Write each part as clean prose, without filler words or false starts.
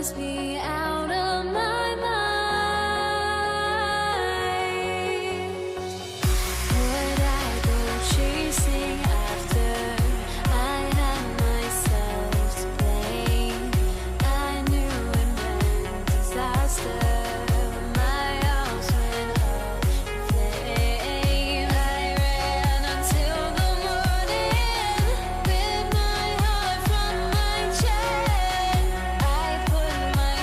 must be out of my mind. Would I go chasing after? I had myself to blame. I knew it meant disaster. My house went up in flames. I ran until the morning with my heart from my chest. I put my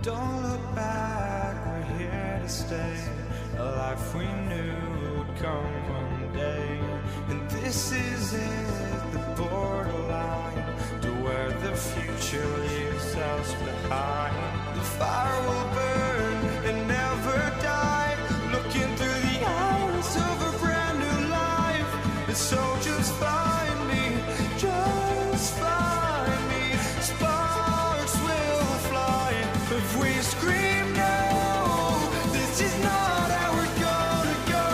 Don't look back, we're here to stay. A life we knew would come one day. And this is it, the borderline to where the future leaves us behind. The fire will burn and never die, looking through the eyes of a brand new life. And so just find me, just find me. Sparks will fly if we scream no. This is not how we're gonna go.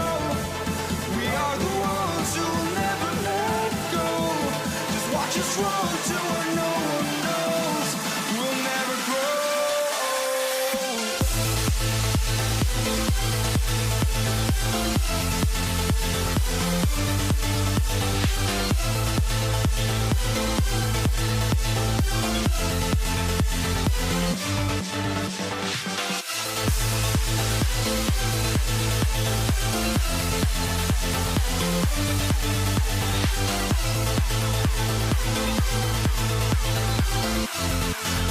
We are the ones who will never let go. Just watch us run to where no one knows. We'll never grow.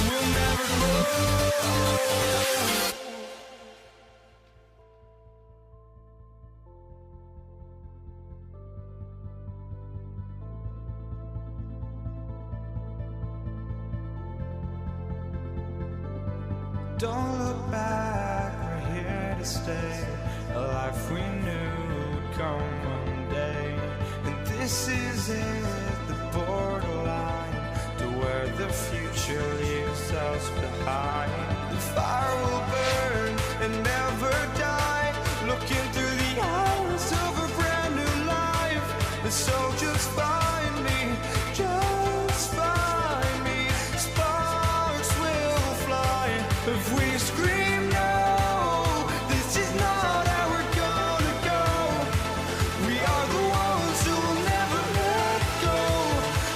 We'll never grow. Don't look back, we're here to stay. A life we knew would come one day. And this is it, the borderline to where the future leaves us behind. The fire will burn and never die, looking through the eyes of a brand new life. And so just find me, just find me. Sparks will fly if we scream no. This is not how we're gonna go. We are the ones who will never let go.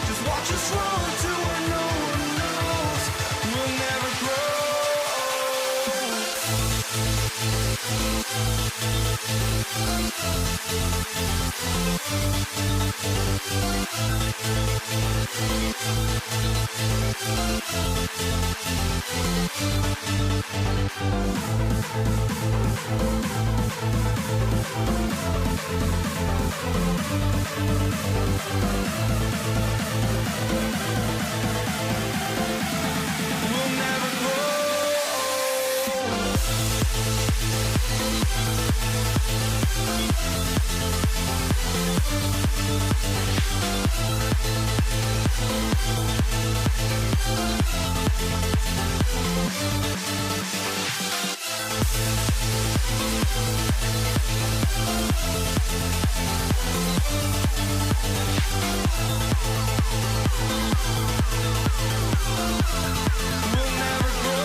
Just watch us run to where no one knows. We'll never grow. We'll never grow. We'll never grow.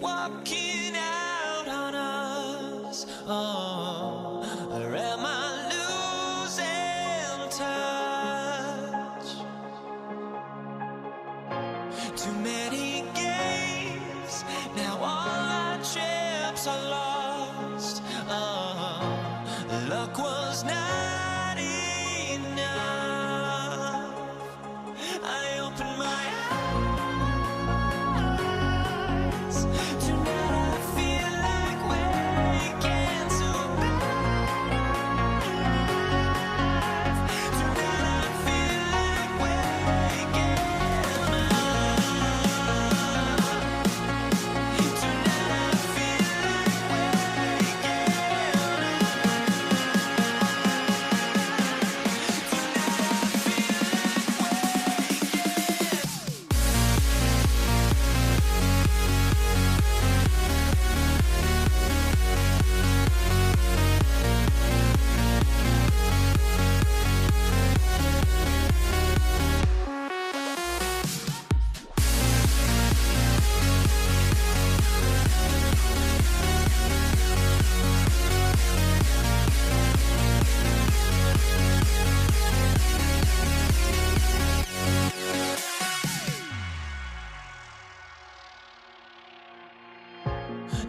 walking out on us. Oh, or am I losing touch? Too many games, now all our chips are lost. Oh, luck was not enough. I opened my eyes. Tonight I feel like waking to life. Tonight I feel like waking up. Tonight I feel like waking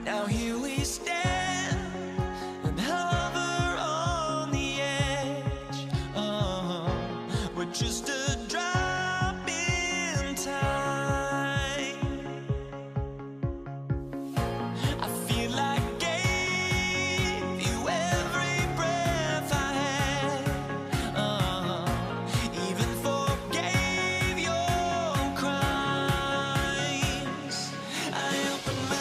Now here we stand and hover on the edge. We're just a drop in time. I feel like I gave you every breath I had. Even forgave your crimes. I opened my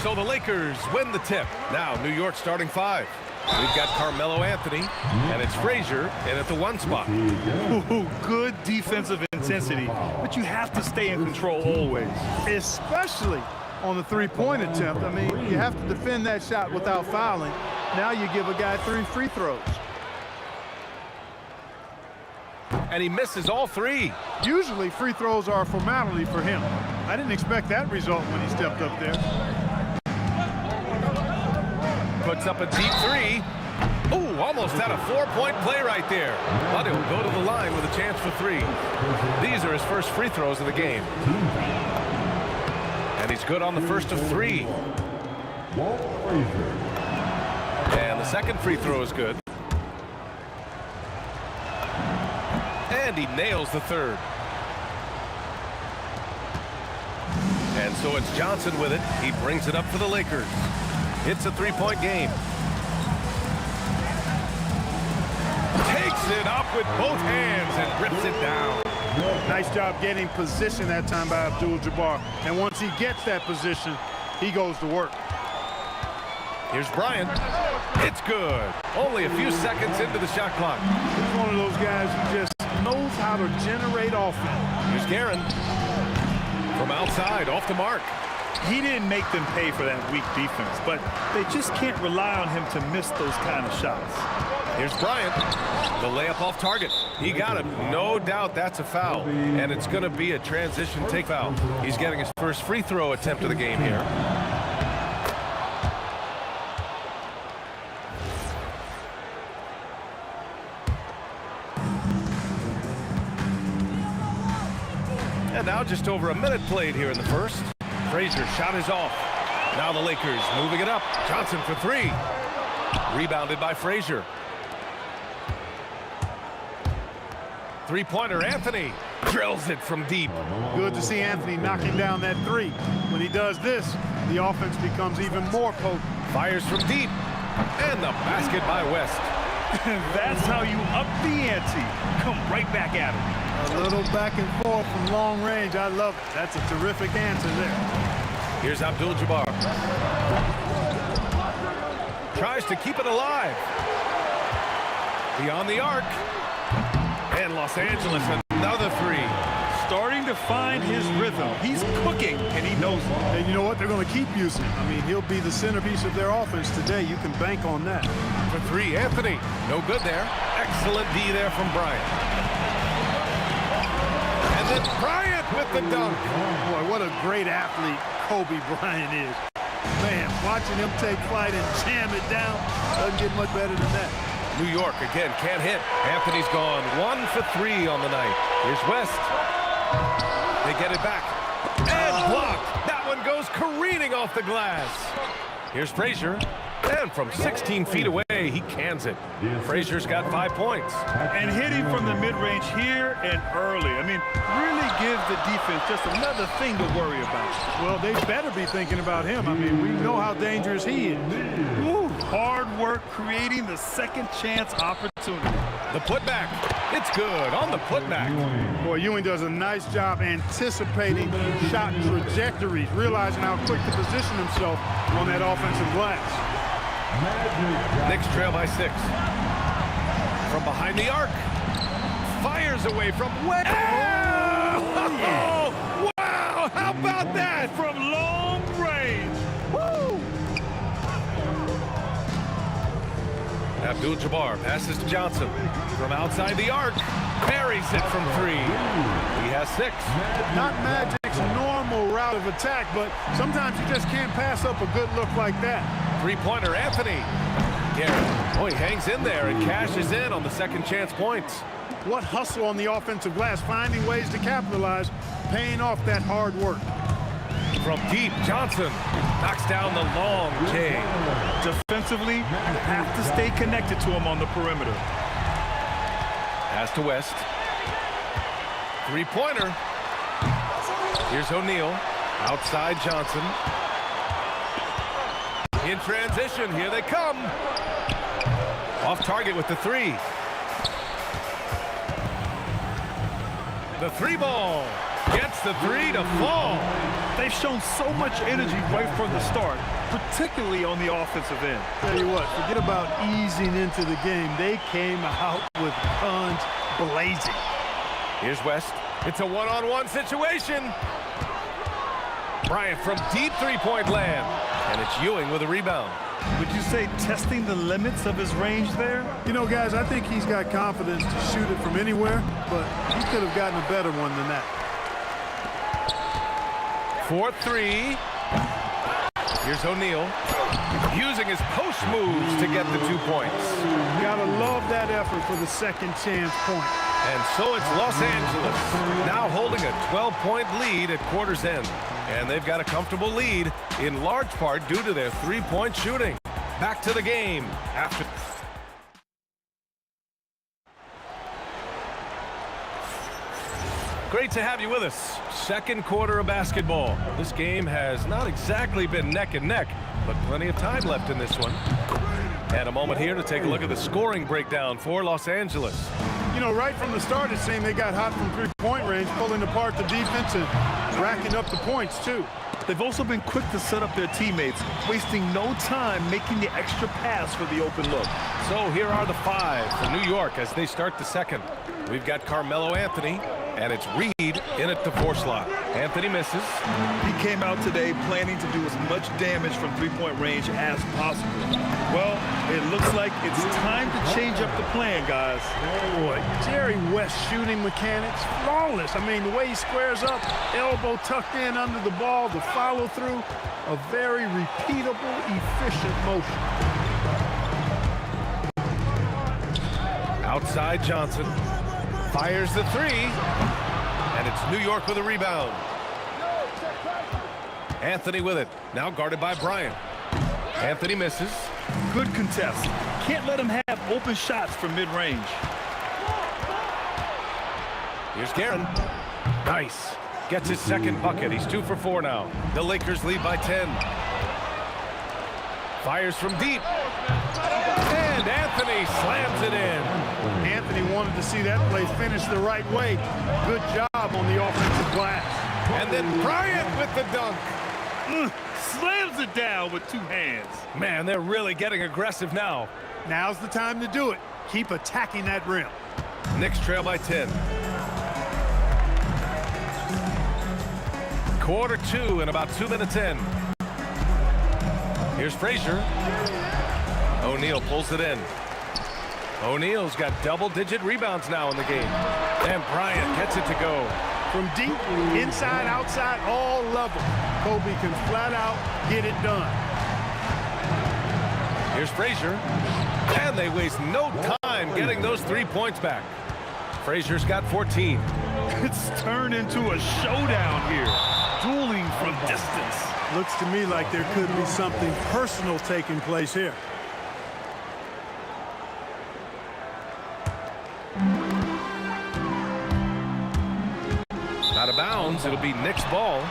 So the Lakers win the tip. Now New York starting 5. We've got Carmelo Anthony, and it's Frazier in at the 1 spot. Ooh, good defensive intensity, but you have to stay in control always. Especially on the three-point attempt. I mean, you have to defend that shot without fouling. Now you give a guy 3 free throws. And he misses all 3. Usually free throws are a formality for him. I didn't expect that result when he stepped up there. Puts up a deep 3. Ooh, almost had a 4-point play right there. But he'll go to the line with a chance for 3. These are his first free throws of the game. And he's good on the first of 3. And the second free throw is good. And he nails the third. And so it's Johnson with it. He brings it up for the Lakers. It's a 3-point game. Takes it up with both hands and rips it down. Nice job getting position that time by Abdul-Jabbar. And once he gets that position, he goes to work. Here's Bryant. It's good. Only a few seconds into the shot clock. He's one of those guys who just knows how to generate offense. Here's Guerin. From outside, off the mark. He didn't make them pay for that weak defense, but they just can't rely on him to miss those kind of shots. Here's Bryant. The layup off target. He got it. No doubt that's a foul. And it's going to be a transition take foul. He's getting his first free throw attempt of the game here. And now just over a minute played here in the first. Frazier shot is off. Now the Lakers moving it up. Johnson for 3. Rebounded by Frazier. Three-pointer, Anthony drills it from deep. Good to see Anthony knocking down that 3. When he does this, the offense becomes even more potent. Fires from deep. And the basket by West. That's how you up the ante. Come right back at him. A little back and forth from long range. I love it. That's a terrific answer there. Here's Abdul-Jabbar. Tries to keep it alive. Beyond the arc. And Los Angeles, another 3. Starting to find his rhythm. He's cooking, and he knows it. And you know what? They're going to keep using him. I mean, he'll be the centerpiece of their offense today. You can bank on that. For 3, Anthony. No good there. Excellent D there from Bryant. And then Bryant with the dunk. Oh, boy, what a great athlete Kobe Bryant is. Man, watching him take flight and jam it down doesn't get much better than that. New York again can't hit. Anthony's gone 1 for 3 on the night. Here's West. They get it back. And blocked. That one goes careening off the glass. Here's Frazier. And from 16 feet away, he cans it. Frazier's got 5 points. And hitting from the mid-range here and early. I mean, really gives the defense just another thing to worry about. Well, they better be thinking about him. I mean, we know how dangerous he is. Woo, hard work creating the second chance opportunity. The putback. It's good on the putback. Boy, Ewing does a nice job anticipating shot trajectories, realizing how quick to position himself on that offensive glass. Knicks trail by 6. From behind the arc. Fires away from way. Oh, wow! How about that? From long range. Woo! Abdul-Jabbar passes to Johnson. From outside the arc. Buries it from 3. He has 6. Not Magic's normal route of attack, but sometimes you just can't pass up a good look like that. Three-pointer, Anthony. Yeah. Oh, he hangs in there and cashes in on the second chance points. What hustle on the offensive glass, finding ways to capitalize, paying off that hard work. From deep, Johnson knocks down the long J. Defensively, you have to stay connected to him on the perimeter. Pass to West. Three-pointer. Here's O'Neal. Outside Johnson. In transition, here they come. Off target with the 3. The 3 ball. Gets the three to fall. They've shown so much energy right from the start, particularly on the offensive end. Tell you what, forget about easing into the game. They came out with guns blazing. Here's West. It's a one-on-one situation. Bryant from deep three-point land. And it's Ewing with a rebound. Would you say testing the limits of his range there? You know, guys, I think he's got confidence to shoot it from anywhere, but he could have gotten a better one than that. 4-3. Here's O'Neal using his post moves to get the 2 points. Gotta love that effort for the second chance point. And so it's Los Angeles now holding a 12-point lead at quarter's end. And they've got a comfortable lead in large part due to their three-point shooting. Back to the game after... Great to have you with us. Second quarter of basketball. This game has not exactly been neck and neck, but plenty of time left in this one. And a moment here to take a look at the scoring breakdown for Los Angeles. You know, right from the start, it seemed they got hot from three-point range, pulling apart the defense and racking up the points, too. They've also been quick to set up their teammates, wasting no time making the extra pass for the open look. So here are the five for New York as they start the second. We've got Carmelo Anthony, and it's Reed in at the 4 slot. Anthony misses. He came out today planning to do as much damage from three-point range as possible. Well, it looks like it's time to change up the plan, guys. Boy, Jerry West shooting mechanics, flawless. I mean, the way he squares up, elbow tucked in under the ball, the follow-through, a very repeatable, efficient motion. Outside Johnson. Fires the three. And it's New York with a rebound. Anthony with it. Now guarded by Bryant. Anthony misses. Good contest. Can't let him have open shots from mid-range. Here's Guerin. Nice. Gets his second bucket. He's 2 for 4 now. The Lakers lead by 10. Fires from deep. And Anthony slams it in. Anthony wanted to see that play finish the right way. Good job on the offensive glass. And then Bryant with the dunk. Slams it down with 2 hands. Man, they're really getting aggressive now. Now's the time to do it. Keep attacking that rim. Knicks trail by 10. Quarter 2 and about 2 minutes in. Here's Frazier. O'Neal pulls it in. O'Neal's got double-digit rebounds now in the game. And Bryant gets it to go. From deep, inside, outside, all levels, Kobe can flat out get it done. Here's Frazier. And they waste no time getting those 3 points back. Frazier's got 14. It's turned into a showdown here. Dueling from distance. Looks to me like there could be something personal taking place here. Out of bounds, it'll be Knicks ball.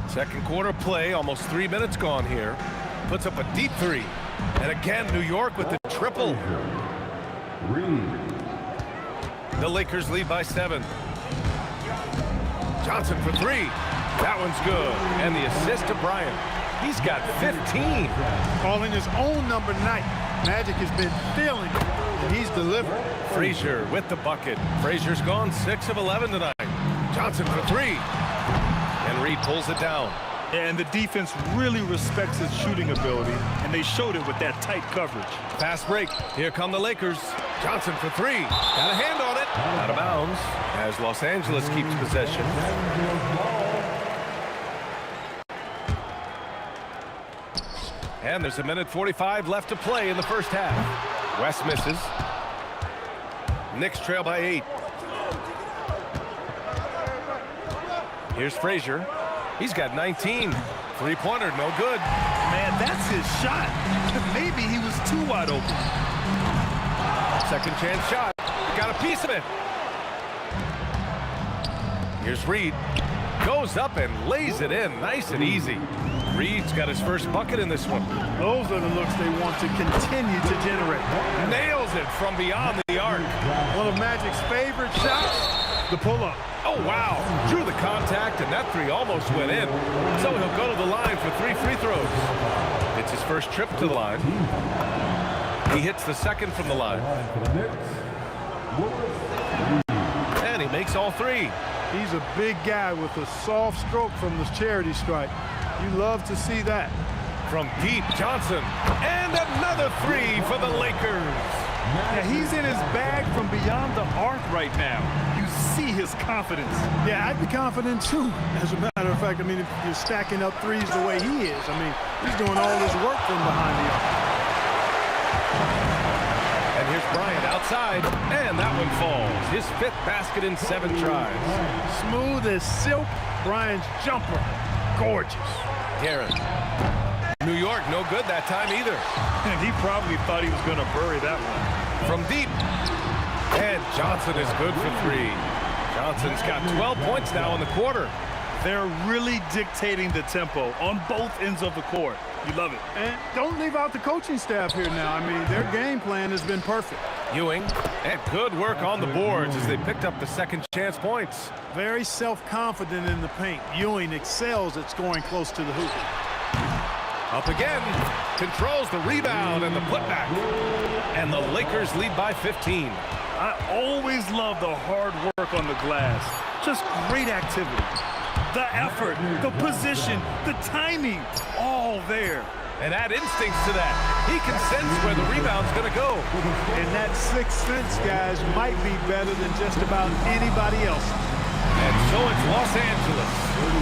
Second quarter play, almost 3 minutes gone here. Puts up a deep three. And again, New York with the triple. The Lakers lead by 7. Johnson for 3. That one's good. And the assist to Bryant. He's got 15. Calling his own number tonight. Magic has been feeling it, and he's delivered. Frazier with the bucket. Frazier's gone 6 of 11 tonight. Johnson for 3. And Reed pulls it down. And the defense really respects his shooting ability, and they showed it with that tight coverage. Fast break. Here come the Lakers. Johnson for 3. Got a hand on it. Out of bounds as Los Angeles keeps possession. And there's 1:45 left to play in the first half. West misses. Knicks trail by 8. Here's Frazier. He's got 19. Three-pointer, no good. Man, that's his shot. Maybe he was too wide open. Second chance shot. Got a piece of it. Here's Reed. Goes up and lays it in. Nice and easy. Reed's got his first bucket in this one. Those are the looks they want to continue to generate. Nails it from beyond the arc. One of Magic's favorite shots, the pull-up. Oh, wow. Drew the contact, and that three almost went in. So he'll go to the line for 3 free throws. It's his first trip to the line. He hits the second from the line. And he makes all 3. He's a big guy with a soft stroke from the charity stripe. You love to see that. From deep, Johnson. And another 3 for the Lakers. Yeah, he's in his bag from beyond the arc right now. You see his confidence. Yeah, I'd be confident too. As a matter of fact, I mean, if you're stacking up threes the way he is, I mean, he's doing all this work from behind the arc. And here's Bryant outside, and that one falls. His 5th basket in 7 tries. Smooth as silk. Bryant's jumper, gorgeous. Garrett. New York, no good that time either. And he probably thought he was going to bury that one. From deep. And Johnson is good for 3. Johnson's got 12 points now in the quarter. They're really dictating the tempo on both ends of the court. You love it. And don't leave out the coaching staff here now. I mean, their game plan has been perfect. Ewing, and good work on the boards as they picked up the second chance points. Very self-confident in the paint. Ewing excels at scoring close to the hoop. Up again, controls the rebound and the putback. And the Lakers lead by 15. I always love the hard work on the glass. Just great activity. The effort, the position, the timing, all there. And add instincts to that. He can sense where the rebound's going to go. And that sixth sense, guys, might be better than just about anybody else. And so it's Los Angeles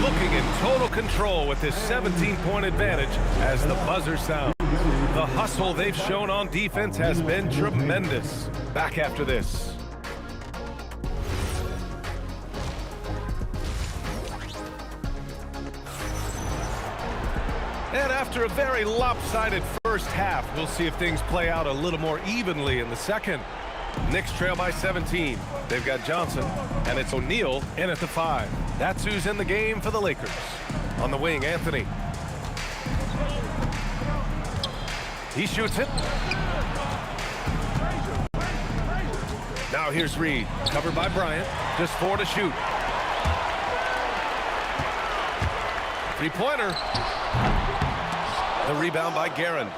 looking in total control with this 17-point advantage as the buzzer sounds. The hustle they've shown on defense has been tremendous. Back after this. And after a very lopsided first half, we'll see if things play out a little more evenly in the second. Knicks trail by 17. They've got Johnson, and it's O'Neal in at the 5. That's who's in the game for the Lakers. On the wing, Anthony. He shoots it. Now here's Reed, covered by Bryant. Just 4 to shoot. 3-pointer. The rebound by Guerin.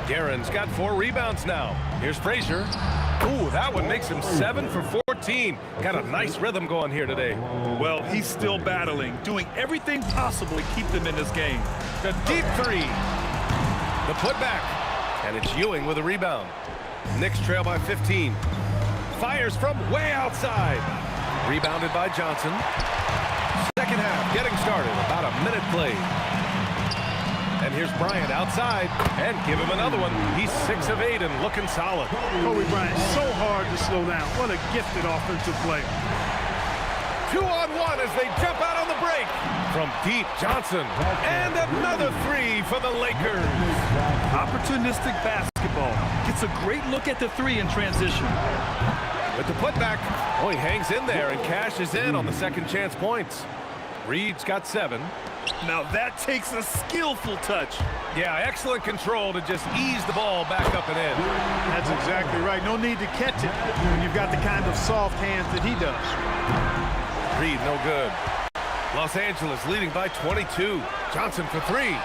Guerin's got 4 rebounds now. Here's Frazier. Ooh, that one makes him 7 for 14. Got a nice rhythm going here today. Well, he's still battling, doing everything possible to keep them in this game. The deep 3. The putback. And it's Ewing with a rebound. Knicks trail by 15. Fires from way outside. Rebounded by Johnson. Second half getting started. About a minute played. And here's Bryant outside, and give him another one. He's 6 of 8 and looking solid. Kobe Bryant, so hard to slow down. What a gifted offensive player. 2-on-1 as they jump out on the break. From deep, Johnson, and another 3 for the Lakers. Opportunistic basketball. Gets a great look at the 3 in transition. With the putback, oh, he hangs in there and cashes in on the second chance points. Reed's got 7. Now that takes a skillful touch. Yeah, excellent control to just ease the ball back up and in. That's exactly right. No need to catch it when you've got the kind of soft hands that he does. Reed, no good. Los Angeles leading by 22. Johnson for 3.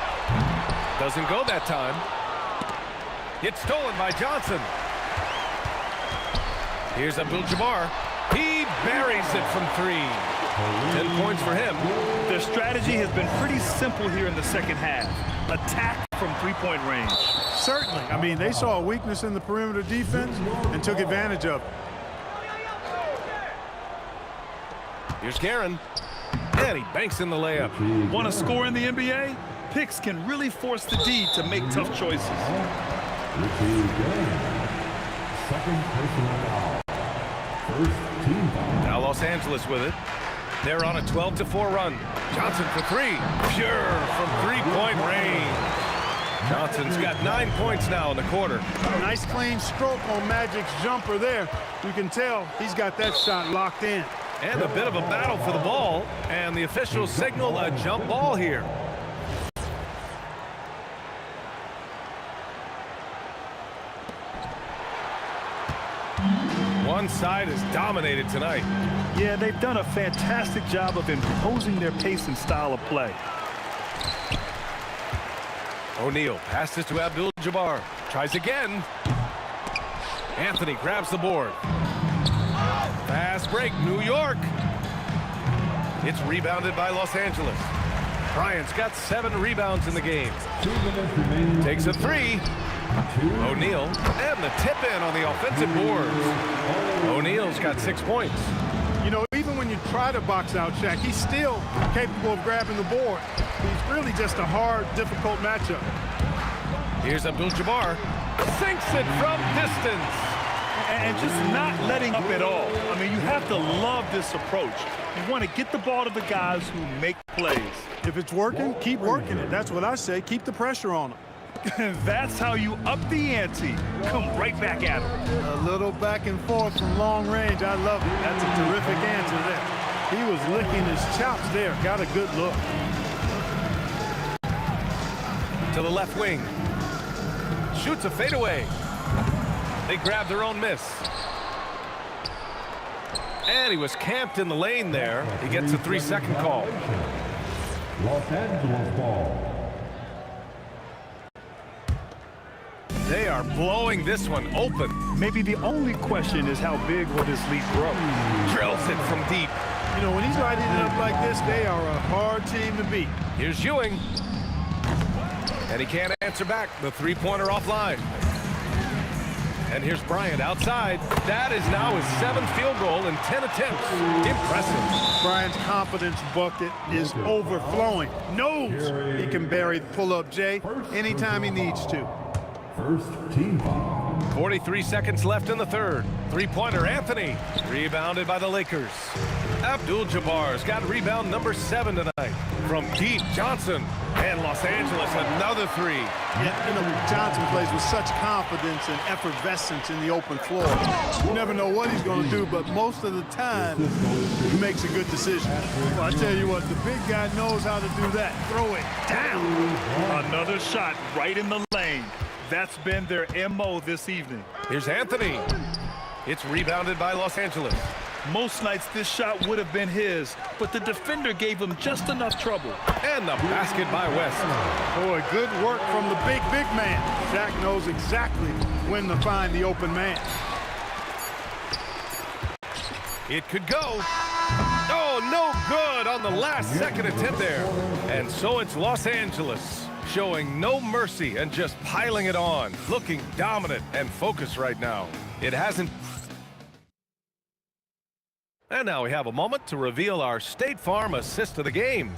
Doesn't go that time. It's stolen by Johnson. Here's Abdul-Jabbar. He buries it from 3. 10 points for him. Their strategy has been pretty simple here in the second half. Attack from 3-point range. Certainly. I mean, they saw a weakness in the perimeter defense and took advantage of it. Here's Guerin. And he banks in the layup. Want to score in the NBA? Picks can really force the D to make tough choices. Now Los Angeles with it. They're on a 12-4 run. Johnson for 3. Pure from 3-point range. Johnson's got 9 points now in the quarter. Nice clean stroke on Magic's jumper there. You can tell he's got that shot locked in. And a bit of a battle for the ball. And the officials signal a jump ball here. one side has dominated tonight. Yeah, they've done a fantastic job of imposing their pace and style of play. O'Neal passes to Abdul-Jabbar. Tries again. Anthony grabs the board. Fast break, New York. It's rebounded by Los Angeles. Bryant's got 7 rebounds in the game. Takes a 3. O'Neal, and the tip in on the offensive boards. O'Neal's got 6 points. You know, even when you try to box out Shaq, he's still capable of grabbing the board. He's really just a hard, difficult matchup. Here's Abdul-Jabbar. Sinks it from distance. And just not letting up at all. I mean, you have to love this approach. You want to get the ball to the guys who make plays. If it's working, keep working it. That's what I say. Keep the pressure on him. That's how you up the ante. Come right back at him. A little back and forth from long range. I love it. That's a terrific answer there. He was licking his chops there. Got a good look. To the left wing. Shoots a fadeaway. They grab their own miss. And he was camped in the lane there. He gets a 3-second call. Los Angeles ball. They are blowing this one open. Maybe the only question is how big will this lead grow? Drills it from deep. You know, when he's lighting it up like this, they are a hard team to beat. Here's Ewing. And he can't answer back. The three-pointer offline. And here's Bryant outside. That is now his 7th field goal in 10 attempts. Impressive. Bryant's confidence bucket is overflowing. Knows he can bury the pull-up J anytime he needs to. First team foul. 43 seconds left in the third. Three-pointer Anthony. Rebounded by the Lakers. Abdul-Jabbar's got rebound number 7 tonight. From deep, Johnson. And Los Angeles, another 3. Yeah, you know, Johnson plays with such confidence and effervescence in the open floor. You never know what he's going to do, but most of the time, he makes a good decision. Well, I tell you what, the big guy knows how to do that. Throw it down. Another shot right in the lane. That's been their MO this evening. Here's Anthony. It's rebounded by Los Angeles. Most nights this shot would have been his, but the defender gave him just enough trouble. And the basket by West. Boy, good work from the big man. Shaq knows exactly when to find the open man. It could go. Oh, no good on the last second attempt there. And so it's Los Angeles showing no mercy and just piling it on. Looking dominant and focused right now. It hasn't. And now we have a moment to reveal our State Farm assist of the game.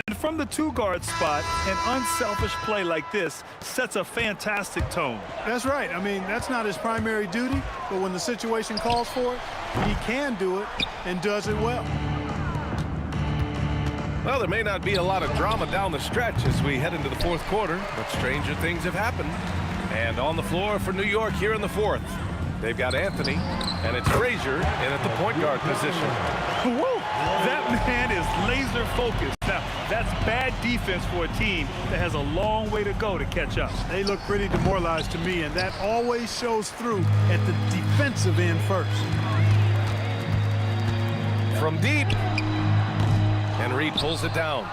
And from the 2-guard spot, an unselfish play like this sets a fantastic tone. That's right. I mean, that's not his primary duty, but when the situation calls for it, he can do it and does it well. Well, there may not be a lot of drama down the stretch as we head into the fourth quarter, but stranger things have happened. And on the floor for New York here in the fourth, they've got Anthony, and it's Frazier in at the point guard position. Woo! That man is laser focused. Now, that's bad defense for a team that has a long way to go to catch up. They look pretty demoralized to me, and that always shows through at the defensive end first. From deep. And Reed pulls it down.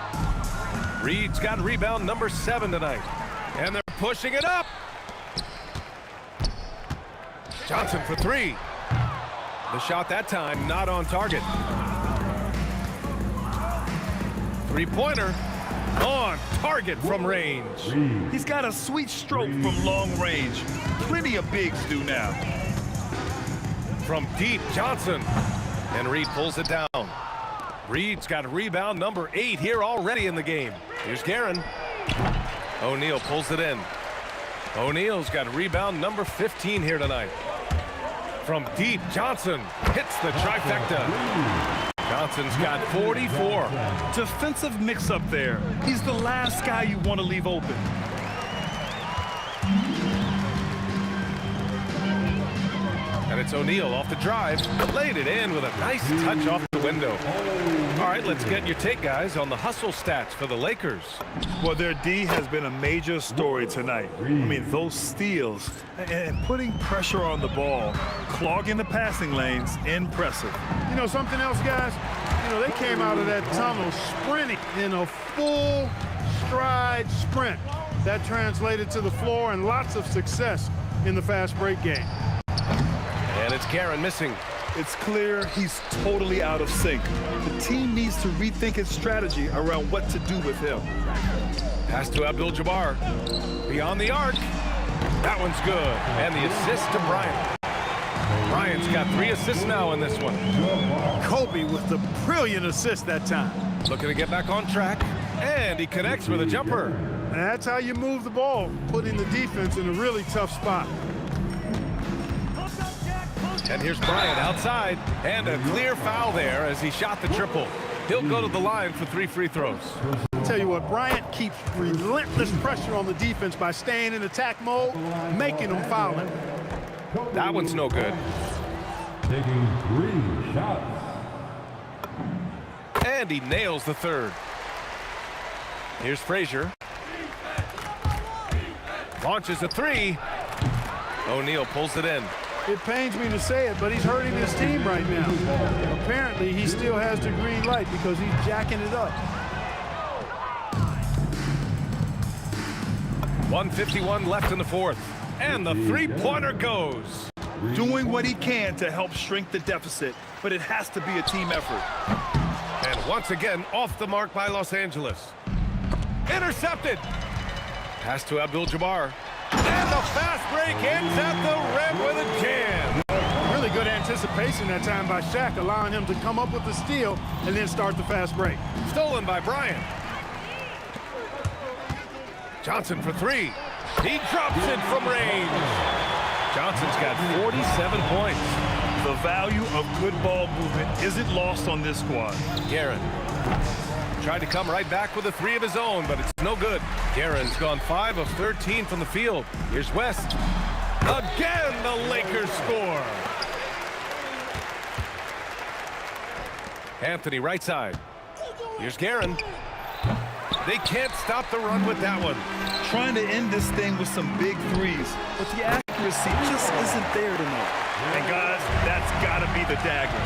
Reed's got rebound number 7 tonight. And they're pushing it up. Johnson for 3. The shot that time not on target. Three-pointer on target from range. He's got a sweet stroke from long range. Plenty of bigs do now. From deep, Johnson. And Reed pulls it down. Reed's got rebound number 8 here already in the game. Here's Guerin. O'Neal pulls it in. O'Neal's got rebound number 15 here tonight. From deep, Johnson hits the trifecta. Johnson's got 44. Defensive mix-up there. He's the last guy you want to leave open. And it's O'Neal off the drive. Laid it in with a nice touch off the window. All right, let's get your take, guys, on the hustle stats for the Lakers. Well, their D has been a major story tonight. I mean, those steals and putting pressure on the ball, clogging the passing lanes, impressive. You know something else, guys? You know, they came out of that tunnel sprinting in a full stride sprint. That translated to the floor and lots of success in the fast break game. And it's Karen missing. It's clear he's totally out of sync. The team needs to rethink its strategy around what to do with him. Pass to Abdul-Jabbar. Beyond the arc. That one's good. And the assist to Bryant. Bryant's got 3 assists now in this one. Kobe with the brilliant assist that time. Looking to get back on track. And he connects with a jumper. And that's how you move the ball, putting the defense in a really tough spot. And here's Bryant outside, and a clear foul there as he shot the triple. He'll go to the line for 3 free throws. I'll tell you what, Bryant keeps relentless pressure on the defense by staying in attack mode, making them foul him. That one's no good. Taking 3 shots. And he nails the third. Here's Frazier. Launches a 3. O'Neal pulls it in. It pains me to say it, but he's hurting his team right now. Apparently, he still has the green light because he's jacking it up. 1:51 left in the fourth. And the three-pointer goes. Doing what he can to help shrink the deficit, but it has to be a team effort. And once again, off the mark by Los Angeles. Intercepted. Pass to Abdul-Jabbar. And the fast break ends at the rim with a jam. Really good anticipation that time by Shaq, allowing him to come up with the steal and then start the fast break. Stolen by Bryant. Johnson for 3. He drops it from range. Johnson's got 47 points. The value of good ball movement isn't lost on this squad. Guerin tried to come right back with a 3 of his own, but it's no good. Guerin's gone 5 of 13 from the field. Here's West. Again, the Lakers score. Anthony right side. Here's Guerin. They can't stop the run with that one. Trying to end this thing with some big threes, but the accuracy just isn't there tonight. And guys, that's got to be the dagger.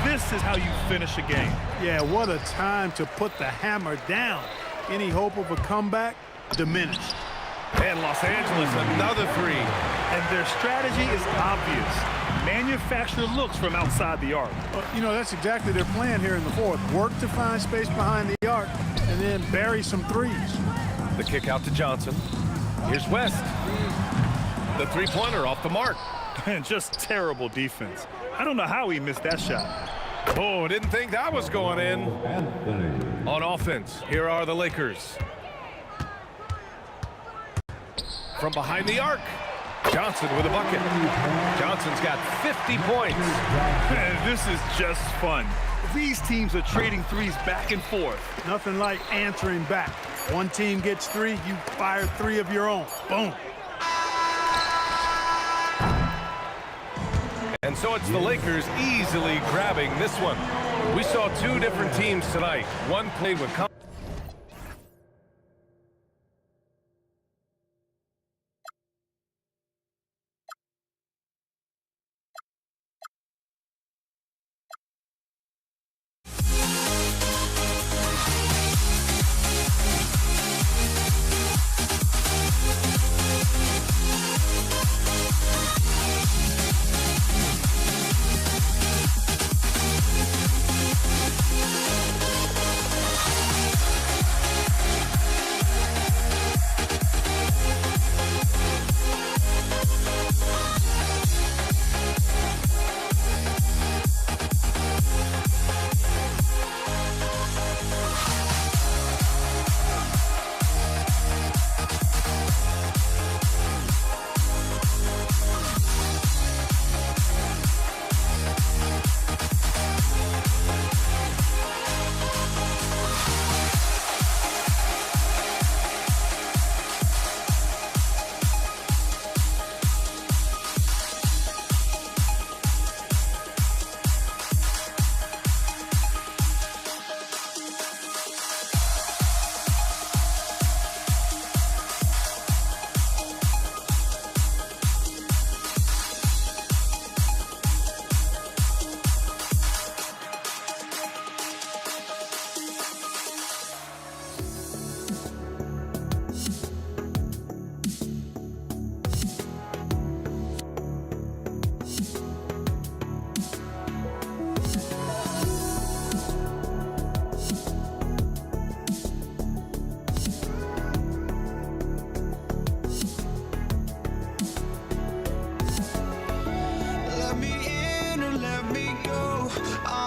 This is how you finish a game. Yeah, what a time to put the hammer down. Any hope of a comeback diminished. And Los Angeles, another 3. And their strategy is obvious. Manufacture looks from outside the arc. You know, that's exactly their plan here in the fourth. Work to find space behind the arc and then bury some threes. The kick out to Johnson. Here's West. The three-pointer off the mark. And just terrible defense. I don't know how he missed that shot. Oh, didn't think that was going in. Anthony. On offense, here are the Lakers. From behind the arc, Johnson with a bucket. Johnson's got 50 points. This is just fun. These teams are trading threes back and forth. Nothing like answering back. One team gets 3, you fire 3 of your own. Boom. And so it's the Lakers easily grabbing this one. We saw 2 different teams tonight. One played with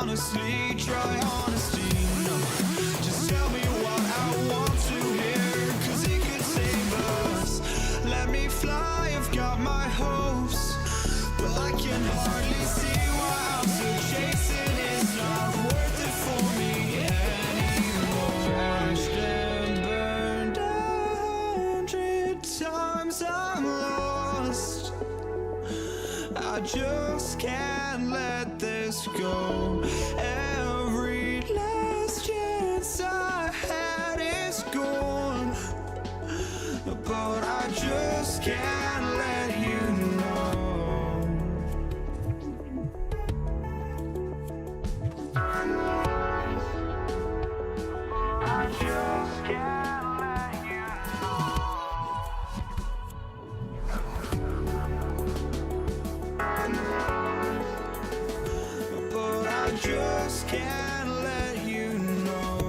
honestly, try honesty. No, just tell me what I want to hear, 'cause it could save us. Let me fly, I've got my hopes, but I can hardly see why I'm still chasing. It's not worth it for me anymore. Crashed and burned 100 times, I'm lost. I just can't let this go. Every last chance I had is gone, but I just can't let you know. I just can't let you know. But I just can't let you know.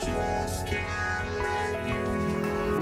just can't let you know.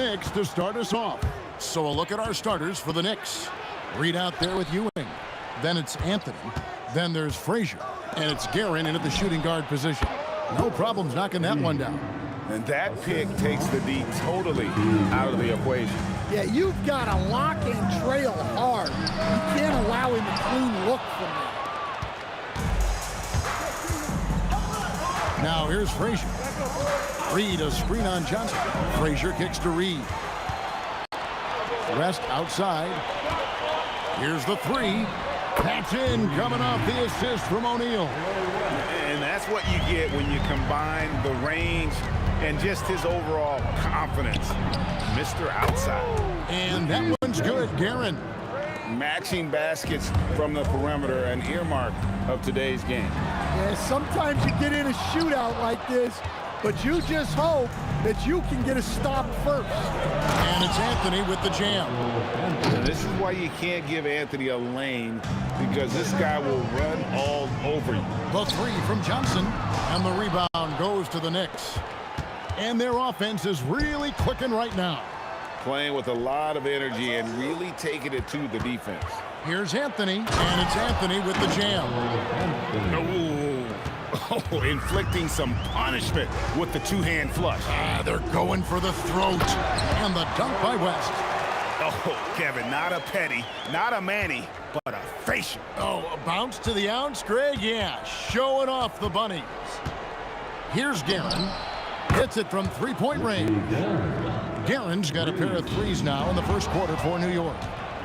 Knicks to start us off. So a look at our starters for the Knicks. Reed out there with Ewing. Then it's Anthony. Then there's Frazier. And it's Guerin in at the shooting guard position. No problems knocking that one down. And that pick takes the D totally out of the equation. Yeah, you've got to lock and trail hard. You can't allow him a clean look from there. Now here's Frazier. Reed a screen on Johnson. Frazier kicks to Reed. West outside. Here's the three. That's in, coming off the assist from O'Neal. And that's what you get when you combine the range and just his overall confidence. Mr. Outside. And that one's good, Guerin. Matching baskets from the perimeter, an earmark of today's game. Yeah, sometimes you get in a shootout like this, but you just hope that you can get a stop first. And it's Anthony with the jam. And this is why you can't give Anthony a lane, because this guy will run all over you. The three from Johnson, and the rebound goes to the Knicks. And their offense is really clicking right now. Playing with a lot of energy and really taking it to the defense. Here's Anthony, and it's Anthony with the jam. Oh, inflicting some punishment with the two-hand flush. They're going for the throat. And the dunk by West. Oh, Kevin, not a petty, not a Manny, but a facial. Oh, a bounce to the ounce, Greg? Yeah, showing off the bunnies. Here's Guerin. Hits it from three-point range. Guerin's got a pair of threes now in the first quarter for New York.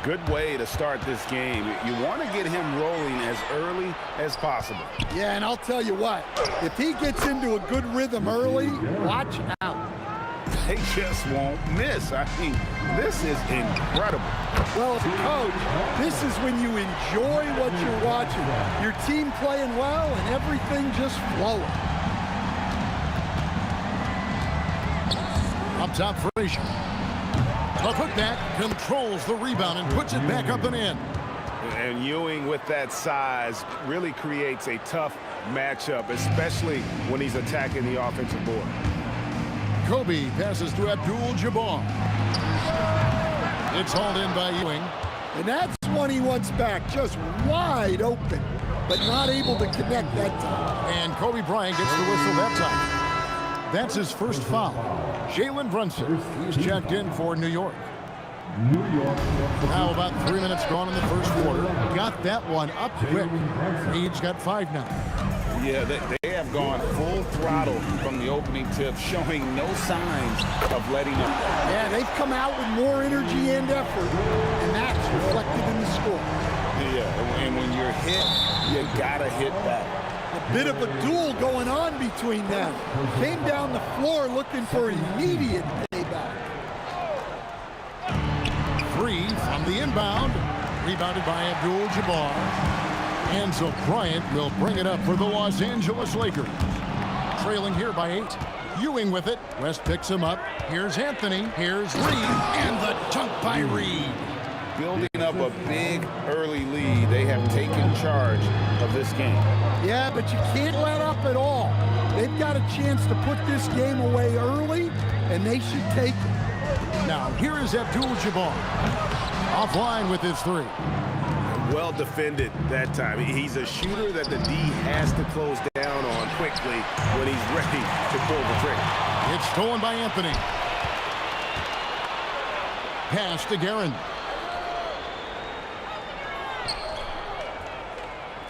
Good way to start this game. You want to get him rolling as early as possible. Yeah, and I'll tell you what, if he gets into a good rhythm early, watch out. They just won't miss. I mean, this is incredible. Well, as a coach, this is when you enjoy what you're watching. Your team playing well and everything just flowing. Up top, Frazier. A putback controls the rebound and puts it back up and in. And Ewing with that size really creates a tough matchup, especially when he's attacking the offensive board. Kobe passes to Abdul-Jabbar. It's hauled in by Ewing. And that's one he wants back, just wide open, but not able to connect that time. And Kobe Bryant gets the whistle that time. That's his first foul. Jalen Brunson, he's checked in for New York. Now about 3 minutes gone in the first quarter. Got that one up quick. Reed's got 5 now. Yeah, they have gone full throttle from the opening tip, showing no signs of letting up. Yeah, they've come out with more energy and effort, and that's reflected in the score. Yeah, and when you're hit, you gotta hit back. A bit of a duel going on between them. Came down the floor looking for immediate payback. 3 from the inbound. Rebounded by Abdul-Jabbar. And so Bryant will bring it up for the Los Angeles Lakers. Trailing here by 8. Ewing with it. West picks him up. Here's Anthony. Here's Reed. And the dunk by Reed. Building up a big early lead. They have taken charge of this game. Yeah, but you can't let up at all. They've got a chance to put this game away early, and they should take it. Now, here is Abdul-Jabbar. Offline with his 3. Well defended that time. He's a shooter that the D has to close down on quickly when he's ready to pull the trigger. It's stolen by Anthony. Pass to Guerin.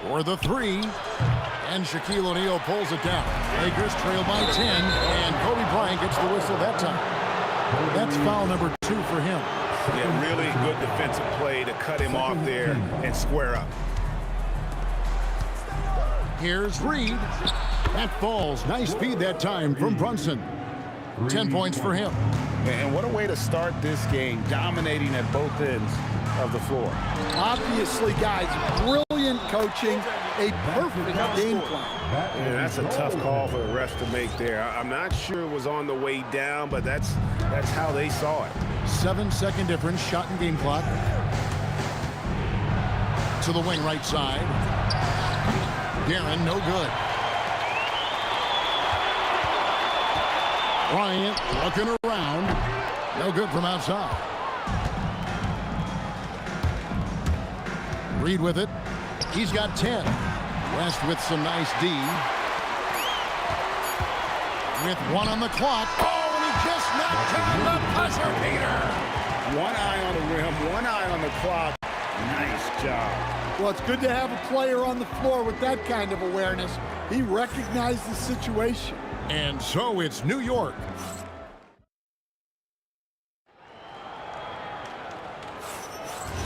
For the 3. And Shaquille O'Neal pulls it down. Lakers trail by 10. And Kobe Bryant gets the whistle that time. That's foul number 2 for him. Yeah, really good defensive play to cut him off there and square up. Here's Reed. That falls. Nice speed that time from Brunson. 10 points for him. And what a way to start this game, dominating at both ends of the floor. Obviously, guys, brilliant coaching, a perfect game plan. Yeah, that's a tough call for the ref to make there. I'm not sure it was on the way down, but that's how they saw it. 7-second difference, shot and game clock. To the wing right side. Guerin, no good. Bryant looking around. No good from outside. Reed with it. He's got 10. West with some nice D. With 1 on the clock. Oh, and he just knocked down the buzzer beater. One eye on the rim, one eye on the clock. Nice job. Well, it's good to have a player on the floor with that kind of awareness. He recognized the situation. And so it's New York.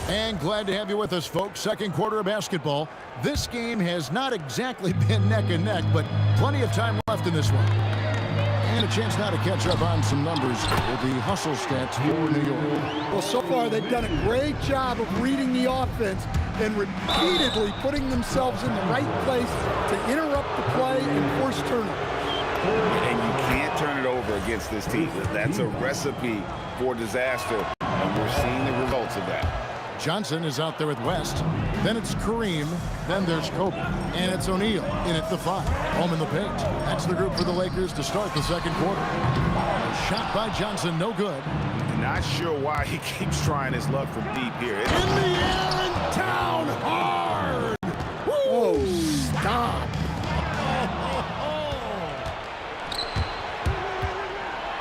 And glad to have you with us, folks. Second quarter of basketball. This game has not exactly been neck and neck, but plenty of time left in this one. And a chance now to catch up on some numbers with the hustle stats for New York. Well, so far they've done a great job of reading the offense and repeatedly putting themselves in the right place to interrupt the play and force turnovers. And you can't turn it over against this team. That's a recipe for disaster, and we're seeing the results of that. Johnson is out there with West. Then it's Kareem. Then there's Kobe. And it's O'Neal in at the 5. Home in the paint. That's the group for the Lakers to start the second quarter. A shot by Johnson, no good. Not sure why he keeps trying his luck from deep here. In the air and down hard. Woo! Oh, stop.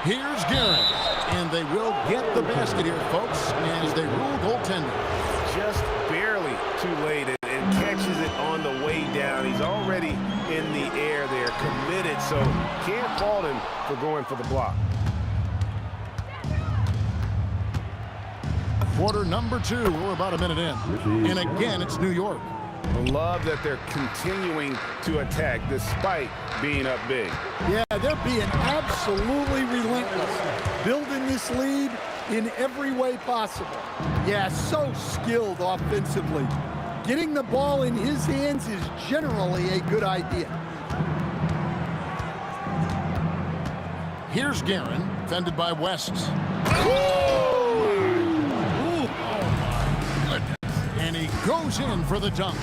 Here's Garrett. And they will get the basket here, folks, as they rule goaltending. Just barely too late and catches it on the way down. He's already in the air there, committed, so can't fault him for going for the block. Quarter number 2. We're about a minute in. And again, it's New York. Love that they're continuing to attack despite being up big. Yeah, they're being absolutely relentless, building this lead in every way possible. Yeah, so skilled offensively. Getting the ball in his hands is generally a good idea. Here's Guerin, fended by West. And he goes in for the dunk.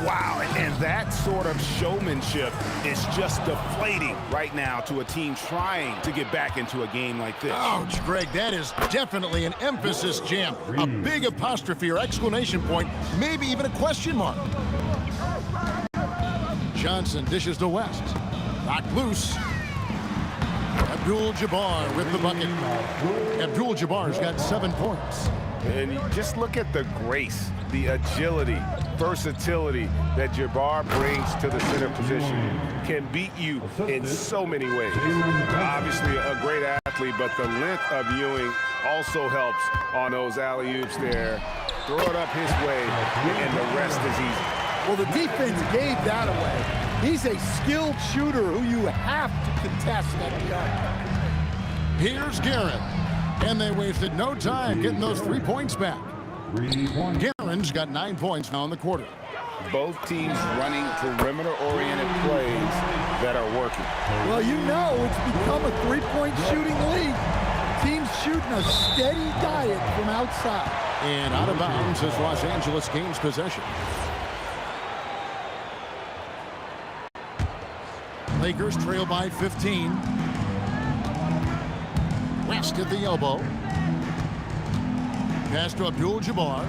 Wow, and that sort of showmanship is just deflating right now to a team trying to get back into a game like this. Ouch, Greg, that is definitely an emphasis jam. A big apostrophe or exclamation point, maybe even a question mark. Johnson dishes to West. Knocked loose. Abdul-Jabbar with the bucket. Abdul-Jabbar's got 7 points. And you just look at the grace, the agility, versatility that Jabbar brings to the center position. Can beat you in so many ways. Obviously a great athlete, but the length of Ewing also helps on those alley-oops there. Throw it up his way, and the rest is easy. Well, the defense gave that away. He's a skilled shooter who you have to contest at the arc. Here's Garrett. And they wasted no time getting those 3 points back. Guerin's got 9 points now in the quarter. Both teams running perimeter-oriented plays that are working. Well, you know it's become a three-point shooting league. Teams shooting a steady diet from outside. And out of bounds as Los Angeles gains possession. Lakers trail by 15. West at the elbow. Pass to Abdul-Jabbar.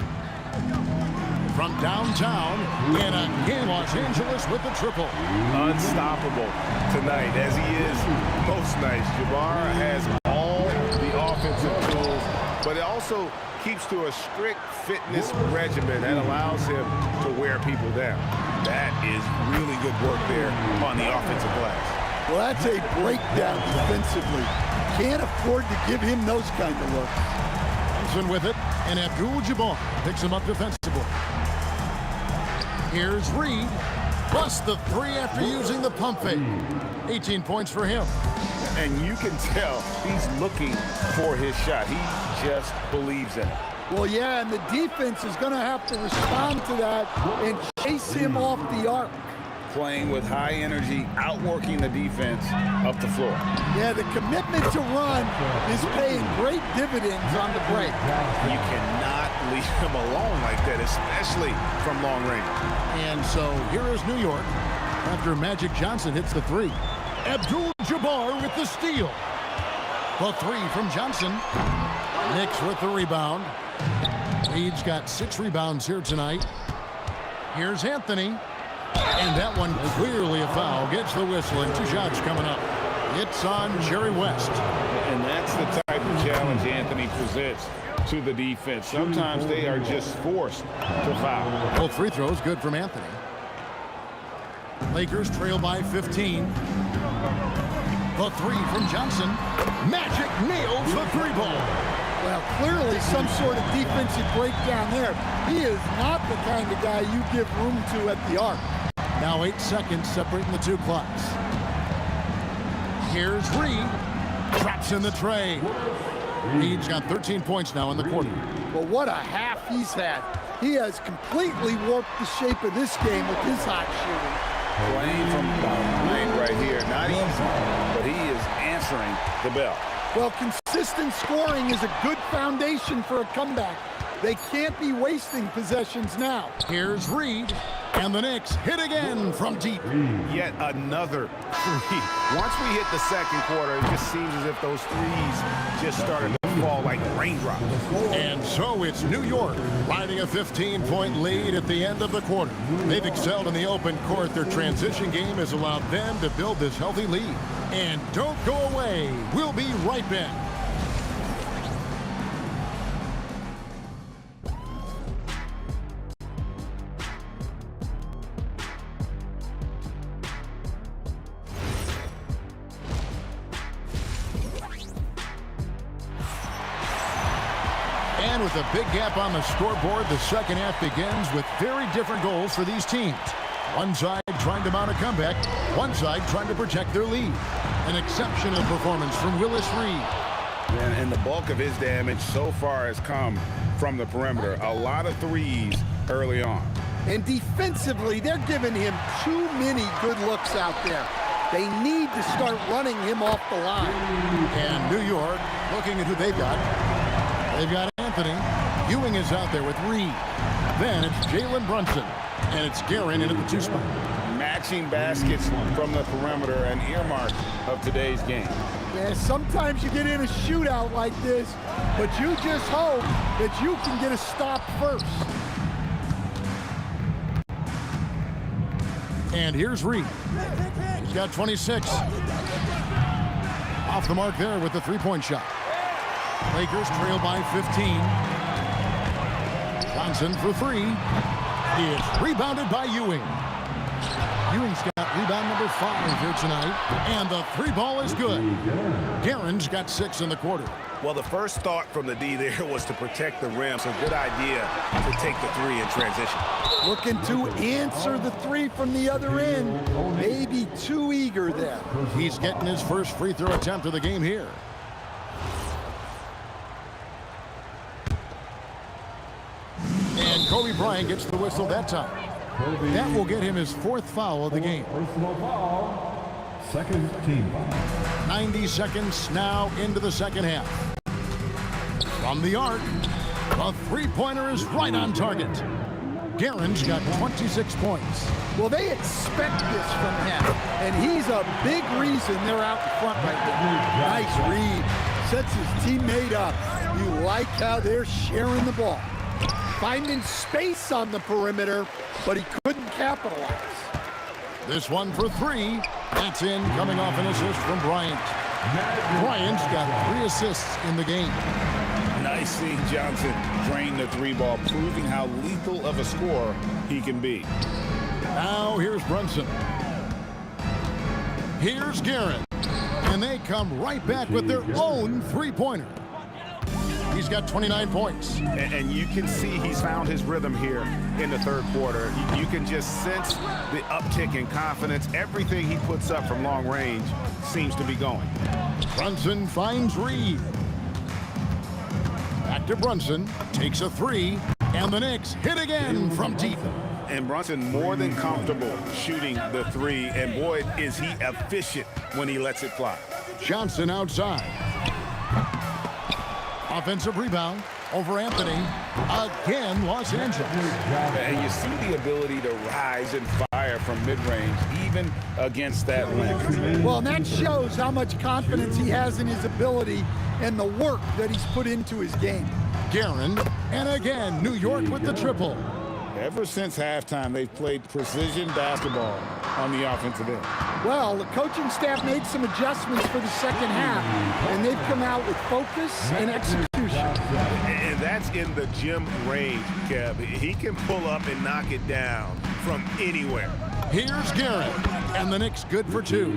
From downtown, and again, Los Angeles with the triple. Unstoppable tonight, as he is most nights. Jabbar has all the offensive tools, but it also keeps to a strict fitness regimen that allows him to wear people down. That is really good work there on the offensive glass. Well, that's a breakdown defensively. Can't afford to give him those kind of looks. Johnson with it, and Abdul-Jabbar picks him up defensively. Here's Reed. Plus the 3 after using the pump fake. 18 points for him. And you can tell he's looking for his shot. He just believes in it. Well, yeah, and the defense is going to have to respond to that and chase him off the arc. Playing with high energy, outworking the defense up the floor. Yeah, the commitment to run is paying great dividends on the break. You cannot leave him alone like that, especially from long range. And so here is New York after Magic Johnson hits the 3. Abdul-Jabbar with the steal. The three from Johnson. Knicks with the rebound. Reed's got 6 rebounds here tonight. Here's Anthony. And that one clearly a foul. Gets the whistle, and 2 shots coming up. It's on Jerry West. And that's the type of challenge Anthony presents to the defense. Sometimes they are just forced to foul. Both free throws good from Anthony. Lakers trail by 15. The three from Johnson. Magic nails the 3-ball. Well, clearly some sort of defensive breakdown there. He is not the kind of guy you give room to at the arc. Now 8 seconds separating the 2 clocks. Here's Reed. Traps in the tray. Reed's got 13 points now in the quarter. But what a half he's had. He has completely warped the shape of this game with his hot shooting. Playing from behind right here. Not easy, but he is answering the bell. Well, consistent scoring is a good foundation for a comeback. They can't be wasting possessions now. Here's Reed. And the Knicks hit again from deep. Yet another three. Once we hit the second quarter, it just seems as if those threes just started to fall like raindrops. And so it's New York riding a 15-point lead at the end of the quarter. They've excelled in the open court. Their transition game has allowed them to build this healthy lead. And don't go away. We'll be right back. And with a big gap on the scoreboard, the second half begins with very different goals for these teams. One side trying to mount a comeback, one side trying to protect their lead. An exceptional performance from Willis Reed. And the bulk of his damage so far has come from the perimeter. A lot of threes early on. And defensively, they're giving him too many good looks out there. They need to start running him off the line. And New York, looking at who they've got. They've got Anthony. Ewing is out there with Reed. Then it's Jalen Brunson. And it's Guerin in at the 2 spot. Matching baskets from the perimeter, an earmark of today's game. Yeah, sometimes you get in a shootout like this, but you just hope that you can get a stop first. And here's Reed. He's got 26. Off the mark there with the 3-point shot. Lakers trail by 15. Johnson for 3. It's rebounded by Ewing. Ewing's got rebound number 5 here tonight. And the 3-ball is good. Guerin's got 6 in the quarter. Well, the first thought from the D there was to protect the rim. So good idea to take the 3 in transition. Looking to answer the 3 from the other end. Maybe too eager there. He's getting his first free throw attempt of the game here. And Kobe Bryant gets the whistle that time. That will get him his 4th foul of the game. Personal foul. Second team foul. 90 seconds now into the second half. From the arc, the 3-pointer is right on target. Guerin's got 26 points. Well, they expect this from him, and he's a big reason they're out in front right now. Nice read. Sets his teammate up. You like how they're sharing the ball. Finding space on the perimeter, but he couldn't capitalize. This one for 3. That's in, coming off an assist from Bryant. Bryant's got 3 assists in the game. Nice seeing Johnson drain the 3-ball, proving how lethal of a scorer he can be. Now here's Brunson. Here's Guerin. And they come right back with their own 3-pointer. He's got 29 points. And you can see he's found his rhythm here in the third quarter. You can just sense the uptick in confidence. Everything he puts up from long range seems to be going. Brunson finds Reed. Back to Brunson. Takes a 3. And the Knicks hit again from deep. And Brunson more than comfortable shooting the 3. And boy, is he efficient when he lets it fly. Johnson outside. Offensive rebound. over Anthony. Again, Los Angeles. And you see the ability to rise and fire from mid-range, even against that length. Well, and that shows how much confidence he has in his ability and the work that he's put into his game. Guerin, and again, New York with the triple. Ever since halftime, they've played precision basketball on the offensive end. Well, the coaching staff made some adjustments for the second half, and they've come out with focus and execution. And that's in the gym range, Kev. He can pull up and knock it down from anywhere. Here's Guerin, and the Knicks good for 2.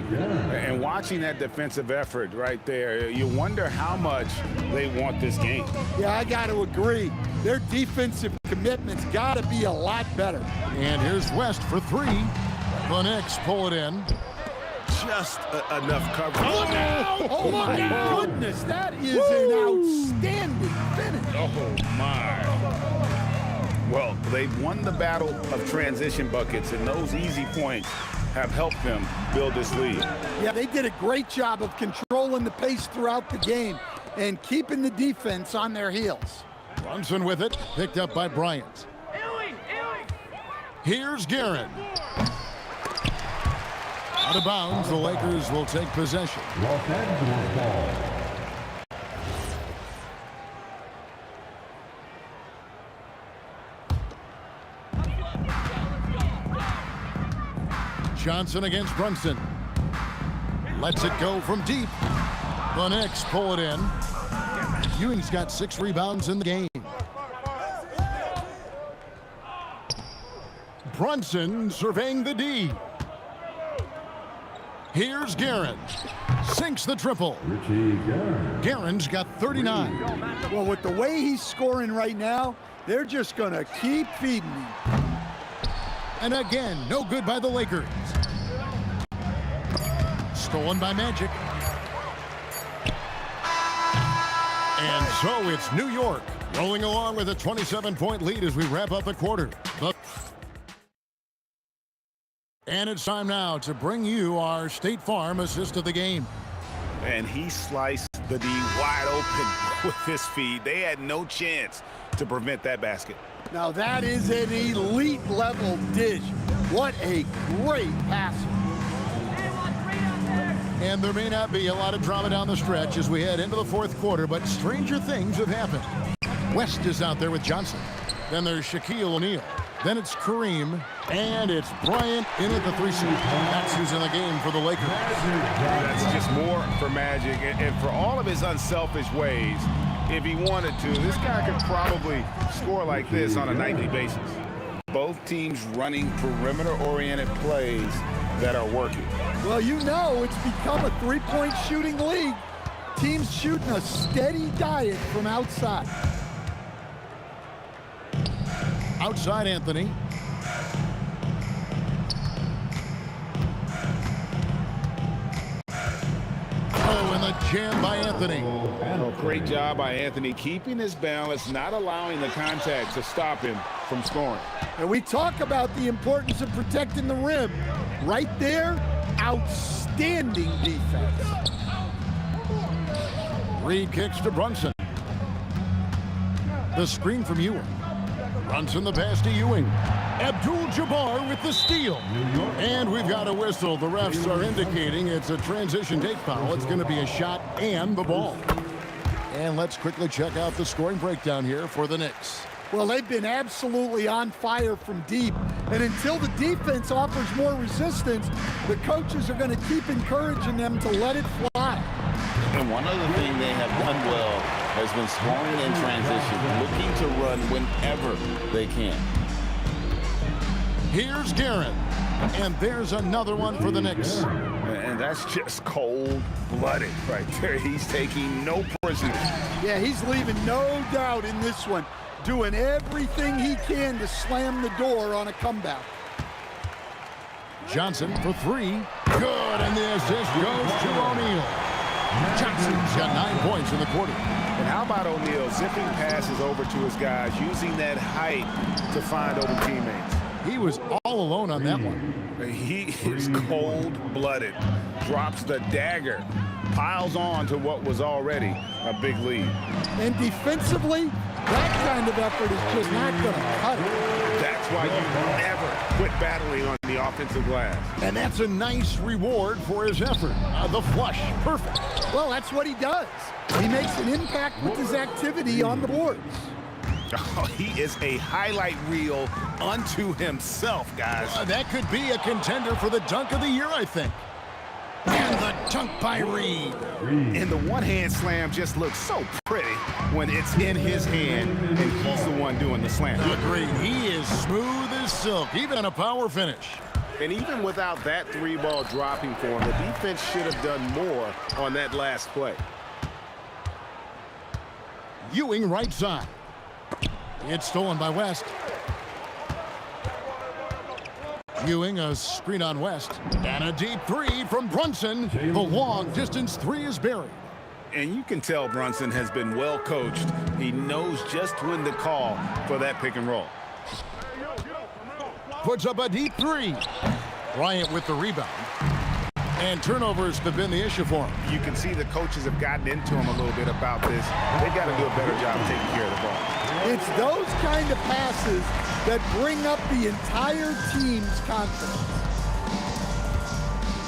And watching that defensive effort right there, you wonder how much they want this game. Yeah, I got to agree. Their defensive commitment's got to be a lot better. And here's West for 3. The Knicks pull it in. Just enough coverage. Oh my goodness, that is an outstanding finish. Oh, my. Well, they've won the battle of transition buckets, and those easy points have helped them build this lead. Yeah, they did a great job of controlling the pace throughout the game and keeping the defense on their heels. Brunson with it, picked up by Bryant. Here's Guerin. Out of bounds, the Lakers will take possession. Los Angeles ball. Johnson against Brunson. Lets it go from deep. The Knicks pull it in. Ewing's got 6 rebounds in the game. Brunson surveying the D. Here's Guerin. Sinks the triple. Guerin's got 39. Well, with the way he's scoring right now, they're just going to keep feeding him. And again, no good by the Lakers. Stolen by Magic. And so it's New York rolling along with a 27-point lead as we wrap up the quarter. And it's time now to bring you our State Farm assist of the game. And he sliced the D wide open with his feed. They had no chance to prevent that basket. Now that is an elite level dish. What a great passer. And there may not be a lot of drama down the stretch as we head into the fourth quarter, but stranger things have happened. West is out there with Johnson. Then there's Shaquille O'Neal. Then it's Kareem. And it's Bryant in at the 3 seed. That's who's in the game for the Lakers. That's just more for Magic. And for all of his unselfish ways, if he wanted to, this guy could probably score like this on a nightly basis. Both teams running perimeter-oriented plays that are working. Well, you know it's become a three-point shooting league. Teams shooting a steady diet from outside. Outside Anthony. Oh, and the jam by Anthony. Oh, great job by Anthony, keeping his balance, not allowing the contact to stop him from scoring. And we talk about the importance of protecting the rim. Right there, outstanding defense. Reed kicks to Brunson. The screen from Ewing. Brunson the pass to Ewing. Abdul-Jabbar with the steal. And we've got a whistle. The refs are indicating it's a transition take foul. It's going to be a shot and the ball. And let's quickly check out the scoring breakdown here for the Knicks. Well, they've been absolutely on fire from deep. And until the defense offers more resistance, the coaches are going to keep encouraging them to let it fly. And one other thing they have done well has been scoring in transition, looking to run whenever they can. Here's Guerin. And there's another one for the Knicks. And that's just cold-blooded right there. He's taking no prisoners. Yeah, he's leaving no doubt in this one. Doing everything he can to slam the door on a comeback. Johnson for 3. Good, and the assist goes to O'Neal. Johnson's got 9 points in the quarter. And how about O'Neal zipping passes over to his guys, using that height to find open teammates? He was all alone on that one. He is cold-blooded, drops the dagger, piles on to what was already a big lead. And defensively, That kind of effort is just not going to cut it. That's why you never quit battling on the offensive glass. And that's a nice reward for his effort. The flush, perfect. Well, that's what he does. He makes an impact with his activity on the boards. Oh, he is a highlight reel unto himself, guys. That could be a contender for the dunk of the year, I think. And the dunk by Reed. And the one-hand slam just looks so pretty when it's in his hand and he's the one doing the slam. Agreed. He is smooth as silk, even in a power finish. And even without that three-ball dropping for him, the defense should have done more on that last play. Ewing right side. It's stolen by West. Ewing a screen on West. And a deep three from Brunson. The long distance three is buried. And you can tell Brunson has been well coached. He knows just when to call for that pick and roll. Puts up a deep three. Bryant with the rebound. And turnovers have been the issue for him. You can see the coaches have gotten into him a little bit about this. They've got to do a better job taking care of the ball. It's those kind of passes that bring up the entire team's confidence.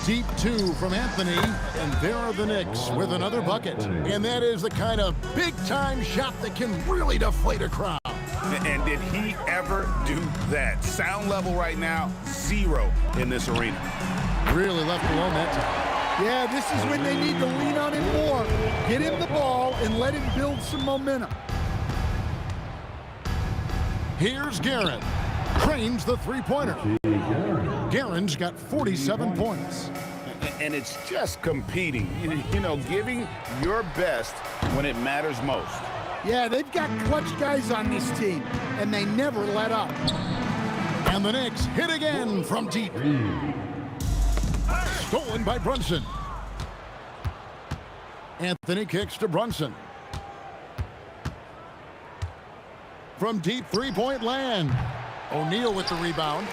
Deep two from Anthony, and there are the Knicks with another bucket. And that is the kind of big-time shot that can really deflate a crowd. And did he ever do that? Sound level right now, 0 in this arena. Really left alone that time. Yeah, this is when they need to lean on him more. Get him the ball and let him build some momentum. Here's Guerin. Cranes the three-pointer. Guerin's got 47 points. And it's just competing, you know, giving your best when it matters most. Yeah, they've got clutch guys on this team, and they never let up. And the Knicks hit again from deep. Stolen by Brunson. Anthony kicks to Brunson. From deep three-point land. O'Neal with the rebound.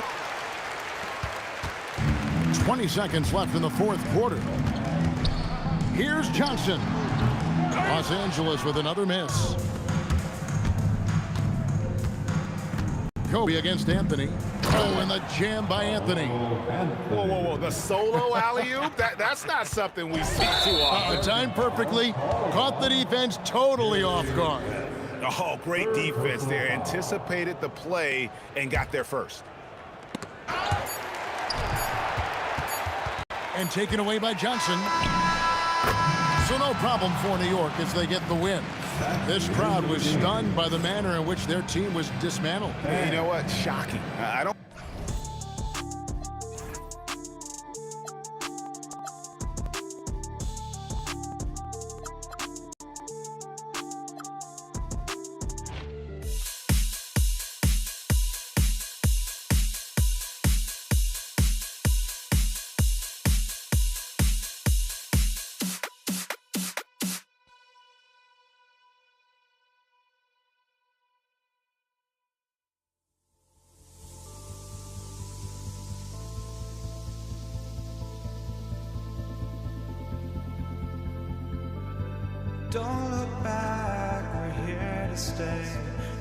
20 seconds left in the fourth quarter. Here's Johnson. Los Angeles with another miss. Kobe against Anthony. Oh, and the jam by Anthony. Whoa. The solo alley-oop? That's not something we see too often. Timed perfectly. Caught the defense totally off guard. Oh, great defense there. Anticipated the play and got there first. And taken away by Johnson. So no problem for New York as they get the win. This crowd was stunned by the manner in which their team was dismantled. You know what? Shocking. I don't... Don't look back, we're here to stay.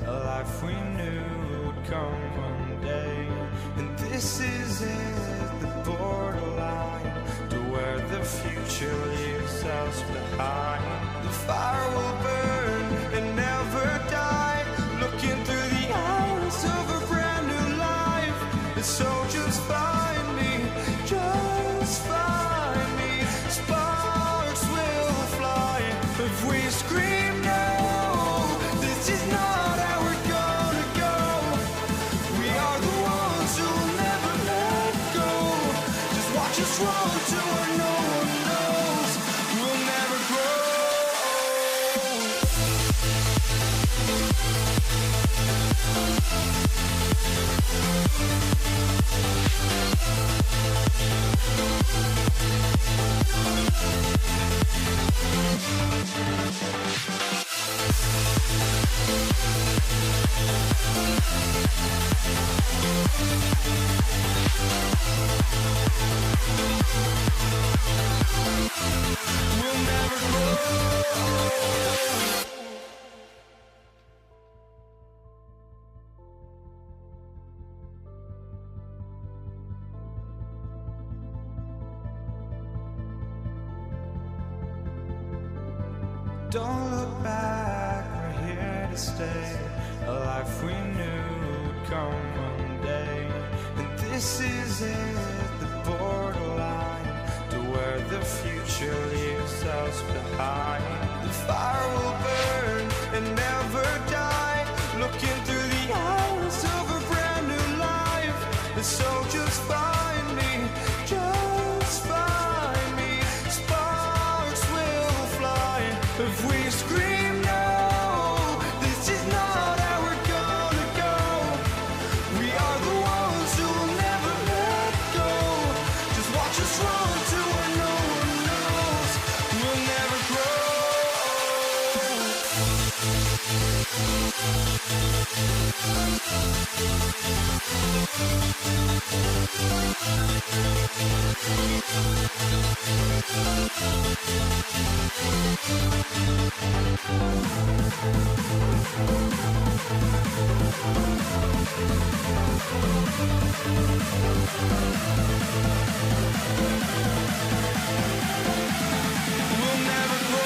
A life we knew would come one day. And this is it, the borderline to where the future leaves us behind. The fire will burn and never die. Looking through the eyes of a brand new life. And so just find me, just find me. Sparks will fly. If we scream no, this is not how we're gonna go. We are the ones who'll never let go. Just watch us run to where no one knows. We'll never grow. We'll never grow. Don't look back, we're here to stay. A life we knew would come one day. And this is it, the borderline to where the future leaves us behind. The fire will burn and never die, looking through the eyes of a brand new life. And so just find me, just find me. Sparks will fly if we scream no. This is not how we're gonna go. We are the ones who will never let go. Just watch us run to where no one knows. We'll never grow. We'll never grow. We'll never grow.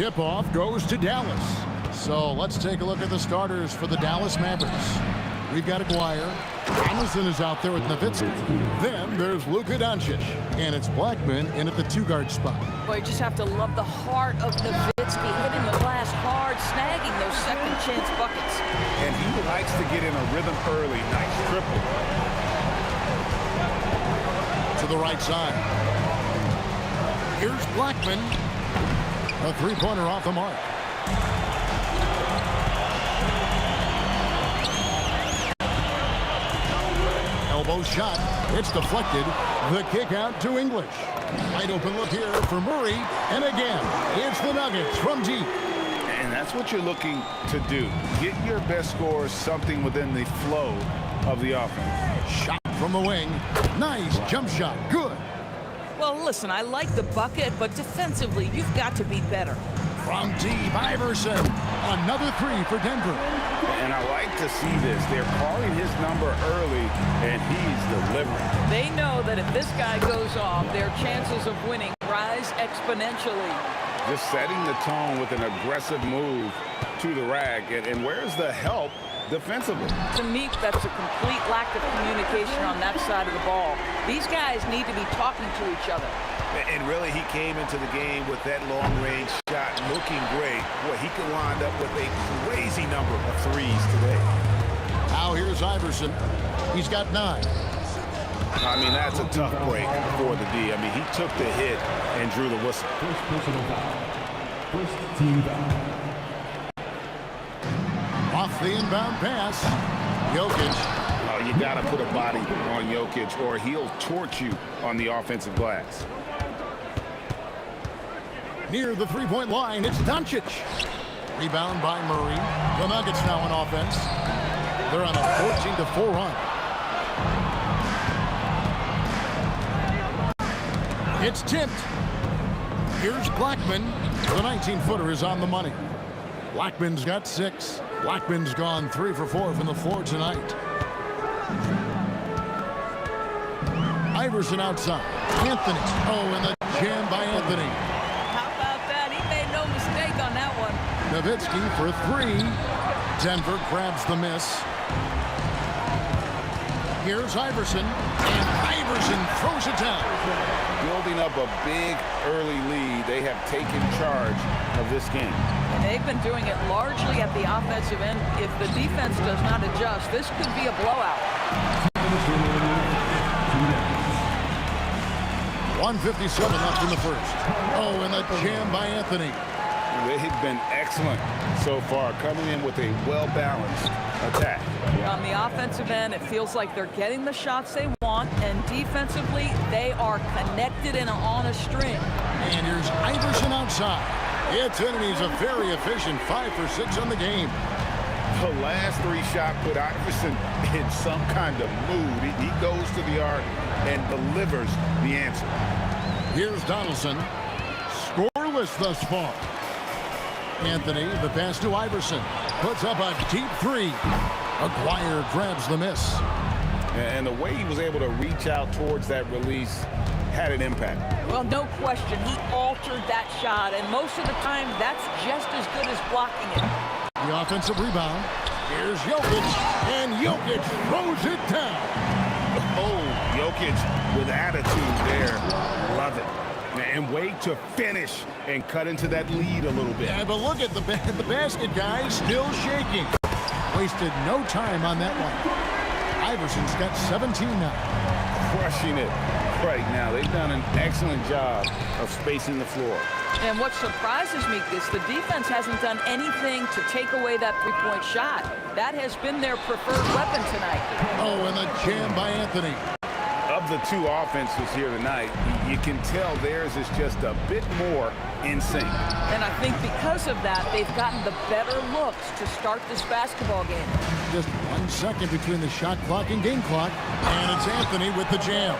tip-off goes to Dallas. So let's take a look at the starters for the Dallas Mavericks. We've got Aguirre. Anderson is out there with Nowitzki. Then there's Luka Doncic. And it's Blackman in at the two-guard spot. Boy, you just have to love the heart of Nowitzki, hitting the glass hard, snagging those second-chance buckets. And he likes to get in a rhythm early. Nice triple. To the right side. Here's Blackman. A three-pointer off the mark. Elbow shot. It's deflected. The kick out to English. Wide open look here for Murray. And again, it's the Nuggets from deep. And that's what you're looking to do. Get your best scores something within the flow of the offense. Shot from the wing. Nice jump shot. Good. Well, listen, I like the bucket, but defensively, you've got to be better. From deep, Iverson. Another three for Denver. And I like to see this. They're calling his number early, and he's delivering. They know that if this guy goes off, their chances of winning rise exponentially. Just setting the tone with an aggressive move to the rack. And where's the help defensively? To me, that's a complete lack of communication on that side of the ball. These guys need to be talking to each other. And really, he came into the game with that long-range shot looking great. Boy, he could wind up with a crazy number of threes today. Now here's Iverson. He's got 9. I mean, that's a tough break for the D. I mean, he took the hit and drew the whistle. First personal foul. First team foul. Off the inbound pass. Jokic. Oh, you got to put a body on Jokic or he'll torch you on the offensive glass. Near the three-point line, it's Doncic. Rebound by Murray. The Nuggets now on offense. They're on a 14-4 run. It's tipped. Here's Blackman. The 19-footer is on the money. Blackman's got 6. Blackman's gone 3 for 4 from the floor tonight. Iverson outside. Anthony. Oh, and the jam by Anthony. How about that? He made no mistake on that one. Nowitzki for 3. Denver grabs the miss. Here's Iverson. And Iverson throws it down. Building up a big early lead. They have taken charge of this game. And they've been doing it largely at the offensive end. If the defense does not adjust, this could be a blowout. 1:57 left in the first. Oh, and the jam by Anthony. They've been excellent so far, coming in with a well-balanced attack. On the offensive end, it feels like they're getting the shots they want, and defensively, they are connected and on a string. And here's Iverson outside. It's in, and he's a very efficient 5 for 6 on the game. The last 3 shot put Iverson in some kind of mood. He goes to the arc and delivers the answer. Here's Donaldson. Scoreless thus far. Anthony, the pass to Iverson. Puts up a deep 3. Aguirre grabs the miss. And the way he was able to reach out towards that release had an impact. Well, no question. He altered that shot, and most of the time, that's just as good as blocking it. The offensive rebound. Here's Jokic, and Jokic throws it down. Oh, Jokic with attitude there. Love it. And way to finish and cut into that lead a little bit. Yeah, but look at the basket, guys, still shaking. Wasted no time on that one. Iverson's got 17 now. Crushing it right now. They've done an excellent job of spacing the floor. And what surprises me is the defense hasn't done anything to take away that three-point shot. That has been their preferred weapon tonight. Oh, and the jam by Anthony. Of the 2 offenses here tonight, you can tell theirs is just a bit more in sync. And I think because of that, they've gotten the better looks to start this basketball game. Just 1 second between the shot clock and game clock. And it's Anthony with the jam.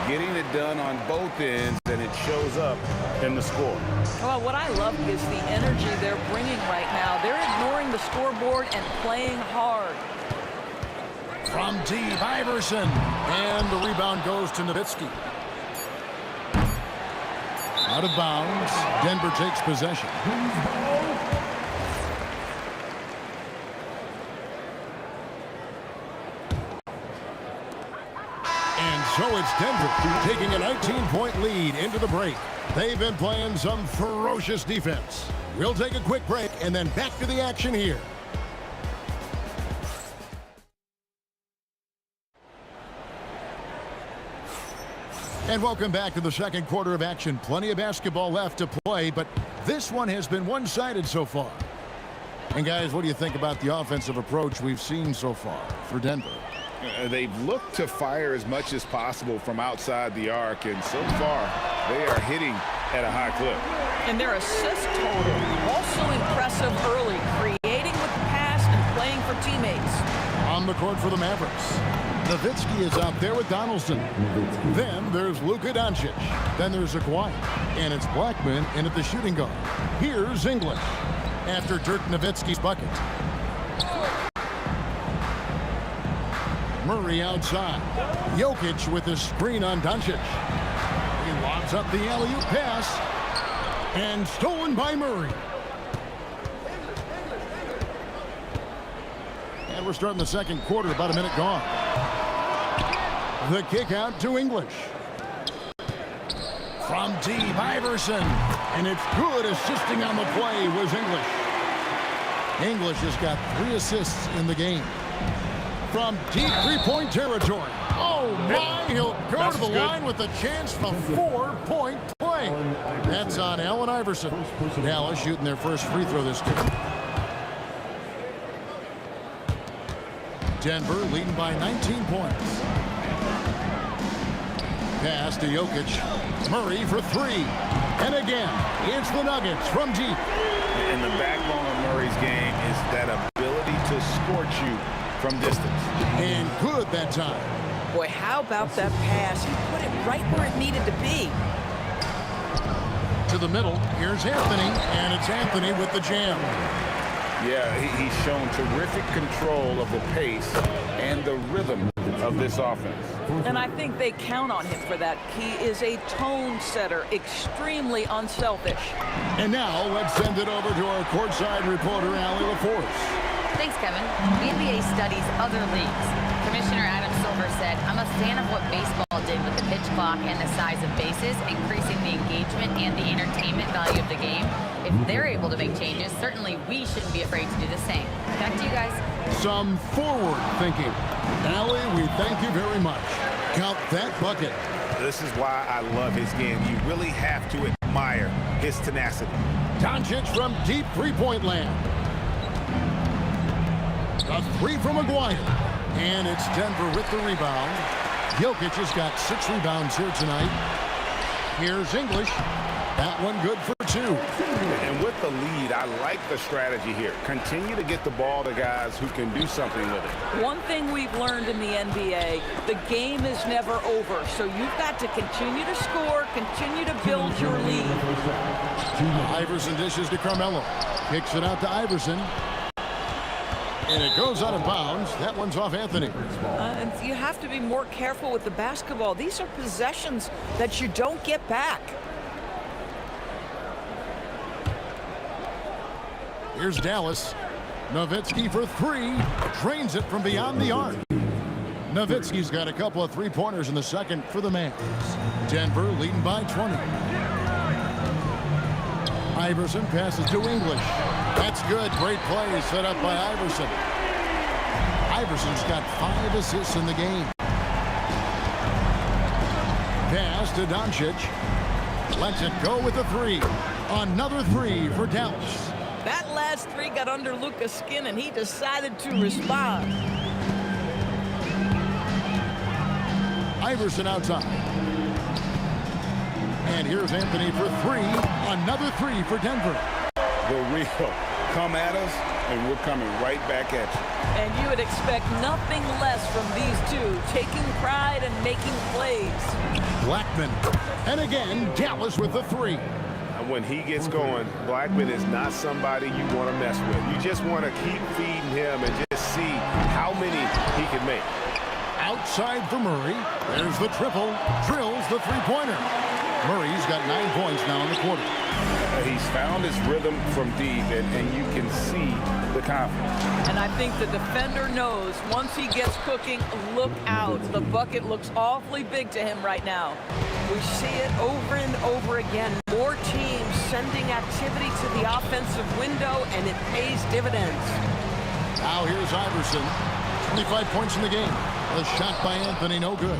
Getting it done on both ends, and it shows up in the score. Well, what I love is the energy they're bringing right now. They're ignoring the scoreboard and playing hard. From deep, Iverson. And the rebound goes to Nowitzki. Out of bounds. Denver takes possession. And so it's Denver taking a 19-point lead into the break. They've been playing some ferocious defense. We'll take a quick break and then back to the action here. And welcome back to the second quarter of action. Plenty of basketball left to play, but this one has been one-sided so far. And guys, what do you think about the offensive approach we've seen so far for Denver? They've looked to fire as much as possible from outside the arc, and so far they are hitting at a high clip. And their assist total also impressive early, creating with the pass and playing for teammates. On the court for the Mavericks, Nowitzki is out there with Donaldson. Then there's Luka Doncic. Then there's Aguirre. And it's Blackman in at the shooting guard. Here's English after Dirk Nowitzki's bucket. Murray outside. Jokic with his screen on Doncic. He lobs up the alley-oop pass. And stolen by Murray. And we're starting the second quarter, about a minute gone. The kick out to English. From deep, Iverson. And it's good. Assisting on the play was English. English has got 3 assists in the game. From deep three-point territory. Oh, my. He'll go to the line with a chance for a 4-point play. That's on Allen Iverson. Dallas shooting their first free throw this game. Denver leading by 19 points. Pass to Jokic. Murray for 3. And again, it's the Nuggets from deep. And the backbone of Murray's game is that ability to scorch you from distance. And good that time. Boy, how about that pass? He put it right where it needed to be. To the middle, here's Anthony, and it's Anthony with the jam. Yeah, he's shown terrific control of the pace and the rhythm of this offense. And I think they count on him for that. He is a tone setter, extremely unselfish. And now let's send it over to our courtside reporter, Allie LaForce. Thanks, Kevin. The NBA studies other leagues. Commissioner Adam Silver said, I'm a fan of what baseball did with the pitch clock and the size of bases, increasing the engagement and the entertainment value of the game. If they're able to make changes, certainly we shouldn't be afraid to do the same. Back to you guys. Some forward thinking. Allie, we thank you very much. Count that bucket. This is why I love his game. You really have to admire his tenacity. Doncic from deep three-point land. A 3 from Aguirre. And it's Denver with the rebound. Jokic has got 6 rebounds here tonight. Here's English. That one good for 2. And with the lead, I like the strategy here. Continue to get the ball to guys who can do something with it. One thing we've learned in the NBA, the game is never over. So you've got to continue to score, continue to build your lead. Iverson dishes to Carmelo. Kicks it out to Iverson. And it goes out of bounds. That one's off Anthony. And you have to be more careful with the basketball. These are possessions that you don't get back. Here's Dallas. Nowitzki for 3. Drains it from beyond the arc. Nowitzki's got a couple of three-pointers in the second for the Mavs. Denver leading by 20. Iverson passes to English. That's good. Great play set up by Iverson. Iverson's got 5 assists in the game. Pass to Doncic. Lets it go with a 3. Another 3 for Dallas. That last 3 got under Luka's skin, and he decided to respond. Iverson outside. And here's Anthony for 3. Another 3 for Denver. The real come at us, and we're coming right back at you. And you would expect nothing less from these two, taking pride and making plays. Blackman. And again, Dallas with the 3. And when he gets going, Blackman is not somebody you want to mess with. You just want to keep feeding him and just see how many he can make. Outside for Murray. There's the triple. Drills the three-pointer. Murray's got 9 points now in the quarter. He's found his rhythm from deep, and you can see the confidence. And I think the defender knows once he gets cooking, look out. The bucket looks awfully big to him right now. We see it over and over again. More teams sending activity to the offensive window, and it pays dividends. Now here's Iverson. 25 points in the game. A shot by Anthony, no good.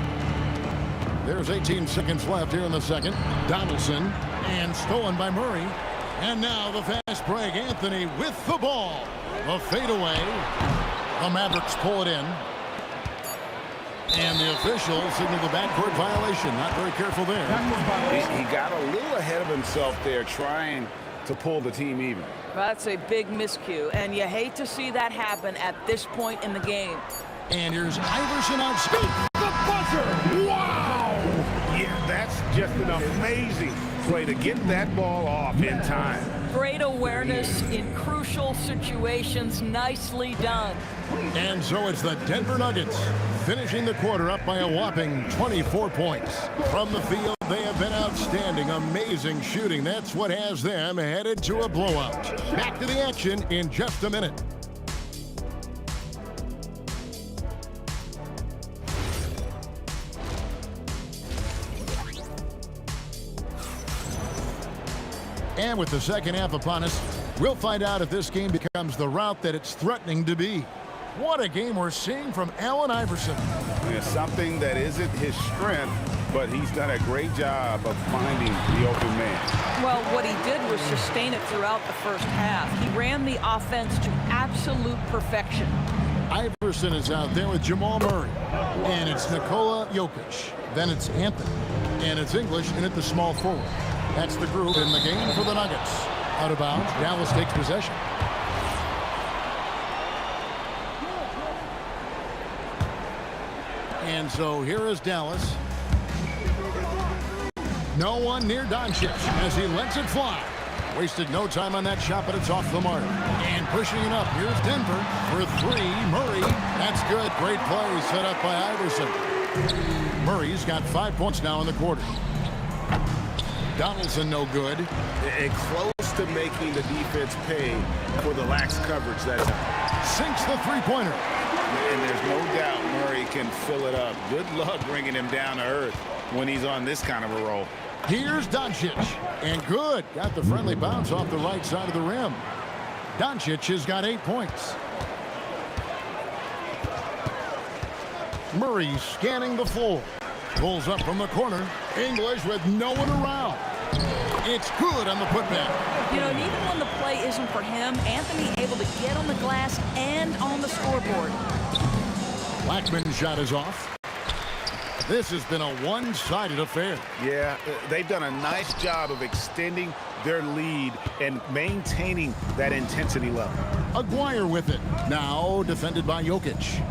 There's 18 seconds left here in the second. Donaldson, and stolen by Murray. And now the fast break. Anthony with the ball. A fadeaway. The Mavericks pull it in. And the official signaled the backcourt violation. Not very careful there. He got a little ahead of himself there, trying to pull the team even. That's a big miscue, and you hate to see that happen at this point in the game. And here's Iverson on speed. The buzzer! Wow! Yeah, that's just an amazing play to get that ball off in time. Great awareness in crucial situations. Nicely done. And so it's the Denver Nuggets finishing the quarter up by a whopping 24 points. From the field, they have been outstanding. Amazing shooting. That's what has them headed to a blowout. Back to the action in just a minute. And with the second half upon us, we'll find out if this game becomes the route that it's threatening to be. What a game we're seeing from Allen Iverson. Yeah, something that isn't his strength, but he's done a great job of finding the open man. Well, what he did was sustain it throughout the first half. He ran the offense to absolute perfection. Iverson is out there with Jamal Murray. And it's Nikola Jokic. Then it's Anthony. And it's English in at the small forward. That's the group in the game for the Nuggets. Out of bounds, Dallas takes possession. And so here is Dallas. No one near Doncic as he lets it fly. Wasted no time on that shot, but it's off the mark. And pushing it up, here's Denver for three. Murray, that's good. Great play set up by Iverson. Murray's got 5 points now in the quarter. Donaldson no good. And close to making the defense pay for the lax coverage that time. Sinks the three-pointer. And there's no doubt Murray can fill it up. Good luck bringing him down to earth when he's on this kind of a roll. Here's Doncic. And good. Got the friendly bounce off the right side of the rim. Doncic has got 8 points. Murray scanning the floor. Pulls up from the corner. English with no one around. It's good on the putback. You know, and even when the play isn't for him, Anthony able to get on the glass and on the scoreboard. Blackman's shot is off. This has been a one-sided affair. Yeah, they've done a nice job of extending their lead and maintaining that intensity level. Aguirre with it. Now defended by Jokic.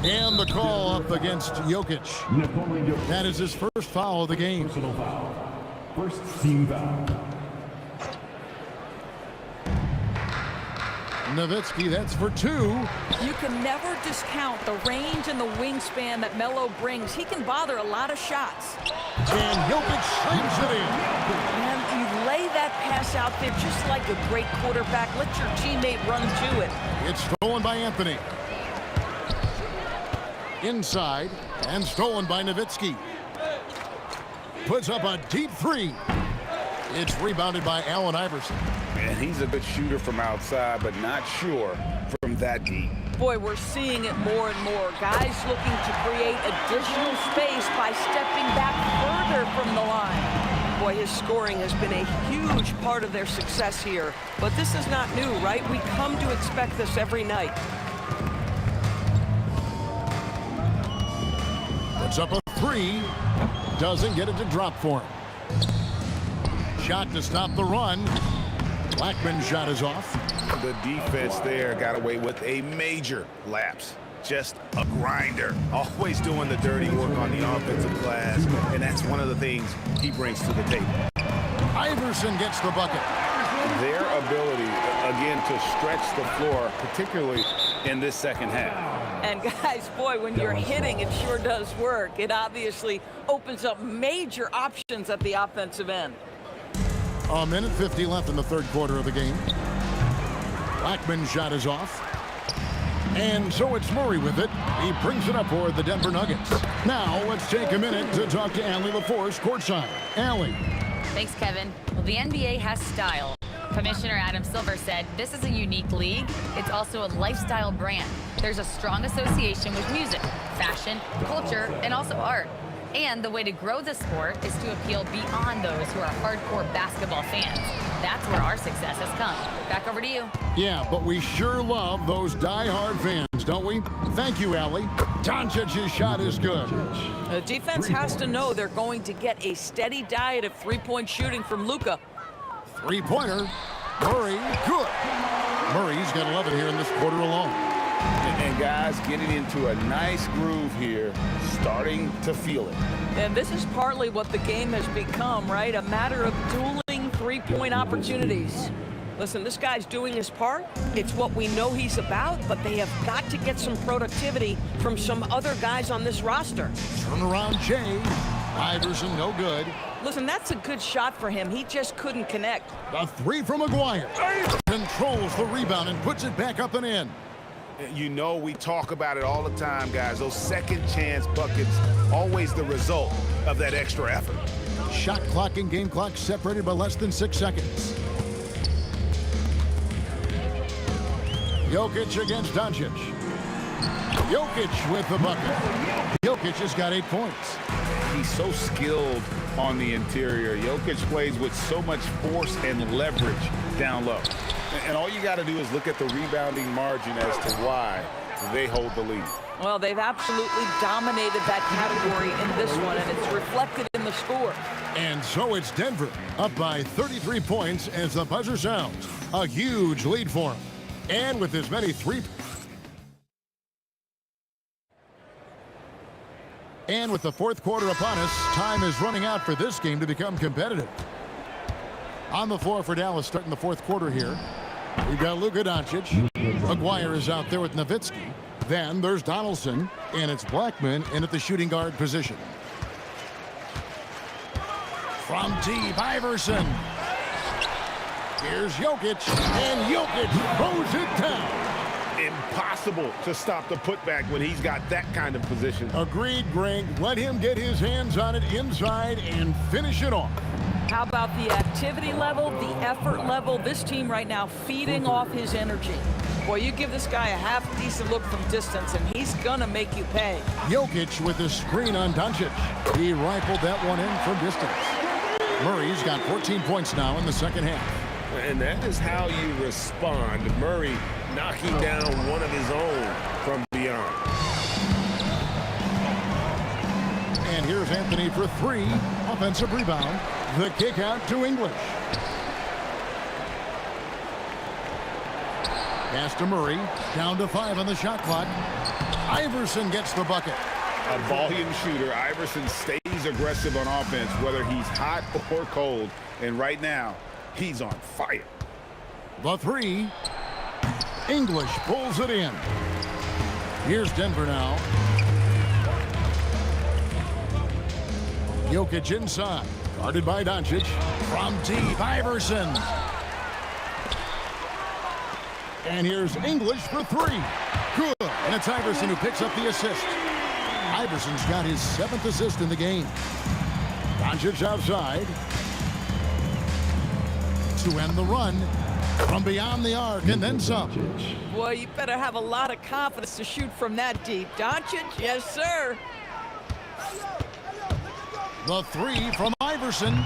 And the call up against Jokic. That is his first foul of the game. First team foul. Nowitzki, that's for 2. You can never discount the range and the wingspan that Melo brings. He can bother a lot of shots. And Jokic slams it in. And you lay that pass out there just like a great quarterback. Let your teammate run to it. It's stolen by Anthony. Inside and stolen by Nowitzki. Puts up a deep 3. It's rebounded by Allen Iverson. And he's a good shooter from outside, but not sure from that deep. Boy, we're seeing it more and more. Guys looking to create additional space by stepping back further from the line. Boy, his scoring has been a huge part of their success here. But this is not new, right? We come to expect this every night. Puts up a 3. Doesn't get it to drop for him. Shot to stop the run. Blackman's shot is off. The defense there got away with a major lapse. Just a grinder. Always doing the dirty work on the offensive glass. And that's one of the things he brings to the table. Iverson gets the bucket. Their ability, again, to stretch the floor, particularly in this second half. And guys, boy, when you're hitting, it sure does work. It obviously opens up major options at the offensive end. A minute 50 left in the third quarter of the game. Blackman's shot is off. And so it's Murray with it. He brings it up for the Denver Nuggets. Now let's take a minute to talk to Allie LaForce courtside. Allie. Thanks, Kevin. Well, the NBA has style. Commissioner Adam Silver said this is a unique league. It's also a lifestyle brand. There's a strong association with music, fashion, culture, and also art. And the way to grow the sport is to appeal beyond those who are hardcore basketball fans. That's where our success has come. Back over to you. Yeah, but we sure love those die-hard fans, don't we? Thank you, Allie. Doncic's shot is good. The defense has to know they're going to get a steady diet of three-point shooting from Luka. Three-pointer. Murray, good. Murray's got 11 here in this quarter alone. And guys, getting into a nice groove here, starting to feel it. And this is partly what the game has become, right? A matter of dueling three-point opportunities. Listen, this guy's doing his part. It's what we know he's about, but they have got to get some productivity from some other guys on this roster. Turnaround Jay. Iverson, no good. Listen, that's a good shot for him. He just couldn't connect. The three from McGuire. Controls the rebound and puts it back up and in. You know, we talk about it all the time, guys. Those second chance buckets, always the result of that extra effort. Shot clock and game clock separated by less than 6 seconds. Jokic against Doncic. Jokic with the bucket. Jokic has got 8 points. He's so skilled on the interior. Jokic plays with so much force and leverage down low. And all you got to do is look at the rebounding margin as to why they hold the lead. Well, they've absolutely dominated that category in this one, and it's reflected in the score. And so it's Denver up by 33 points as the buzzer sounds. A huge lead for them. And with as many And with the fourth quarter upon us, time is running out for this game to become competitive. On the floor for Dallas starting the fourth quarter here. We've got Luka Doncic. McGuire is out there with Nowitzki. Then there's Donaldson, and it's Blackman in at the shooting guard position. From deep, Iverson. Here's Jokic, and Jokic throws it down. Impossible to stop the putback when he's got that kind of position. Agreed, Greg. Let him get his hands on it inside and finish it off. How about the activity level, the effort level? This team right now feeding off his energy. Boy, you give this guy a half-decent look from distance, and he's going to make you pay. Jokic with the screen on Doncic. He rifled that one in from distance. Murray's got 14 points now in the second half. And that is how you respond. Murray knocking down one of his own from beyond. And here's Anthony for 3. Offensive rebound. The kick out to English. Pass to Murray. Down to 5 on the shot clock. Iverson gets the bucket. A volume shooter. Iverson stays aggressive on offense, whether he's hot or cold. And right now, he's on fire. The 3. English pulls it in. Here's Denver now. Jokic inside. Guarded by Doncic. From deep, Iverson. And here's English for 3. Good. And it's Iverson who picks up the assist. Iverson's got his 7th assist in the game. Doncic outside. To end the run from beyond the arc and then some. Boy, you better have a lot of confidence to shoot from that deep. Doncic, yes, sir. The 3 from Iverson.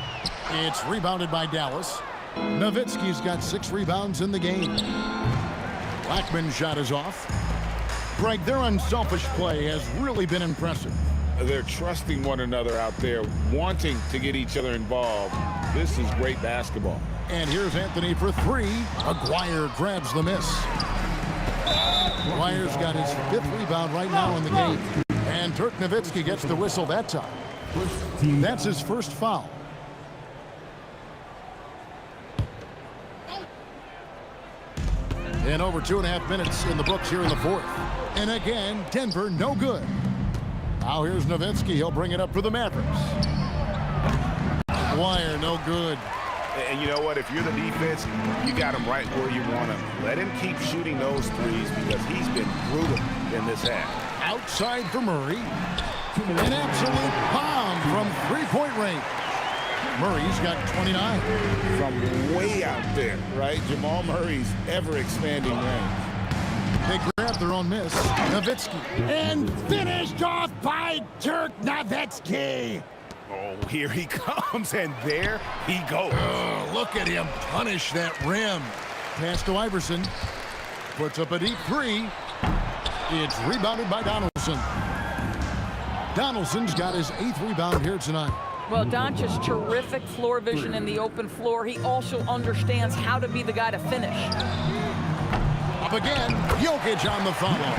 It's rebounded by Dallas. Nowitzki's got 6 rebounds in the game. Blackman's shot is off. Greg, their unselfish play has really been impressive. They're trusting one another out there, wanting to get each other involved. This is great basketball. And here's Anthony for 3. McGuire grabs the miss. McGuire's got his 5th rebound right now in the game. And Dirk Nowitzki gets the whistle that time. That's his first foul. And over 2.5 minutes in the books here in the fourth. And again, Denver no good. Now here's Nowitzki. He'll bring it up for the Mavericks. Wire no good. And you know what? If you're the defense, you got him right where you want him. Let him keep shooting those threes because he's been brutal in this half. Outside for Murray. An absolute bomb from three-point range. Murray's got 29. From way out there, right? Jamal Murray's ever-expanding range. They grab their own miss. Nowitzki. And finished off by Dirk Nowitzki. Oh, here he comes, and there he goes. Oh, look at him punish that rim. Pass to Iverson. Puts up a deep three. It's rebounded by Donaldson. Donaldson's got his 8th rebound here tonight. Well, Doncic's terrific floor vision in the open floor. He also understands how to be the guy to finish. Up again, Jokic on the follow.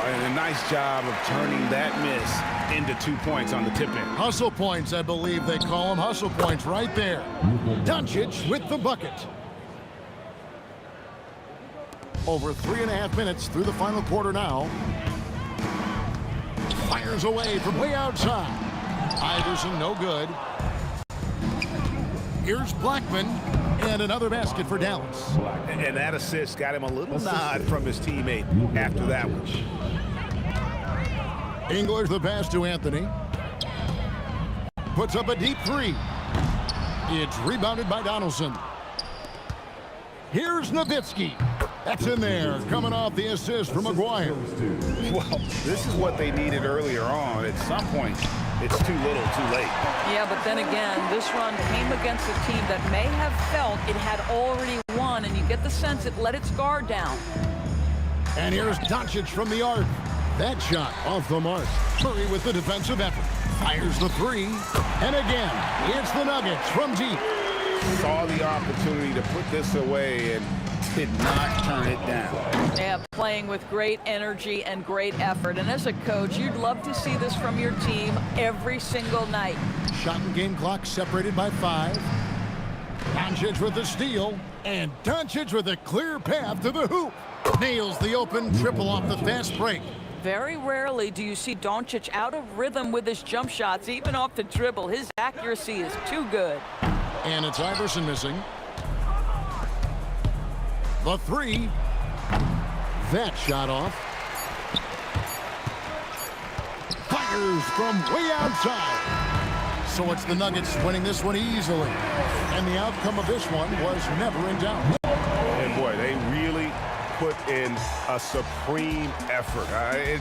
And a nice job of turning that miss into 2 points on the tip-in. Hustle points, I believe they call them. Hustle points right there. Doncic with the bucket. Over 3.5 minutes through the final quarter now. Fires away from way outside. Iverson no good. Here's Blackman. And another basket for Dallas. And that assist got him a little nod from his teammate after that one. English the pass to Anthony. Puts up a deep three. It's rebounded by Donaldson. Here's Nowitzki. That's in there, coming off the assist from McGuire. Well, this is what they needed earlier on. At some point, it's too little, too late. Yeah, but then again, this run came against a team that may have felt it had already won, and you get the sense it let its guard down. And here's Doncic from the arc. That shot off the mark. Murray with the defensive effort. Fires the three. And again, it's the Nuggets from deep. Saw the opportunity to put this away and did not turn it down. Yeah, playing with great energy and great effort. And as a coach, you'd love to see this from your team every single night. Shot and game clock separated by 5. Doncic with the steal. And Doncic with a clear path to the hoop. Nails the open triple off the fast break. Very rarely do you see Doncic out of rhythm with his jump shots, even off the dribble. His accuracy is too good. And it's Iverson missing. The three. That shot off. Fires from way outside. So it's the Nuggets winning this one easily. And the outcome of this one was never in doubt. And boy, they really put in a supreme effort.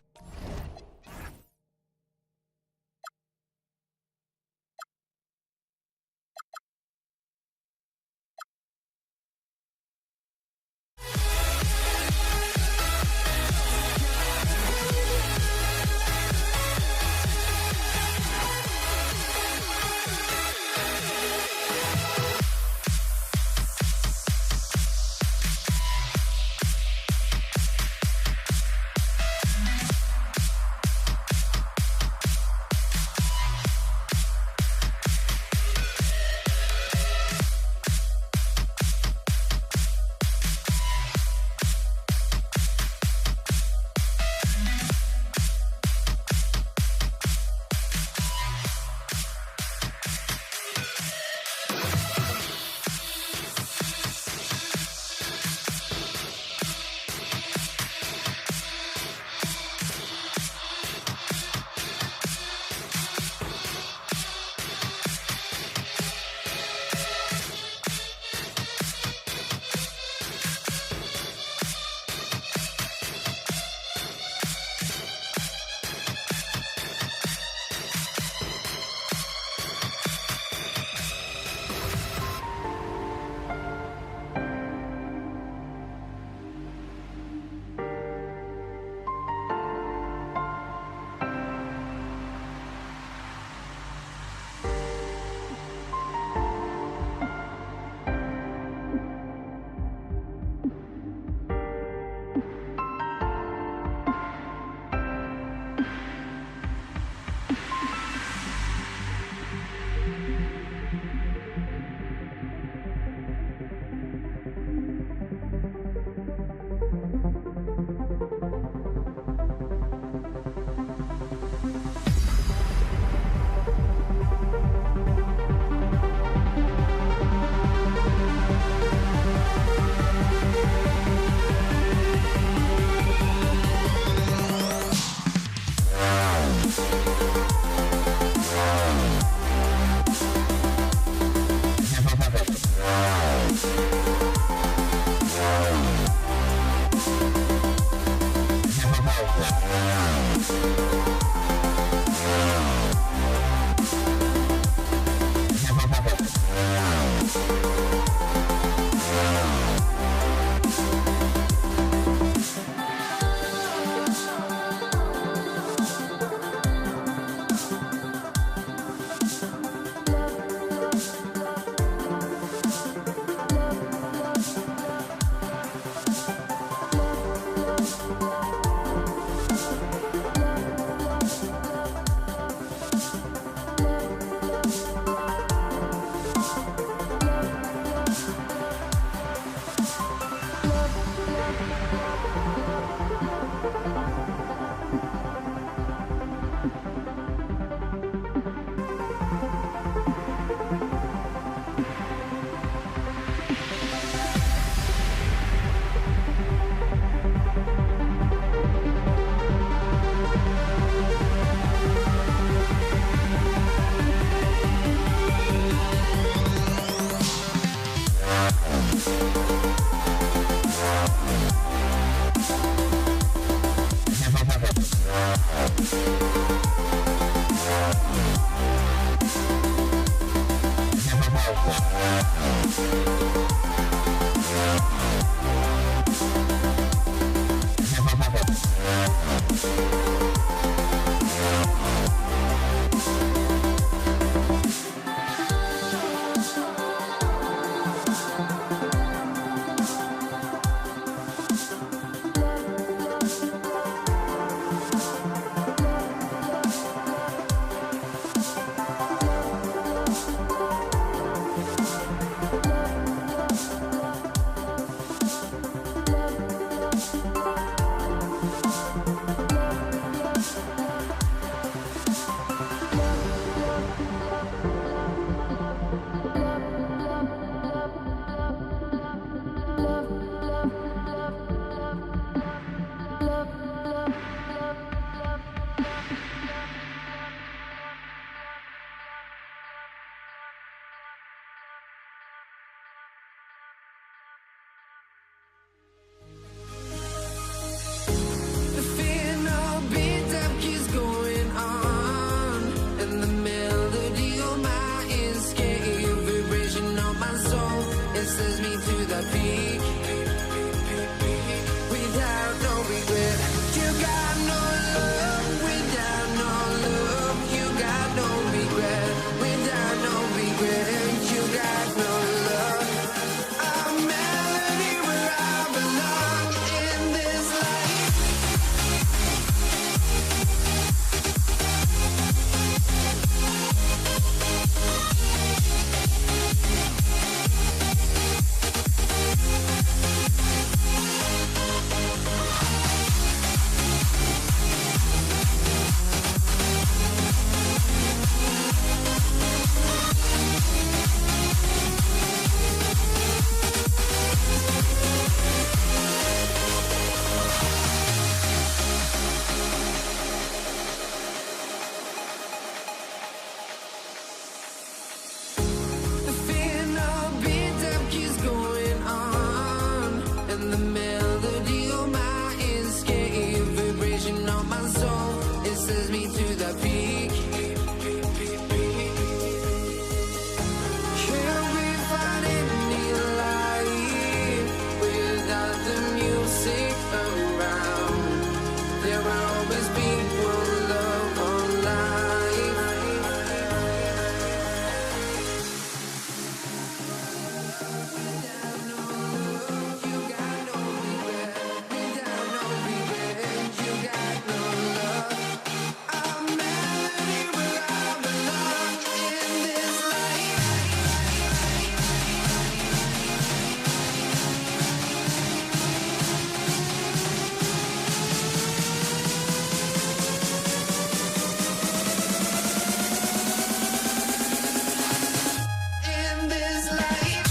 it sends me to the peak. Without no regret, you got no love. Without no love, you got no regret. Without no regret, you got no love. A melody where I belong in this life. The final beat up keeps going on, and the melody on my escape, vibration on my soul, it sends me to the peak. Can't we find any light without the music around? There will always be one love on life. You got no regret. Without no regret, you got no love. A melody where I belong in this life. In this life.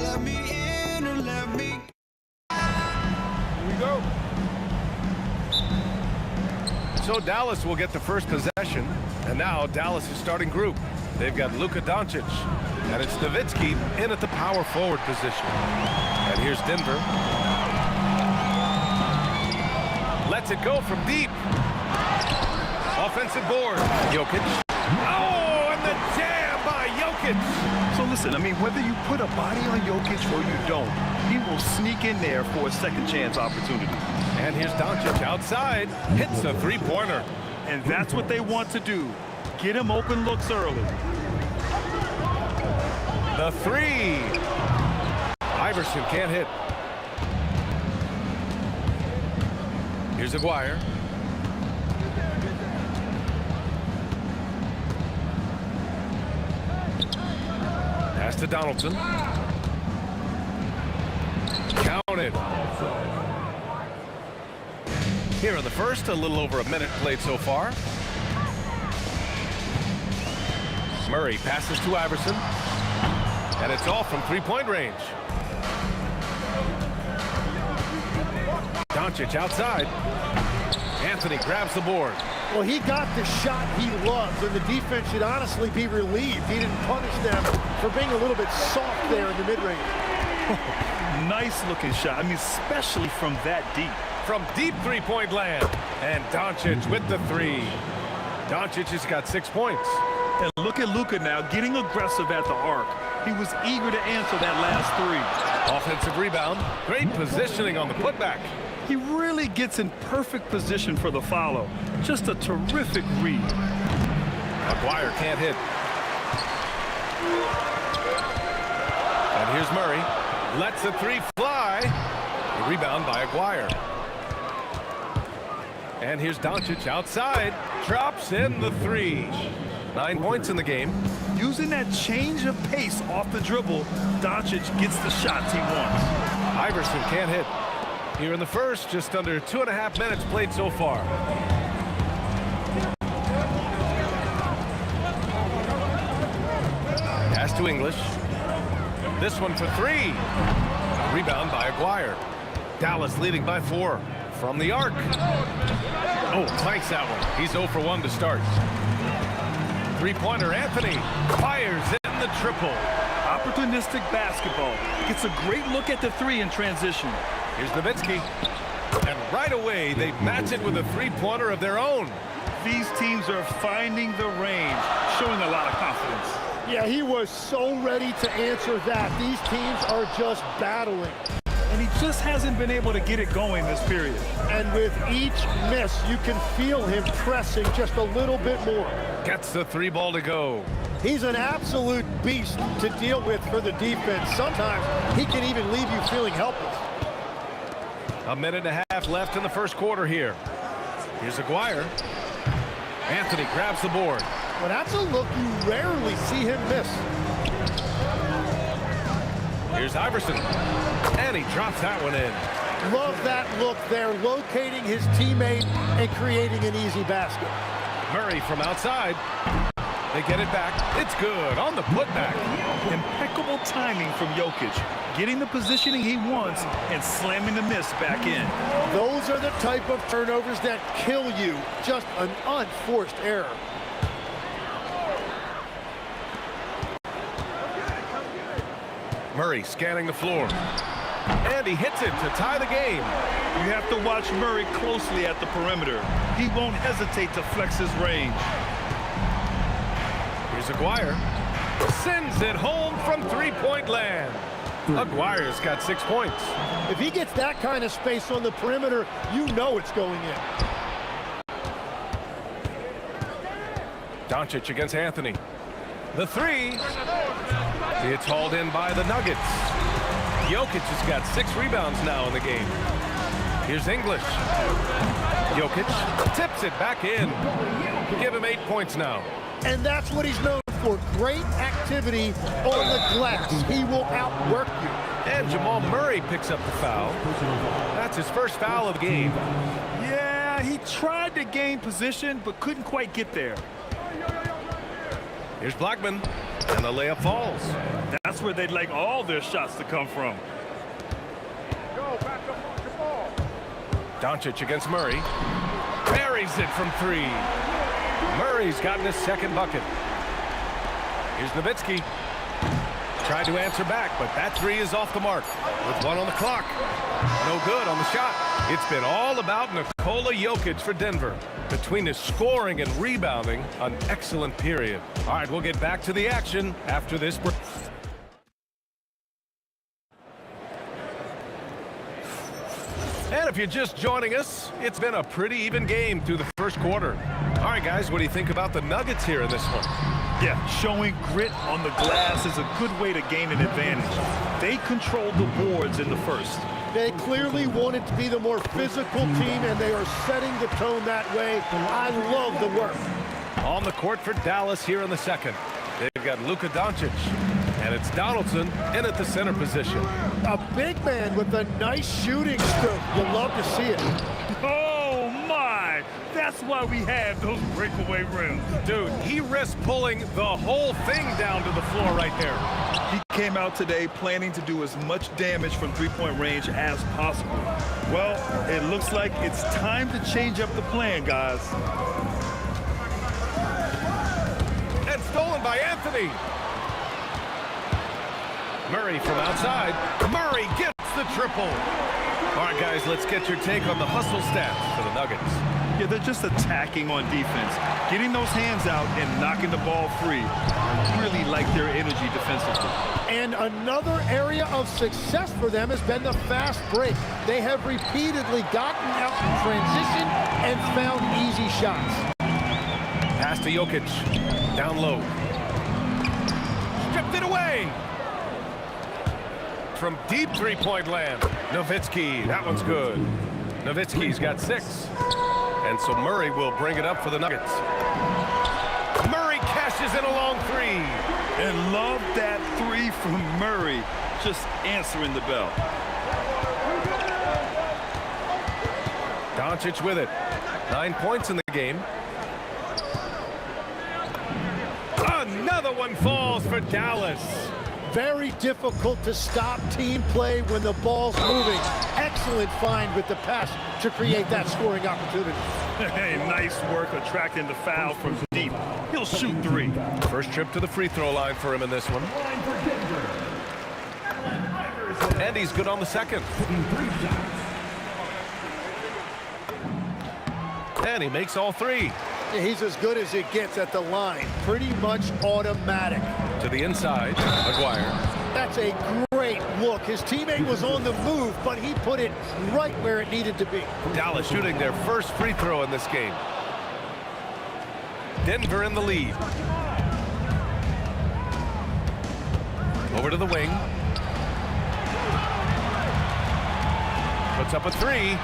Let me in and let me. Here we go. So Dallas will get the first possession, and now Dallas is starting group. They've got Luka Doncic, and it's Nowitzki in at the power forward position. And here's Denver. Lets it go from deep. Offensive board. Jokic. Oh, and the jam by Jokic. So listen, I mean, whether you put a body on Jokic or you don't, he will sneak in there for a second chance opportunity. And here's Doncic outside. Hits a three-pointer. And that's what they want to do. Get him open looks early. The three. Iverson can't hit. Here's Aguirre. Pass to Donaldson. Counted. Here in the first, a little over a minute played so far. Murray passes to Iverson. And it's all from three-point range. Doncic outside. Anthony grabs the board. Well, he got the shot he loves, and the defense should honestly be relieved. He didn't punish them for being a little bit soft there in the mid-range. Nice looking shot. I mean, especially from that deep. From deep three-point land. And Doncic with the three. Doncic has got 6 points. And look at Luka now getting aggressive at the arc. He was eager to answer that last three. Offensive rebound. Great positioning on the putback. He really gets in perfect position for the follow. Just a terrific read. Aguirre can't hit. And here's Murray. Lets the three fly. The rebound by Aguirre. And here's Doncic outside. Drops in the three. 9 points in the game. Using that change of pace off the dribble, Doncic gets the shots he wants. Iverson can't hit. Here in the first, just under 2.5 minutes played so far. Pass to English. This one for three. Rebound by Aguirre. Dallas leading by 4 from the arc. Oh, clanks that one. He's 0 for 1 to start. Three-pointer Anthony fires in the triple. Opportunistic basketball. Gets a great look at the three in transition. Here's Nowitzki. And right away, they match it with a three-pointer of their own. These teams are finding the range, showing a lot of confidence. Yeah, he was so ready to answer that. These teams are just battling. And he just hasn't been able to get it going this period. And with each miss, you can feel him pressing just a little bit more. Gets the three ball to go. He's an absolute beast to deal with for the defense. Sometimes he can even leave you feeling helpless. A minute and a half left in the first quarter here. Here's Aguirre. Anthony grabs the board. Well, that's a look you rarely see him miss. Here's Iverson. And he drops that one in. Love that look there, locating his teammate and creating an easy basket. Murray from outside. They get it back. It's good on the putback. Impeccable timing from Jokic. Getting the positioning he wants and slamming the miss back in. Those are the type of turnovers that kill you. Just an unforced error. Murray scanning the floor. And he hits it to tie the game. You have to watch Murray closely at the perimeter. He won't hesitate to flex his range. Here's Aguirre. Sends it home from three-point land. Aguirre's got 6 points. If he gets that kind of space on the perimeter, you know it's going in. Doncic against Anthony. The three. It's hauled in by the Nuggets. Jokic has got 6 rebounds now in the game. Here's English. Jokic tips it back in. Give him 8 points now. And that's what he's known for. Great activity on the glass. He will outwork you. And Jamal Murray picks up the foul. That's his first foul of the game. Yeah, he tried to gain position, but couldn't quite get there. Here's Blackman, and the layup falls. That's where they'd like all their shots to come from. Doncic against Murray. Buries it from 3. Murray's gotten his second bucket. Here's Nowitzki. Tried to answer back, but that 3 is off the mark with 1 on the clock. No good on the shot. It's been all about Nikola Jokic for Denver. Between his scoring and rebounding, an excellent period. All right, we'll get back to the action after this break. And if you're just joining us, it's been a pretty even game through the first quarter. All right, guys, what do you think about the Nuggets here in this one? Yeah, showing grit on the glass is a good way to gain an advantage. They controlled the boards in the first. They clearly wanted to be the more physical team, and they are setting the tone that way. I love the work. On the court for Dallas here in the second. They've got Luka Doncic, and it's Donaldson in at the center position. A big man with a nice shooting stroke. You'll love to see it. Oh, That's why we have those breakaway rims. Dude, he risked pulling the whole thing down to the floor right there. He came out today planning to do as much damage from three-point range as possible. Well, it looks like it's time to change up the plan, guys. And stolen by Anthony. Murray from outside. Murray gets the triple. All right, guys, let's get your take on the hustle stats for the Nuggets. Yeah, they're just attacking on defense, getting those hands out and knocking the ball free. Really like their energy defensively. And another area of success for them has been the fast break. They have repeatedly gotten out in transition and found easy shots. Pass to Jokic. Down low. Stripped it away. From deep three-point land. Nowitzki, that one's good. Nowitzki's got 6. And so Murray will bring it up for the Nuggets. Murray cashes in a long 3. And love that 3 from Murray, just answering the bell. Doncic with it. 9 points in the game. Another one falls for Dallas. Very difficult to stop team play when the ball's moving. Excellent find with the pass to create that scoring opportunity. Hey, nice work attracting the foul from deep. He'll shoot 3. First trip to the free throw line for him in this one. And he's good on the second. And he makes all 3. He's as good as it gets at the line. Pretty much automatic. To the inside, McGuire. That's a great look. His teammate was on the move, but he put it right where it needed to be. Dallas shooting their first free throw in this game. Denver in the lead. Over to the wing. Puts up a 3.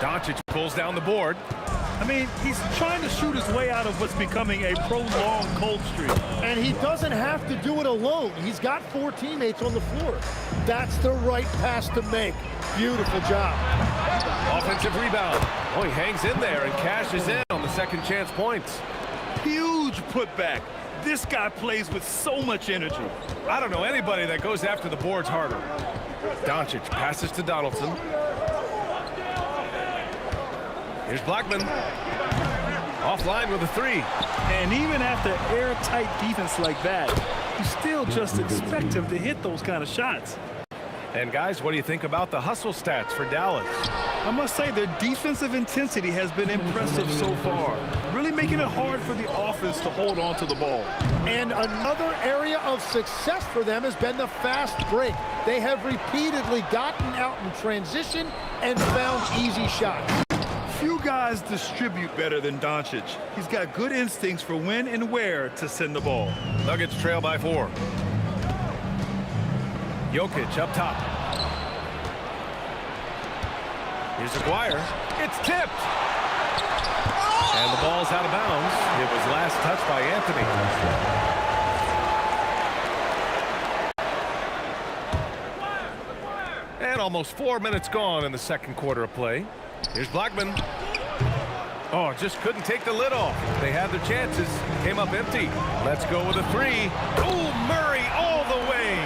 Doncic pulls down the board. I mean, he's trying to shoot his way out of what's becoming a prolonged cold streak. And he doesn't have to do it alone. He's got 4 teammates on the floor. That's the right pass to make. Beautiful job. Offensive rebound. Oh, he hangs in there and cashes in on the second chance points. Huge putback. This guy plays with so much energy. I don't know anybody that goes after the boards harder. Doncic passes to Donaldson. Here's Blackman. Offline with a 3. And even after airtight defense like that, you still just expect him to hit those kind of shots. And guys, what do you think about the hustle stats for Dallas? I must say their defensive intensity has been impressive so far, really making it hard for the offense to hold on to the ball. And another area of success for them has been the fast break. They have repeatedly gotten out in transition and found easy shots. Few guys distribute better than Doncic. He's got good instincts for when and where to send the ball. Nuggets trail by 4. Jokic up top. Here's Aguirre. It's tipped. And the ball's out of bounds. It was last touched by Anthony. And almost 4 minutes gone in the second quarter of play. Here's Blackman. Oh, just couldn't take the lid off. They had their chances. Came up empty. Let's go with a 3. Oh, Murray all the way.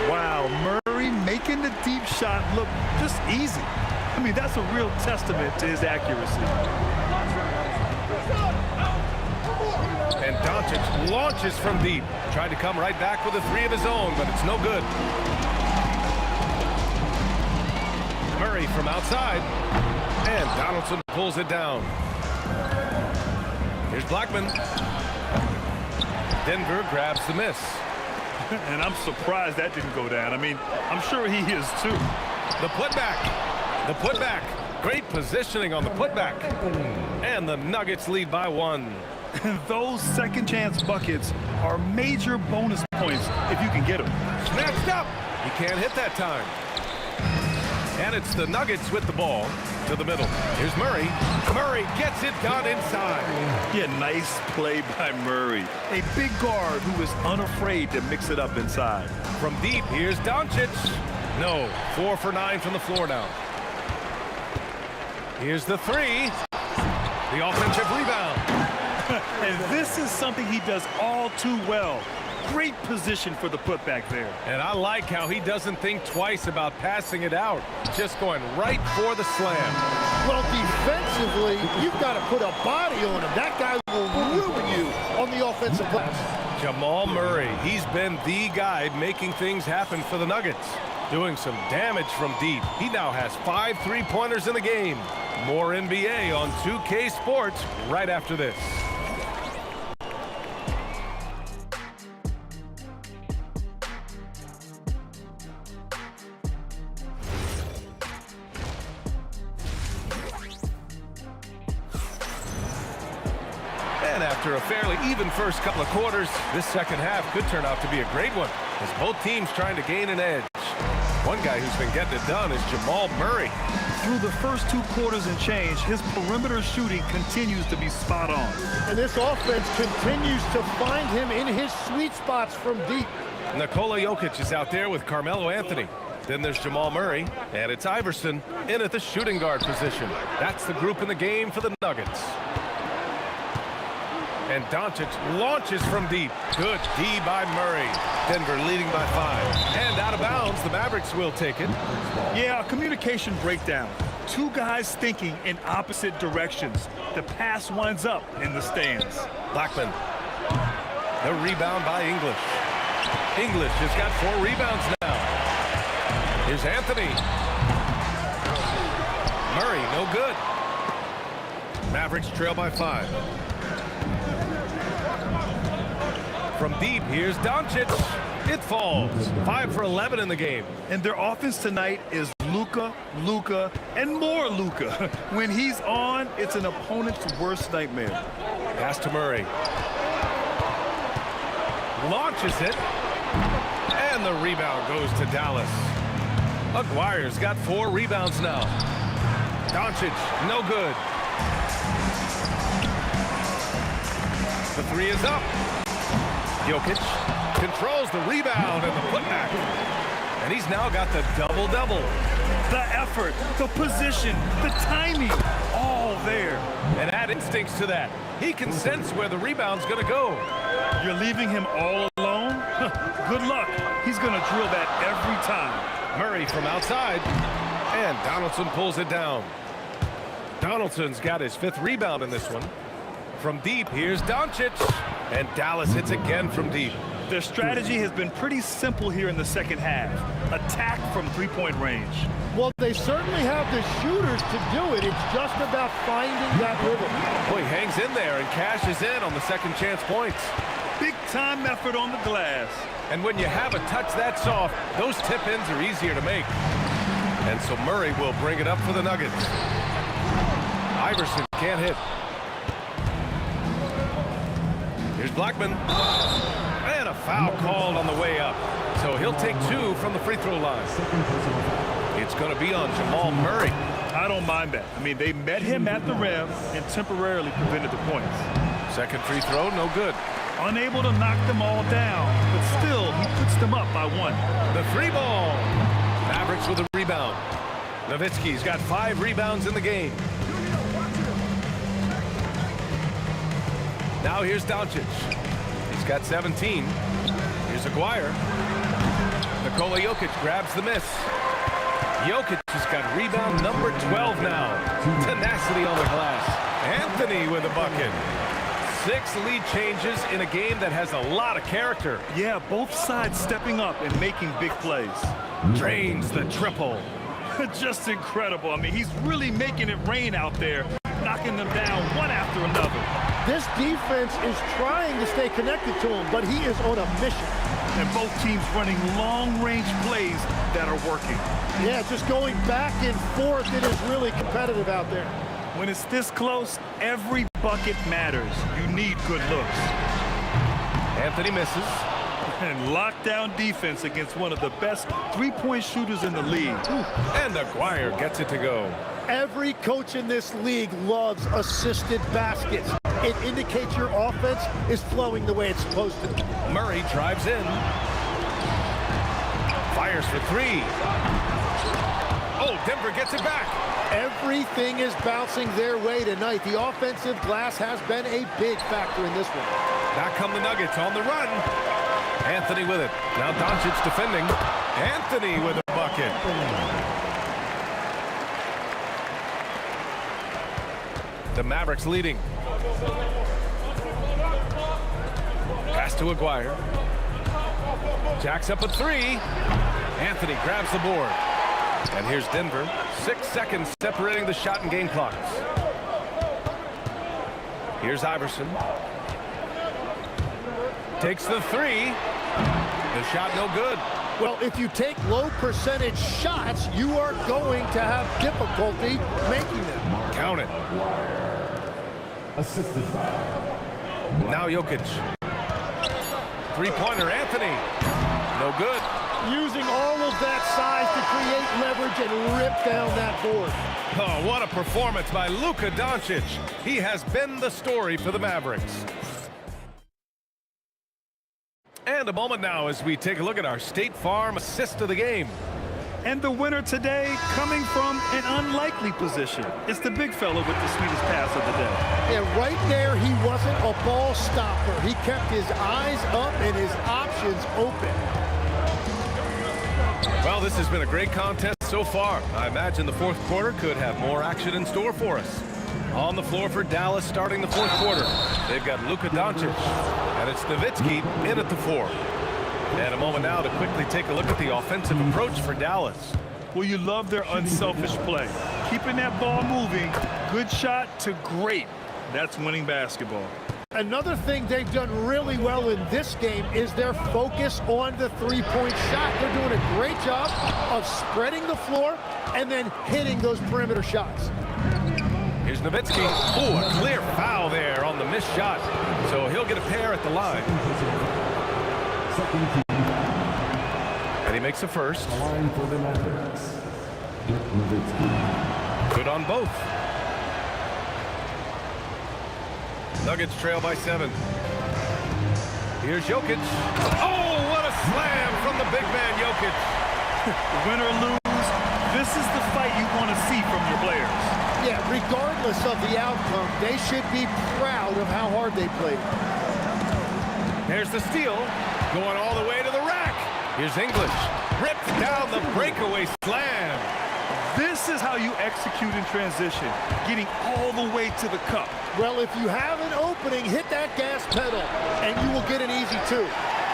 Wow, Murray making the deep shot look just easy. I mean, that's a real testament to his accuracy. And Doncic launches from deep. Tried to come right back with a 3 of his own, but it's no good. Murray from outside. And Donaldson pulls it down. Here's Blackman. Denver grabs the miss. And I'm surprised that didn't go down. I mean, I'm sure he is too. The putback. The putback. Great positioning on the putback. And the Nuggets lead by 1. Those second chance buckets are major bonus points if you can get them. Snatched up. He can't hit that time. And it's the Nuggets with the ball to the middle. Here's Murray. Murray gets it done inside. Yeah, nice play by Murray. A big guard who is unafraid to mix it up inside. From deep, here's Doncic. No, 4 for 9 from the floor now. Here's the three. The offensive rebound. And this is something he does all too well. Great position for the putback there. And I like how he doesn't think twice about passing it out. Just going right for the slam. Well, defensively, you've got to put a body on him. That guy will ruin you on the offensive glass. Jamal Murray, he's been the guy making things happen for the Nuggets. Doing some damage from deep. He now has 5 3-pointers in the game. More NBA on 2K Sports right after this. And after a fairly even first couple of quarters, this second half could turn out to be a great one as both teams trying to gain an edge. One guy who's been getting it done is Jamal Murray. Through the first 2 quarters and change, his perimeter shooting continues to be spot on. And this offense continues to find him in his sweet spots from deep. Nikola Jokic is out there with Carmelo Anthony. Then there's Jamal Murray, and it's Iverson in at the shooting guard position. That's the group in the game for the Nuggets. And Doncic launches from deep. Good D by Murray. Denver leading by 5. And out of bounds, the Mavericks will take it. Yeah, a communication breakdown. 2 guys thinking in opposite directions. The pass winds up in the stands. Blackman. The rebound by English. English has got 4 rebounds now. Here's Anthony. Murray, no good. Mavericks trail by 5. From deep, here's Doncic. It falls. 5 for 11 in the game. And their offense tonight is Luka, Luka, and more Luka. When he's on, it's an opponent's worst nightmare. Pass to Murray. Launches it. And the rebound goes to Dallas. Aguirre's got 4 rebounds now. Doncic, no good. The 3 is up. Jokic controls the rebound and the putback. And he's now got the double-double. The effort, the position, the timing, all there. And add instincts to that. He can sense where the rebound's going to go. You're leaving him all alone? Good luck. He's going to drill that every time. Murray from outside. And Donaldson pulls it down. Donaldson's got his 5th rebound in this one. From deep, here's Doncic. And Dallas hits again from deep. Their strategy has been pretty simple here in the second half. Attack from 3-point range. Well, they certainly have the shooters to do it. It's just about finding that rhythm. Boy, he hangs in there and cashes in on the second chance points. Big time effort on the glass. And when you have a touch that soft, those tip-ins are easier to make. And so Murray will bring it up for the Nuggets. Iverson can't hit. Here's Blackman. And a foul called on the way up. So he'll take 2 from the free throw line. It's going to be on Jamal Murray. I don't mind that. I mean, they met him at the rim and temporarily prevented the points. Second free throw, no good. Unable to knock them all down, but still, he puts them up by 1. The 3 ball. Mavericks with a rebound. Nowitzki's got 5 rebounds in the game. Now here's Doncic. He's got 17. Here's Aguirre. Nikola Jokic grabs the miss. Jokic has got rebound number 12 now. Tenacity on the glass. Anthony with a bucket. 6 lead changes in a game that has a lot of character. Yeah, both sides stepping up and making big plays. Drains the triple. Just incredible. I mean, he's really making it rain out there, knocking them down one after another. This defense is trying to stay connected to him, but he is on a mission. And both teams running long-range plays that are working. Yeah, just going back and forth. It is really competitive out there. When it's this close, every bucket matters. You need good looks. Anthony misses. And lockdown defense against one of the best 3-point shooters in the league. And Aguirre gets it to go. Every coach in this league loves assisted baskets. It indicates your offense is flowing the way it's supposed to. Murray drives in. Fires for 3. Oh, Denver gets it back. Everything is bouncing their way tonight. The offensive glass has been a big factor in this one. Back come the Nuggets on the run. Anthony with it. Now Doncic defending. Anthony with a bucket. The Mavericks leading. Pass to Aguirre. Jacks up a three. Anthony grabs the board. And here's Denver. 6 seconds separating the shot and game clocks. Here's Iverson. Takes the three. The shot no good. Well, if you take low percentage shots, you are going to have difficulty making them. Count it. Assisted foul. Now Jokic. Three-pointer, Anthony. No good. Using all of that size to create leverage and rip down that board. Oh, what a performance by Luka Doncic. He has been the story for the Mavericks. And a moment now as we take a look at our State Farm assist of the game. And the winner today coming from an unlikely position. It's the big fella with the sweetest pass of the day. And right there, he wasn't a ball stopper. He kept his eyes up and his options open. Well, this has been a great contest so far. I imagine the fourth quarter could have more action in store for us. On the floor for Dallas starting the fourth quarter. They've got Luka Doncic, and it's Nowitzki in at the 4. And a moment now to quickly take a look at the offensive approach for Dallas. Well, you love their unselfish play. Keeping that ball moving, good shot to great. That's winning basketball. Another thing they've done really well in this game is their focus on the three-point shot. They're doing a great job of spreading the floor and then hitting those perimeter shots. Here's Nowitzki. Oh, a clear foul there on the missed shot. So he'll get a pair at the line. And he makes a first. Good on both. Nuggets trail by 7. Here's Jokic. Oh, what a slam from the big man, Jokic. Win or lose, this is the fight you want to see from your players. Yeah, regardless of the outcome, they should be proud of how hard they played. There's the steal, going all the way to the rack. Here's English. Rips down the breakaway slam. This is how you execute in transition, getting all the way to the cup. Well, if you have an opening, hit that gas pedal, and you will get an easy 2.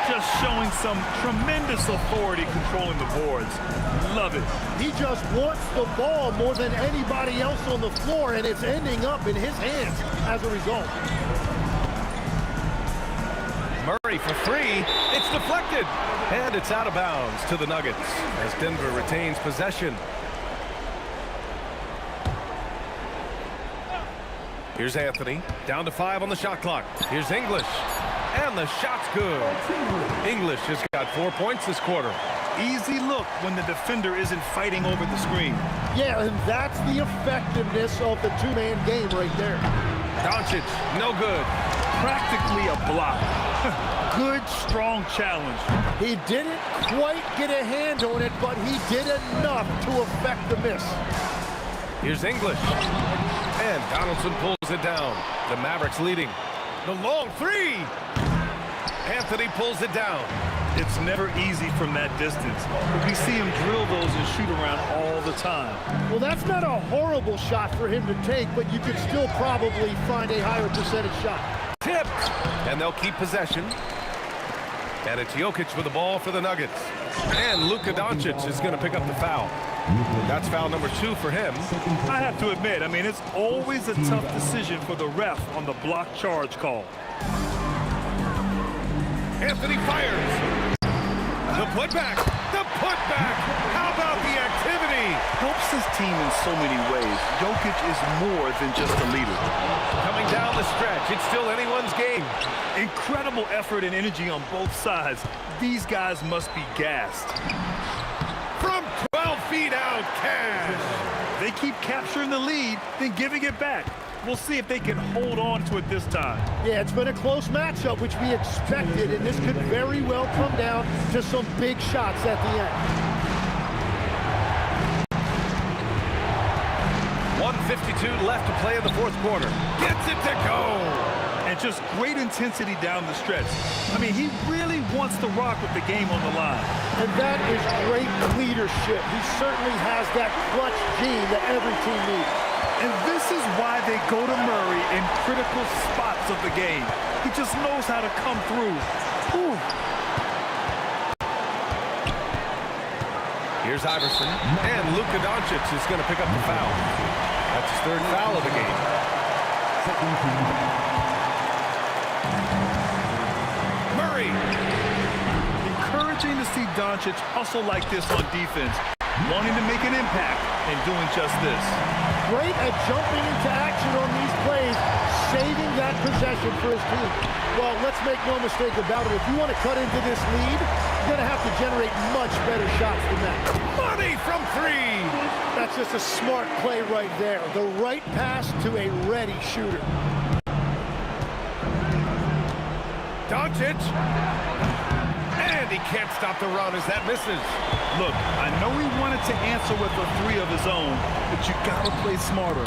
Just showing some tremendous authority controlling the boards. Love it. He just wants the ball more than anybody else on the floor, and it's ending up in his hands as a result. Murray for 3. It's deflected. And it's out of bounds to the Nuggets as Denver retains possession. Here's Anthony. Down to 5 on the shot clock. Here's English. And the shot's good. English has got 4 points this quarter. Easy look when the defender isn't fighting over the screen. Yeah, and that's the effectiveness of the two-man game right there. Doncic, no good. Practically a block. Good, strong challenge. He didn't quite get a hand on it, but he did enough to affect the miss. Here's English. And Donaldson pulls it down. The Mavericks leading. The long 3. Anthony pulls it down. It's never easy from that distance. But we see him drill those and shoot around all the time. Well, that's not a horrible shot for him to take, but you could still probably find a higher percentage shot. Tipped. And they'll keep possession. And it's Jokic with the ball for the Nuggets. And Luka Doncic is going to pick up the foul. That's foul number 2 for him. I have to admit, I mean, it's always a tough decision for the ref on the block charge call. Anthony fires. The putback. The putback. How about the activity? Helps his team in so many ways. Jokic is more than just a leader. Coming down the stretch, it's still anyone's game. Incredible effort and energy on both sides. These guys must be gassed. From 12 feet out, Cash. They keep capturing the lead, then giving it back. We'll see if they can hold on to it this time. Yeah, it's been a close matchup, which we expected, and this could very well come down to some big shots at the end. 1:52 left to play in the fourth quarter. Gets it to go. And just great intensity down the stretch. I mean, he really wants to rock with the game on the line. And that is great leadership. He certainly has that clutch gene that every team needs. And this is why they go to Murray in critical spots of the game. He just knows how to come through. Whew. Here's Iverson, and Luka Doncic is going to pick up the foul. That's his third foul of the game. Murray. Encouraging to see Doncic hustle like this on defense, wanting to make an impact and doing just this. Great at jumping into action on these plays, saving that possession for his team. Well, let's make no mistake about it. If you want to cut into this lead, you're going to have to generate much better shots than that. Money from three. That's just a smart play right there. The right pass to a ready shooter. Doncic. And he can't stop the run as that misses. Look, I know he wanted to answer with a three of his own, but you got to play smarter.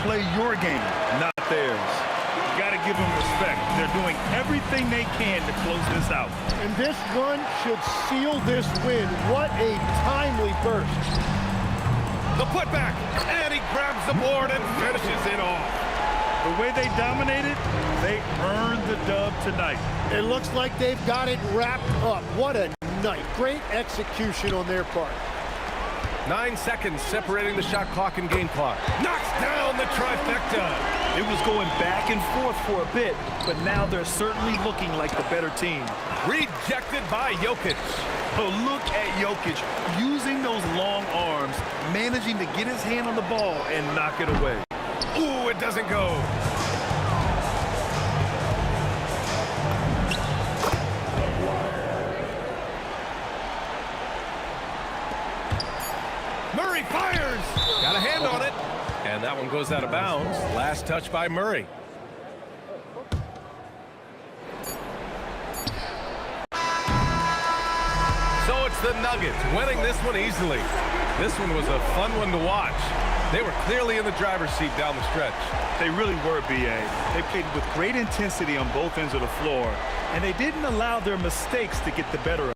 Play your game, not theirs. You got to give them respect. They're doing everything they can to close this out. And this run should seal this win. What a timely burst. The putback, and he grabs the board and finishes it off. The way they dominated, they earned the dub tonight. It looks like they've got it wrapped up. What a night. Great execution on their part. 9 seconds separating the shot clock and game clock. Knocks down the trifecta. It was going back and forth for a bit, but now they're certainly looking like the better team. Rejected by Jokic. Oh, look at Jokic using those long arms, managing to get his hand on the ball and knock it away. Ooh, it doesn't go. Murray fires. Got a hand on it. And that one goes out of bounds. Last touch by Murray. So it's the Nuggets winning this one easily. This one was a fun one to watch. They were clearly in the driver's seat down the stretch. They really were, B.A. They played with great intensity on both ends of the floor, and they didn't allow their mistakes to get the better of them.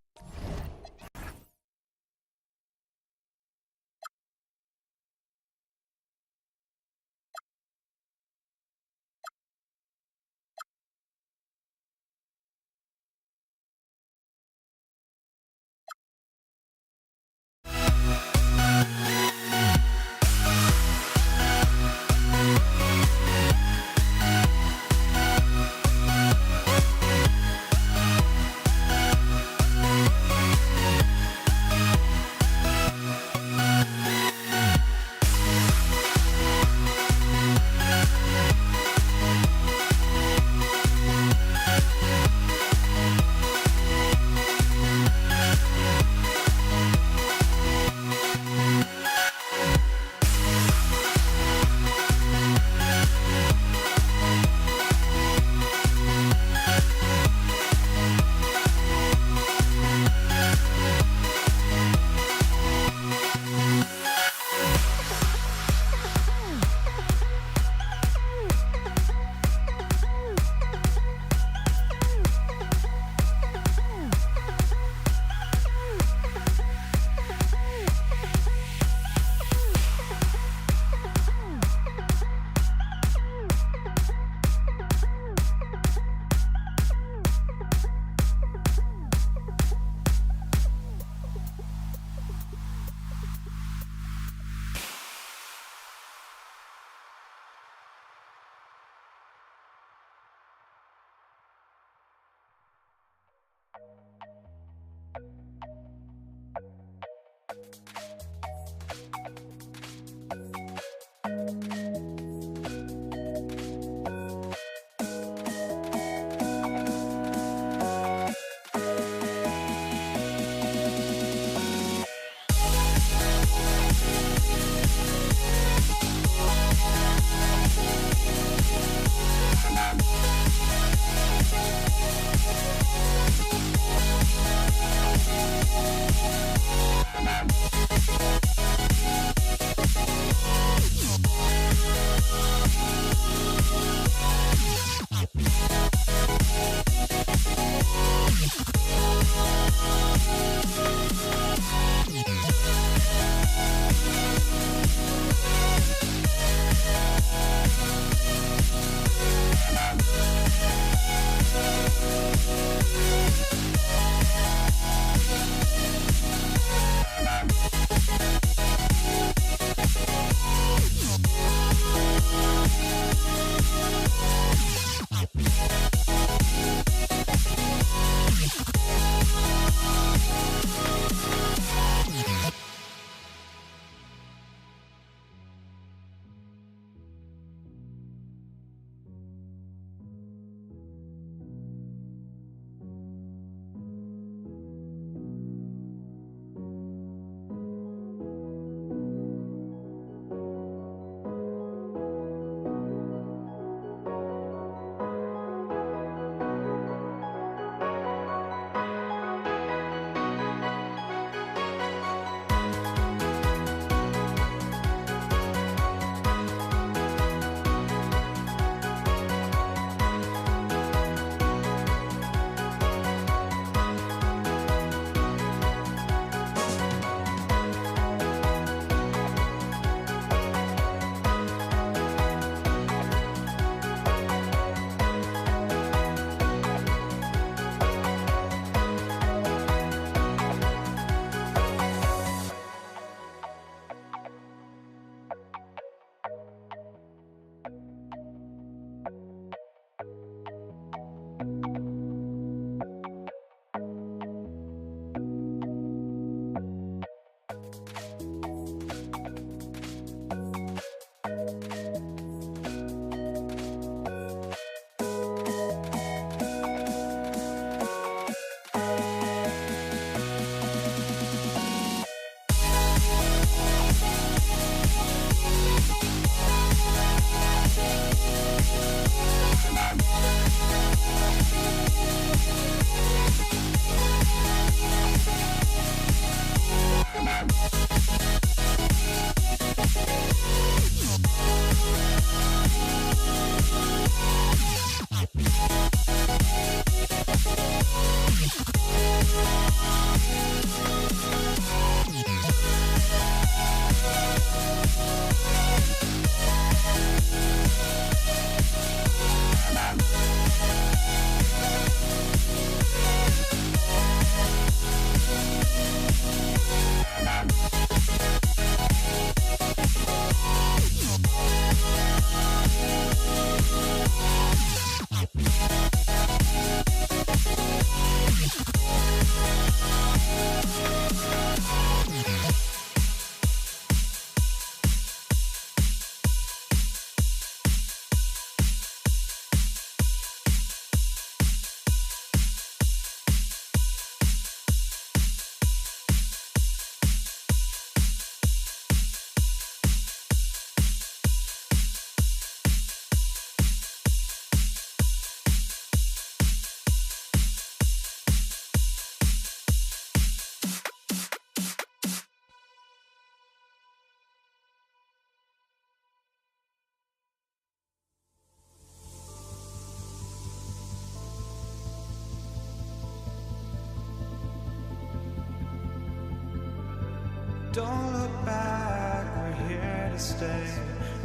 Don't look back, we're here to stay.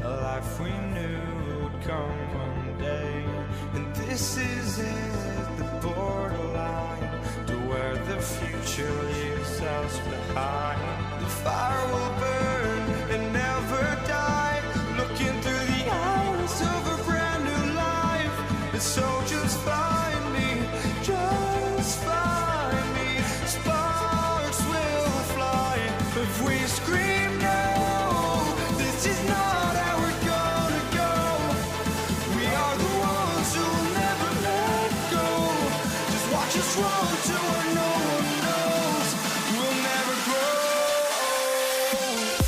A life we knew would come one day. And this is it, the borderline to where the future leaves us behind. The fire will burn and never die, looking through the eyes of a brand new life. And so just find me, just find me. Sparks will fly if we scream no. This is not how we're gonna go. We are the ones who will never let go. Just watch us run to where no one knows. We'll never grow. We'll never grow.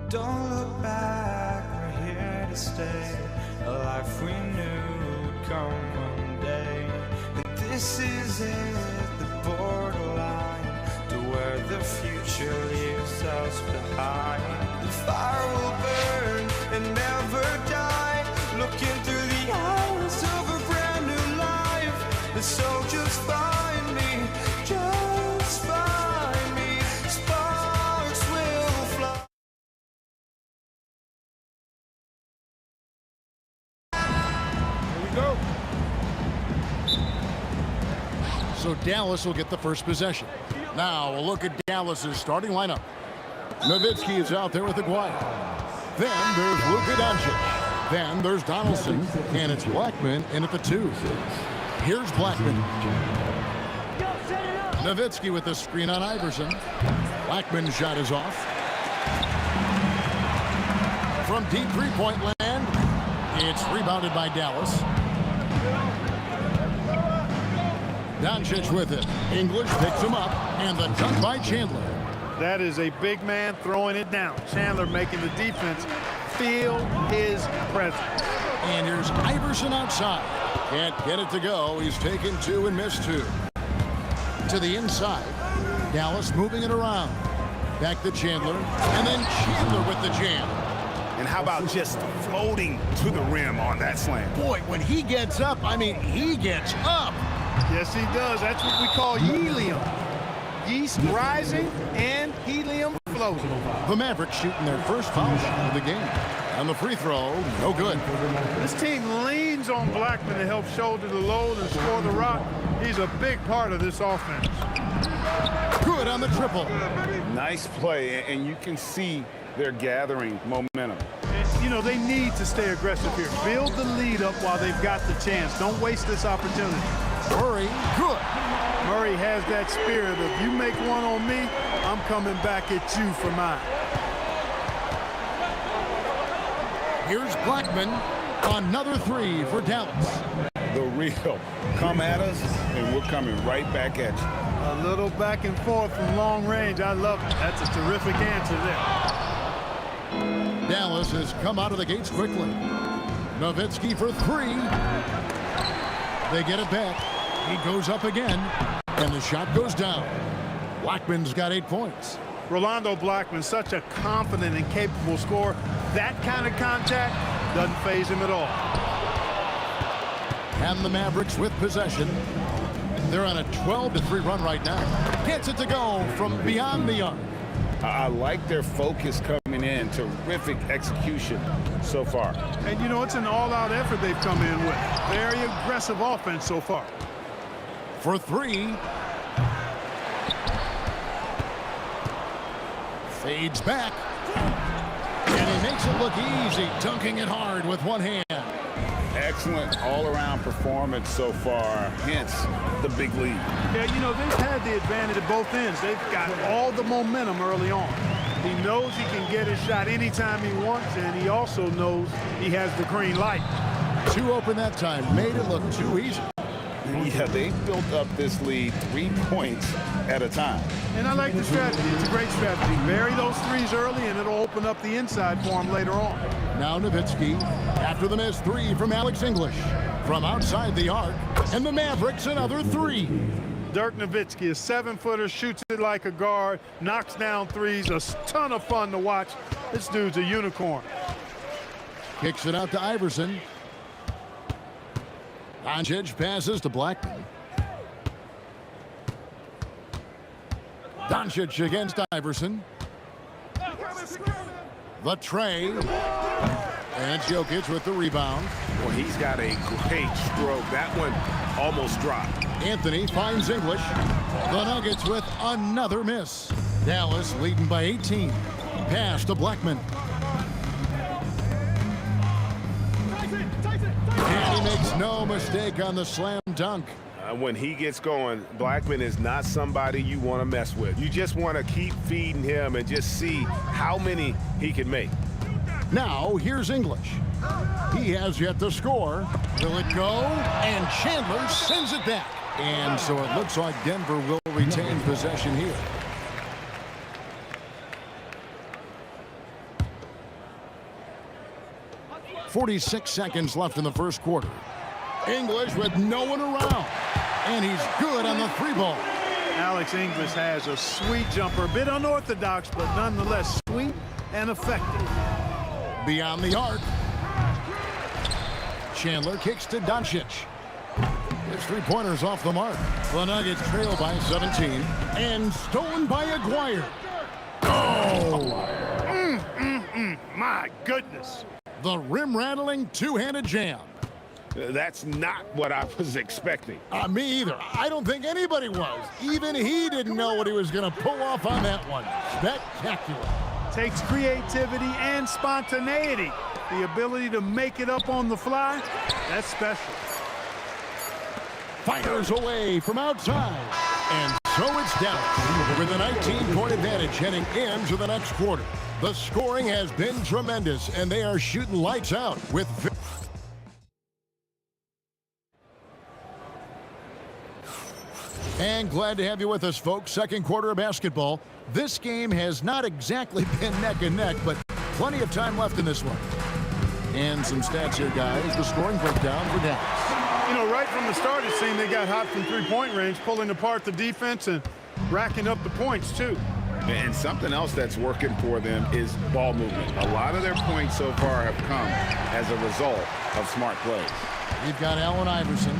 Don't look back, we're here to stay. A life we knew would come one day. And this is it, the borderline to where the future leaves us behind. The fire will burn and never die, looking through the eyes of a brand new life. And so just find me, just find me. Sparks will fly. Go. So Dallas will get the first possession. Now we'll look at Dallas's starting lineup. Nowitzki is out there with Aguirre. Then there's Luka Doncic. Then there's Donaldson. And it's Blackman in at the 2. Here's Blackman. Nowitzki with the screen on Iverson. Blackman's shot is off. From deep three-point land, it's rebounded by Dallas. Doncic with it. English picks him up, and the dunk by Chandler. That is a big man throwing it down. Chandler making the defense feel his presence. And here's Iverson outside. Can't get it to go. He's taken 2 and missed 2. To the inside. Dallas moving it around. Back to Chandler. And then Chandler with the jam. And how about just floating to the rim on that slam? Boy, when he gets up, I mean, he gets up. Yes, he does. That's what we call helium. Yeast rising and helium floating. The Mavericks shooting their first foul shot of the game. And the free throw, no good. This team leans on Blackman to help shoulder the load and score the rock. He's a big part of this offense. Good on the triple. Nice play, and you can see they're gathering momentum. And, you know, they need to stay aggressive here. Build the lead up while they've got the chance. Don't waste this opportunity. Murray, good. Murray has that spirit of, you make one on me, I'm coming back at you for mine. Here's Blackman. Another 3 for Dallas. The real. Come at us, and we're coming right back at you. A little back and forth from long range. I love it. That's a terrific answer there. Dallas has come out of the gates quickly. Nowitzki for 3. They get it back. He goes up again, and the shot goes down. Blackman's got 8 points. Rolando Blackman, such a confident and capable scorer. That kind of contact doesn't faze him at all. And the Mavericks with possession. They're on a 12-3 run right now. Gets it to go from beyond the arc. I like their focus coming in. Terrific execution so far. And, you know, it's an all-out effort they've come in with. Very aggressive offense so far. For 3. Fades back. And he makes it look easy, dunking it hard with one hand. Excellent all-around performance so far, hence the big lead. Yeah, you know, they've had the advantage at both ends. They've got all the momentum early on. He knows he can get his shot anytime he wants, and he also knows he has the green light. Too open that time. Made it look too easy. Yeah, they built up this lead 3 points at a time. And I like the strategy. It's a great strategy. Bury those threes early, and it'll open up the inside for him later on. Now Nowitzki, after the missed three from Alex English. From outside the arc, and the Mavericks another three. Dirk Nowitzki, a 7-footer, shoots it like a guard, knocks down threes, a ton of fun to watch. This dude's a unicorn. Kicks it out to Iverson. Doncic passes to Blackman. Doncic against Iverson. The tray. And it's Jokic with the rebound. Well, he's got a great stroke. That one almost dropped. Anthony finds English. The Nuggets with another miss. Dallas leading by 18. Pass to Blackman. And he makes no mistake on the slam dunk. When he gets going, Blackman is not somebody you want to mess with. You just want to keep feeding him and just see how many he can make. Now, here's English. He has yet to score. Will it go? And Chandler sends it back. And so it looks like Denver will retain possession here. .46 seconds left in the first quarter. English with no one around. And he's good on the three ball. Alex English has a sweet jumper, a bit unorthodox, but nonetheless sweet and effective. Beyond the arc. Chandler kicks to Doncic. His three-pointers off the mark. The Nuggets trail by 17. And stolen by Aguirre. Oh! My goodness. The rim-rattling two-handed jam. That's not what I was expecting. Me either. I don't think anybody was. Even he didn't know what he was going to pull off on that one. Spectacular. Takes creativity and spontaneity. The ability to make it up on the fly, that's special. Fires away from outside. And so it's Dallas with a 19-point advantage heading into the next quarter. The scoring has been tremendous, and they are shooting lights out with... And glad to have you with us, folks. Second quarter of basketball. This game has not exactly been neck and neck, but plenty of time left in this one. And some stats here, guys. The scoring breakdown for Dallas. You know, right from the start, it seemed they got hot from three-point range, pulling apart the defense and racking up the points, too. And something else that's working for them is ball movement. A lot of their points so far have come as a result of smart plays. You've got Allen Iverson.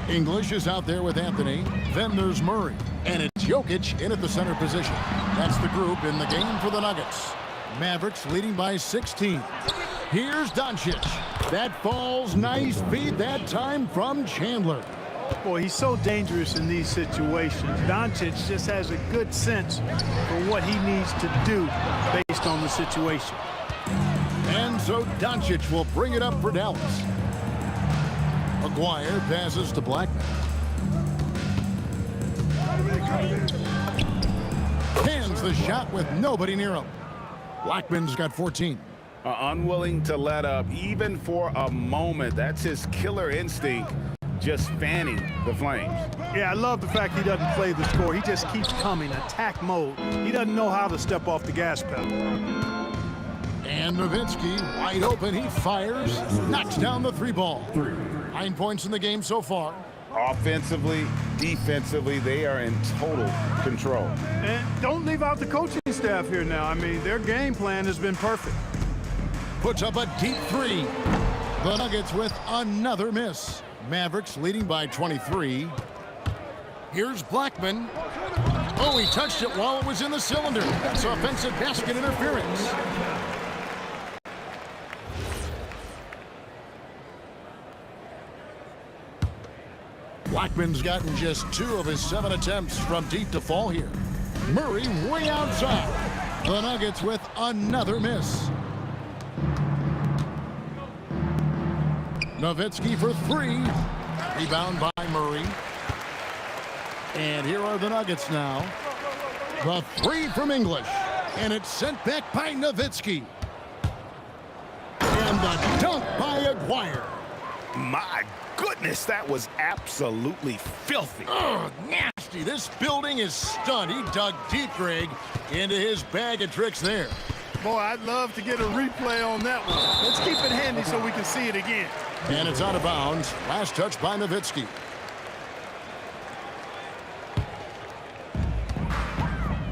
English is out there with Anthony. Then there's Murray. And it's Jokic in at the center position. That's the group in the game for the Nuggets. Mavericks leading by 16. Here's Doncic. That falls nice feed that time from Chandler. Boy, he's so dangerous in these situations. Doncic just has a good sense for what he needs to do based on the situation. And so Doncic will bring it up for Dallas. Aguirre passes to Blackman. Hands the shot with nobody near him. Blackman's got 14. Unwilling to let up even for a moment. That's his killer instinct, just fanning the flames. Yeah, I love the fact he doesn't play the score. He just keeps coming, attack mode. He doesn't know how to step off the gas pedal. And Nowitzki, wide open, he fires, knocks down the three ball. 9 points in the game so far. Offensively, defensively, they are in total control. And don't leave out the coaching staff here now. I mean, their game plan has been perfect. Puts up a deep three. The Nuggets with another miss. Mavericks leading by 23. Here's Blackman. Oh, he touched it while it was in the cylinder. That's offensive basket interference. Blackman's gotten just 2 of his 7 attempts from deep to fall here. Murray way outside. The Nuggets with another miss. Nowitzki for 3. Rebound by Murray. And here are the Nuggets now. The 3 from English. And it's sent back by Nowitzki. And the dunk by Aguirre. My goodness, that was absolutely filthy. Oh, nasty. This building is stunned. He dug deep, Greg, into his bag of tricks there. Boy, I'd love to get a replay on that one. Let's keep it handy so we can see it again. And it's out of bounds. Last touch by Nowitzki.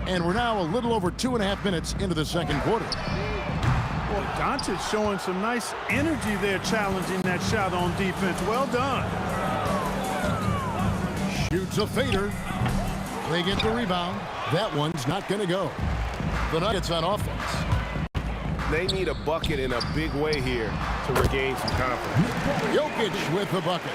And we're now a little over 2.5 minutes into the second quarter. Boy, Doncic showing some nice energy there, challenging that shot on defense. Well done. Shoots a fader. They get the rebound. That one's not going to go. The Nuggets on offense. They need a bucket in a big way here to regain some confidence. Jokic with the bucket.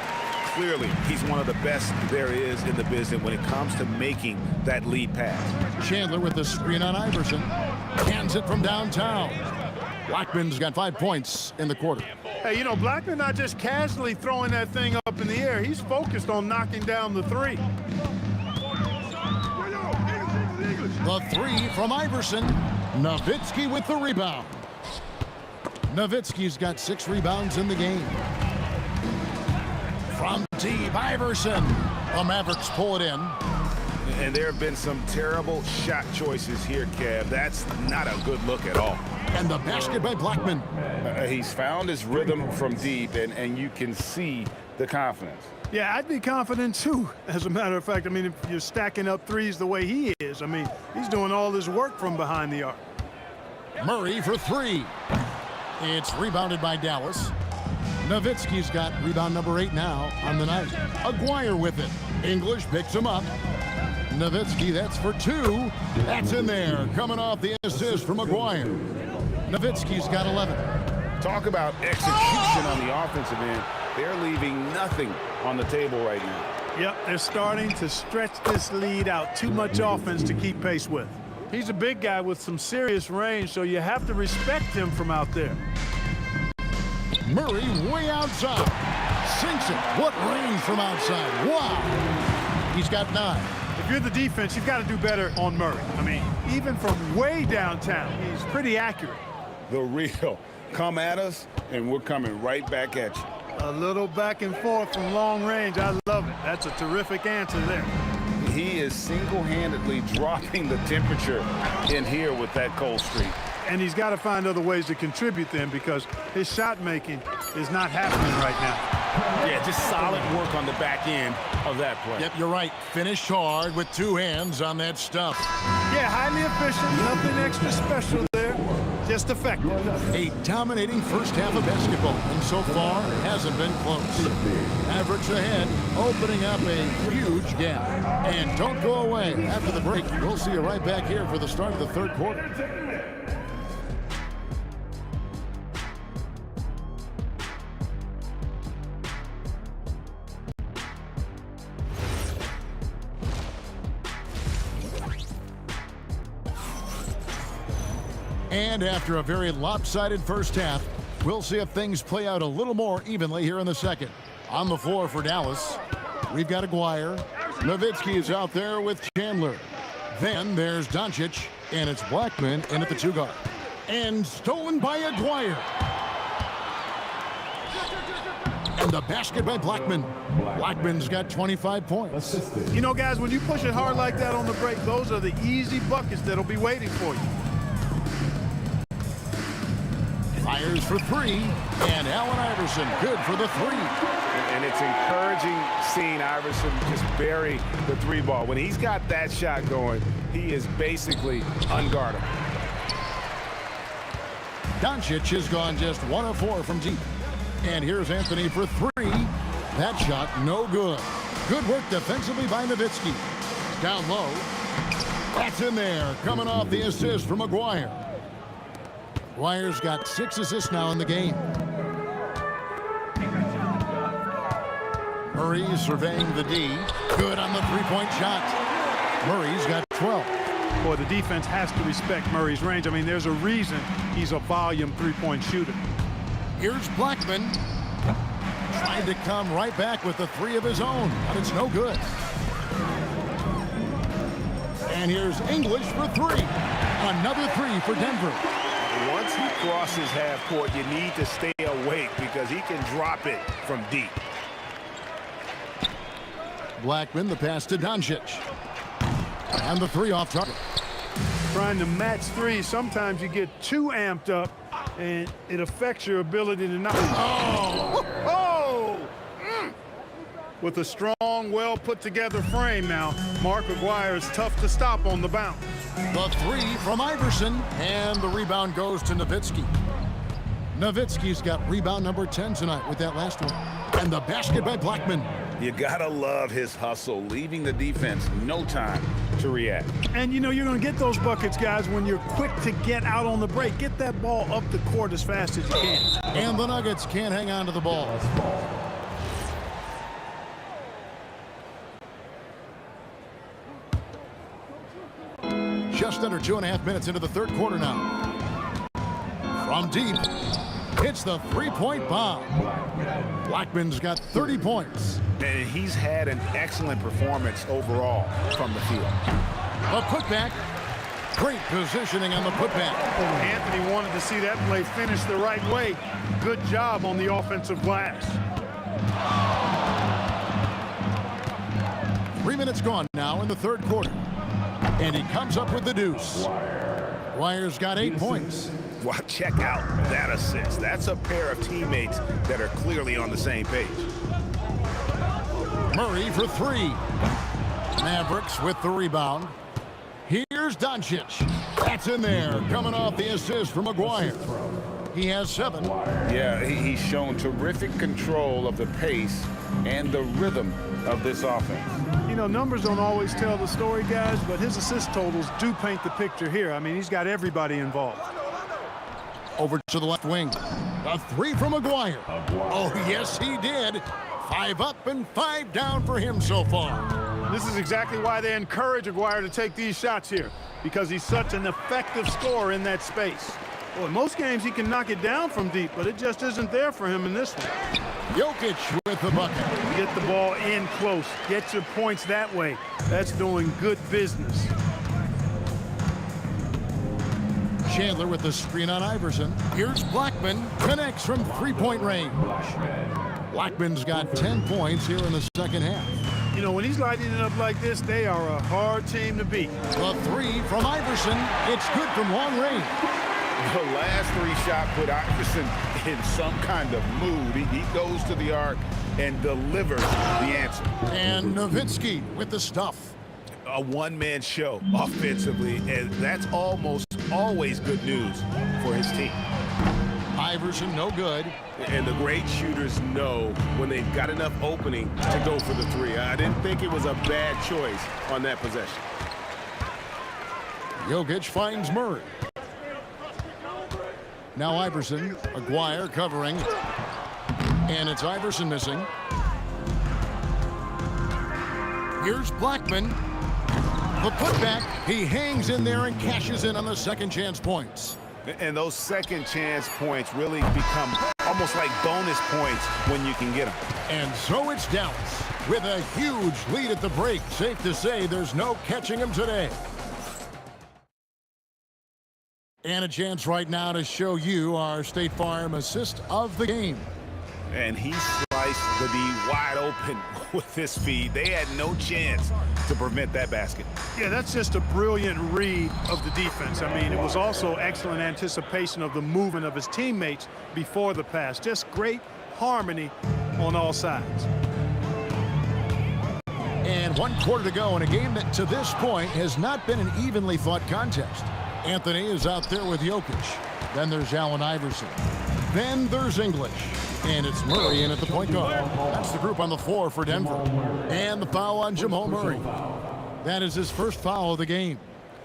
Clearly, he's one of the best there is in the business when it comes to making that lead pass. Chandler with the screen on Iverson. Hands it from downtown. Blackman's got 5 points in the quarter. Hey, you know, Blackman not just casually throwing that thing up in the air. He's focused on knocking down the three. The three from Iverson. Nowitzki with the rebound. Nowitzki's got 6 rebounds in the game. From deep, Iverson. The Mavericks pull it in. And there have been some terrible shot choices here, Kev. That's not a good look at all. And the basket by Blackman. He's found his rhythm from deep, and you can see the confidence. Yeah, I'd be confident, too, as a matter of fact. I mean, if you're stacking up threes the way he is, I mean, he's doing all his work from behind the arc. Murray for 3. It's rebounded by Dallas. Nowitzki's got rebound number 8 now on the night. Aguirre with it. English picks him up. Nowitzki, that's for 2. That's in there. Coming off the assist from Aguirre. Nowitzki's got 11. Talk about execution on the offensive end. They're leaving nothing on the table right now. Yep, they're starting to stretch this lead out. Too much offense to keep pace with. He's a big guy with some serious range, so you have to respect him from out there. Murray way outside. Sinks it. What range from outside. Wow. He's got 9. If you're the defense, you've got to do better on Murray. I mean, even from way downtown, he's pretty accurate. The real. Come at us, and we're coming right back at you. A little back and forth from long range. I love it. That's a terrific answer there. He is single-handedly dropping the temperature in here with that cold streak. And he's got to find other ways to contribute then, because his shot making is not happening right now. Yeah, just solid work on the back end of that play. Yep, you're right. Finished hard with 2 hands on that stuff. Yeah, highly efficient. Nothing extra special there. Just effective. A dominating first half of basketball, and so far it hasn't been close. Mavericks ahead, opening up a huge gap. And don't go away. After the break, we'll see you right back here for the start of the third quarter. And after a very lopsided first half, we'll see if things play out a little more evenly here in the second. On the floor for Dallas, we've got Aguirre. Nowitzki is out there with Chandler. Then there's Doncic, and it's Blackman in at the 2 guard. And stolen by Aguirre. And the basket by Blackman. Blackman's got 25 points. You know, guys, when you push it hard like that on the break, those are the easy buckets that'll be waiting for you. Fires for 3, and Allen Iverson good for the 3. And it's encouraging seeing Iverson just bury the 3 ball. When he's got that shot going, he is basically unguardable. Doncic has gone just 1 of 4 from deep. And here's Anthony for 3. That shot no good. Good work defensively by Nowitzki. Down low. That's in there. Coming off the assist from Aguirre. Aguirre's got 6 assists now in the game. Murray surveying the D. Good on the 3-point shot. Murray's got 12. Boy, the defense has to respect Murray's range. I mean, there's a reason he's a volume 3-point shooter. Here's Blackman. Trying to come right back with the 3 of his own, but it's no good. And here's English for 3. Another three for Denver. Once he crosses half court, you need to stay awake because he can drop it from deep. Blackman, the pass to Doncic. And the three off target. Trying to match three, sometimes you get too amped up, and it affects your ability to knock. Oh! With a strong, well-put-together frame now, Mark Aguirre is tough to stop on the bounce. The three from Iverson, and the rebound goes to Nowitzki. Nowitzki's got rebound number 10 tonight with that last one. And the basket by Blackman. You gotta love his hustle, leaving the defense no time to react. And you know you're going to get those buckets, guys, when you're quick to get out on the break. Get that ball up the court as fast as you can. And the Nuggets can't hang on to the ball. Just under 2.5 minutes into the third quarter now. From deep, hits the three-point bomb. Blackman's got 30 points. And he's had an excellent performance overall from the field. A putback. Great positioning on the putback. Anthony wanted to see that play finish the right way. Good job on the offensive glass. 3 minutes gone now in the third quarter. And he comes up with the deuce. Wire's got 8 points. Well, check out that assist. That's a pair of teammates that are clearly on the same page. Murray for three. Mavericks with the rebound. Here's Doncic. That's in there, coming off the assist from Aguirre. He has 7. Yeah, he's shown terrific control of the pace and the rhythm of this offense. You know, numbers don't always tell the story, guys, but his assist totals do paint the picture here. I mean, he's got everybody involved. Over to the left wing. A three from Aguirre. Oh, yes, he did. 5 up and 5 down for him so far. This is exactly why they encourage Aguirre to take these shots here, because he's such an effective scorer in that space. Well, in most games, he can knock it down from deep, but it just isn't there for him in this one. Jokic with the bucket. Get the ball in close. Get your points that way. That's doing good business. Chandler with the screen on Iverson. Here's Blackman. Connects from three-point range. Blackman's got 10 points here in the second half. You know, when he's lighting it up like this, they are a hard team to beat. The three from Iverson. It's good from long range. The last 3 shot put Iverson in some kind of mood. He goes to the arc and delivers the answer. And Nowitzki with the stuff. A one-man show offensively, and that's almost always good news for his team. Iverson no good. And the great shooters know when they've got enough opening to go for the three. I didn't think it was a bad choice on that possession. Jokic finds Murray. Now Iverson, Aguirre covering, and it's Iverson missing. Here's Blackman. The putback, he hangs in there and cashes in on the second chance points. And those second chance points really become almost like bonus points when you can get them. And so it's Dallas with a huge lead at the break. Safe to say there's no catching him today. And a chance right now to show you our State Farm assist of the game. And he sliced the D wide open with his feed. They had no chance to prevent that basket. Yeah, that's just a brilliant read of the defense. I mean, it was also excellent anticipation of the movement of his teammates before the pass. Just great harmony on all sides. And 1 quarter to go in a game that to this point has not been an evenly fought contest. Anthony is out there with Jokic. Then there's Allen Iverson. Then there's English. And it's Murray in at the point guard. That's the group on the floor for Denver. And the foul on Jamal Murray. That is his first foul of the game.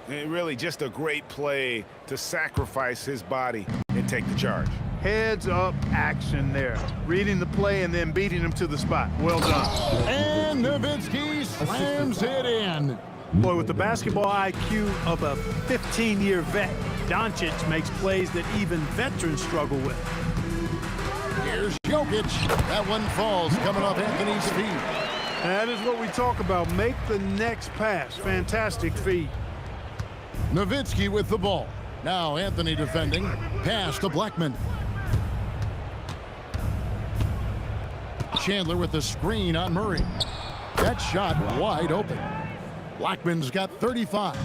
And really just a great play to sacrifice his body and take the charge. Heads up action there. Reading the play and then beating him to the spot. Well done. And Nowitzki slams it in. Boy, with the basketball IQ of a 15-year vet, Doncic makes plays that even veterans struggle with. Here's Jokic. That one falls coming off Anthony's feet. That is what we talk about. Make the next pass. Fantastic feed. Nowitzki with the ball. Now Anthony defending. Pass to Blackman. Chandler with the screen on Murray. That shot wide open. Blackman's got 35.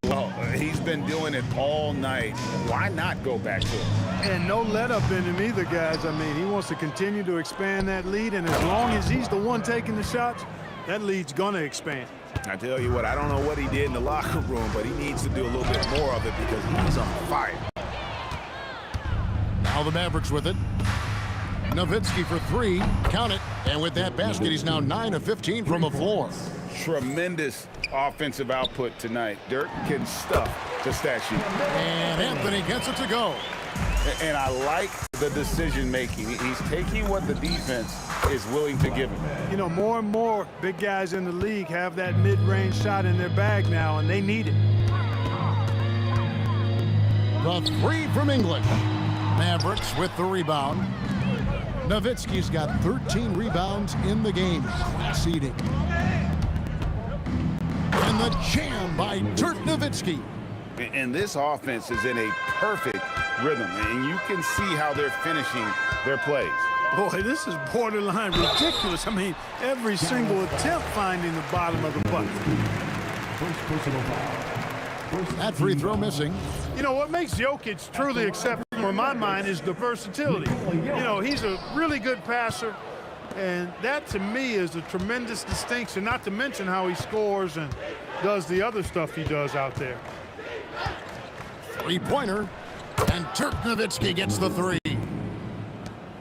Well, he's been doing it all night. Why not go back to it? And no let up in him either, guys. I mean, he wants to continue to expand that lead, and as long as he's the one taking the shots, that lead's gonna expand. I tell you what, I don't know what he did in the locker room, but he needs to do a little bit more of it because he's on fire. Now the Mavericks with it. Nowitzki for three. Count it. And with that basket, he's now 9 of 15 from the floor. Tremendous offensive output tonight. Dirk can stuff the stat sheet. And Anthony gets it to go. And I like the decision making. He's taking what the defense is willing to give him. You know, more and more big guys in the league have that mid-range shot in their bag now, and they need it. The three from English. Mavericks with the rebound. Nowitzki's got 13 rebounds in the game. Seeding. And the jam by Dirk Nowitzki. And this offense is in a perfect rhythm, and you can see how they're finishing their plays. Boy, this is borderline ridiculous. I mean, every single attempt finding the bottom of the bucket. That free throw missing. You know, what makes Jokic truly exceptional in my mind is the versatility. You know, he's a really good passer, and that to me is a tremendous distinction, not to mention how he scores and does the other stuff he does out there. Three-pointer, and Dirk Nowitzki gets the three.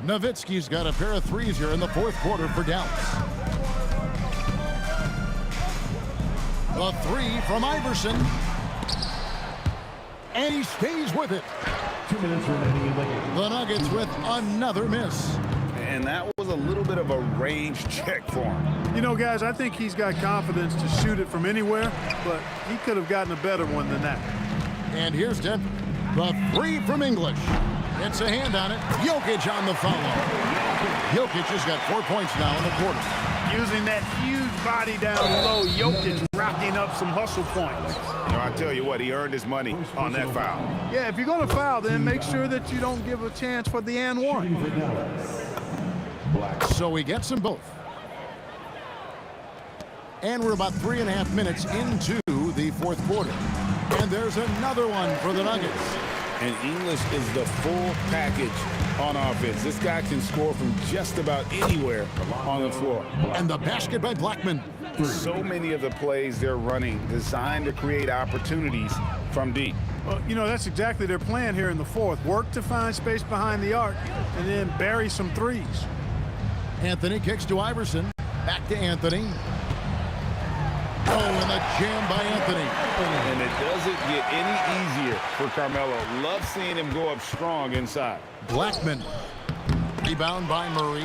Nowitzki's got a pair of threes here in the fourth quarter for Dallas. The three from Iverson. And he stays with it. 2 minutes remaining in the game. The Nuggets with another miss. And that was a little bit of a range check for him. You know, guys, I think he's got confidence to shoot it from anywhere, but he could have gotten a better one than that. And here's Denver. The three from English. It's a hand on it. Jokic on the follow. Jokic has got 4 points now in the quarter. Using that huge body down low, Jokic racking up some hustle points. You know, I tell you what, he earned his money on that foul. Yeah, if you're going to foul, then make sure that you don't give a chance for the and one. So he gets them both. And we're about 3.5 minutes into the fourth quarter. And there's another one for the Nuggets. And English is the full package on offense. This guy can score from just about anywhere on the floor. And the basket by Blackman. So many of the plays they're running designed to create opportunities from deep. Well, you know, that's exactly their plan here in the fourth. Work to find space behind the arc and then bury some threes. Anthony kicks to Iverson. Back to Anthony. Oh, and a jam by Anthony. And it doesn't get any easier for Carmelo. Love seeing him go up strong inside. Blackman. Rebound by Murray.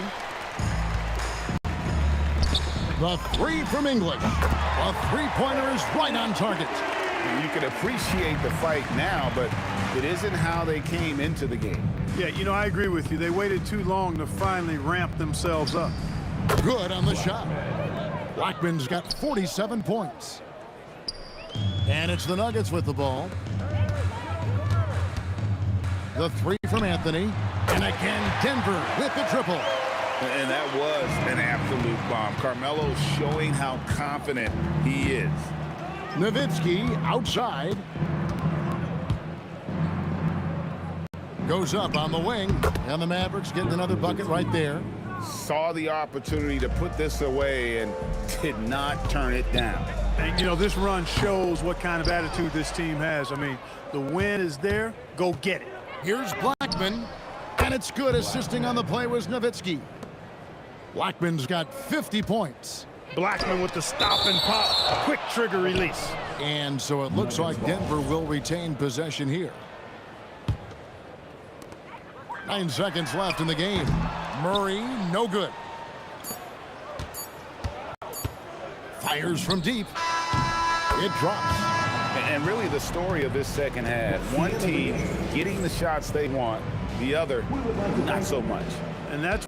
The three from English. A three-pointer is right on target. And you can appreciate the fight now, but it isn't how they came into the game. Yeah, you know, I agree with you. They waited too long to finally ramp themselves up. Good on the shot. Blackman's got 47 points. And it's the Nuggets with the ball. The three from Anthony. And again, Denver with the triple. And that was an absolute bomb. Carmelo showing how confident he is. Nowitzki outside. Goes up on the wing. And the Mavericks getting another bucket right there. Saw the opportunity to put this away and did not turn it down. And, you know, this run shows what kind of attitude this team has. I mean, the win is there. Go get it. Here's Blackman. And it's good. Assisting on the play was Nowitzki. Blackman's got 50 points. Blackman with the stop and pop. Quick trigger release. And so it looks like Denver will retain possession here. 9 seconds left in the game. Murray, no good. Fires from deep. It drops. And really the story of this second half, one team getting the shots they want, the other not so much. And that's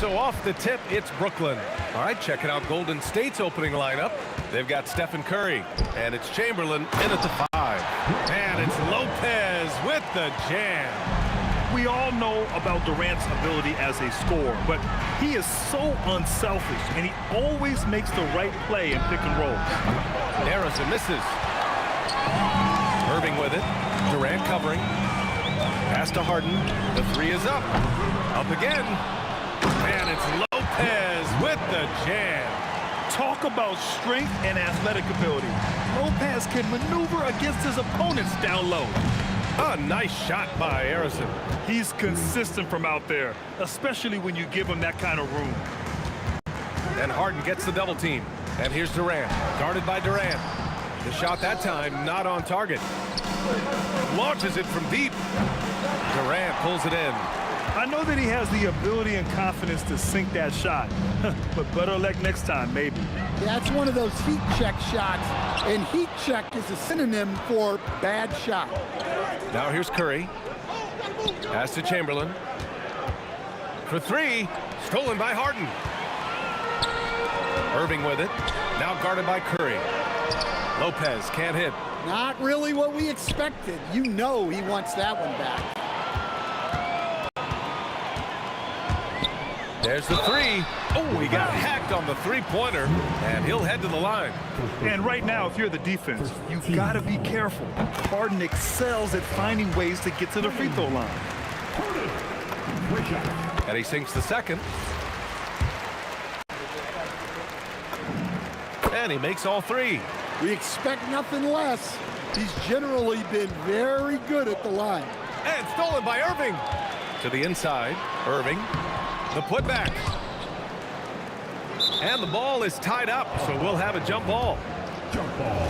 So off the tip, it's Brooklyn. All right, checking out Golden State's opening lineup. They've got Stephen Curry, and it's Chamberlain in at the 5. And it's Lopez with the jam. We all know about Durant's ability as a scorer, but he is so unselfish, and he always makes the right play in pick and roll. Harrison misses. Irving with it. Durant covering. Pass to Harden. The 3 is up. Up again. And it's Lopez with the jam. Talk about strength and athletic ability. Lopez can maneuver against his opponents down low. A nice shot by Harrison. He's consistent from out there, especially when you give him that kind of room. And Harden gets the double team. And here's Durant, guarded by Durant. The shot that time not on target. Launches it from deep. Durant pulls it in. I know that he has the ability and confidence to sink that shot, but better luck next time, maybe. That's one of those heat check shots, and heat check is a synonym for bad shot. Now here's Curry. Pass to Chamberlain. For three, stolen by Harden. Irving with it, now guarded by Curry. Lopez can't hit. Not really what we expected. You know he wants that one back. There's the three. Oh, he got hacked on the three-pointer, and he'll head to the line. And right now, if you're the defense, you've got to be careful. Harden excels at finding ways to get to the free throw line. And he sinks the second. And he makes all three. We expect nothing less. He's generally been very good at the line. And stolen by Irving. To the inside, Irving. The putback. And the ball is tied up, so we'll have a jump ball. Jump ball.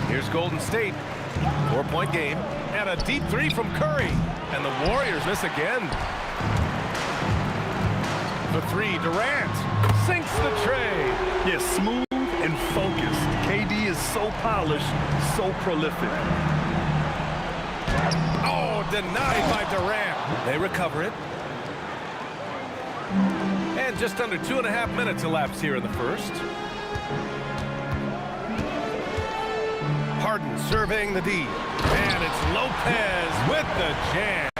Here's Golden State. 4-point game. And a deep three from Curry. And the Warriors miss again. The three, Durant sinks the tray. Yes, smooth and focused. KD is so polished, so prolific. Oh, denied by Durant. They recover it. And just under 2.5 minutes elapsed here in the first. Harden surveying the D. And it's Lopez with the jam.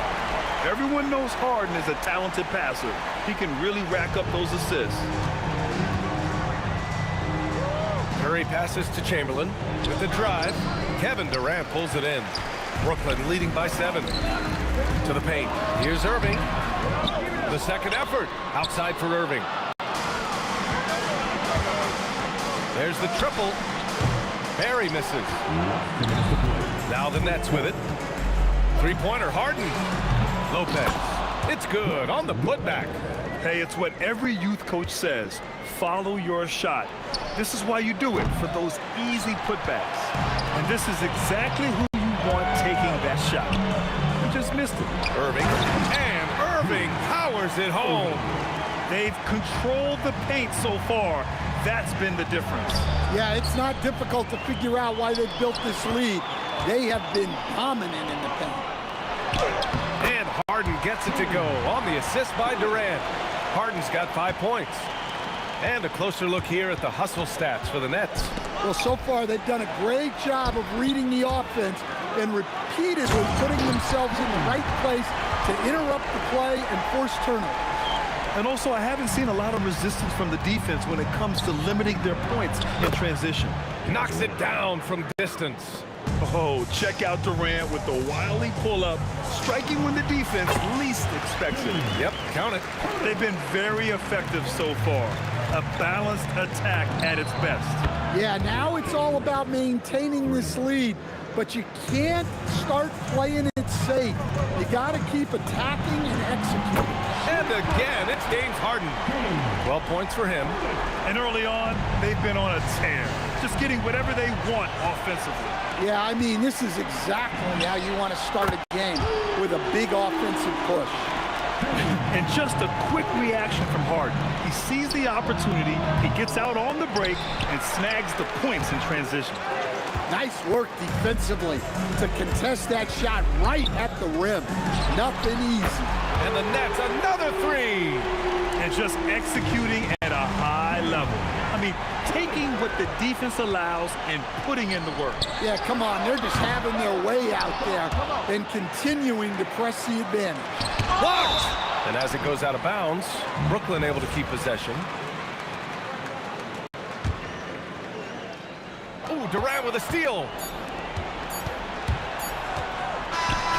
Everyone knows Harden is a talented passer. He can really rack up those assists. Curry passes to Chamberlain with the drive. Kevin Durant pulls it in. Brooklyn leading by 7. To the paint. Here's Irving. The second effort. Outside for Irving. There's the triple. Barry misses. Now the Nets with it. Three-pointer, Harden. Lopez. It's good on the putback. Hey, it's what every youth coach says. Follow your shot. This is why you do it, for those easy putbacks. And this is exactly who you want taking that shot. You just missed it. Irving. And Irving powers it home. They've controlled the paint so far. That's been the difference. Yeah, it's not difficult to figure out why they've built this lead. They have been dominant in the paint. And Harden gets it to go on the assist by Durant. Harden's got 5 points. And a closer look here at the hustle stats for the Nets. Well, so far they've done a great job of reading the offense and repeatedly putting themselves in the right place to interrupt the play and force turnovers. And also, I haven't seen a lot of resistance from the defense when it comes to limiting their points in transition. Knocks it down from distance. Oh, check out Durant with the wily pull-up, striking when the defense least expects it. Yep, count it. They've been very effective so far. A balanced attack at its best. Yeah, now it's all about maintaining this lead, but you can't start playing it safe. You got to keep attacking and executing. And again, it's James Harden. 12 points for him. And early on, they've been on a tear, just getting whatever they want offensively. Yeah, I mean, this is exactly how you want to start a game, with a big offensive push. And just a quick reaction from Harden. He sees the opportunity, he gets out on the break, and snags the points in transition. Nice work defensively to contest that shot right at the rim. Nothing easy. And the Nets, another three. And just executing at a high level. I mean, taking what the defense allows and putting in the work. Yeah, come on. They're just having their way out there and continuing to press the advantage. Blocked! And as it goes out of bounds, Brooklyn able to keep possession. Oh, Durant with a steal.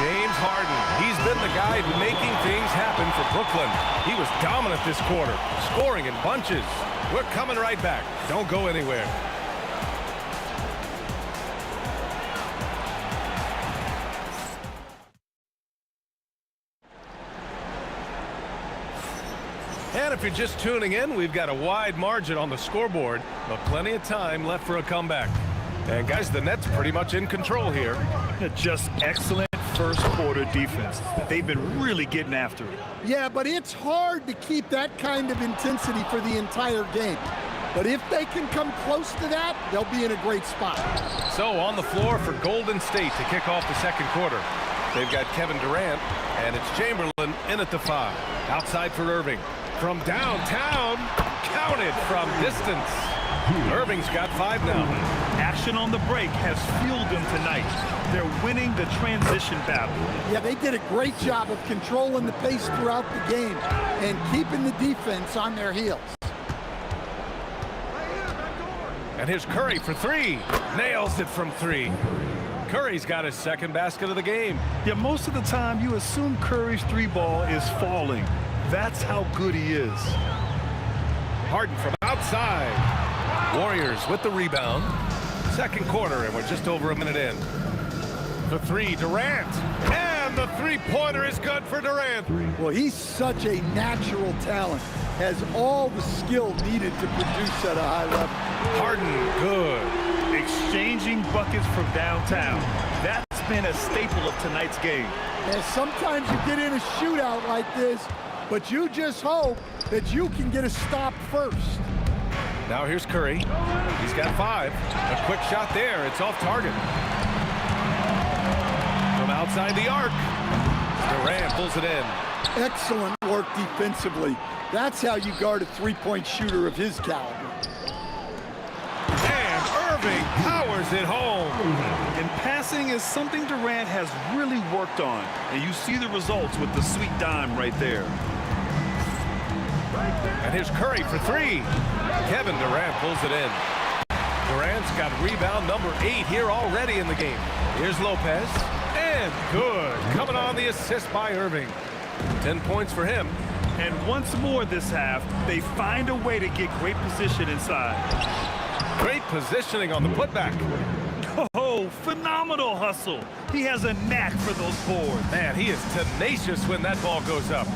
James Harden. He's been the guy making things happen for Brooklyn. He was dominant this quarter, scoring in bunches. We're coming right back. Don't go anywhere. And if you're just tuning in, we've got a wide margin on the scoreboard, but plenty of time left for a comeback. And guys, the Nets pretty much in control here. Just excellent first quarter defense. They've been really getting after it. Yeah, but it's hard to keep that kind of intensity for the entire game. But if they can come close to that, they'll be in a great spot. So on the floor for Golden State to kick off the second quarter. They've got Kevin Durant, and it's Chamberlain in at the 5. Outside for Irving. From downtown, counted from distance. Irving's got 5 now. Action on the break has fueled them tonight. They're winning the transition battle. Yeah, they did a great job of controlling the pace throughout the game and keeping the defense on their heels. And here's Curry for 3. Nails it from 3. Curry's got his second basket of the game. Yeah, most of the time you assume Curry's 3-ball is falling. That's how good he is. Harden from outside. Warriors with the rebound. Second quarter, and we're just over a minute in. For 3, Durant. And the three-pointer is good for Durant. Well, he's such a natural talent. Has all the skill needed to produce at a high level. Harden, good. Exchanging buckets from downtown. That's been a staple of tonight's game. And sometimes you get in a shootout like this, but you just hope that you can get a stop first. Now here's Curry. He's got 5. A quick shot there. It's off target. From outside the arc. Durant pulls it in. Excellent work defensively. That's how you guard a three-point shooter of his caliber. And Irving powers it home. And passing is something Durant has really worked on. And you see the results with the sweet dime right there. And here's Curry for 3. Kevin Durant pulls it in. Durant's got rebound number 8 here already in the game. Here's Lopez. And good. Coming on the assist by Irving. 10 points for him. And once more this half, they find a way to get great position inside. Great positioning on the putback. Oh, phenomenal hustle. He has a knack for those boards. Man, he is tenacious when that ball goes up.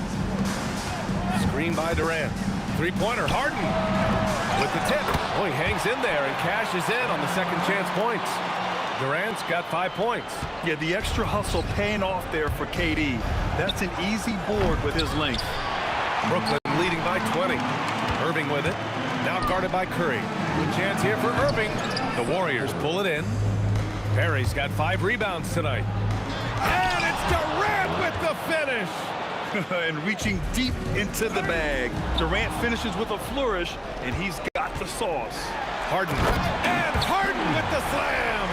Screen by Durant. Three-pointer, Harden with the tip. Oh, he hangs in there and cashes in on the second chance points. Durant's got 5 points. Yeah, the extra hustle paying off there for KD. That's an easy board with his length. Brooklyn leading by 20. Irving with it. Now guarded by Curry. Good chance here for Irving. The Warriors pull it in. Perry's got 5 rebounds tonight. And it's Durant with the finish. And reaching deep into the bag. Durant finishes with a flourish, and he's got the sauce. Harden. And Harden with the slam.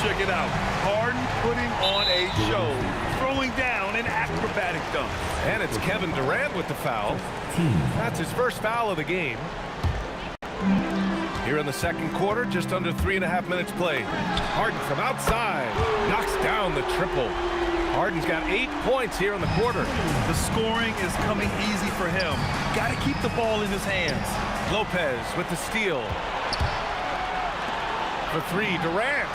Check it out. Harden putting on a show. Throwing down an acrobatic dunk. And it's Kevin Durant with the foul. That's his first foul of the game. Here in the second quarter, just under 3.5 minutes played. Harden from outside. Knocks down the triple. Harden's got 8 points here in the quarter. The scoring is coming easy for him. Got to keep the ball in his hands. Lopez with the steal. For 3, Durant.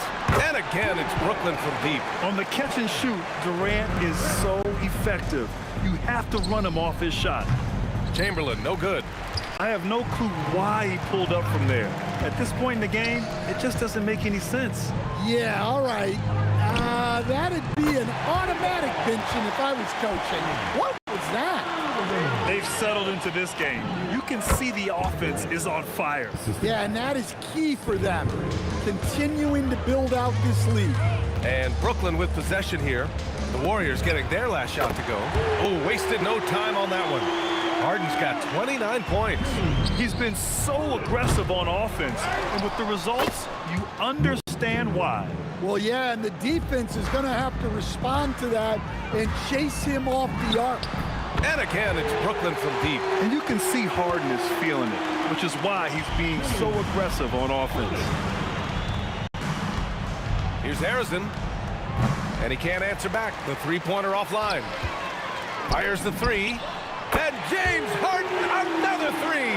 And again, it's Brooklyn from deep. On the catch and shoot, Durant is so effective. You have to run him off his shot. Chamberlain, no good. I have no clue why he pulled up from there. At this point in the game, it just doesn't make any sense. Yeah, all right. That'd be an automatic benching if I was coaching. What was that? They've settled into this game. You can see the offense is on fire. Yeah, and that is key for them. Continuing to build out this lead. And Brooklyn with possession here. The Warriors getting their last shot to go. Oh, wasted no time on that one. Harden's got 29 points. He's been so aggressive on offense. And with the results, you understand why. Well, yeah, and the defense is going to have to respond to that and chase him off the arc. And again, it's Brooklyn from deep. And you can see Harden is feeling it, which is why he's being so aggressive on offense. Here's Harrison. And he can't answer back. The three-pointer offline. Fires the three. And James Harden, another three.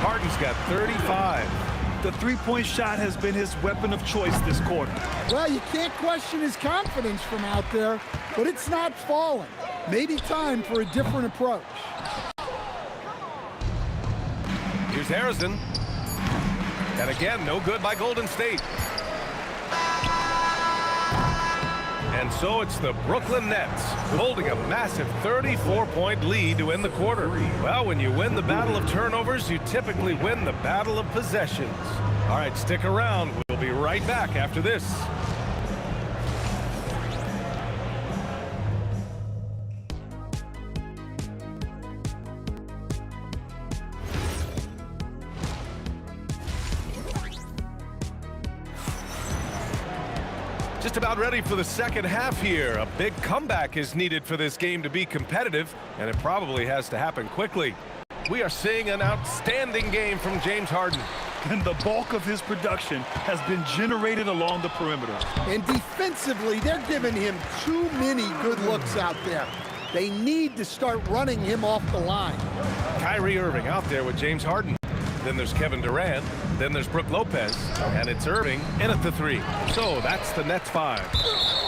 Harden's got 35. The three-point shot has been his weapon of choice this quarter. Well, you can't question his confidence from out there, but it's not falling. Maybe time for a different approach. Here's Harrison. And again, no good by Golden State. And so it's the Brooklyn Nets holding a massive 34-point lead to end the quarter. Well, when you win the battle of turnovers, you typically win the battle of possessions. All right, stick around. We'll be right back after this. Just about ready for the second half here. A big comeback is needed for this game to be competitive, and it probably has to happen quickly. We are seeing an outstanding game from James Harden. And the bulk of his production has been generated along the perimeter. And defensively, they're giving him too many good looks out there. They need to start running him off the line. Kyrie Irving out there with James Harden. Then there's Kevin Durant. Then there's Brook Lopez. And it's Irving in at the three. So that's the Nets 5.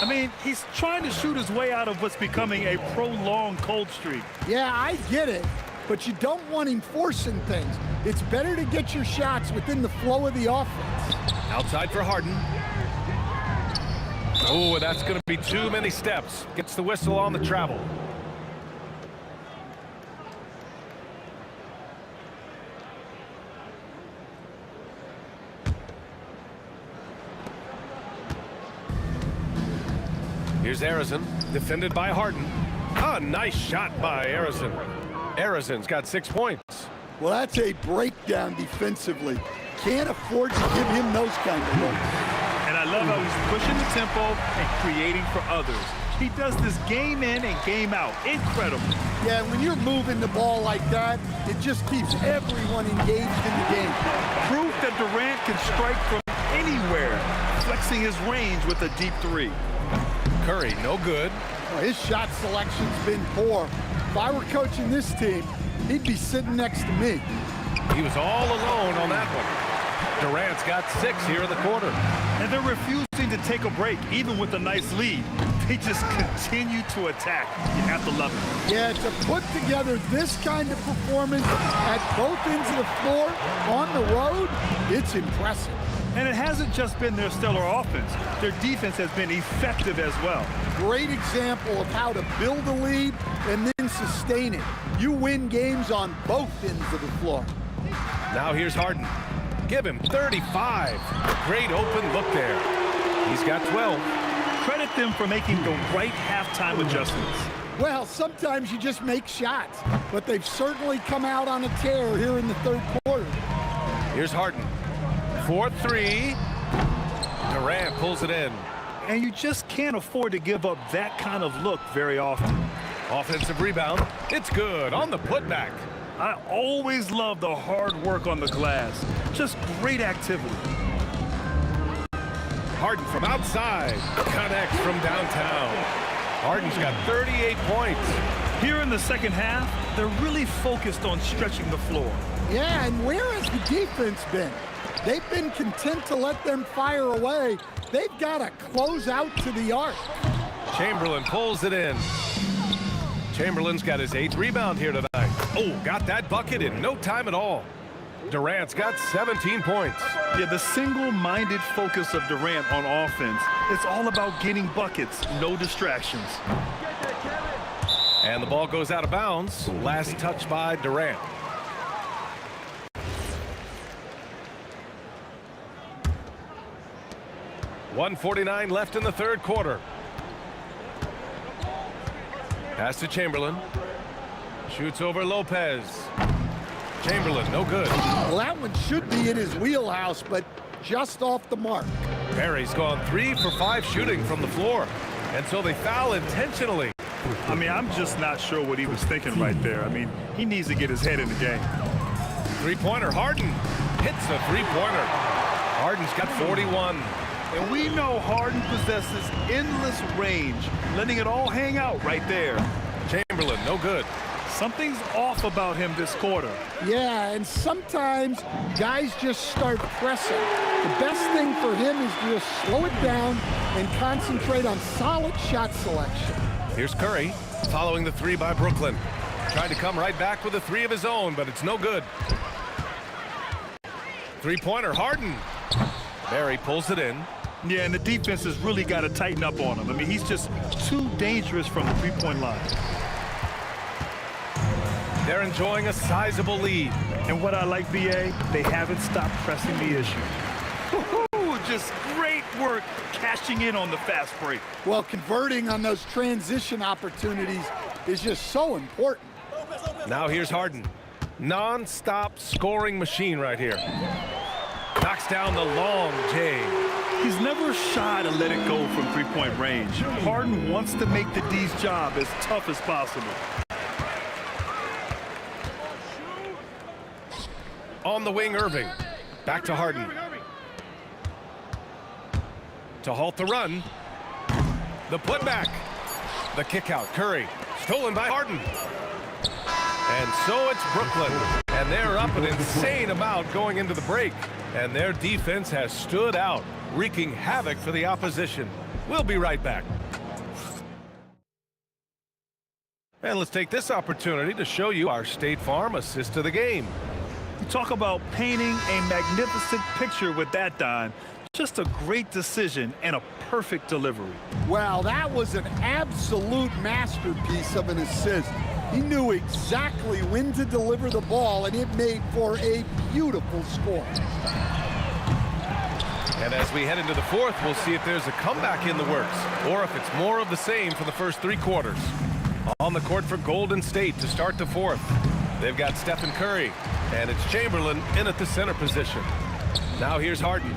I mean, he's trying to shoot his way out of what's becoming a prolonged cold streak. Yeah, I get it. But you don't want him forcing things. It's better to get your shots within the flow of the offense. Outside for Harden. Oh, that's going to be too many steps. Gets the whistle on the travel. Here's Harrison, defended by Harden. Ah, nice shot by Harrison. Harrison's got 6 points. Well, that's a breakdown defensively. Can't afford to give him those kind of looks. And I love how he's pushing the tempo and creating for others. He does this game in and game out. Incredible. Yeah, when you're moving the ball like that, it just keeps everyone engaged in the game. Proof that Durant can strike from anywhere, flexing his range with a deep three. Curry, no good. Well, his shot selection's been poor. If I were coaching this team, he'd be sitting next to me. He was all alone on that one. Durant's got 6 here in the quarter. And they're refusing to take a break, even with a nice lead. They just continue to attack. You have to love it. Yeah, to put together this kind of performance at both ends of the floor on the road, it's impressive. And it hasn't just been their stellar offense. Their defense has been effective as well. Great example of how to build a lead and then sustain it. You win games on both ends of the floor. Now here's Harden. Give him 35. Great open look there. He's got 12. Credit them for making the right halftime adjustments. Well, sometimes you just make shots, but they've certainly come out on a tear here in the third quarter. Here's Harden. 4-3. Durant pulls it in. And you just can't afford to give up that kind of look very often. Offensive rebound. It's good on the putback. I always love the hard work on the glass. Just great activity. Harden from outside. Connects from downtown. Harden's got 38 points. Here in the second half, they're really focused on stretching the floor. Yeah, and where has the defense been? They've been content to let them fire away. They've got to close out to the arc. Chamberlain pulls it in. Chamberlain's got his 8th rebound here tonight. Oh, got that bucket in no time at all. Durant's got 17 points. Yeah, the single-minded focus of Durant on offense, it's all about getting buckets, no distractions. And the ball goes out of bounds. Last touch by Durant. .149 left in the third quarter. Pass to Chamberlain. Shoots over Lopez. Chamberlain, no good. Well, that one should be in his wheelhouse, but just off the mark. Perry's gone 3 for 5 shooting from the floor. And so they foul intentionally. I mean, I'm just not sure what he was thinking right there. I mean, he needs to get his head in the game. Three-pointer, Harden hits a three-pointer. Harden's got 41. And we know Harden possesses endless range, letting it all hang out right there. Chamberlain, no good. Something's off about him this quarter. Yeah, and sometimes guys just start pressing. The best thing for him is to just slow it down and concentrate on solid shot selection. Here's Curry, following the three by Brooklyn. Tried to come right back with a three of his own, but it's no good. Three-pointer, Harden. Barry pulls it in. Yeah, and the defense has really got to tighten up on him. I mean, he's just too dangerous from the three-point line. They're enjoying a sizable lead. And what I like, VA, they haven't stopped pressing the issue. Just great work cashing in on the fast break. Well, converting on those transition opportunities is just so important. Now here's Harden. Non-stop scoring machine right here. Knocks down the long J. He's never shy to let it go from three-point range. Harden wants to make the D's job as tough as possible. On the wing, Irving. Back to Harden. To halt the run. The putback. The kick out. Curry. Stolen by Harden. And so it's Brooklyn. And they're up an insane amount going into the break. And their defense has stood out, wreaking havoc for the opposition. We'll be right back. And let's take this opportunity to show you our State Farm assist of the game. You talk about painting a magnificent picture with that dime. Just a great decision and a perfect delivery. Well, that was an absolute masterpiece of an assist. He knew exactly when to deliver the ball, and it made for a beautiful score. And as we head into the fourth, we'll see if there's a comeback in the works, or if it's more of the same for the first three quarters. On the court for Golden State to start the fourth. They've got Stephen Curry, and it's Chamberlain in at the center position. Now here's Harden.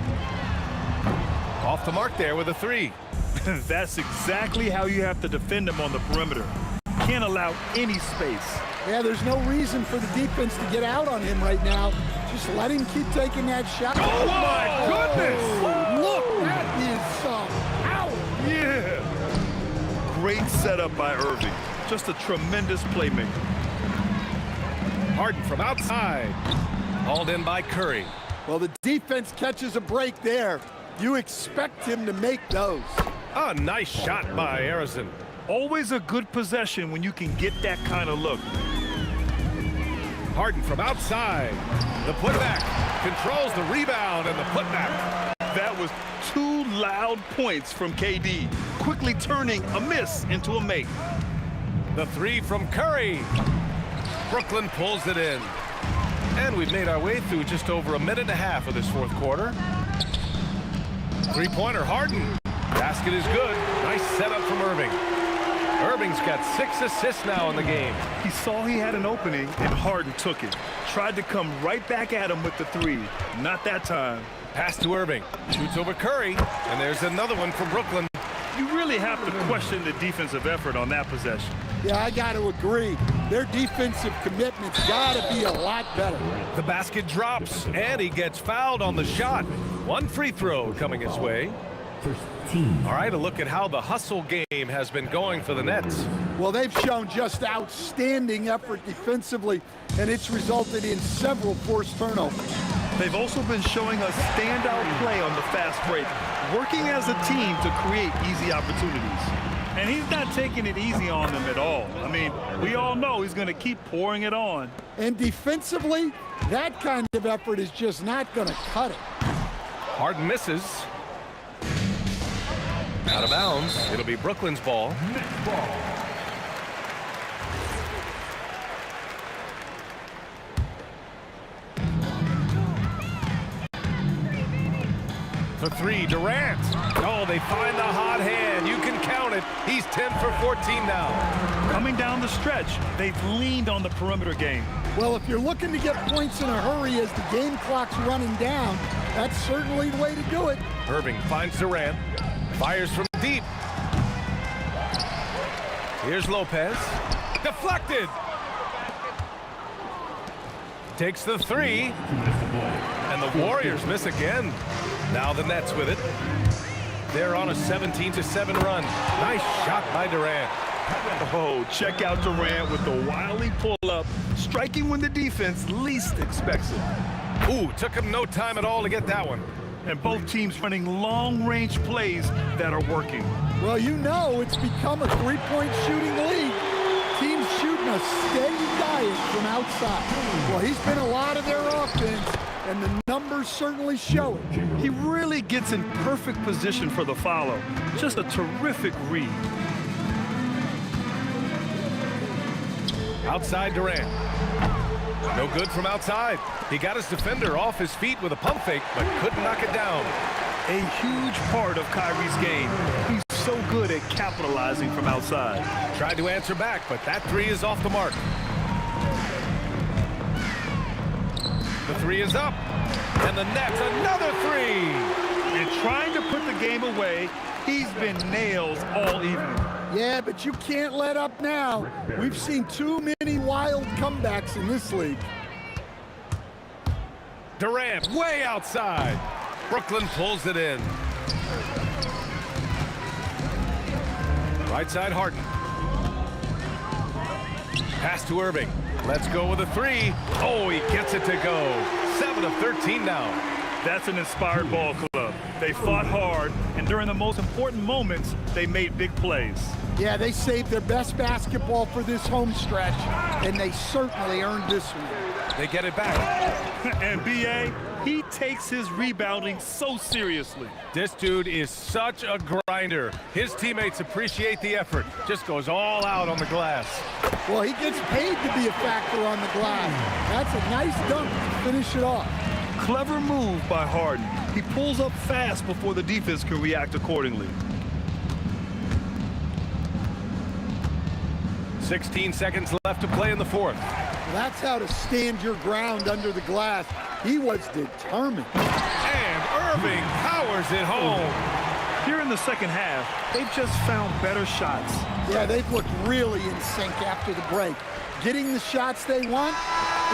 Off the mark there with a three. That's exactly how you have to defend him on the perimeter. Can't allow any space. Yeah, there's no reason for the defense to get out on him right now. Just let him keep taking that shot. Oh, my goodness! Look, that is some power. Yeah. Great setup by Irving. Just a tremendous playmaker. Harden from outside. Hauled in by Curry. Well, the defense catches a break there. You expect him to make those. A nice shot by Harrison. Always a good possession when you can get that kind of look. Harden from outside. The putback. Controls the rebound and the putback. That was two loud points from KD. Quickly turning a miss into a make. The three from Curry. Brooklyn pulls it in. And we've made our way through just over a minute and a half of this fourth quarter. Three-pointer, Harden. Basket is good. Nice setup from Irving. Irving's got 6 assists now in the game. He saw he had an opening, and Harden took it. Tried to come right back at him with the three. Not that time. Pass to Irving. Shoots over Curry. And there's another one from Brooklyn. You really have to question the defensive effort on that possession. Yeah, I got to agree. Their defensive commitment's got to be a lot better. The basket drops, and he gets fouled on the shot. One free throw coming his way. All right, a look at how the hustle game has been going for the Nets. Well, they've shown just outstanding effort defensively, and it's resulted in several forced turnovers. They've also been showing a standout play on the fast break, working as a team to create easy opportunities. And he's not taking it easy on them at all. I mean, we all know he's going to keep pouring it on. And defensively, that kind of effort is just not going to cut it. Harden misses. Out of bounds. It'll be Brooklyn's ball. For three, Durant. Oh, they find the hot hand. You can count it. He's 10 for 14 now. Coming down the stretch, they've leaned on the perimeter game. Well, if you're looking to get points in a hurry as the game clock's running down, that's certainly the way to do it. Irving finds Durant. Fires from deep. Here's Lopez. Deflected. Takes the three. And the Warriors miss again. Now the Nets with it. They're on a 17-7 run. Nice shot by Durant. Oh, check out Durant with the wily pull-up, striking when the defense least expects it. Ooh, took him no time at all to get that one. And both teams running long-range plays that are working. Well, you know it's become a three-point shooting league. Teams shooting a steady diet from outside. Well, he's been a lot of their offense, and the numbers certainly show it. He really gets in perfect position for the follow. Just a terrific read. Outside Durant. No good from outside. He got his defender off his feet with a pump fake, but couldn't knock it down. A huge part of Kyrie's game. He's so good at capitalizing from outside. Tried to answer back, but that three is off the mark. The three is up. And the Nets, another three. And trying to put the game away, he's been nails all evening. Yeah, but you can't let up now. We've seen too many wild comebacks in this league. Durant way outside. Brooklyn pulls it in. Right side Harden. Pass to Irving. Let's go with a three. Oh, he gets it to go. 7 of 13 now. That's an inspired ball club. They fought hard, and during the most important moments, they made big plays. Yeah, they saved their best basketball for this home stretch, and they certainly earned this one. They get it back. And B.A., he takes his rebounding so seriously. This dude is such a grinder. His teammates appreciate the effort. Just goes all out on the glass. Well, he gets paid to be a factor on the glass. That's a nice dunk to finish it off. Clever move by Harden. He pulls up fast before the defense can react accordingly. 16 seconds left to play in the fourth. That's how to stand your ground under the glass. He was determined. And Irving powers it home. Here in the second half, they've just found better shots. Yeah, they've looked really in sync after the break. Getting the shots they want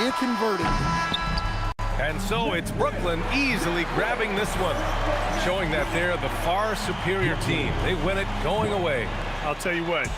and converting them. And so it's Brooklyn easily grabbing this one, showing that they're the far superior team. They win it going away. I'll tell you what.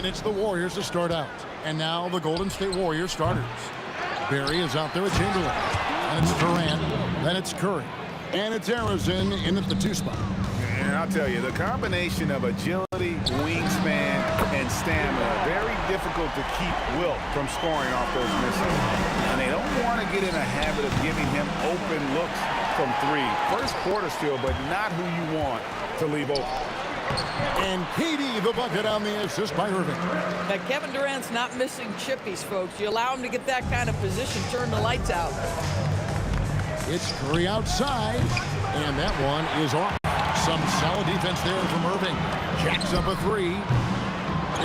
And it's the Warriors to start out. And now the Golden State Warriors starters. Barry is out there with Chamberlain. And it's Durant. Then it's Curry. And it's Arizona in at the 2 spot. And I'll tell you, the combination of agility, wingspan, and stamina, very difficult to keep Wilt from scoring off those misses. And they don't want to get in a habit of giving him open looks from 3. First quarter still, but not who you want to leave open. And KD the bucket on the assist by Irving. Now, Kevin Durant's not missing chippies, folks. You allow him to get that kind of position, turn the lights out. It's Curry outside, and that one is off. Some solid defense there from Irving. Jacks up a 3.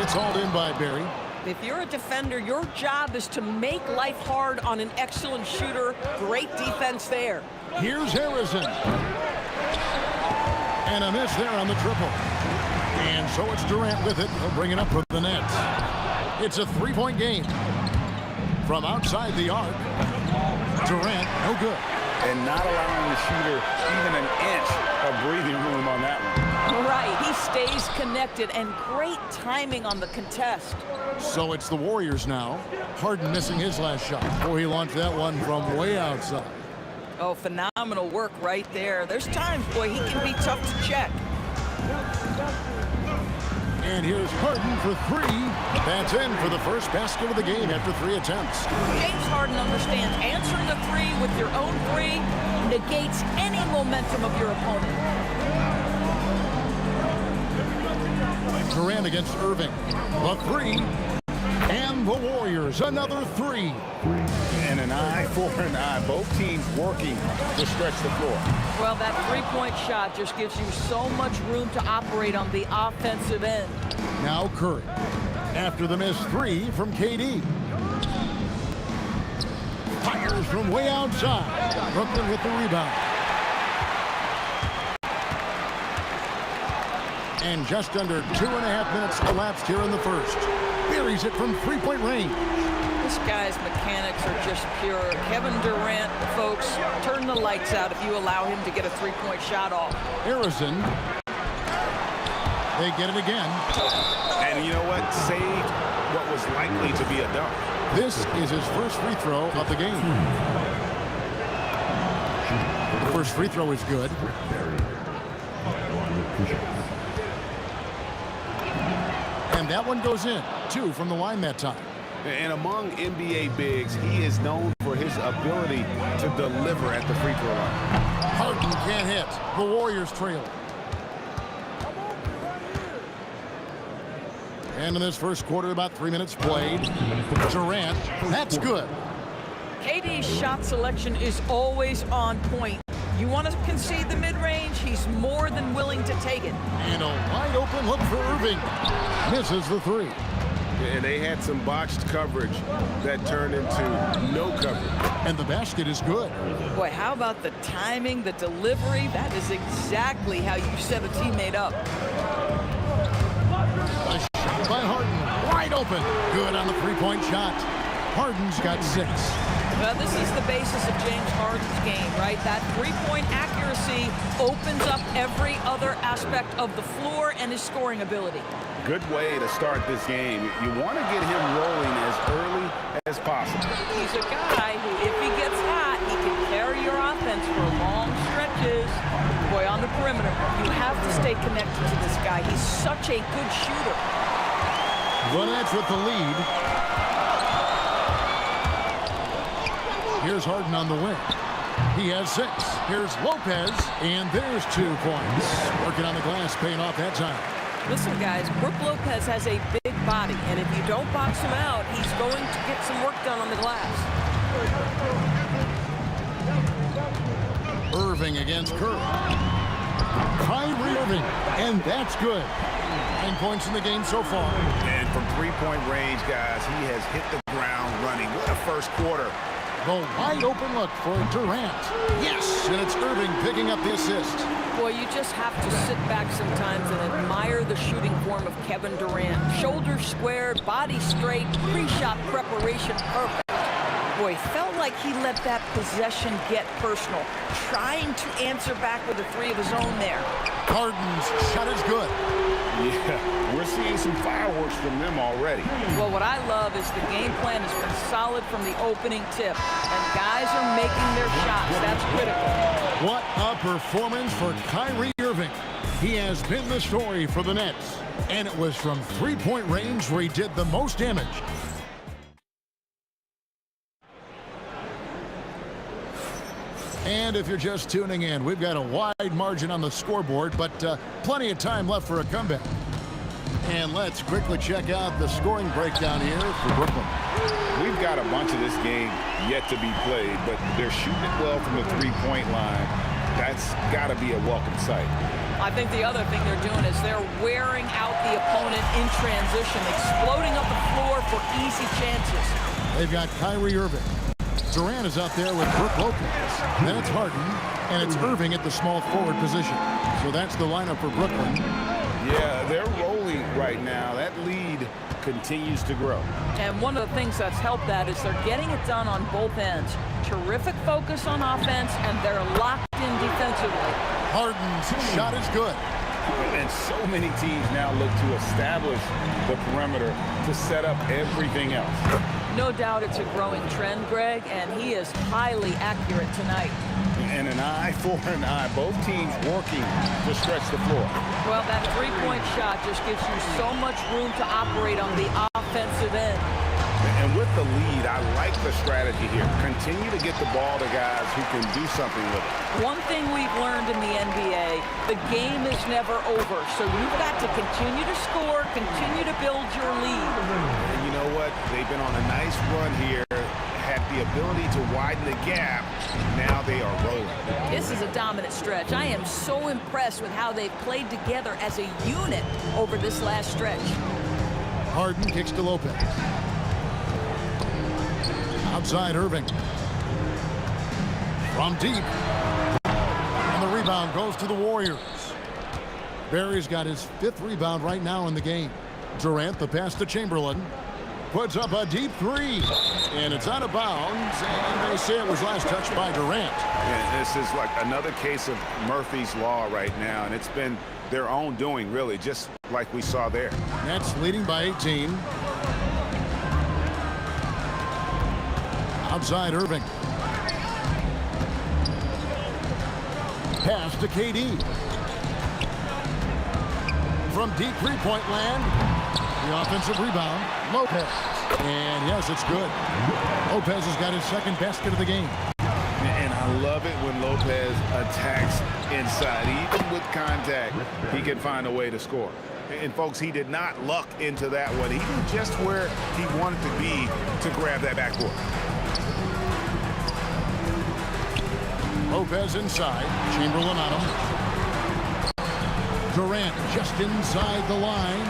It's hauled in by Barry. If you're a defender, your job is to make life hard on an excellent shooter. Great defense there. Here's Harrison. And a miss there on the triple. And so it's Durant with it. He'll bring it up for the Nets. It's a 3-point game. From outside the arc, Durant, no good. And not allowing the shooter even an inch of breathing room on that one. Right, he stays connected, and great timing on the contest. So it's the Warriors now. Harden missing his last shot. Boy, he launched that one from way outside. Oh, phenomenal work right there. There's times, boy, he can be tough to check. And here's Harden for 3. That's in for the first basket of the game after 3 attempts. James Harden understands answering a 3 with your own 3 negates any momentum of your opponent. Durant against Irving. The 3. And the Warriors, another 3. And an eye for an eye. Both teams working to stretch the floor. Well, that 3-point shot just gives you so much room to operate on the offensive end. Now Curry. After the missed 3 from KD. Fires from way outside. Brooklyn with the rebound. And just under 2.5 minutes elapsed here in the first. Buries it from 3-point range. This guy's mechanics are just pure. Kevin Durant, folks, turn the lights out if you allow him to get a 3-point shot off. Harrison. They get it again. And you know what? Saved what was likely to be a dunk. This is his first free throw of the game. The first free throw is good. And that one goes in. 2 from the line that time. And among NBA bigs, he is known for his ability to deliver at the free throw line. Harden can't hit. The Warriors trail. And in this first quarter, about 3 minutes played. Durant, that's good. KD's shot selection is always on point. You want to concede the mid-range, he's more than willing to take it. And a wide open look for Irving. Misses the 3. And they had some botched coverage that turned into no coverage. And the basket is good. Boy, how about the timing, the delivery? That is exactly how you set a teammate up. A shot by Harden. Wide open. Good on the 3-point shot. Harden's got 6. Well, this is the basis of James Harden's game, right? That 3-point accuracy opens up every other aspect of the floor and his scoring ability. Good way to start this game. You want to get him rolling as early as possible. He's a guy who, if he gets hot, he can carry your offense for long stretches. Boy, on the perimeter, you have to stay connected to this guy. He's such a good shooter. The Nets with the lead. Here's Harden on the wing. He has 6. Here's Lopez, and there's 2 points. Working on the glass, paying off that time. Listen, guys, Brook Lopez has a big body, and if you don't box him out, he's going to get some work done on the glass. Irving against Curry. Kyrie Irving, and that's good. 9 points in the game so far. And from 3-point range, guys, he has hit the ground running. What a first quarter. The wide open look for Durant. Yes, and it's Irving picking up the assist. Boy, you just have to sit back sometimes and admire the shooting form of Kevin Durant. Shoulders squared, body straight, pre-shot preparation perfect. Boy, felt like he let that possession get personal, trying to answer back with a 3 of his own there. Harden's shot is good. Yeah, we're seeing some fireworks from them already. Well, what I love is the game plan has been solid from the opening tip, and guys are making their shots. That's critical. What a performance for Kyrie Irving. He has been the story for the Nets, and it was from three-point range where he did the most damage. And if you're just tuning in, we've got a wide margin on the scoreboard, but plenty of time left for a comeback. And let's quickly check out the scoring breakdown here for Brooklyn. We've got a bunch of this game yet to be played, but they're shooting it well from the three-point line. That's got to be a welcome sight. I think the other thing they're doing is they're wearing out the opponent in transition, exploding up the floor for easy chances. They've got Kyrie Irving. Durant is out there with Brook Lopez. Then it's Harden, and it's Irving at the small forward position. So that's the lineup for Brooklyn. Yeah, they're rolling right now. That lead continues to grow. And one of the things that's helped that is they're getting it done on both ends. Terrific focus on offense, and they're locked in defensively. Harden's shot is good. And so many teams now look to establish the perimeter to set up everything else. No doubt it's a growing trend, Greg, and he is highly accurate tonight. And an eye for an eye. Both teams working to stretch the floor. Well, that three-point shot just gives you so much room to operate on the offensive end. And with the lead, I like the strategy here. Continue to get the ball to guys who can do something with it. One thing we've learned in the NBA, the game is never over. So you've got to continue to score, continue to build your lead. And you know what? They've been on a nice run here, had the ability to widen the gap. Now they are rolling. This is a dominant stretch. I am so impressed with how they've played together as a unit over this last stretch. Harden kicks to Lopez. Outside Irving. From deep. And the rebound goes to the Warriors. Barry's got his 5th rebound right now in the game. Durant, the pass to Chamberlain. Puts up a deep three. And it's out of bounds. And they say it was last touched by Durant. Yeah, this is like another case of Murphy's Law right now. And it's been their own doing, really, just like we saw there. Nets leading by 18. Outside Irving. Pass to KD. From deep three-point land. The offensive rebound. Lopez. And yes, it's good. Lopez has got his 2nd basket of the game. And I love it when Lopez attacks inside. Even with contact, he can find a way to score. And folks, he did not luck into that one. He knew just where he wanted to be to grab that backboard. Lopez inside. Chamberlain on him. Durant just inside the line.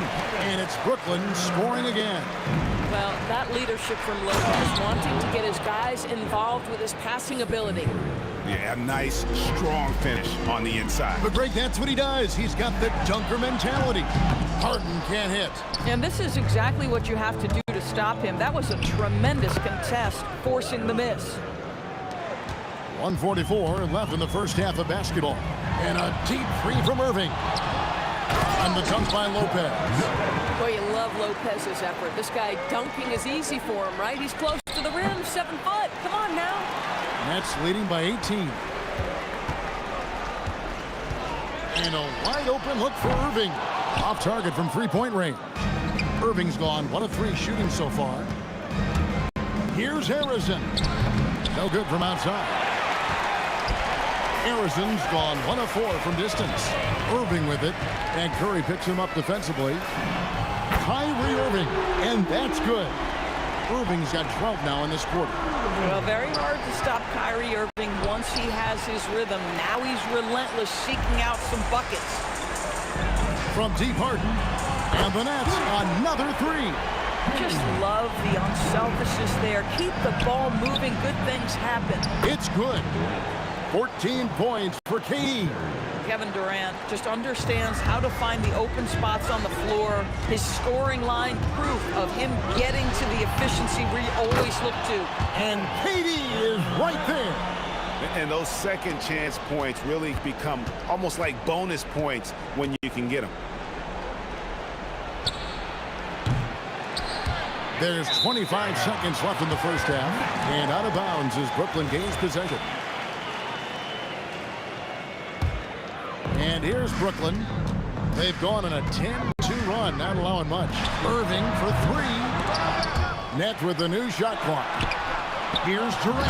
And it's Brooklyn scoring again. Well, that leadership from Lopez, wanting to get his guys involved with his passing ability. Yeah, a nice, strong finish on the inside. But Greg, that's what he does. He's got the dunker mentality. Harden can't hit. And this is exactly what you have to do to stop him. That was a tremendous contest, forcing the miss. 1:44 left in the first half of basketball. And a deep three from Irving. And the dunk by Lopez. Boy, you love Lopez's effort. This guy dunking is easy for him, right? He's close to the rim, 7 foot. Come on now. Nets leading by 18. And a wide open look for Irving. Off target from three-point range. Irving's gone 1 of 3 shooting so far. Here's Harrison. No good from outside. Harrison's gone 1 of 4 from distance. Irving with it. And Curry picks him up defensively. Kyrie Irving. And that's good. Irving's got 12 now in this quarter. Well, very hard to stop Kyrie Irving once he has his rhythm. Now he's relentless, seeking out some buckets. From deep Harden. And the Nets, another 3. Just love the unselfishness there. Keep the ball moving. Good things happen. It's good. 14 points for KD. Kevin Durant just understands how to find the open spots on the floor. His scoring line, proof of him getting to the efficiency we always look to. And KD is right there. And those second chance points really become almost like bonus points when you can get them. There's 25 seconds left in the first half, and out of bounds as Brooklyn gains possession. And here's Brooklyn. They've gone on a 10-2 run, not allowing much. Irving for three. Net with the new shot clock. Here's Durant,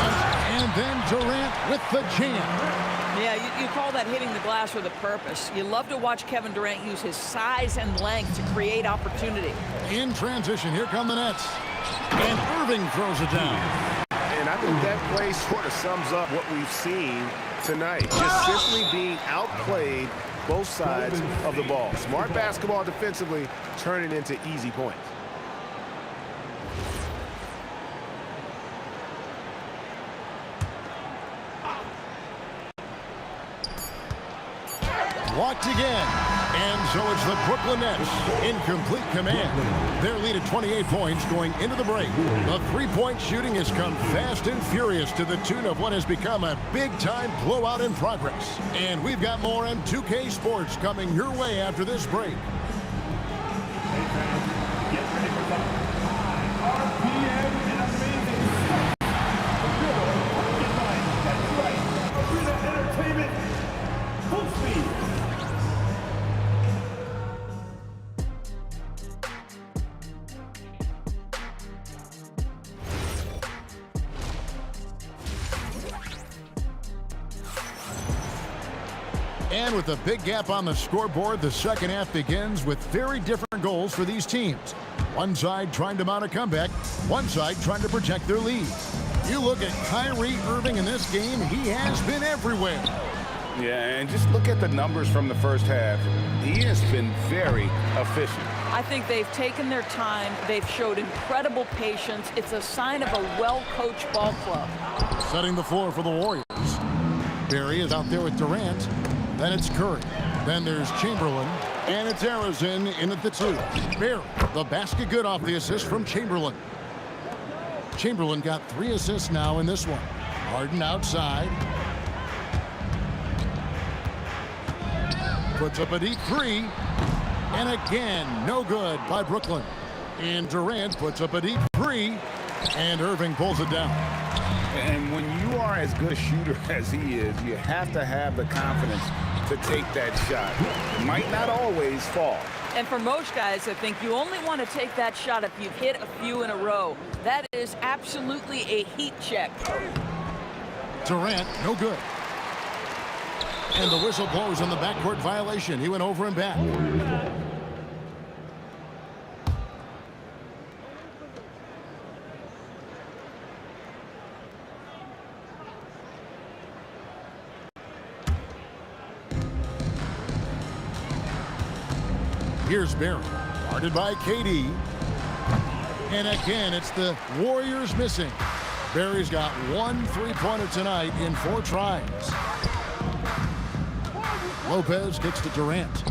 and then Durant with the jam. Yeah, you call that hitting the glass with a purpose. You love to watch Kevin Durant use his size and length to create opportunity. In transition, here come the Nets. And Irving throws it down. And I think that play sort of sums up what we've seen tonight. Just simply being outplayed both sides of the ball. Smart basketball defensively, turning into easy points. Blocked again. And so it's the Brooklyn Nets in complete command. Their lead at 28 points going into the break. The three-point shooting has come fast and furious to the tune of what has become a big-time blowout in progress. And we've got more M2K Sports coming your way after this break. And with a big gap on the scoreboard, the second half begins with very different goals for these teams. One side trying to mount a comeback, one side trying to protect their lead. You look at Kyrie Irving in this game, he has been everywhere. Yeah, and just look at the numbers from the first half. He has been very efficient. I think they've taken their time. They've showed incredible patience. It's a sign of a well-coached ball club. Setting the floor for the Warriors. Barry is out there with Durant. Then it's Curry. Then there's Chamberlain. And it's Arizin in at the two. Barry, the basket good off the assist from Chamberlain. Chamberlain got 3 assists now in this one. Harden outside. Puts up a deep three. And again, no good by Brooklyn. And Durant puts up a deep three. And Irving pulls it down. And when you are as good a shooter as he is, you have to have the confidence to take that shot. It might not always fall. And for most guys, I think you only want to take that shot if you've hit a few in a row. That is absolutely a heat check. Durant, no good. And the whistle blows on the backcourt violation. He went over and back. Here's Barry, guarded by KD. And again, it's the Warriors missing. Barry's got 1 3-pointer tonight in 4 tries. Lopez kicks to Durant.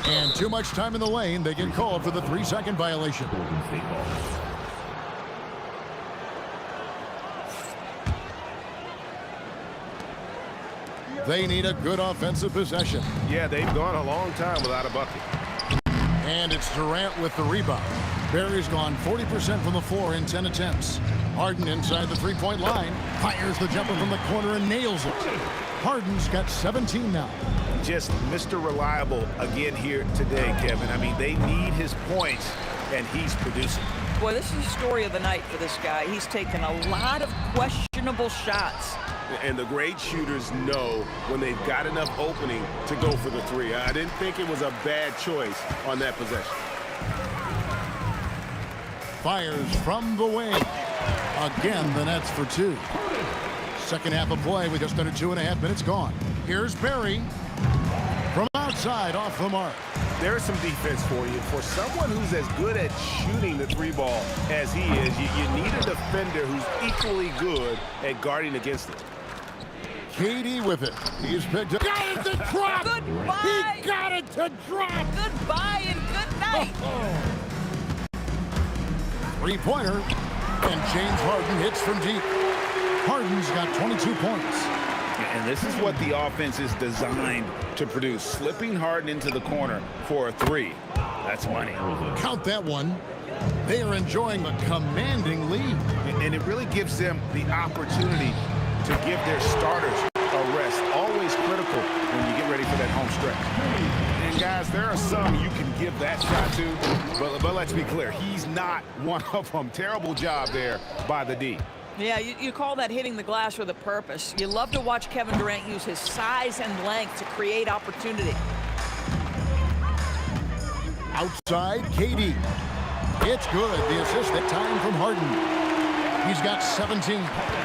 And too much time in the lane. They get called for the 3-second violation. They need a good offensive possession. Yeah, they've gone a long time without a bucket. And it's Durant with the rebound. Barry's gone 40% from the floor in 10 attempts. Harden inside the 3-point line. Fires the jumper from the corner and nails it. Harden's got 17 now. Just Mr. Reliable again here today, Kevin. I mean, they need his points, and he's producing. Boy, this is the story of the night for this guy. He's taken a lot of questionable shots. And the great shooters know when they've got enough opening to go for the 3. I didn't think it was a bad choice on that possession. Fires from the wing. Again, the Nets for 2. Second half of play with just under 2.5 minutes gone. Here's Barry from outside off the mark. There's some defense for you. For someone who's as good at shooting the 3-ball as he is, you need a defender who's equally good at guarding against it. KD with it. He's picked up. Got it to drop. Goodbye. He got it to drop. Goodbye and good night. 3-pointer. And James Harden hits from deep. Harden's got 22 points. And this is what the offense is designed to produce. Slipping Harden into the corner for a three. That's money. Count that one. They are enjoying a commanding lead. And it really gives them the opportunity to give their starters a rest. Always critical when you get ready for that home stretch. And guys, there are some you can give that shot to, but let's be clear, he's not one of them. Terrible job there by the D. Yeah, you call that hitting the glass with a purpose. You love to watch Kevin Durant use his size and length to create opportunity. Outside, KD. It's good. The assist that time from Harden. He's got 17.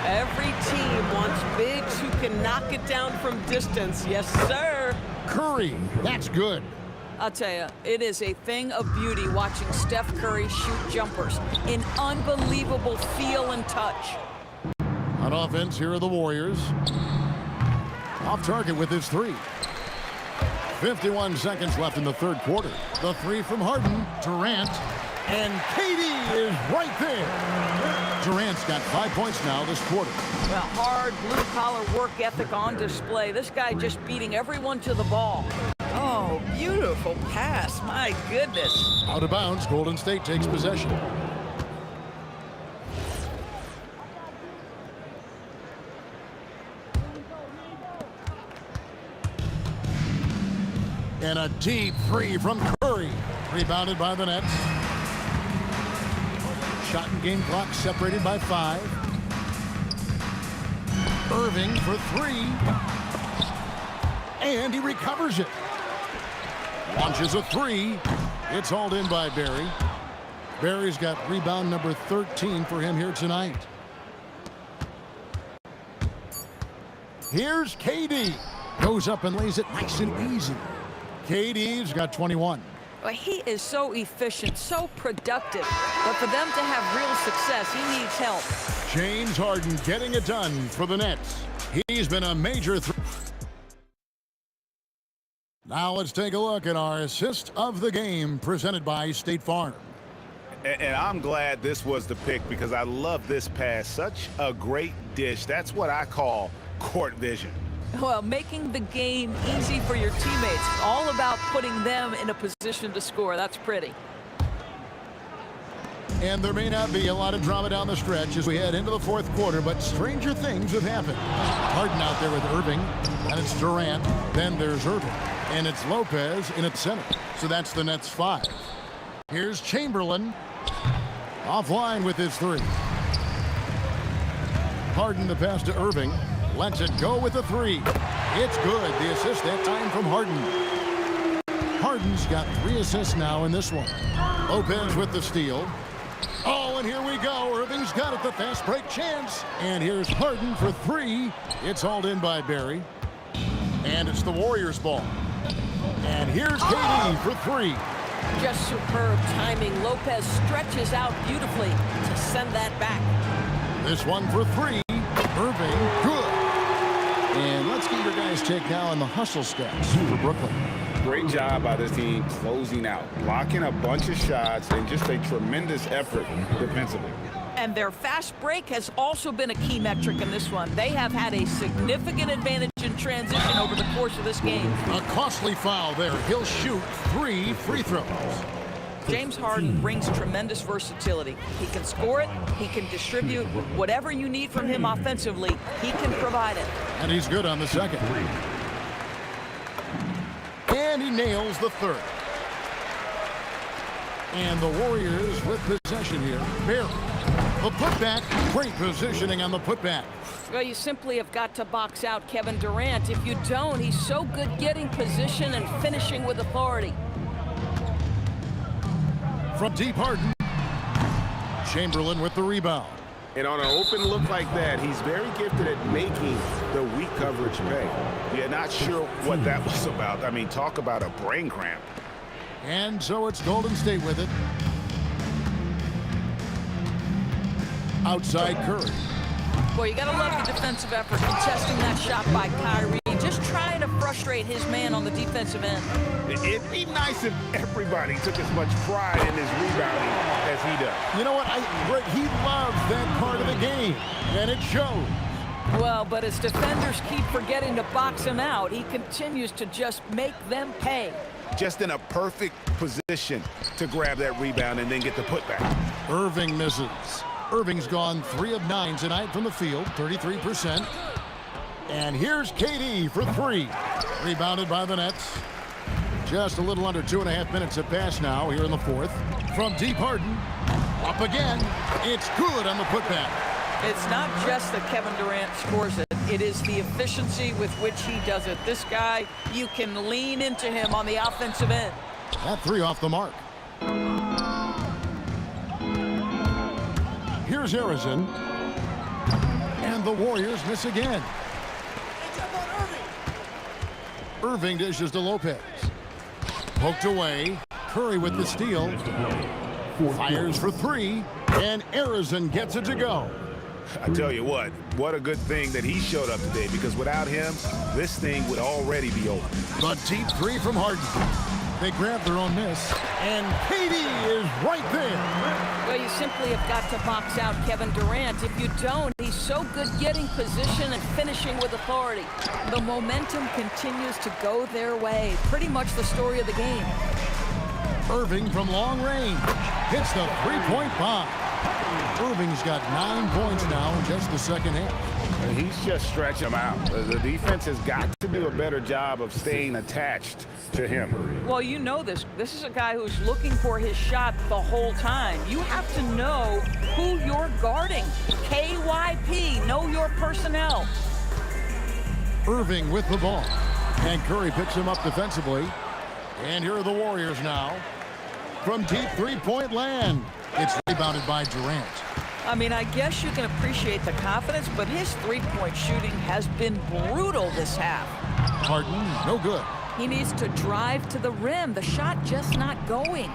Every team wants bigs who can knock it down from distance. Yes, sir. Curry. That's good. I'll tell you, it is a thing of beauty watching Steph Curry shoot jumpers. An unbelievable feel and touch. On offense, here are the Warriors. Off target with his three. 51 seconds left in the third quarter. The three from Harden. Durant. And KD is right there. Durant's got 5 points now this quarter. Well, hard blue-collar work ethic on display. This guy just beating everyone to the ball. Oh, beautiful pass. My goodness. Out of bounds, Golden State takes possession. And a deep three from Curry. Rebounded by the Nets. Shot and game clock separated by 5. Irving for 3. And he recovers it. Launches a 3. It's hauled in by Barry. Barry's got rebound number 13 for him here tonight. Here's KD. Goes up and lays it nice and easy. KD's got 21. Well, he is so efficient, so productive. But for them to have real success, he needs help. James Harden getting it done for the Nets. He's been a major Now let's take a look at our assist of the game presented by State Farm. And I'm glad this was the pick because I love this pass. Such a great dish. That's what I call court vision. Well, making the game easy for your teammates. All about putting them in a position to score. That's pretty. And there may not be a lot of drama down the stretch as we head into the fourth quarter, but stranger things have happened. Harden out there with Irving, and it's Durant. Then there's Irving, and it's Lopez in its center. So that's the Nets 5. Here's Chamberlain. Offline with his 3. Harden the pass to Irving. Lets it go with a 3. It's good. The assist that time from Harden. Harden's got 3 assists now in this one. Lopez with the steal. Oh, and here we go. Irving's got it. The fast break chance. And here's Harden for 3. It's hauled in by Barry. And it's the Warriors' ball. And here's KD for 3. Just superb timing. Lopez stretches out beautifully to send that back. This one for 3. Irving, good. And let's get your guys' take now on the hustle stats for Brooklyn. Great job by this team closing out, blocking a bunch of shots, and just a tremendous effort defensively. And their fast break has also been a key metric in this one. They have had a significant advantage in transition over the course of this game. A costly foul there. He'll shoot 3 free throws. James Harden brings tremendous versatility. He can score it, he can distribute. Whatever you need from him offensively, he can provide it. And he's good on the second. And he nails the third. And the Warriors with possession here. Barry, the putback. Great positioning on the putback. Well, you simply have got to box out Kevin Durant. If you don't, he's so good getting position and finishing with authority. From deep, Harden. Chamberlain with the rebound. And on an open look like that, he's very gifted at making the weak coverage pay. Yeah, not sure what that was about. I mean, talk about a brain cramp. And so it's Golden State with it. Outside Curry. Boy, you gotta love the defensive effort, contesting that shot by Kyrie, just trying to frustrate his man on the defensive end. It'd be nice if everybody took as much pride in his rebounding as he does. You know what? He loves that part of the game, and it shows. Well, but as defenders keep forgetting to box him out, he continues to just make them pay. Just in a perfect position to grab that rebound and then get the putback. Irving misses. Irving's gone 3 of 9 tonight from the field, 33%. And here's KD for 3. Rebounded by the Nets. Just a little under 2.5 minutes have passed now here in the fourth. From deep, Harden. Up again. It's good on the putback. It's not just that Kevin Durant scores it. It is the efficiency with which he does it. This guy, you can lean into him on the offensive end. That 3 off the mark. Here's Arizon. And the Warriors miss again. Irving dishes to Lopez. Poked away. Curry with the steal. Fires for 3. And Arizon gets it to go. I tell you what a good thing that he showed up today, because without him, this thing would already be over. The deep 3 from Harden. They grab their own miss, and KD is right there. Well, you simply have got to box out Kevin Durant. If you don't, he's so good getting position and finishing with authority. The momentum continues to go their way. Pretty much the story of the game. Irving from long range hits the 3-point bomb. Irving's got 9 points now in just the second half. And he's just stretching them out. The defense has got to do a better job of staying attached to him. Well, you know this. This is a guy who's looking for his shot the whole time. You have to know who you're guarding. KYP, know your personnel. Irving with the ball. And Curry picks him up defensively. And here are the Warriors now. From deep 3-point land. It's rebounded by Durant. I mean, I guess you can appreciate the confidence, but his 3-point shooting has been brutal this half. Harden, no good. He needs to drive to the rim. The shot just not going.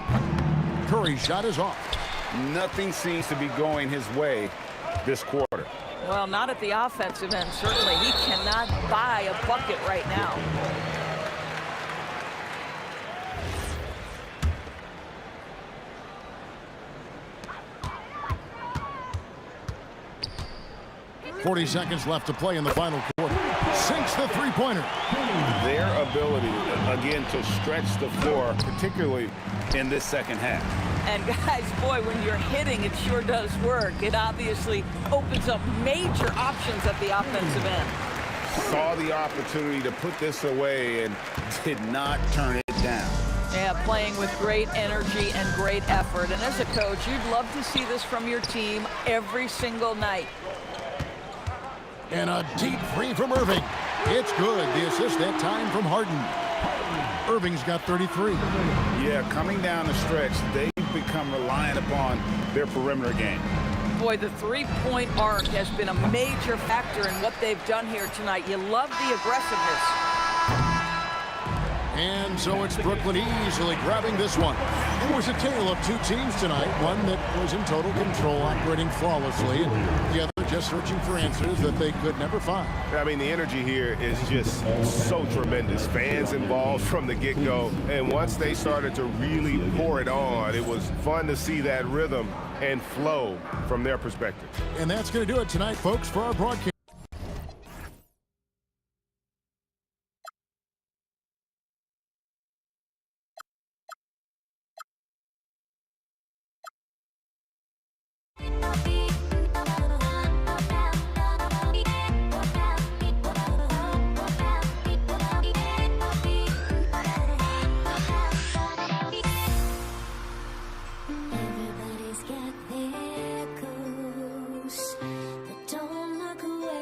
Curry's shot is off. Nothing seems to be going his way this quarter. Well, not at the offensive end, certainly. He cannot buy a bucket right now. .40 seconds left to play in the final quarter. Sinks the 3-pointer. Their ability, again, to stretch the floor, particularly in this second half. And guys, boy, when you're hitting, it sure does work. It obviously opens up major options at the offensive end. Saw the opportunity to put this away and did not turn it down. Yeah, playing with great energy and great effort. And as a coach, you'd love to see this from your team every single night. And a deep 3 from Irving. It's good. The assist that time from Harden. Irving's got 33. Yeah, coming down the stretch, they've become reliant upon their perimeter game. Boy, the 3-point arc has been a major factor in what they've done here tonight. You love the aggressiveness. And so it's Brooklyn easily grabbing this one. It was a tale of 2 teams tonight. One that was in total control, operating flawlessly, and the other just searching for answers that they could never find. I mean, the energy here is just so tremendous. Fans involved from the get-go, and once they started to really pour it on, it was fun to see that rhythm and flow from their perspective. And that's going to do it tonight, folks, for our broadcast. Everybody's got their ghosts, but don't look away.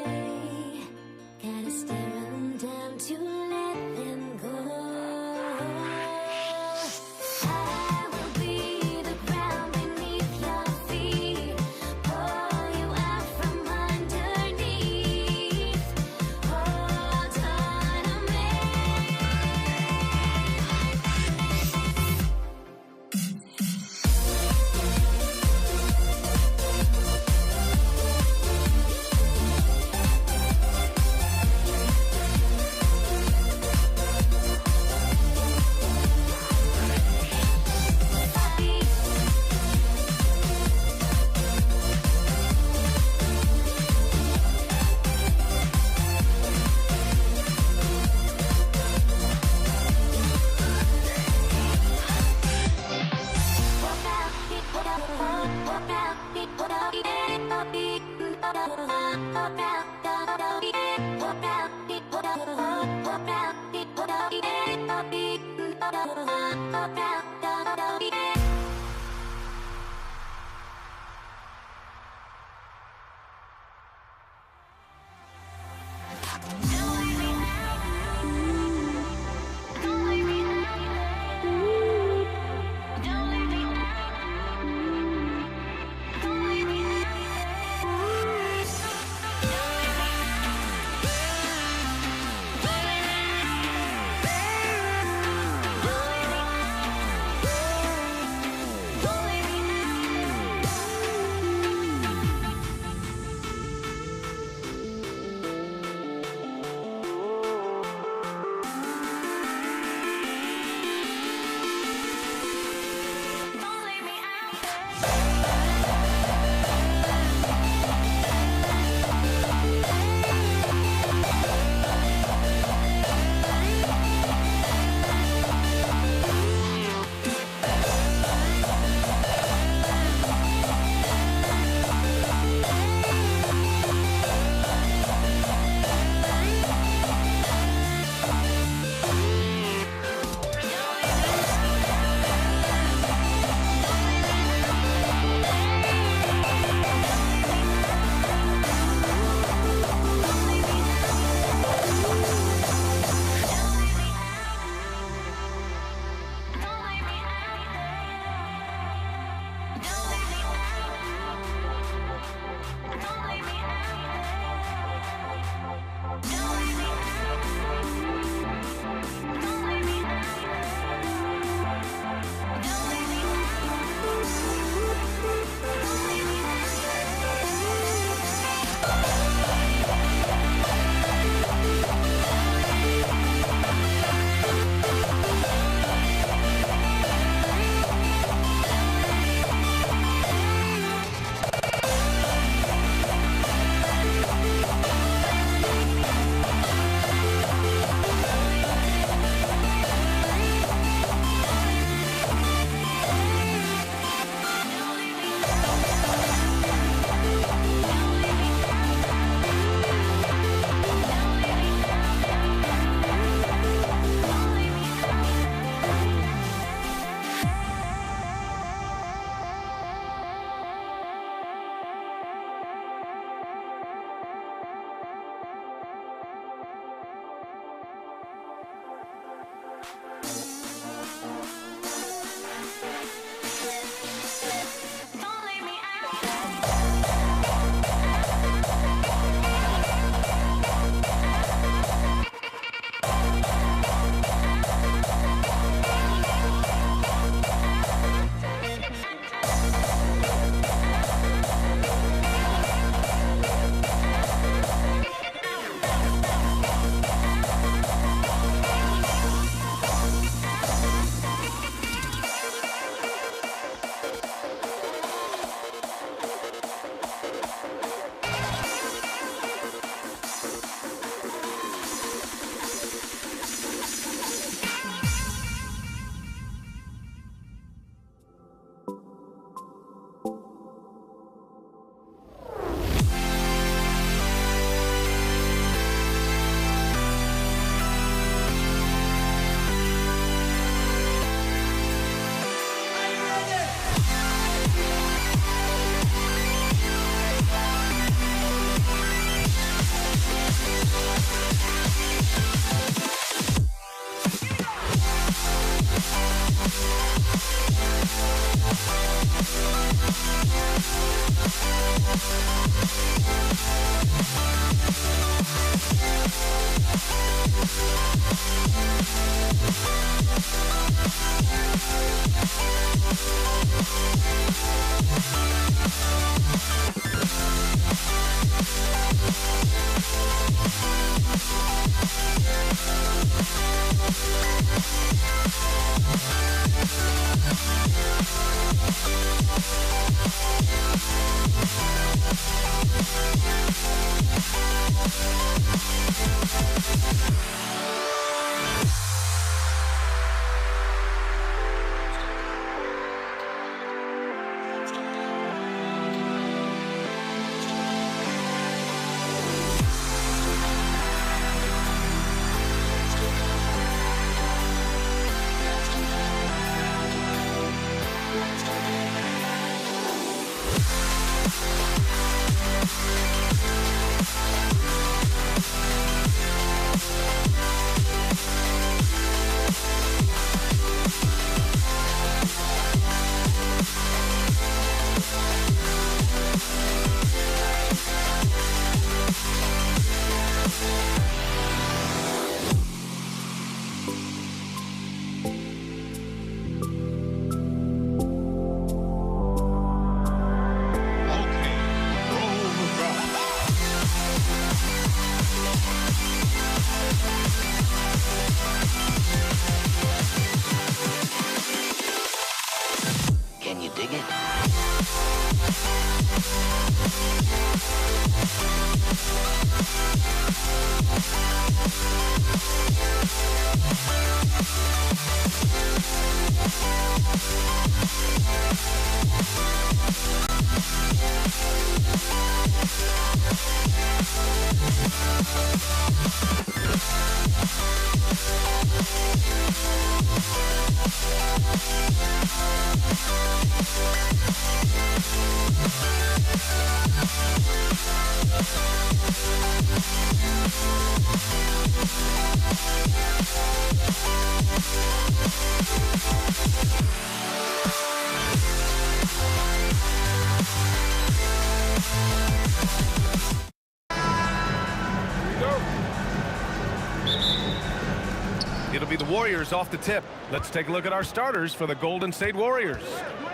Warriors off the tip. Let's take a look at our starters for the Golden State Warriors.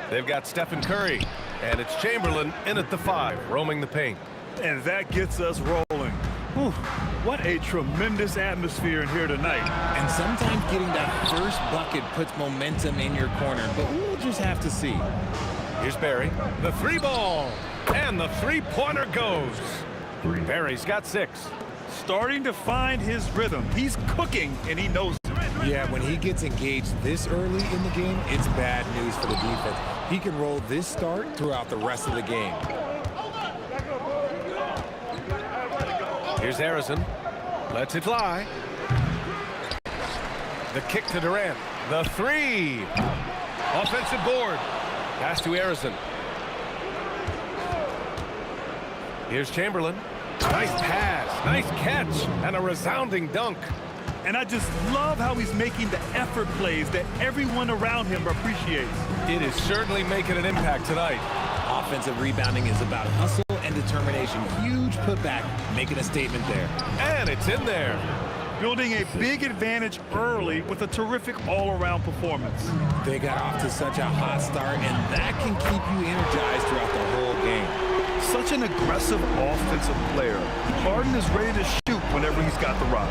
They've got Stephen Curry, and it's Chamberlain in at the 5, roaming the paint. And that gets us rolling. Whew, what a tremendous atmosphere in here tonight. And sometimes getting that first bucket puts momentum in your corner, but we'll just have to see. Here's Barry, the 3 ball, and the 3-pointer goes. Barry's got 6. Starting to find his rhythm. He's cooking, and he knows it. Yeah, when he gets engaged this early in the game, it's bad news for the defense. He can roll this start throughout the rest of the game. Here's Harrison. Lets it fly. The kick to Durant. The 3. Offensive board. Pass to Harrison. Here's Chamberlain. Nice pass. Nice catch. And a resounding dunk. And I just love how he's making the effort plays that everyone around him appreciates. It is certainly making an impact tonight. Offensive rebounding is about hustle and determination. Huge putback, making a statement there. And it's in there. Building a big advantage early with a terrific all-around performance. They got off to such a hot start, and that can keep you energized throughout the whole game. Such an aggressive offensive player. Harden is ready to shoot whenever he's got the rock.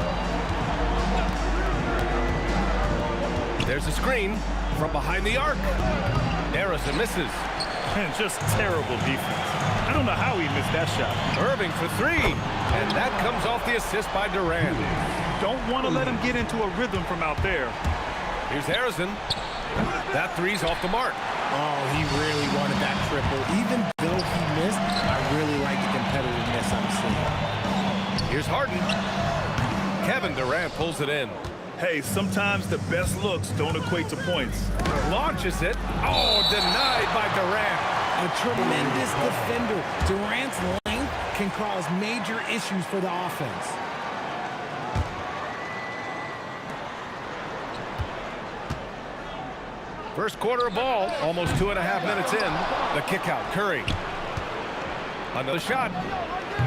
There's a screen from behind the arc. Harrison misses. And just terrible defense. I don't know how he missed that shot. Irving for 3. And that comes off the assist by Durant. Don't want to let him get into a rhythm from out there. Here's Harrison. That 3's off the mark. Oh, he really wanted that triple. Even though he missed, I really like the competitiveness I'm seeing. Here's Harden. Kevin Durant pulls it in. Hey, sometimes the best looks don't equate to points. Launches it. Oh, denied by Durant. A tremendous defender. Durant's length can cause major issues for the offense. First quarter of ball, almost 2.5 minutes in. The kick out, Curry. Another shot.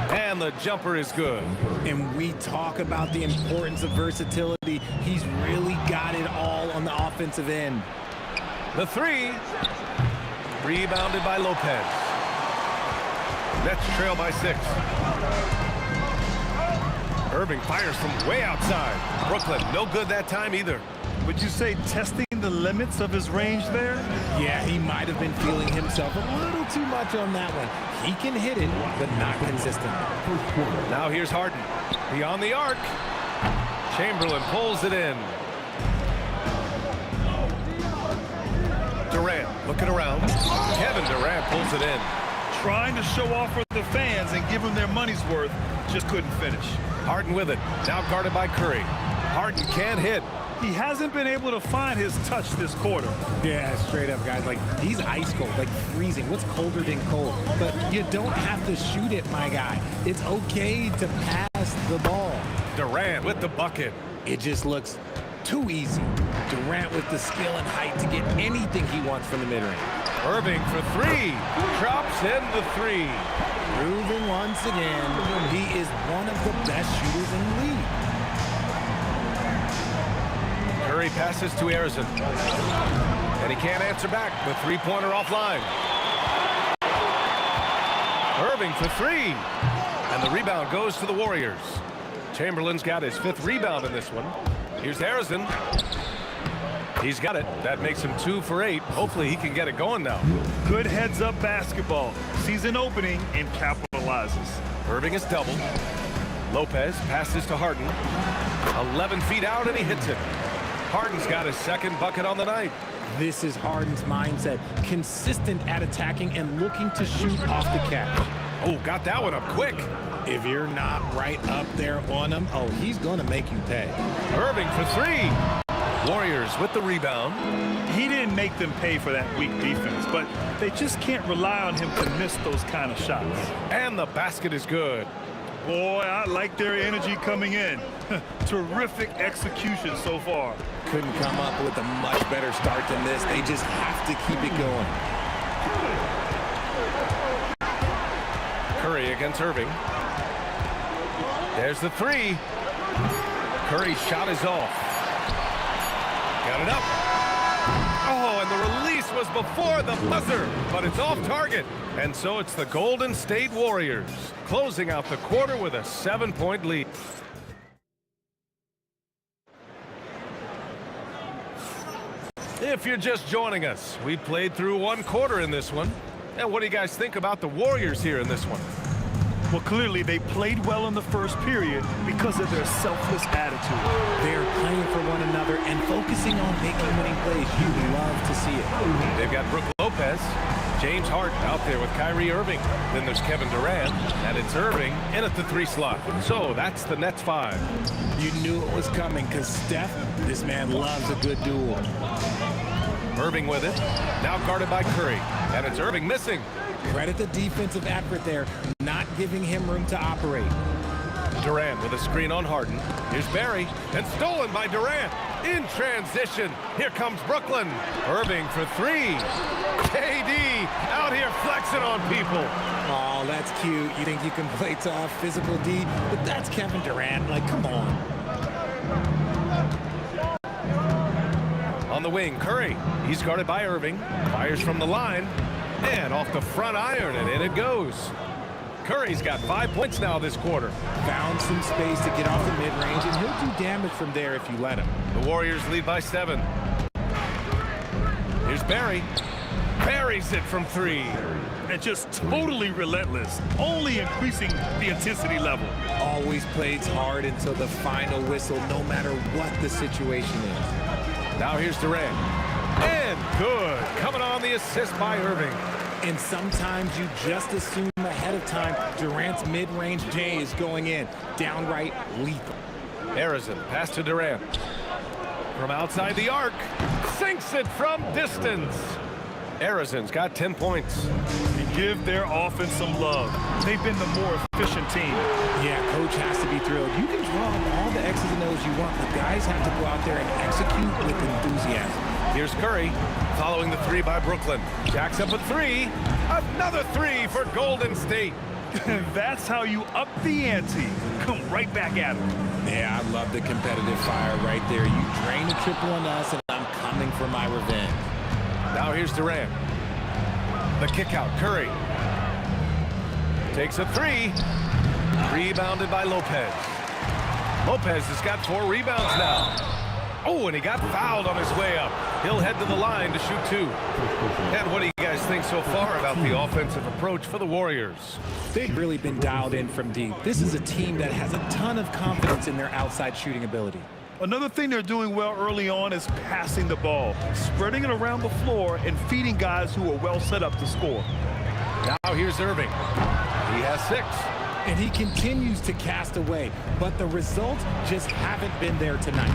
And the jumper is good. And we talk about the importance of versatility. He's really got it all on the offensive end. The 3. Rebounded by Lopez. Nets trail by 6. Irving fires from way outside. Brooklyn, no good that time either. Would you say testing the limits of his range there? Yeah, he might have been feeling himself a little too much on that one. He can hit it, but not consistent. Now here's Harden. Beyond the arc. Chamberlain pulls it in. Durant looking around. Kevin Durant pulls it in. Trying to show off for the fans and give them their money's worth. Just couldn't finish. Harden with it. Now guarded by Curry. Harden can't hit. He hasn't been able to find his touch this quarter. Yeah, straight up, guys. Like, he's ice cold, like freezing. What's colder than cold? But you don't have to shoot it, my guy. It's okay to pass the ball. Durant with the bucket. It just looks too easy. Durant with the skill and height to get anything he wants from the mid-range. Irving for 3. Drops in the 3. Proving once again, he is one of the best shooters in the league. Curry passes to Harrison. And he can't answer back. The 3-pointer offline. Irving for 3. And the rebound goes to the Warriors. Chamberlain's got his 5th rebound in this one. Here's Harrison. He's got it. That makes him 2 for 8. Hopefully he can get it going now. Good heads-up basketball. Sees an opening and capitalizes. Irving is doubled. Lopez passes to Harden. 11 feet out and he hits it. Harden's got his 2nd bucket on the night. This is Harden's mindset. Consistent at attacking and looking to shoot off the catch. Oh, got that one up quick. If you're not right up there on him, oh, he's going to make you pay. Irving for 3. Warriors with the rebound. He didn't make them pay for that weak defense, but they just can't rely on him to miss those kind of shots. And the basket is good. Boy, I like their energy coming in. Terrific execution so far. Couldn't come up with a much better start than this. They just have to keep it going. Curry against Irving. There's the 3. Curry's shot is off. it up. Oh, and the release was before the buzzer, but it's off target. And so it's the Golden State Warriors closing out the quarter with a 7-point lead. If you're just joining us, we played through one quarter in this one. And what do you guys think about the Warriors here in this one? Well, clearly they played well in the first period because of their selfless attitude. They're playing for one another and focusing on making winning plays. You love to see it. They've got Brook Lopez, James Harden out there with Kyrie Irving. Then there's Kevin Durant, and it's Irving in at the 3 slot. So that's the Nets 5. You knew it was coming because Steph, this man loves a good duel. Irving with it, now guarded by Curry, and it's Irving missing. Credit the defensive effort there, not giving him room to operate. Durant with a screen on Harden. Here's Barry, and stolen by Durant. In transition, here comes Brooklyn. Irving for 3. KD out here flexing on people. Oh, that's cute. You think you can play tough, physical D, but that's Kevin Durant. Like, come on. On the wing, Curry. He's guarded by Irving. Fires from the line. And off the front iron, and in it goes. Curry's got 5 points now this quarter. Found some space to get off the mid-range, and he'll do damage from there if you let him. The Warriors lead by 7. Here's Barry. Buries it from 3. And just totally relentless, only increasing the intensity level. Always plays hard until the final whistle, no matter what the situation is. Now here's Durant. And good. Coming on the assist by Irving. And sometimes you just assume ahead of time Durant's mid-range J is going in. Downright lethal. Harrison, pass to Durant. From outside the arc. Sinks it from distance. Harrison's got 10 points. You give their offense some love. They've been the more efficient team. Yeah, coach has to be thrilled. You can draw up all the X's and O's you want, but guys have to go out there and execute with enthusiasm. Here's Curry, following the 3 by Brooklyn. Jacks up a 3. Another 3 for Golden State. That's how you up the ante. Come right back at them. Yeah, I love the competitive fire right there. You drain a triple on us, and I'm coming for my revenge. Now here's Durant. The kick out, Curry. Takes a 3. Rebounded by Lopez. Lopez has got 4 rebounds now. Oh, and he got fouled on his way up. He'll head to the line to shoot 2. And what do you guys think so far about the offensive approach for the Warriors? They've really been dialed in from deep. This is a team that has a ton of confidence in their outside shooting ability. Another thing they're doing well early on is passing the ball, spreading it around the floor and feeding guys who are well set up to score. Now here's Irving. He has 6. And he continues to cast away, but the results just haven't been there tonight.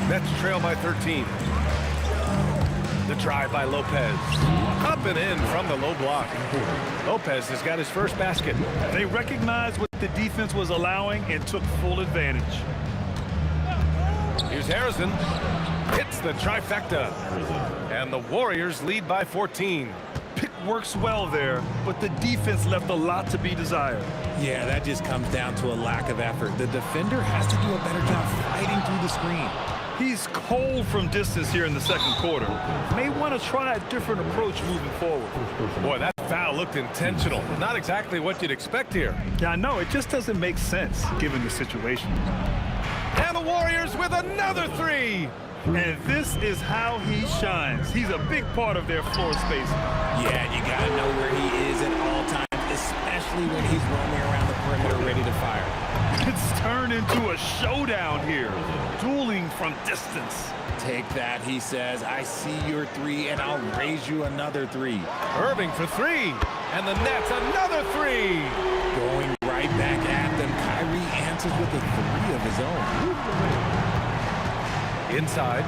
Nets trail by 13. The drive by Lopez. Up and in from the low block. Lopez has got his first basket. They recognized what the defense was allowing and took full advantage. Here's Harrison. Hits the trifecta. And the Warriors lead by 14. Pick works well there, but the defense left a lot to be desired. Yeah, that just comes down to a lack of effort. The defender has to do a better job fighting through the screen. He's cold from distance here in the second quarter. May want to try a different approach moving forward. Boy, that foul looked intentional. Not exactly what you'd expect here. Yeah, I know. It just doesn't make sense given the situation. And the Warriors with another 3. And this is how he shines. He's a big part of their floor space. Yeah, you got to know where he is at all times, especially when he's roaming around the perimeter ready to fire. It's turned into a showdown here, dueling from distance. Take that, he says. I see your 3, and I'll raise you another 3. Irving for 3, and the Nets another 3. Going right back at them. Kyrie answers with a 3 of his own. Inside.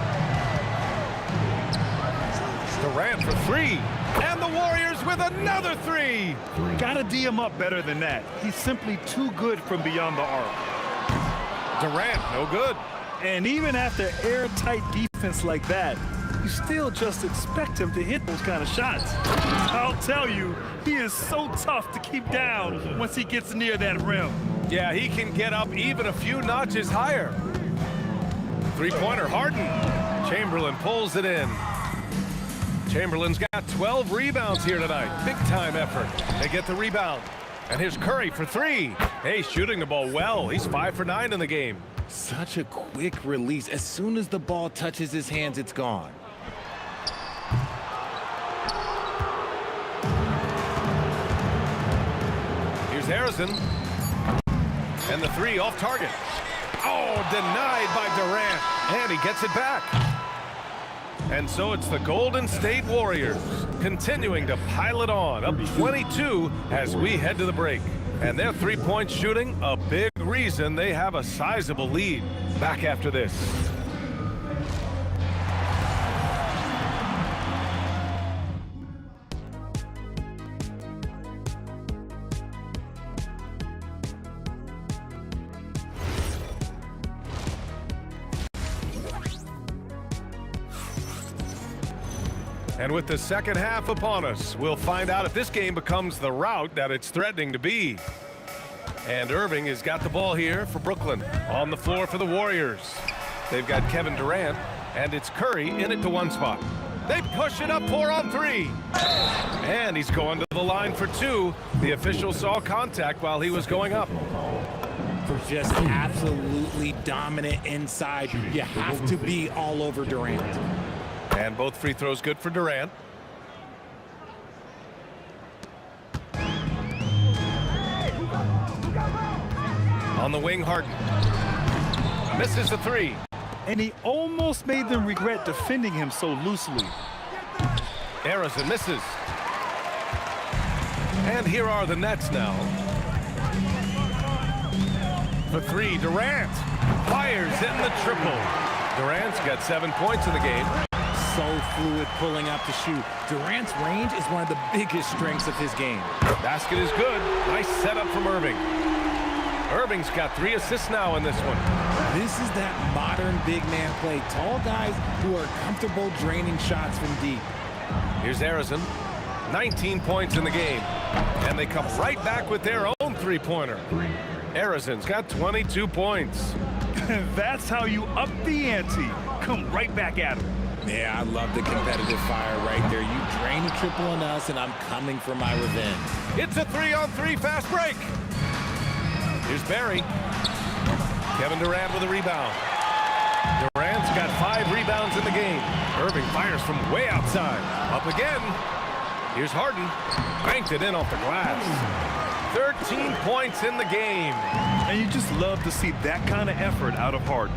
Durant for 3. And the Warriors with another 3. Gotta D him up better than that. He's simply too good from beyond the arc. Durant, no good. And even after airtight defense like that, you still just expect him to hit those kind of shots. I'll tell you, he is so tough to keep down once he gets near that rim. Yeah, he can get up even a few notches higher. Three-pointer, Harden. Chamberlain pulls it in. Chamberlain's got 12 rebounds here tonight. Big-time effort. They get the rebound. And here's Curry for three. Hey, shooting the ball well. He's 5 for 9 in the game. Such a quick release. As soon as the ball touches his hands, it's gone. Here's Harrison. And the three off target. Oh, denied by Durant. And he gets it back. And so it's the Golden State Warriors continuing to pile it on, up 22 as we head to the break. And their three-point shooting, a big reason they have a sizable lead. Back after this. And with the second half upon us, we'll find out if this game becomes the rout that it's threatening to be. And Irving has got the ball here for Brooklyn. On the floor for the Warriors. They've got Kevin Durant, and it's Curry in at the one spot. They push it up 4 on 3. And he's going to the line for 2. The official saw contact while he was going up. Just absolutely dominant inside. You have to be all over Durant. And both free throws good for Durant. On the wing, Harden. Misses the three. And he almost made them regret defending him so loosely. Harrison misses. And here are the Nets now. For three, Durant fires in the triple. Durant's got 7 points in the game. So fluid pulling up to shoot. Durant's range is one of the biggest strengths of his game. Basket is good. Nice setup from Irving. Irving's got 3 assists now in this one. This is that modern big man play. Tall guys who are comfortable draining shots from deep. Here's Harrison. 19 points in the game. And they come right back with their own three-pointer. Harrison's got 22 points. That's how you up the ante. Come right back at him. Yeah, I love the competitive fire right there. You drain a triple on us, and I'm coming for my revenge. It's a 3-on-3 fast break. Here's Barry. Kevin Durant with a rebound. Durant's got 5 rebounds in the game. Irving fires from way outside. Up again. Here's Harden. Banked it in off the glass. 13 points in the game. And you just love to see that kind of effort out of Harden.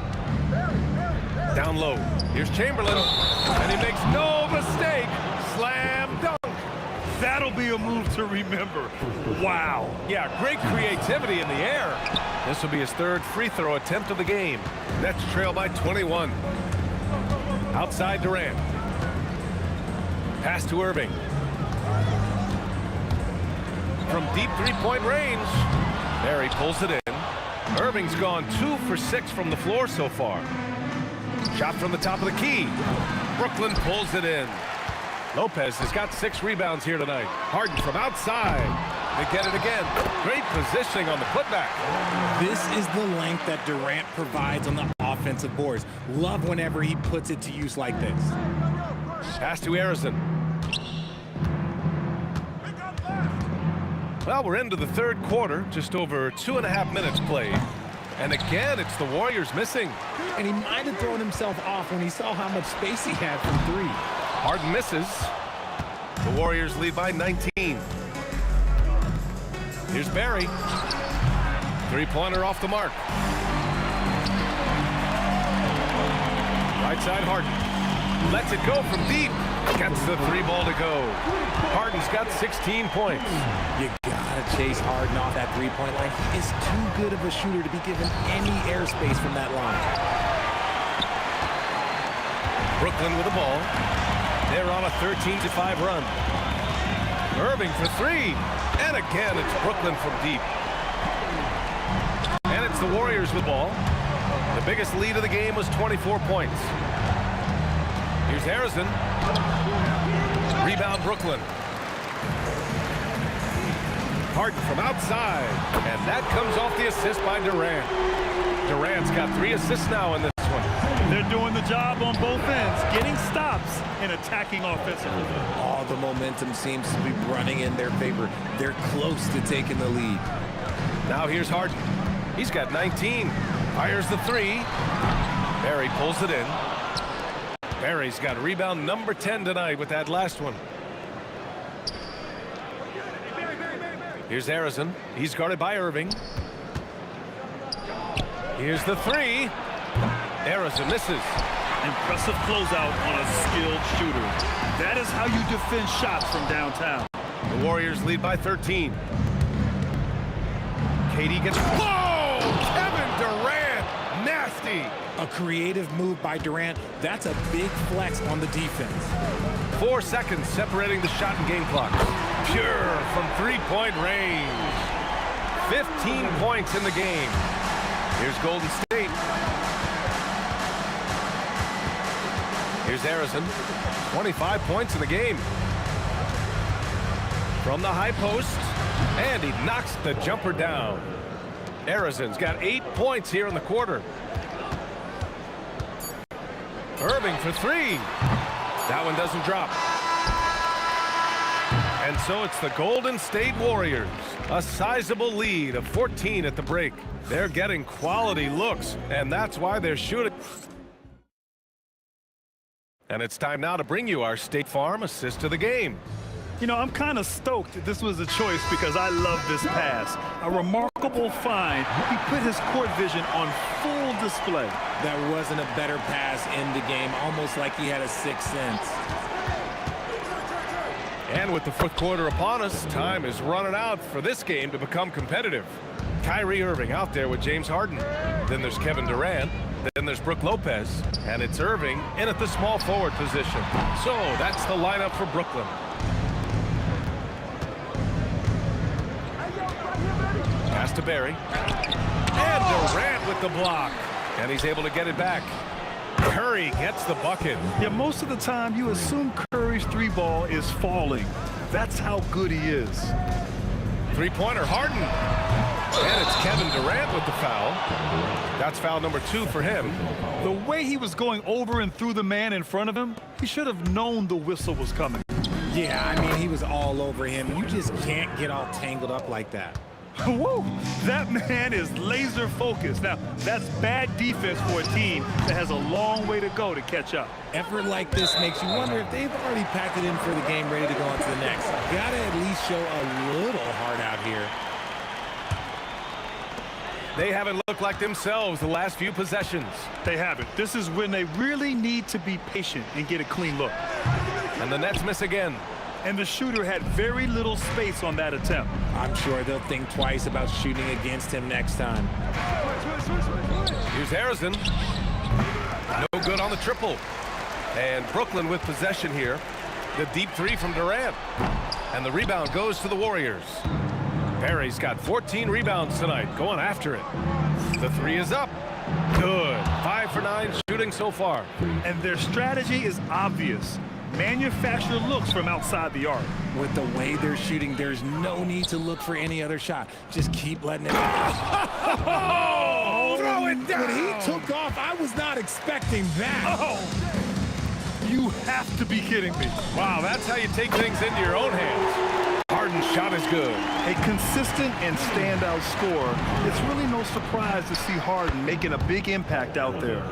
Down low. Here's Chamberlain. And he makes no mistake. Slam dunk. That'll be a move to remember. Wow. Yeah, great creativity in the air. This will be his 3rd free throw attempt of the game. Nets trail by 21. Outside Durant. Pass to Irving. From deep three-point range. Barry pulls it in. Irving's gone 2 for 6 from the floor so far. Shot from the top of the key. Brooklyn pulls it in. Lopez has got 6 rebounds here tonight. Harden from outside. They get it again. Great positioning on the putback. This is the length that Durant provides on the offensive boards. Love whenever he puts it to use like this. Pass to Harrison. Well, we're into the 3rd quarter. Just over 2.5 minutes played. And again, it's the Warriors missing. And he might have thrown himself off when he saw how much space he had from 3. Harden misses. The Warriors lead by 19. Here's Barry. Three-pointer off the mark. Right side Harden. Lets it go from deep. Gets the 3 ball to go. Harden's got 16 points. You gotta chase Harden off that 3-point line. He is too good of a shooter to be given any airspace from that line. Brooklyn with the ball. They're on a 13-5 run. Irving for 3. And again, it's Brooklyn from deep. And it's the Warriors with the ball. The biggest lead of the game was 24 points. Here's Harrison. Rebound Brooklyn. Harden from outside. And that comes off the assist by Durant. Durant's got 3 assists now in this one. They're doing the job on both ends, getting stops and attacking offensively. All the momentum seems to be running in their favor. They're close to taking the lead. Now here's Harden. He's got 19. Fires the three. Barry pulls it in. Barry's got rebound number 10 tonight with that last one. Here's Harrison. He's guarded by Irving. Here's the three. Harrison misses. Impressive closeout on a skilled shooter. That is how you defend shots from downtown. The Warriors lead by 13. Katie gets... Whoa! Kevin Durant! Nasty! A creative move by Durant. That's a big flex on the defense. 4 seconds separating the shot and game clock. Pure from three-point range. 15 points in the game. Here's Golden State. Here's Harrison. 25 points in the game. From the high post. And he knocks the jumper down. Harrison's got 8 points here in the quarter. Irving for three. That one doesn't drop. And so it's the Golden State Warriors. A sizable lead of 14 at the break. They're getting quality looks, and that's why they're shooting. And it's time now to bring you our State Farm assist of the game. You know, I'm kind of stoked this was a choice because I love this pass. A remarkable find. He put his court vision on full display. That wasn't a better pass in the game, almost like he had a sixth sense. And with the fourth quarter upon us, time is running out for this game to become competitive. Kyrie Irving out there with James Harden. Then there's Kevin Durant. Then there's Brook Lopez. And it's Irving in at the small forward position. So that's the lineup for Brooklyn. Pass to Barry. And Durant with the block. And he's able to get it back. Curry gets the bucket. Yeah, most of the time you assume Curry's three ball is falling. That's how good he is. Three-pointer, Harden. And it's Kevin Durant with the foul. That's foul number 2 for him. The way he was going over and through the man in front of him, he should have known the whistle was coming. Yeah, I mean, he was all over him. You just can't get all tangled up like that. Whoa, that man is laser focused. Now, that's bad defense for a team that has a long way to go to catch up. Effort like this makes you wonder if they've already packed it in for the game, ready to go on to the next. Gotta at least show a little heart out here. They haven't looked like themselves the last few possessions. They haven't. This is when they really need to be patient and get a clean look. And the Nets miss again. And the shooter had very little space on that attempt. I'm sure they'll think twice about shooting against him next time. Here's Harrison. No good on the triple. And Brooklyn with possession here. The deep three from Durant. And the rebound goes to the Warriors. Barry's got 14 rebounds tonight, going after it. The three is up. Good. 5 for 9 shooting so far. And their strategy is obvious. Manufacture looks from outside the arc. With the way they're shooting, there's no need to look for any other shot. Just keep letting it go. Throw it down. When he took off, I was not expecting that. Oh. You have to be kidding me. Wow, that's how you take things into your own hands. Harden's shot is good. A consistent and standout scorer. It's really no surprise to see Harden making a big impact out there.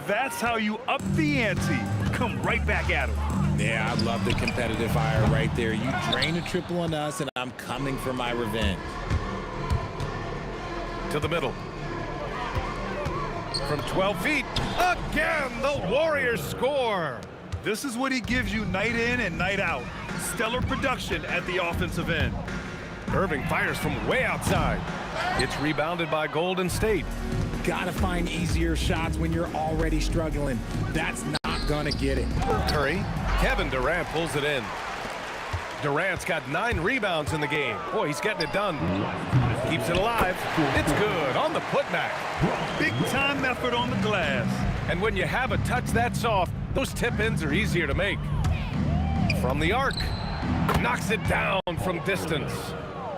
That's how you up the ante. Come right back at him. Yeah, I love the competitive fire right there. You drain a triple on us, and I'm coming for my revenge. To the middle. From 12 feet. Again, the Warriors score. This is what he gives you night in and night out. Stellar production at the offensive end. Irving fires from way outside. It's rebounded by Golden State. Gotta find easier shots when you're already struggling. That's not gonna get it. Curry. Kevin Durant pulls it in. Durant's got 9 rebounds in the game. Boy, he's getting it done. Keeps it alive. It's good on the putback. Big time effort on the glass. And when you have a touch that soft, those tip-ins are easier to make. From the arc. Knocks it down from distance.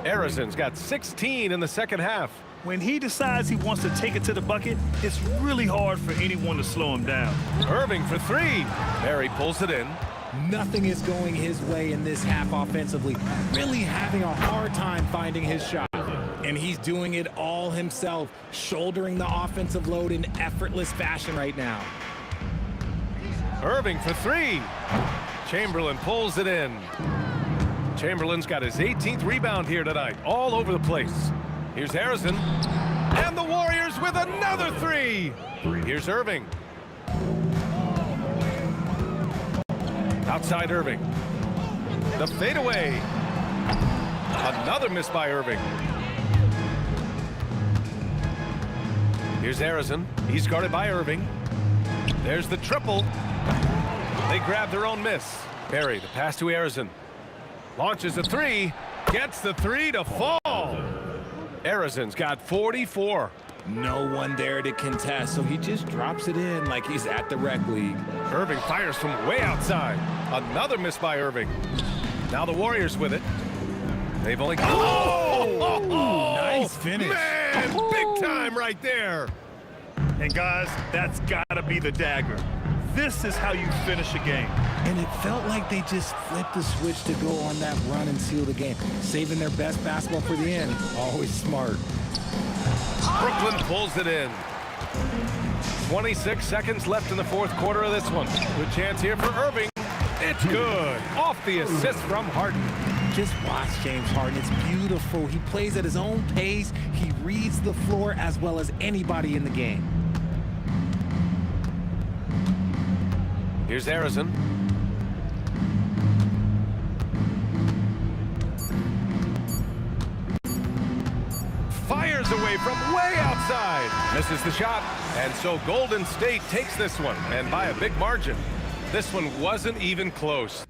Harrison's got 16 in the second half. When he decides he wants to take it to the bucket, it's really hard for anyone to slow him down. Irving for three. Barry pulls it in. Nothing is going his way in this half offensively. Really having a hard time finding his shot. And he's doing it all himself, shouldering the offensive load in effortless fashion right now. Irving for three. Chamberlain pulls it in. Chamberlain's got his 18th rebound here tonight, all over the place. Here's Harrison. And the Warriors with another three. Here's Irving. Outside Irving. The fadeaway. Another miss by Irving. Here's Harrison. He's guarded by Irving. There's the triple. They grab their own miss. Barry, the pass to Harrison. Launches a three. Gets the three to fall. Harrison's got 44. No one there to contest, so he just drops it in like he's at the rec league. Irving fires from way outside. Another miss by Irving. Now the Warriors with it. They've only got... Oh! Nice finish. Man, big time right there. And guys, that's gotta be the dagger. This is how you finish a game. And it felt like they just flipped the switch to go on that run and seal the game. Saving their best basketball for the end. Always smart. Brooklyn pulls it in. 26 seconds left in the fourth quarter of this one. Good chance here for Irving. It's good. Off the assist from Harden. Just watch James Harden. It's beautiful. He plays at his own pace. He reads the floor as well as anybody in the game. Here's Harrison. Fires away from way outside. Misses the shot. And so Golden State takes this one, and by a big margin. This one wasn't even close.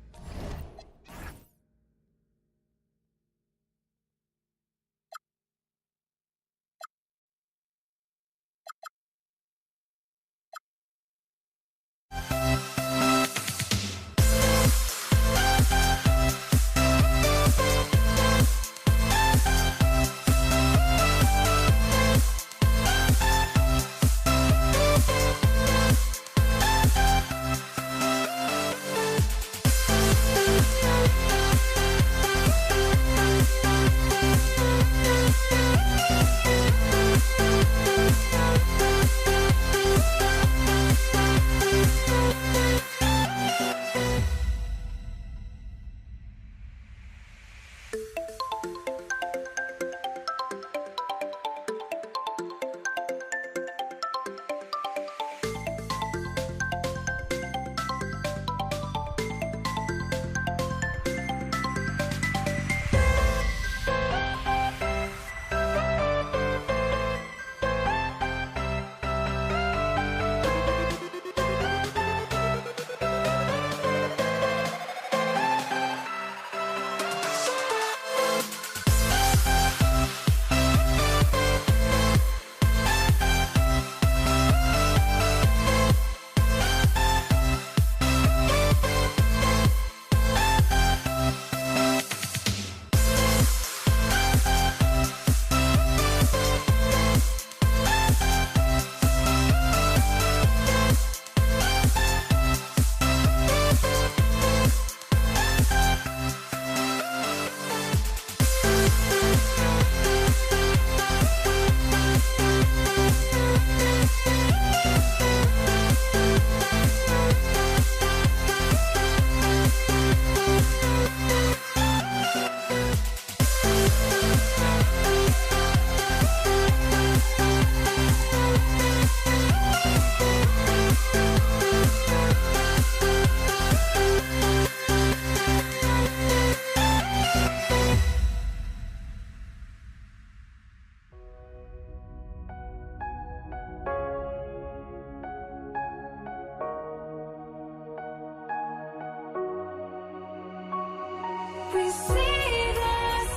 We see the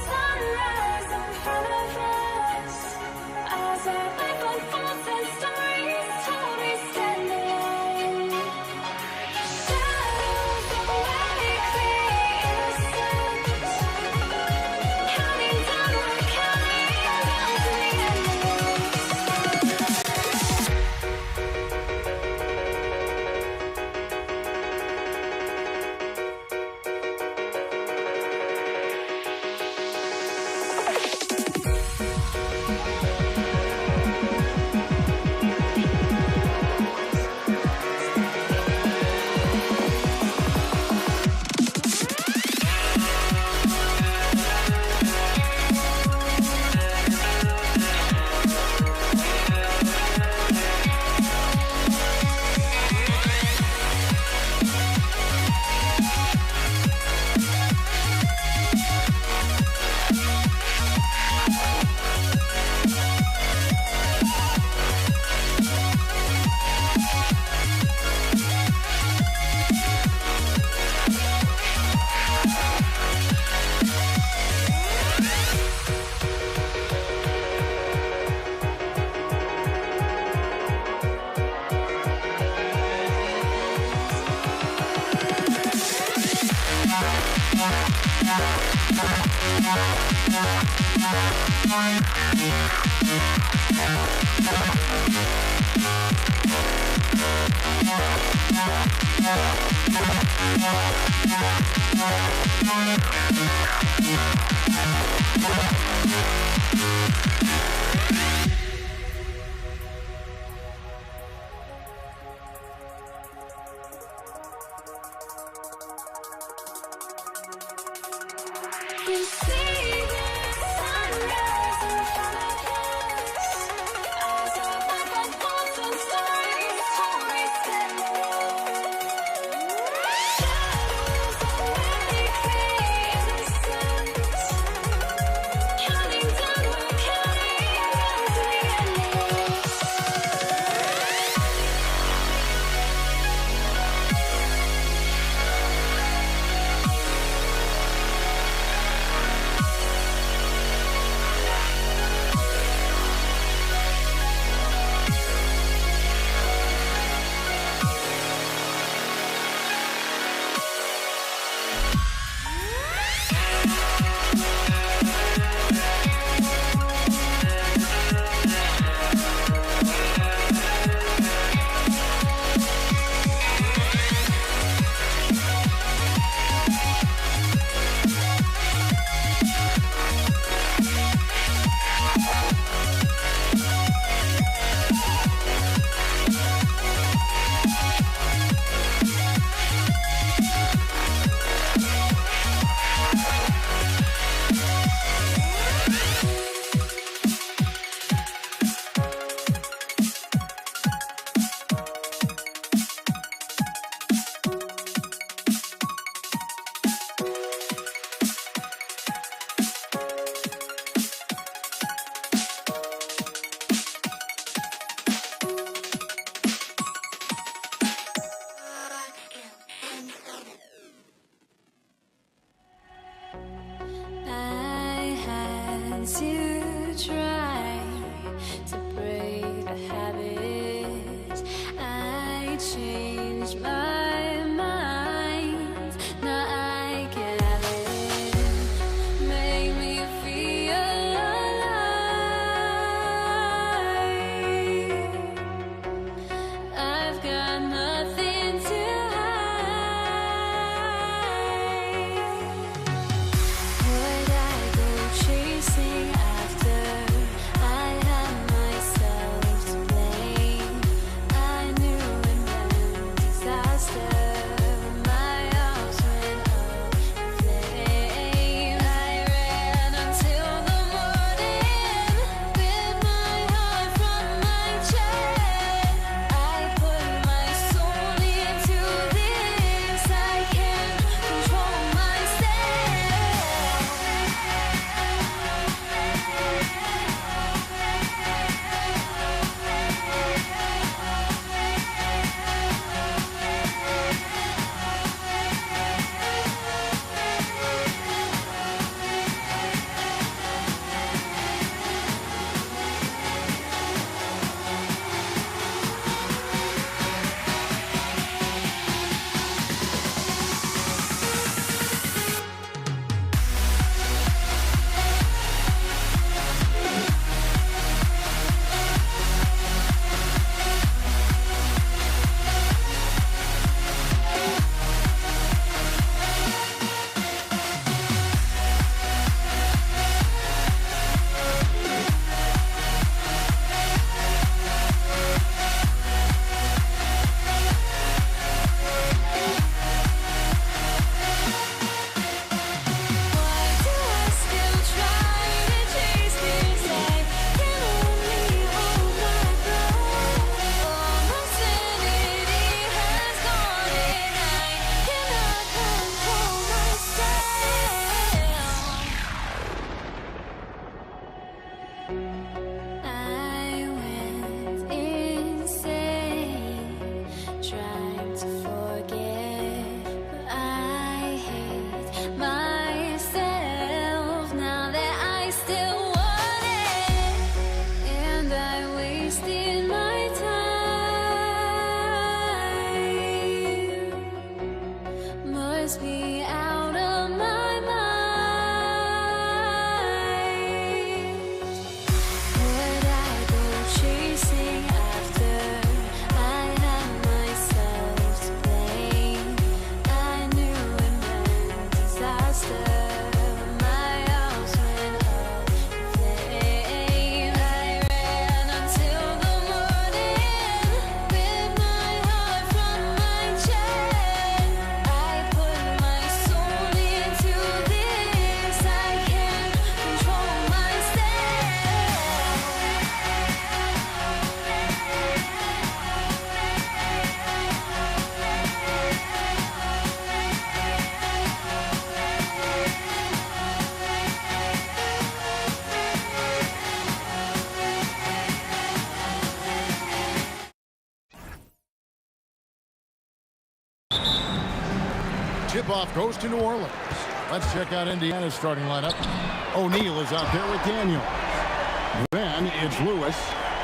sunrise in front of us as our life unfolds and stories told. We stand alone. Shadows awake the innocence, counting down, we're counting down to the end of We see the sunrise in front of us as our life unfolds and stories stand alone. Shadows of many faces, counting down, we're counting down to the endless. I had to try to break the habit. I changed my mind. Now I get it. Make me feel alive. I've got nothing to would I go chasing after? I had myself to blame. I knew it meant disaster. My arms went up in flames. I ran until the morning, bit my heart from my chest. I put my soul into this. I can't control myself. I went insane, trying to forget, but I hate myself now that I still want it, and I wasted my time. Must be out of my Tip-off goes to New Orleans. Let's check out Indiana's starting lineup. O'Neal is out there with Daniels. Then it's Lewis.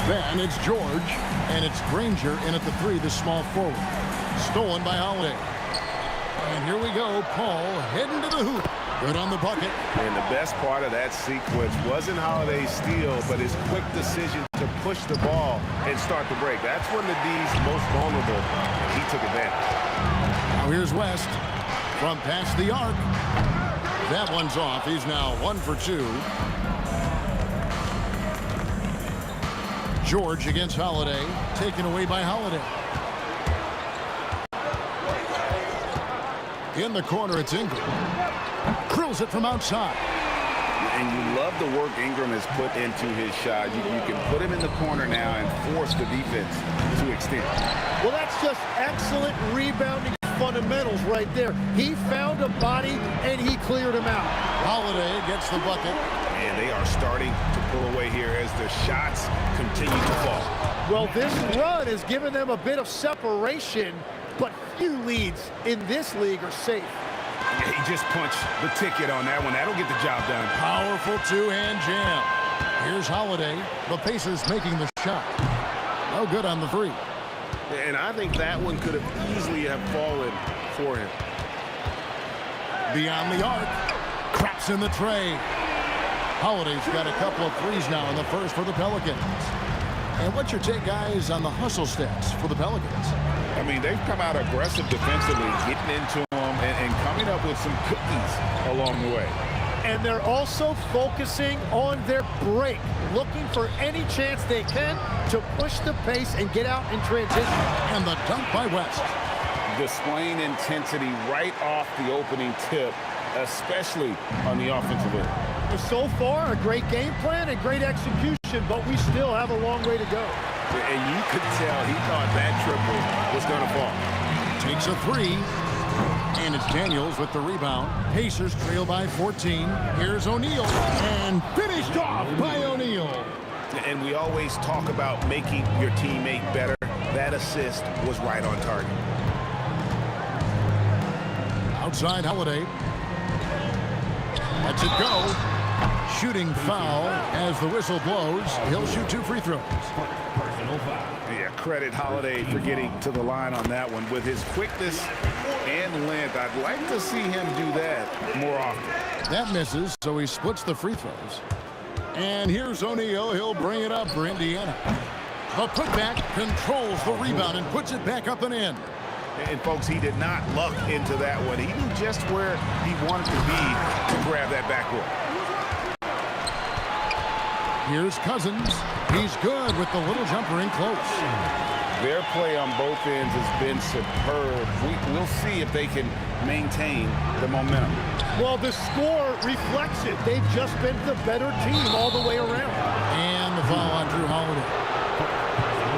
Then it's George. And it's Granger in at the 3, the small forward. Stolen by Holiday. And here we go. Paul heading to the hoop. Good on the bucket. And the best part of that sequence wasn't Holiday's steal, but his quick decision to push the ball and start the break. That's when the D's most vulnerable. He took advantage. Now here's West from past the arc. That one's off. He's now 1 for 2. George against Holiday. Taken away by Holiday. In the corner, it's Ingram. Drills it from outside. And you love the work Ingram has put into his shot. You can put him in the corner now and force the defense to extend. Well, that's just excellent rebounding fundamentals right there. He found a body, and he cleared him out. Holiday gets the bucket. And they are starting to pull away here as the shots continue to fall. Well, this run has given them a bit of separation, but few leads in this league are safe. He just punched the ticket on that one. That'll get the job done. Powerful two-hand jam. Here's Holiday. The Pacers making the shot. No good on the 3. And I think that one could have easily have fallen for him. Beyond the arc. Craps in the tray. Holiday's got a couple of 3s now in the first for the Pelicans. And what's your take, guys, on the hustle stats for the Pelicans? I mean, they've come out aggressive defensively, getting into them and coming up with some cookies along the way. And they're also focusing on their break, looking for any chance they can to push the pace and get out in transition. And the dunk by West. Displaying intensity right off the opening tip, especially on the offensive end. So far, a great game plan and great execution, but we still have a long way to go. And you could tell he thought that triple was going to fall. Takes a 3. And it's Daniels with the rebound. Pacers trail by 14. Here's O'Neal. And finished off by O'Neal. And we always talk about making your teammate better. That assist was right on target. Outside Holiday. Lets it go. Shooting foul as the whistle blows. He'll shoot 2 free throws. Yeah, credit Holiday for getting to the line on that one. With his quickness and length, I'd like to see him do that more often. That misses, so he splits the free throws. And here's O'Neal. He'll bring it up for Indiana. The putback controls the rebound and puts it back up and in. And, folks, he did not luck into that one. He knew just where he wanted to be to grab that backboard. Here's Cousins. He's good with the little jumper in close. Their play on both ends has been superb. We'll see if they can maintain the momentum. Well, the score reflects it. They've just been the better team all the way around. And the foul on Drew Holiday.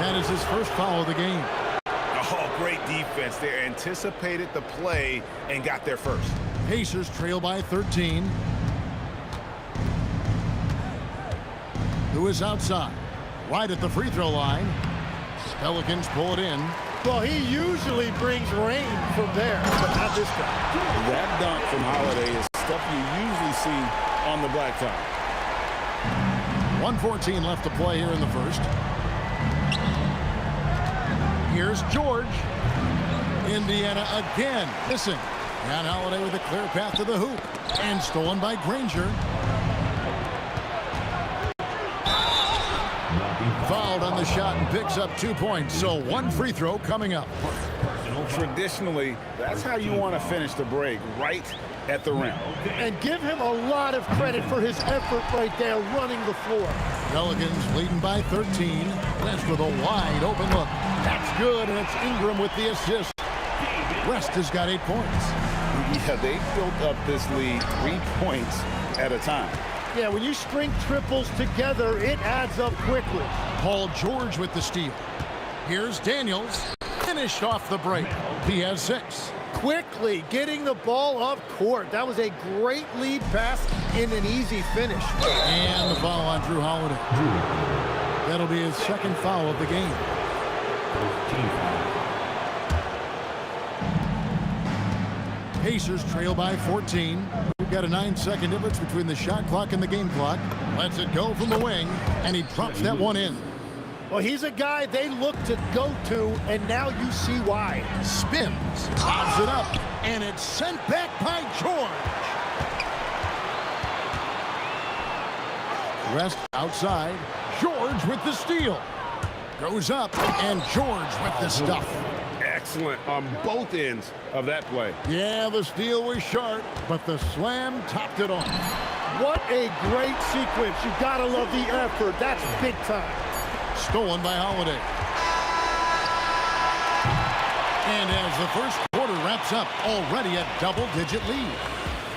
That is his first foul of the game. Oh, great defense there. Anticipated the play and got there first. Pacers trail by 13. Who is outside? Right at the free throw line. Pelicans pull it in. Well, he usually brings rain from there, but not this time. That dunk from Holiday is stuff you usually see on the blacktop. 1:14 left to play here in the first. Here's George. Indiana again missing. And Holiday with a clear path to the hoop. And stolen by Granger. Fouled on the shot and picks up 2 points. So 1 free throw coming up. Traditionally, that's how you want to finish the break, right at the rim. And give him a lot of credit for his effort right there running the floor. Pelicans leading by 13. West with a wide open look. That's good, and it's Ingram with the assist. West has got 8 points. Yeah, they built up this lead 3 points at a time. Yeah, when you string triples together, it adds up quickly. Paul George with the steal. Here's Daniels. Finished off the break. He has 6. Quickly getting the ball up court. That was a great lead pass in an easy finish. And the foul on Drew Holiday. That'll be his second foul of the game. Pacers trail by 14. We've got a 9-second difference between the shot clock and the game clock. Lets it go from the wing, and he drops that one in. Well, he's a guy they look to go to, and now you see why. Spins, lobs it up, and it's sent back by George. West outside. George with the steal. Goes up, and George with the stuff. Excellent on both ends of that play. Yeah, the steal was sharp, but the slam topped it off. What a great sequence. You gotta love the effort. That's big time. Stolen by Holiday. And as the first quarter wraps up, already a double-digit lead.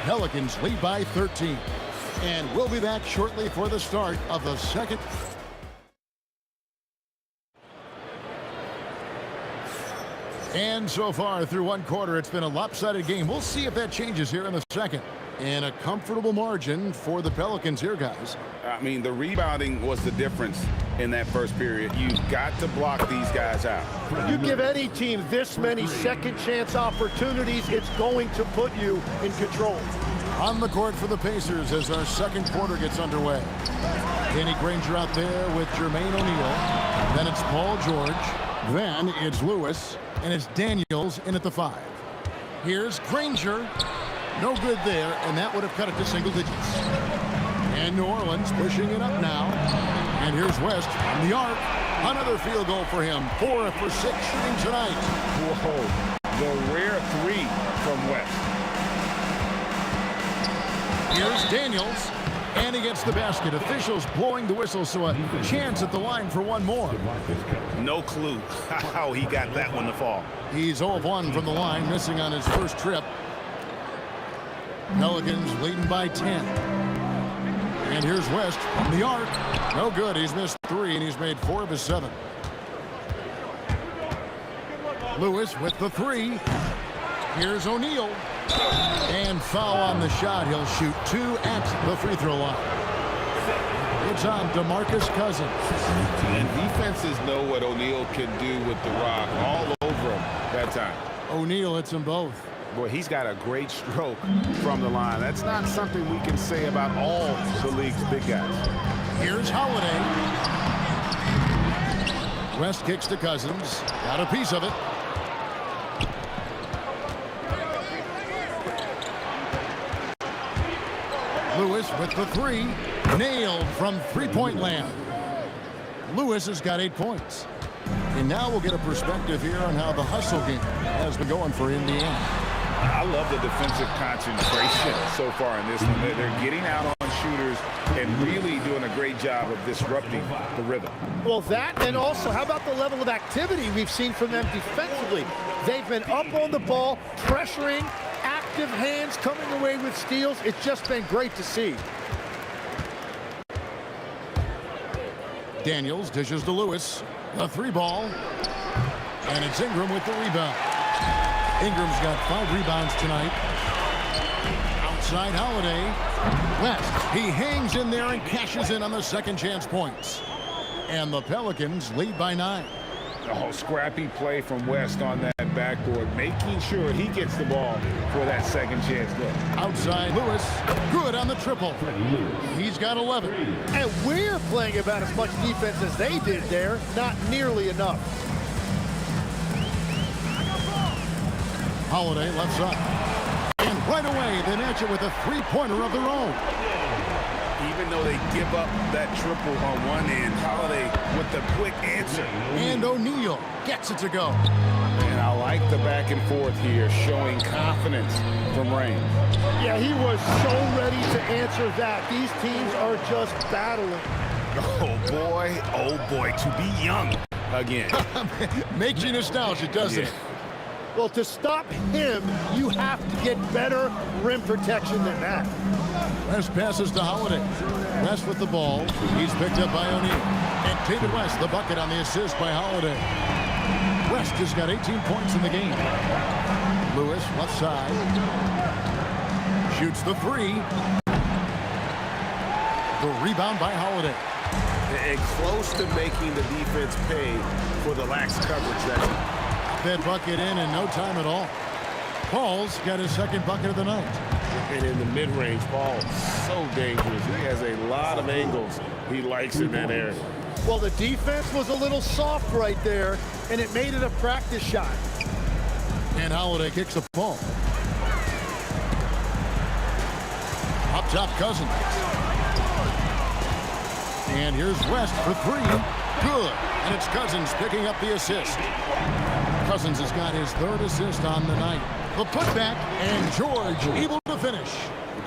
Pelicans lead by 13. And we'll be back shortly for the start of the second. And so far through one quarter, it's been a lopsided game. We'll see if that changes here in the second. And a comfortable margin for the Pelicans here, guys. I mean, the rebounding was the difference in that first period. You've got to block these guys out. You give any team this many second chance opportunities, it's going to put you in control. On the court for the Pacers as our second quarter gets underway. Danny Granger out there with Jermaine O'Neal. Then it's Paul George. Then it's Lewis. And it's Daniels in at the 5. Here's Granger. No good there, and that would have cut it to single digits. And New Orleans pushing it up now. And here's West on the arc. Another field goal for him. 4 for 6 shooting tonight. Whoa, the rare 3 from West. Here's Daniels. And he gets the basket. Officials blowing the whistle, so a chance at the line for one more. No clue how he got that one to fall. He's 0 of 1 from the line, missing on his first trip. Pelicans leading by 10. And here's West from the arc. No good. He's missed 3, and he's made 4 of his 7. Lewis with the 3. Here's O'Neal. And foul on the shot. He'll shoot 2 at the free throw line. It's on DeMarcus Cousins. And defenses know what O'Neal can do with the rock all over him that time. O'Neal hits them both. Boy, he's got a great stroke from the line. That's not something we can say about all the league's big guys. Here's Holiday. West kicks to Cousins. Got a piece of it. Lewis with the 3. Nailed from three-point land. Lewis has got 8 points. And now we'll get a perspective here on how the hustle game has been going for Indiana. I love the defensive concentration so far in this one. They're getting out on shooters and really doing a great job of disrupting the rhythm. Well, that, and also, how about the level of activity we've seen from them defensively? They've been up on the ball, pressuring, active hands, coming away with steals. It's just been great to see. Daniels dishes to Lewis. The 3 ball. And it's Ingram with the rebound. Ingram's got 5 rebounds tonight. Outside Holiday. West. He hangs in there and cashes in on the second chance points. And the Pelicans lead by 9. Oh, scrappy play from West on that backboard, making sure he gets the ball for that second chance look. Outside Lewis. Good on the triple. He's got 11. And we're playing about as much defense as they did there. Not nearly enough. Holiday left side. And right away, they match it with a 3-pointer of their own. Even though they give up that triple on one end, Holiday with the quick answer. And O'Neal gets it to go. And I like the back and forth here, showing confidence from Rain. Yeah, he was so ready to answer that. These teams are just battling. Oh boy, to be young again. Makes you nostalgic, doesn't it? Well, to stop him, you have to get better rim protection than that. West passes to Holiday. West with the ball. He's picked up by O'Neal. And David West, the bucket on the assist by Holiday. West has got 18 points in the game. Lewis, left side. Shoots the 3. The rebound by Holiday. And close to making the defense pay for the lax coverage. That bucket in no time at all. Paul's got his second bucket of the night. And in the mid-range, Paul, so dangerous. He has a lot of angles he likes in that area. Well, the defense was a little soft right there, and it made it a practice shot. And Holiday kicks the ball. Up top, Cousins. And here's West for three. Good. And it's Cousins picking up the assist. Cousins has got his third assist on the night. The putback, and George able to finish.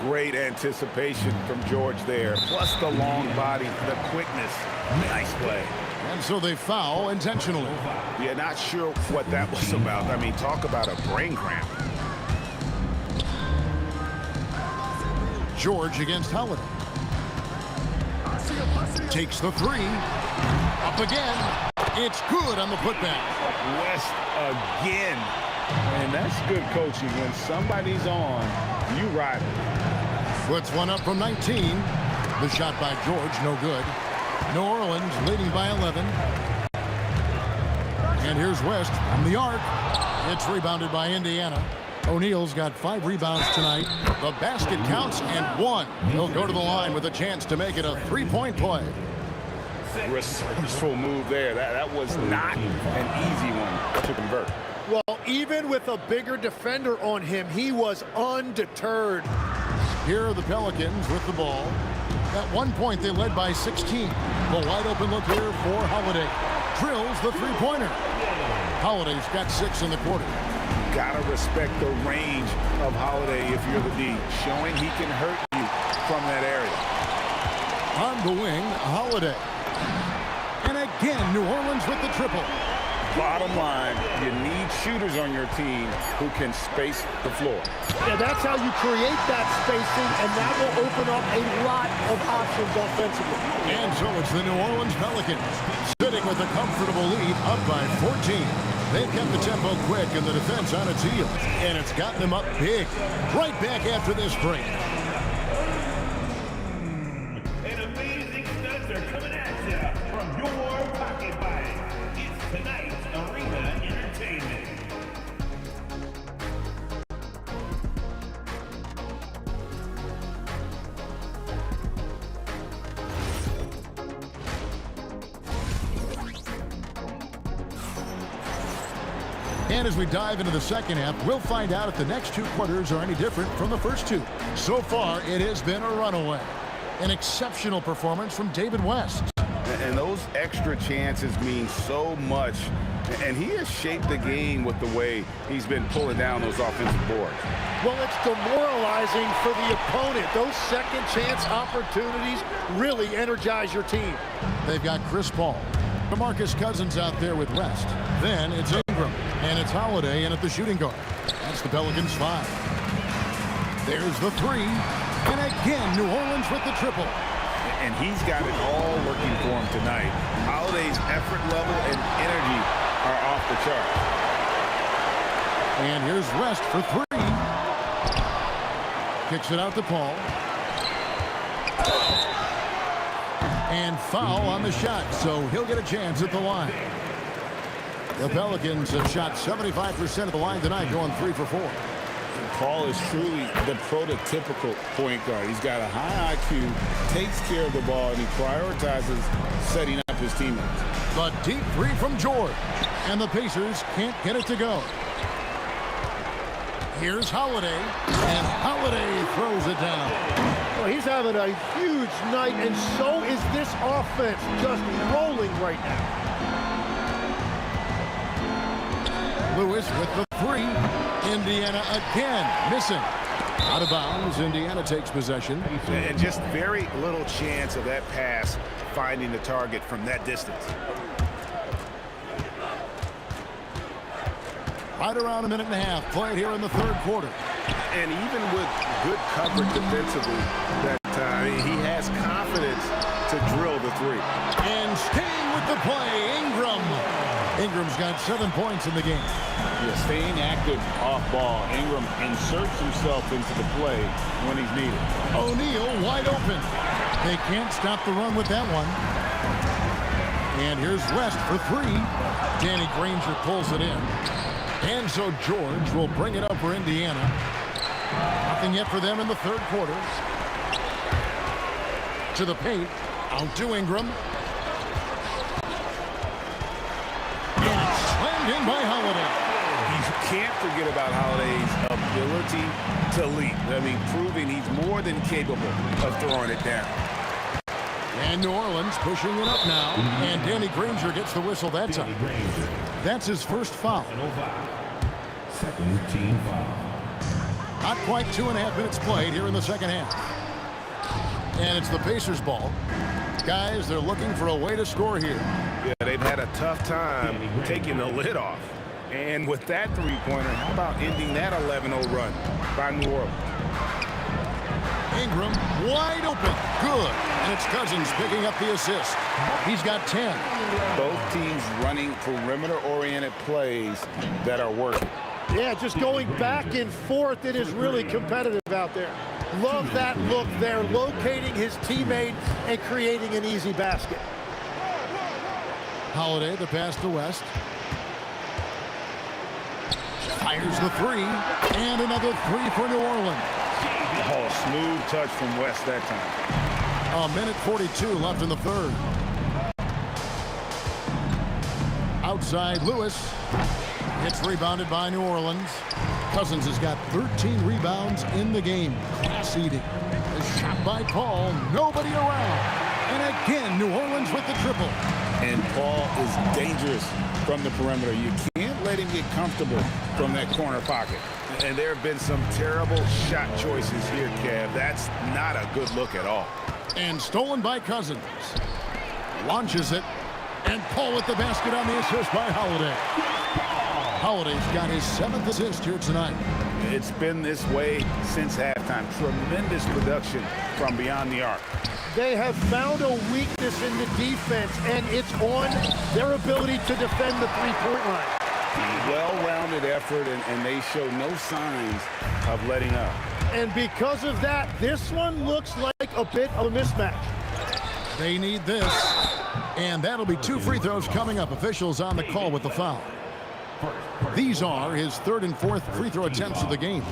Great anticipation from George there, plus the long body, the quickness. Nice play. And so they foul intentionally. Yeah, not sure what that was about. I mean, talk about a brain cramp. George against Holiday. Takes the three. Up again. It's good on the putback. West again. And that's good coaching. When somebody's on, you ride it. Puts one up from 19. The shot by George, no good. New Orleans leading by 11. And here's West from the arc. It's rebounded by Indiana. O'Neal's got 5 rebounds tonight. The basket counts and 1. He'll go to the line with a chance to make it a 3-point play. Resourceful move there. That was not an easy one to convert. Well, even with a bigger defender on him, he was undeterred. Here are the Pelicans with the ball. At one point, they led by 16. The wide open look here for Holiday. Drills the three-pointer. Holiday's got 6 in the quarter. Gotta respect the range of Holiday if you're the D, showing he can hurt you from that area. On the wing, Holiday. And again, New Orleans with the triple. Bottom line, you need shooters on your team who can space the floor. Yeah, that's how you create that spacing, and that will open up a lot of options offensively. And so it's the New Orleans Pelicans sitting with a comfortable lead up by 14. They've kept the tempo quick and the defense on its heels, and it's gotten them up big. Right back after this break. And amazing studs are coming at you from your pocket bag. It's tonight's Arena Entertainment. And as we dive into the second half, we'll find out if the next 2 quarters are any different from the first 2. So far, it has been a runaway. An exceptional performance from David West. And those extra chances mean so much. And he has shaped the game with the way he's been pulling down those offensive boards. Well, it's demoralizing for the opponent. Those second chance opportunities really energize your team. They've got Chris Paul. DeMarcus Cousins out there with West. Then it's Ingram. And it's Holiday in at the shooting guard. That's the Pelicans 5. There's the 3. And again, New Orleans with the triple. And he's got it all working for him tonight. Holiday's effort level and energy are off the chart. And here's West for 3. Kicks it out to Paul. And foul on the shot, so he'll get a chance at the line. The Pelicans have shot 75% of the line tonight, going 3 for 4. Paul is truly the prototypical point guard. He's got a high IQ, takes care of the ball, and he prioritizes setting up his teammates. The deep 3 from George, and the Pacers can't get it to go. Here's Holiday, and Holiday throws it down. Well, he's having a huge night, and so is this offense, just rolling right now. Lewis with the 3. Indiana again missing. Out of bounds. Indiana takes possession. And just very little chance of that pass finding the target from that distance. Right around a minute and a half played here in the third quarter. And even with good coverage defensively that time, he has confidence to drill the 3. And staying with the play, Ingram. Ingram's got 7 points in the game. Yeah, staying active off ball. Ingram inserts himself into the play when he's needed. O'Neal wide open. They can't stop the run with that one. And here's West for 3. Danny Granger pulls it in. And so George will bring it up for Indiana. Nothing yet for them in the third quarter. To the paint. Out to Ingram. And it's slammed in by Holiday. You can't forget about Holiday's ability to lead. I mean, proving he's more than capable of throwing it down. And New Orleans pushing it up now. And Danny Granger gets the whistle that time. That's his first foul. Second team foul. Not quite 2.5 minutes played here in the second half. And it's the Pacers' ball. Guys, they're looking for a way to score here. Yeah, they've had a tough time taking the lid off. And with that three-pointer, how about ending that 11-0 run by New Orleans? Ingram wide open. Good. And it's Cousins picking up the assist. He's got 10. Both teams running perimeter-oriented plays that are working. Yeah, just going back and forth. It is really competitive out there. Love that look there, locating his teammate and creating an easy basket. Holiday, the pass to West. Fires the three. And another three for New Orleans. Oh, smooth touch from West that time. A minute 42 left in the third. Outside Lewis. It's rebounded by New Orleans. Cousins has got 13 rebounds in the game. Class eating. A shot by Paul. Nobody around. And again, New Orleans with the triple. And Paul is dangerous from the perimeter. You can't let him get comfortable from that corner pocket. And there have been some terrible shot choices here, Kev. That's not a good look at all. And stolen by Cousins. Launches it. And Paul with the basket on the assist by Holiday. Holiday's got his 7th assist here tonight. It's been this way since halftime. Tremendous production from beyond the arc. They have found a weakness in the defense, and it's on their ability to defend the three-point line. Well-rounded effort, and they show no signs of letting up. And because of that, this one looks like a bit of a mismatch. They need this. And that'll be 2 free throws coming up. Officials on the call with the foul. These are his 3rd and 4th free throw attempts of the game.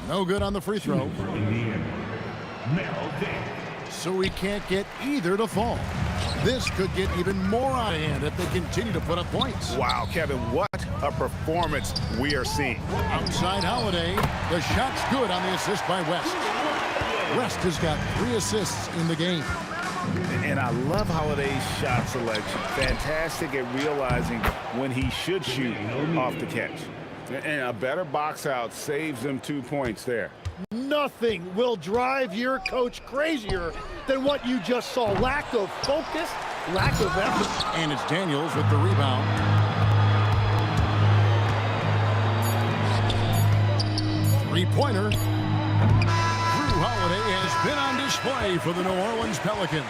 No good on the free throw. So he can't get either to fall. This could get even more out of hand if they continue to put up points. Wow, Kevin, what a performance we are seeing. Outside Holiday. The shot's good on the assist by West. West has got 3 assists in the game. And I love Holiday's shot selection. Fantastic at realizing when he should shoot off the catch. And a better box out saves them 2 points there. Nothing will drive your coach crazier than what you just saw. Lack of focus, lack of effort. And it's Daniels with the rebound. Three-pointer. Drew Holiday has been on display for the New Orleans Pelicans.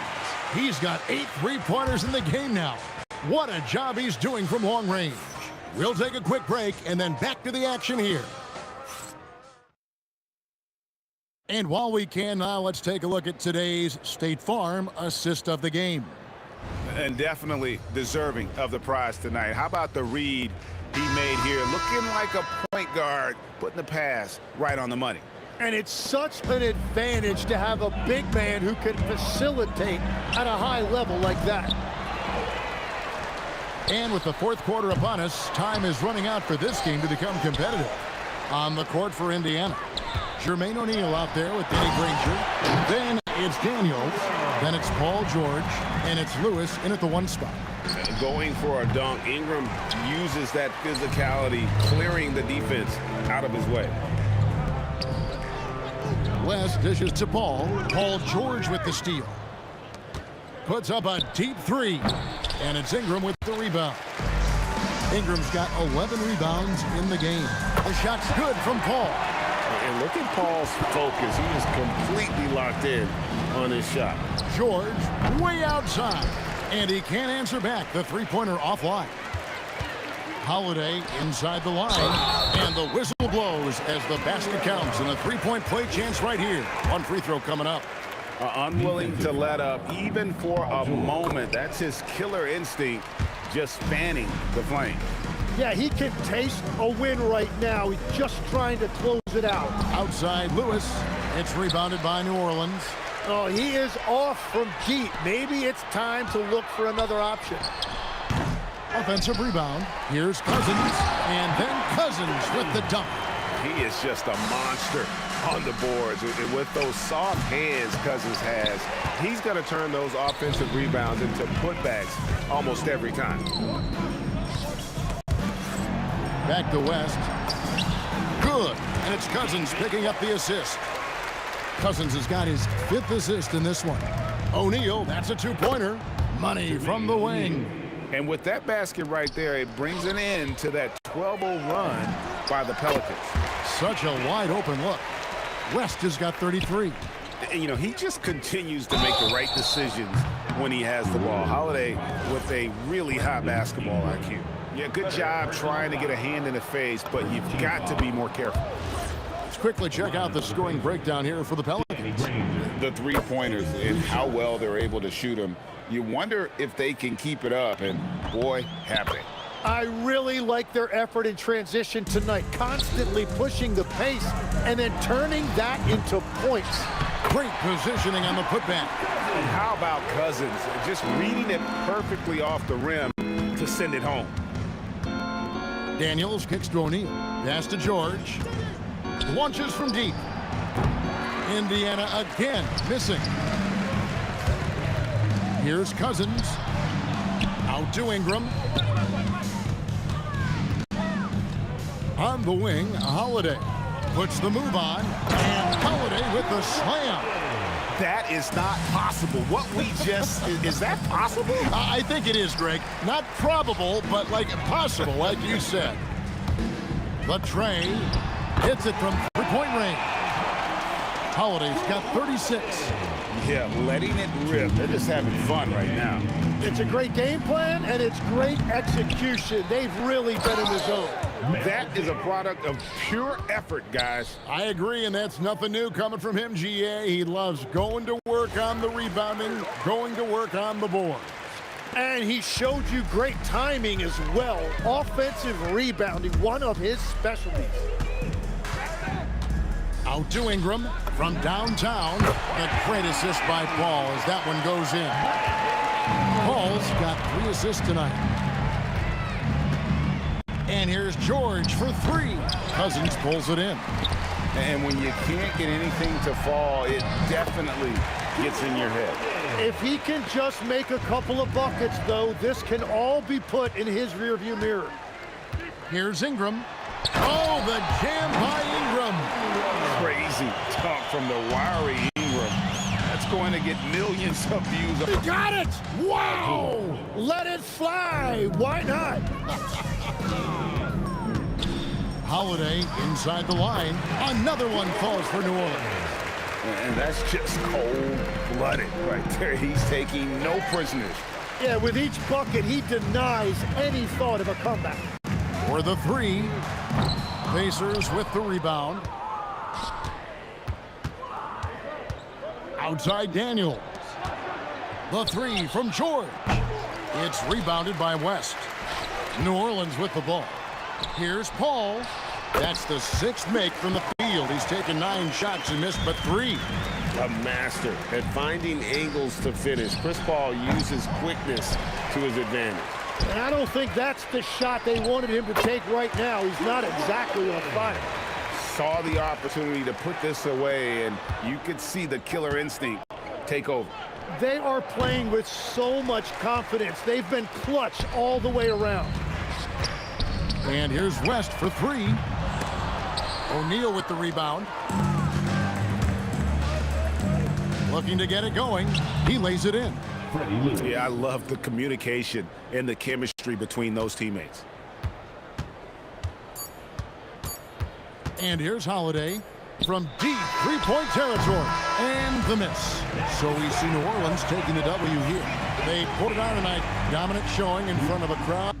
He's got 8 three-pointers in the game now. What a job he's doing from long range. We'll take a quick break and then back to the action here. And while we can now, let's take a look at today's State Farm assist of the game. And definitely deserving of the prize tonight. How about the read he made here? Looking like a point guard, putting the pass right on the money. And it's such an advantage to have a big man who can facilitate at a high level like that. And with the 4th quarter upon us, time is running out for this game to become competitive. On the court for Indiana, Jermaine O'Neal out there with Danny Granger. Then it's Daniels. Then it's Paul George. And it's Lewis in at the 1 spot. Going for a dunk. Ingram uses that physicality, clearing the defense out of his way. West dishes to Paul. Paul George with the steal. Puts up a deep 3. And it's Ingram with the rebound. Ingram's got 11 rebounds in the game. The shot's good from Paul. And look at Paul's focus. He is completely locked in on his shot. George way outside. And he can't answer back. The three-pointer offline. Holiday inside the line. And the whistle blows as the basket counts. And a 3-point play chance right here. 1 free throw coming up. Unwilling to let up even for a moment. That's his killer instinct, just fanning the flame. Yeah, he can taste a win right now. He's just trying to close it out. Outside Lewis. It's rebounded by New Orleans. Oh, he is off from deep. Maybe it's time to look for another option. Offensive rebound. Here's Cousins. And then Cousins with the dunk. He is just a monster on the boards. And with those soft hands Cousins has, he's going to turn those offensive rebounds into putbacks almost every time. Back to West. Good. And it's Cousins picking up the assist. Cousins has got his 5th assist in this one. O'Neal, that's a 2-pointer. Money from the wing. And with that basket right there, it brings an end to that 12-0 run by the Pelicans. Such a wide open look. West has got 33. You know, he just continues to make the right decisions when he has the ball. Holiday with a really high basketball IQ. Yeah, good job trying to get a hand in the face, but you've got to be more careful. Let's quickly check out the scoring breakdown here for the Pelicans. The three-pointers and how well they're able to shoot them. You wonder if they can keep it up, and boy, have they. I really like their effort in transition tonight, constantly pushing the pace and then turning that into points. Great positioning on the putback. And how about Cousins just reading it perfectly off the rim to send it home? Daniels kicks to O'Neal. Pass to George. Launches from deep. Indiana again missing. Here's Cousins. Out to Ingram. On the wing, Holiday puts the move on, and Holiday with the slam. That is not possible. What we just, is that possible? I think it is, Greg. Not probable, but like possible, like you said. Latrey hits it from three-point range. Holiday's got 36. Yeah, letting it rip. They're just having fun right now. It's a great game plan, and it's great execution. They've really been in the zone. That is a product of pure effort, guys. I agree, and that's nothing new coming from him, GA. He loves going to work on the rebounding, going to work on the board. And he showed you great timing as well. Offensive rebounding, one of his specialties. Out to Ingram from downtown. A great assist by Paul as that one goes in. Paul's got 3 assists tonight. And here's George for 3. Cousins pulls it in. And when you can't get anything to fall, it definitely gets in your head. If he can just make a couple of buckets, though, this can all be put in his rearview mirror. Here's Ingram. Oh, the jam by Ingram. Crazy talk from the wiry Ingram. That's going to get millions of views. He got it! Wow! Let it fly! Why not? Holiday inside the line. Another one falls for New Orleans. And that's just cold-blooded right there. He's taking no prisoners. Yeah, with each bucket, he denies any thought of a comeback. For the 3. Pacers with the rebound. Outside Daniels. The 3 from George. It's rebounded by West. New Orleans with the ball. Here's Paul. That's the 6th make from the field. He's taken 9 shots and missed but 3. A master at finding angles to finish. Chris Paul uses quickness to his advantage. And I don't think that's the shot they wanted him to take right now. He's not exactly on fire. Saw the opportunity to put this away, and you could see the killer instinct take over. They are playing with so much confidence. They've been clutch all the way around. And here's West for 3. O'Neal with the rebound. Looking to get it going. He lays it in. Yeah, I love the communication and the chemistry between those teammates. And here's Holiday from deep three-point territory. And the miss. So we see New Orleans taking the W here. They put it on tonight. Dominant showing in front of a crowd.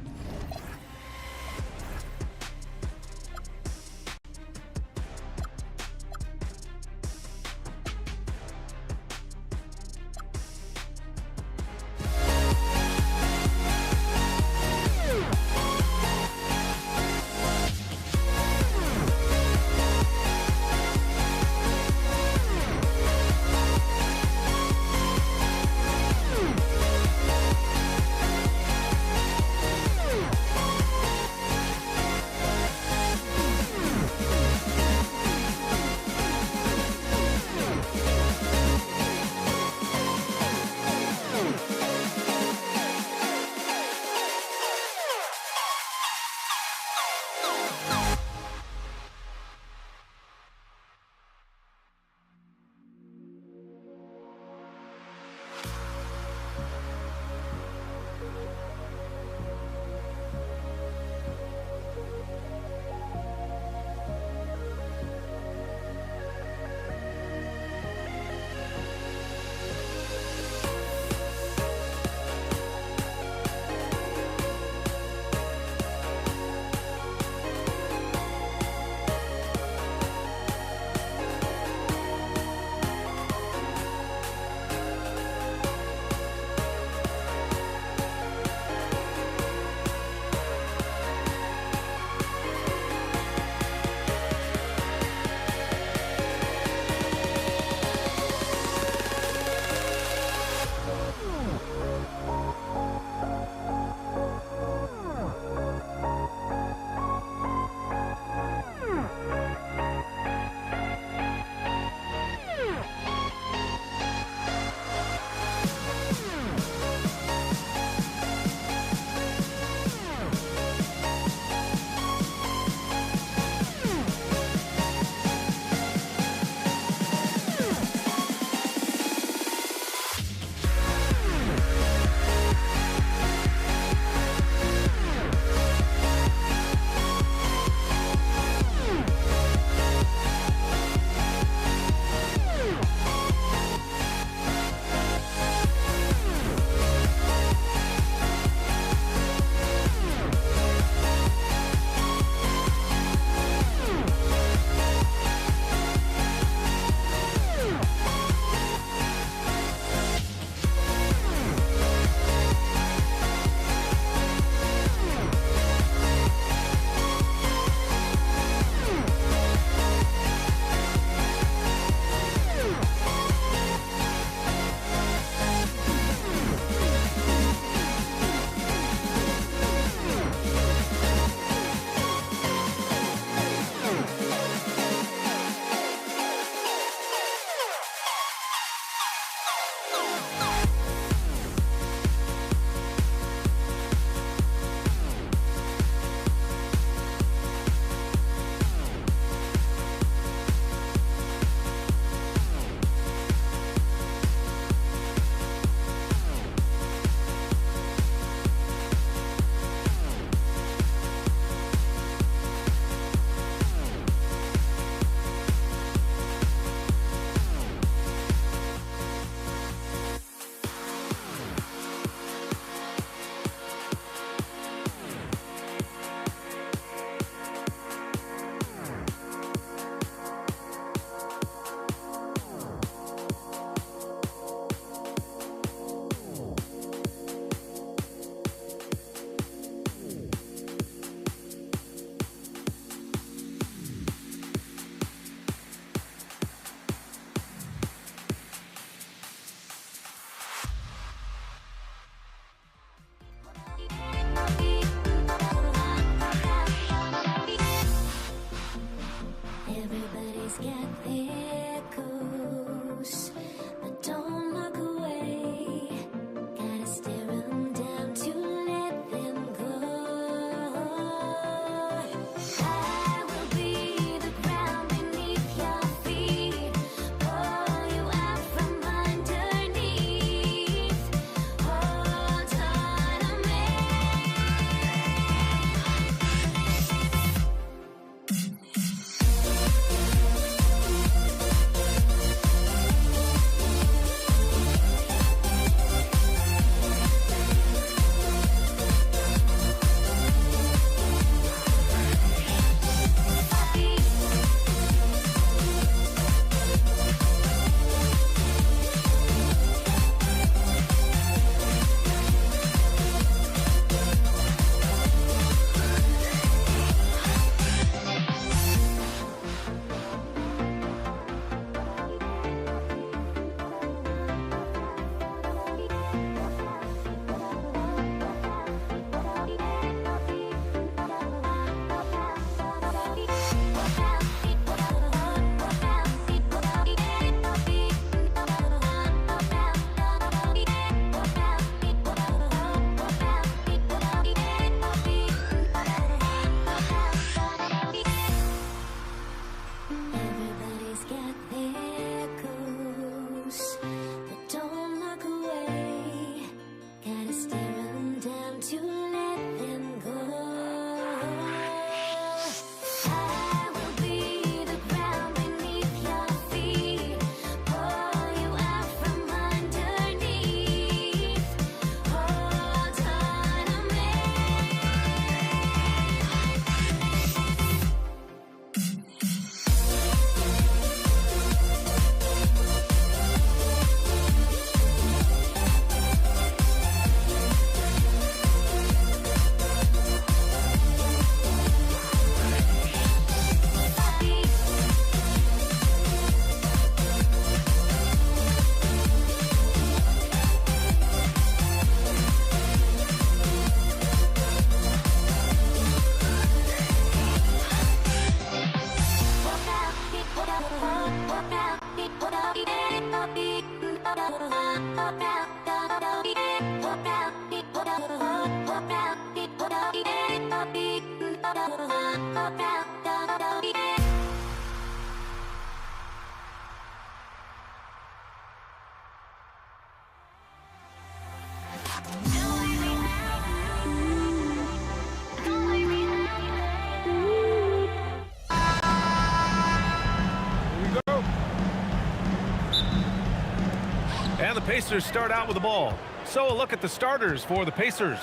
And the Pacers start out with the ball. So a look at the starters for the Pacers.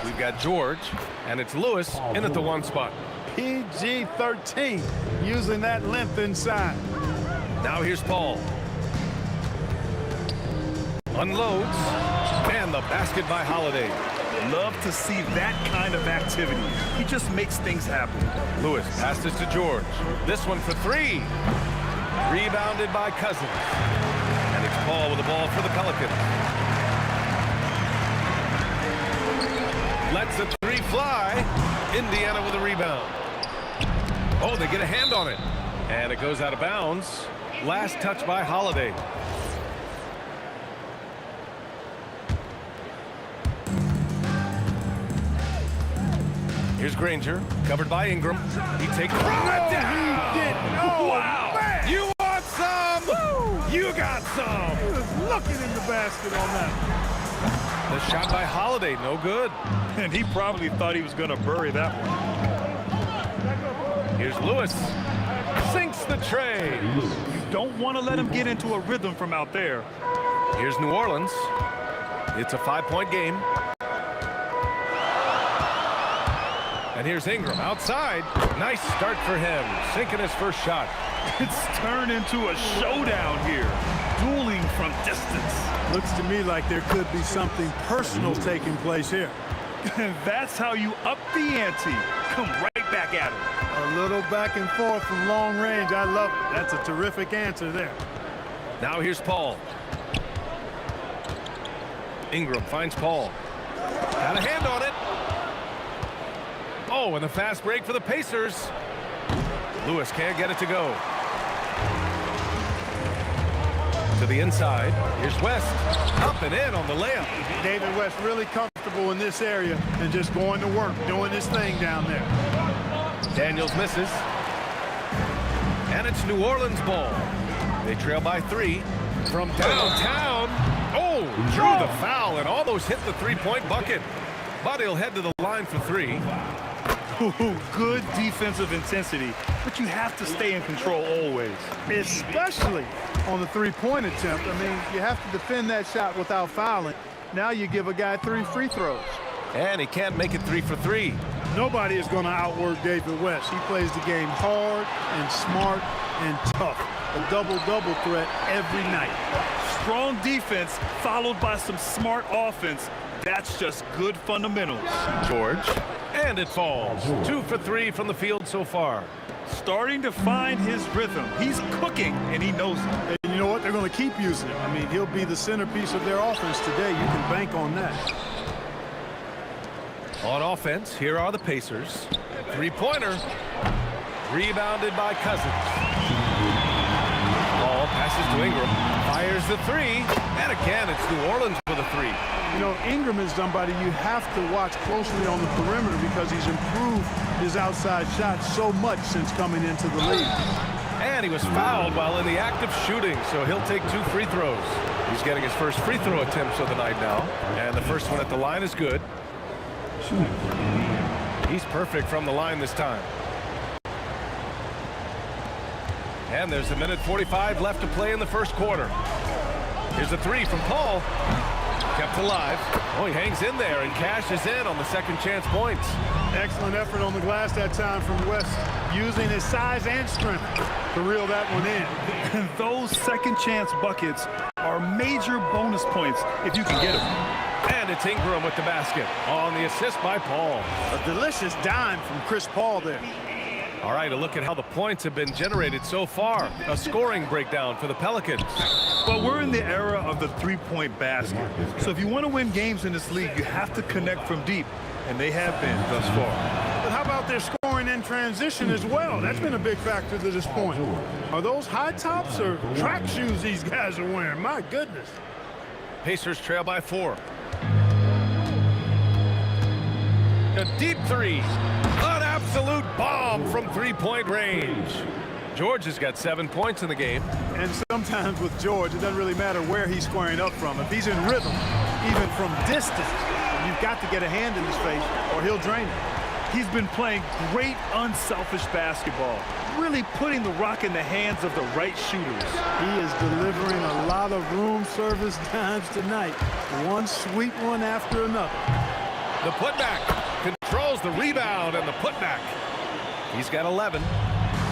We've got George, and it's Lewis in at the 1 spot. PG-13, using that length inside. Now here's Paul. Unloads, and the basket by Holiday. Love to see that kind of activity. He just makes things happen. Lewis passes to George. This one for 3. Rebounded by Cousins. And it's Paul with the ball for the Pelicans. Lets a 3 fly. Indiana with a rebound. Oh, they get a hand on it. And it goes out of bounds. Last touch by Holiday. Here's Granger, covered by Ingram. He takes it down. He didn't. Oh, wow. Man. You want some? Woo. You got some. He was looking in the basket on that. The shot by Holiday, no good. And he probably thought he was going to bury that one. Here's Lewis. Sinks the tray. You don't want to let him get into a rhythm from out there. Here's New Orleans. It's a 5-point game. And here's Ingram outside. Nice start for him. Sinking his first shot. It's turned into a showdown here. Dueling from distance. Looks to me like there could be something personal taking place here. And that's how you up the ante. Come right back at him. A little back and forth from long range. I love it. That's a terrific answer there. Now here's Paul. Ingram finds Paul. Got a hand on it. Oh, and the fast break for the Pacers. Lewis can't get it to go. To the inside. Here's West. Up and in on the layup. David West really comfortable in this area and just going to work, doing his thing down there. Daniels misses. And it's New Orleans ball. They trail by 3 from downtown. Oh, drew the foul and almost hit the 3-point bucket. But he'll head to the line for 3. Good defensive intensity, but you have to stay in control always. Especially on the 3-point attempt. I mean, you have to defend that shot without fouling. Now you give a guy 3 free throws. And he can't make it 3 for 3. Nobody is going to outwork David West. He plays the game hard and smart and tough. A double-double threat every night. Strong defense followed by some smart offense. That's just good fundamentals. George. And it falls. 2 for 3 from the field so far. Starting to find his rhythm. He's cooking, and he knows it. And you know what? They're going to keep using it. I mean, he'll be the centerpiece of their offense today. You can bank on that. On offense, here are the Pacers. 3-pointer. Rebounded by Cousins. Ball passes to Ingram. Fires the 3. And again, it's New Orleans with a 3. You know, Ingram is somebody you have to watch closely on the perimeter because he's improved his outside shot so much since coming into the league. And he was fouled while in the act of shooting, so he'll take 2 free throws. He's getting his first free throw attempts of the night now. And the first one at the line is good. He's perfect from the line this time. And there's 1:45 left to play in the first quarter. Here's a 3 from Paul. Kept alive. Oh, he hangs in there and cashes in on the second chance points. Excellent effort on the glass that time from West, using his size and strength to reel that one in. And those second chance buckets are major bonus points if you can get them. And it's Ingram with the basket on the assist by Paul. A delicious dime from Chris Paul there. All right, a look at how the points have been generated so far. A scoring breakdown for the Pelicans. But we're in the era of the 3-point basket. So if you want to win games in this league, you have to connect from deep. And they have been thus far. But how about their scoring scoring in transition as well. That's been a big factor to this point. Are those high tops or track shoes these guys are wearing? My goodness. Pacers trail by 4. A deep three. An absolute bomb from three-point range. George has got 7 points in the game. And sometimes with George, it doesn't really matter where he's squaring up from. If he's in rhythm, even from distance, you've got to get a hand in his face or he'll drain it. He's been playing great unselfish basketball, really putting the rock in the hands of the right shooters. He is delivering a lot of room service times tonight. One sweet one after another. The putback controls the rebound and the putback. He's got 11.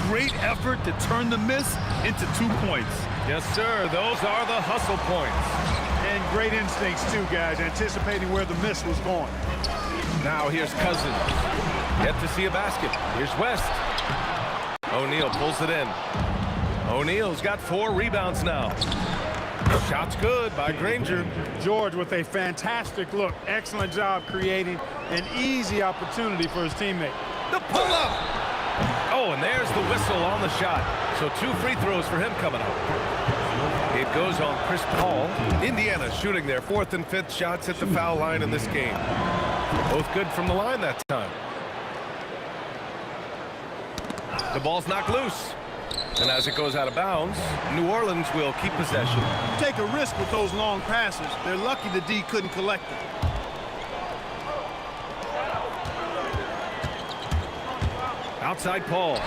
Great effort to turn the miss into 2 points. Yes, sir. Those are the hustle points. And great instincts, too, guys, anticipating where the miss was going. Now here's Cousins. Yet to see a basket. Here's West. O'Neal pulls it in. O'Neal's got 4 rebounds now. Shot's good by Granger. George with a fantastic look. Excellent job creating an easy opportunity for his teammate. The pull-up. Oh, and there's the whistle on the shot. So 2 free throws for him coming up. It goes on Chris Paul. Indiana shooting their 4th and 5th shots at the foul line in this game. Both good from the line that time. The ball's knocked loose. And as it goes out of bounds, New Orleans will keep possession. Take a risk with those long passes. They're lucky the D couldn't collect them. Outside Paul.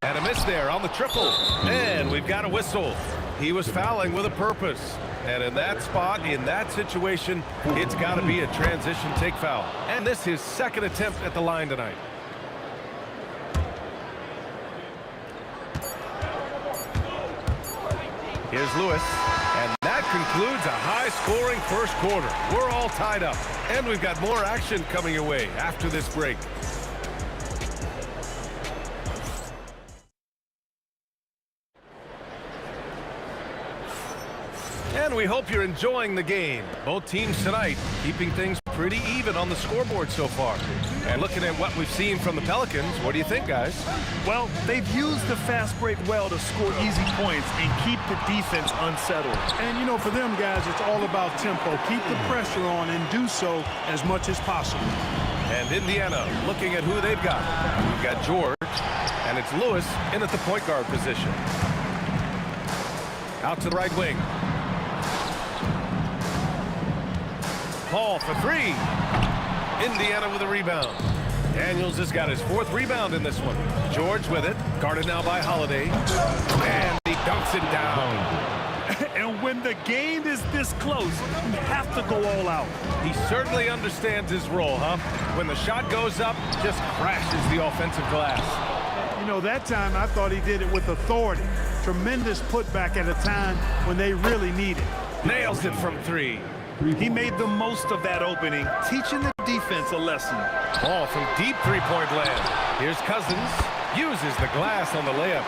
And a miss there on the triple. And we've got a whistle. He was fouling with a purpose. And in that spot, in that situation, it's got to be a transition take foul. And this is his 2nd attempt at the line tonight. Here's Lewis. And that concludes a high-scoring first quarter. We're all tied up. And we've got more action coming your way after this break. And we hope you're enjoying the game. Both teams tonight keeping things pretty even on the scoreboard so far. And looking at what we've seen from the Pelicans, what do you think, guys? Well, they've used the fast break well to score easy points and keep the defense unsettled. And, you know, for them guys, it's all about tempo. Keep the pressure on and do so as much as possible. And Indiana looking at who they've got. We've got George, and it's Lewis in at the point guard position. Out to the right wing. Paul for 3. Indiana with a rebound. Daniels has got his 4th rebound in this one. George with it. Guarded now by Holiday. And he dunks it down. And when the game is this close, you have to go all out. He certainly understands his role, huh? When the shot goes up, just crashes the offensive glass. You know, that time I thought he did it with authority. Tremendous putback at a time when they really need it. Nails it from 3. He made the most of that opening, teaching the defense a lesson. Ball from deep three-point land. Here's Cousins. Uses the glass on the layup.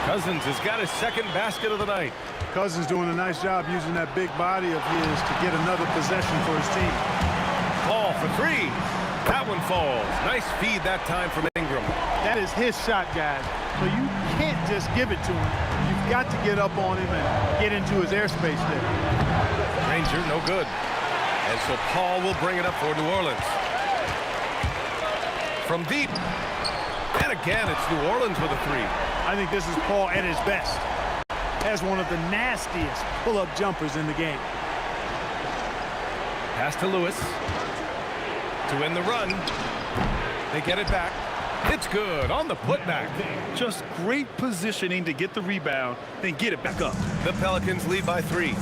Cousins has got his 2nd basket of the night. Cousins doing a nice job using that big body of his to get another possession for his team. Ball for 3. That one falls. Nice feed that time from Ingram. That is his shot, guys. So you can't just give it to him. You've got to get up on him and get into his airspace there. Ranger, no good. And so Paul will bring it up for New Orleans. From deep. And again, it's New Orleans with a 3. I think this is Paul at his best. Has one of the nastiest pull-up jumpers in the game. Pass to Lewis. To win the run. They get it back. It's good on the putback. Just great positioning to get the rebound, then get it back up. The Pelicans lead by 3.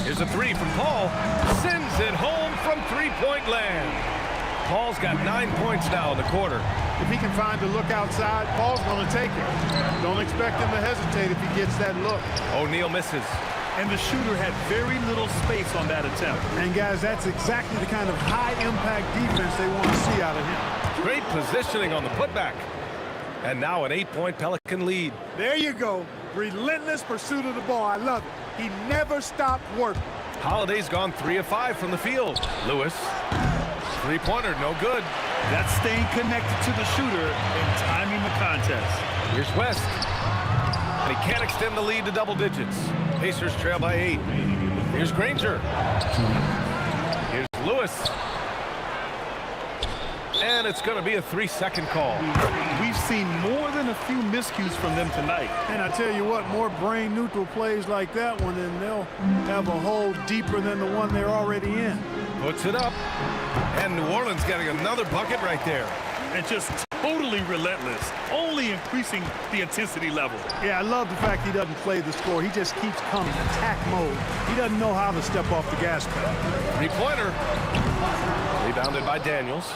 Here's a 3 from Paul. Sends it home from three-point land. Paul's got 9 points now in the quarter. If he can find a look outside, Paul's going to take it. Don't expect him to hesitate if he gets that look. O'Neal misses. And the shooter had very little space on that attempt. And guys, that's exactly the kind of high-impact defense they want to see out of him. Great positioning on the putback. And now an 8-point Pelican lead. There you go. Relentless pursuit of the ball. I love it. He never stopped working. Holiday's gone 3 of 5 from the field. Lewis, three-pointer, no good. That's staying connected to the shooter and timing the contest. Here's West. And he can't extend the lead to double digits. Pacers trail by 8. Here's Granger. Here's Lewis. And it's going to be a 3-second call. We've seen more than a few miscues from them tonight. And I tell you what, more brain-neutral plays like that one, and they'll have a hole deeper than the one they're already in. Puts it up. And New Orleans getting another bucket right there. And just totally relentless, only increasing the intensity level. Yeah, I love the fact he doesn't play the score. He just keeps coming, attack mode. He doesn't know how to step off the gas pedal. Three-pointer. Rebounded by Daniels.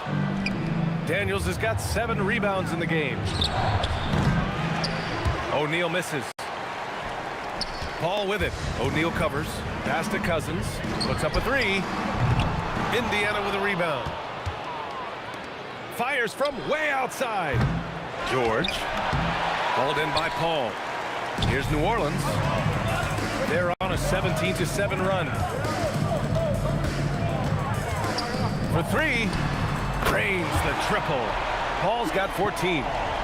Daniels has got 7 rebounds in the game. O'Neal misses. Paul with it. O'Neal covers. Pass to Cousins. Puts up a 3. Indiana with a rebound. Fires from way outside. George. Hauled in by Paul. Here's New Orleans. They're on a 17-7 run. For 3. Drains the triple. Paul's got 14.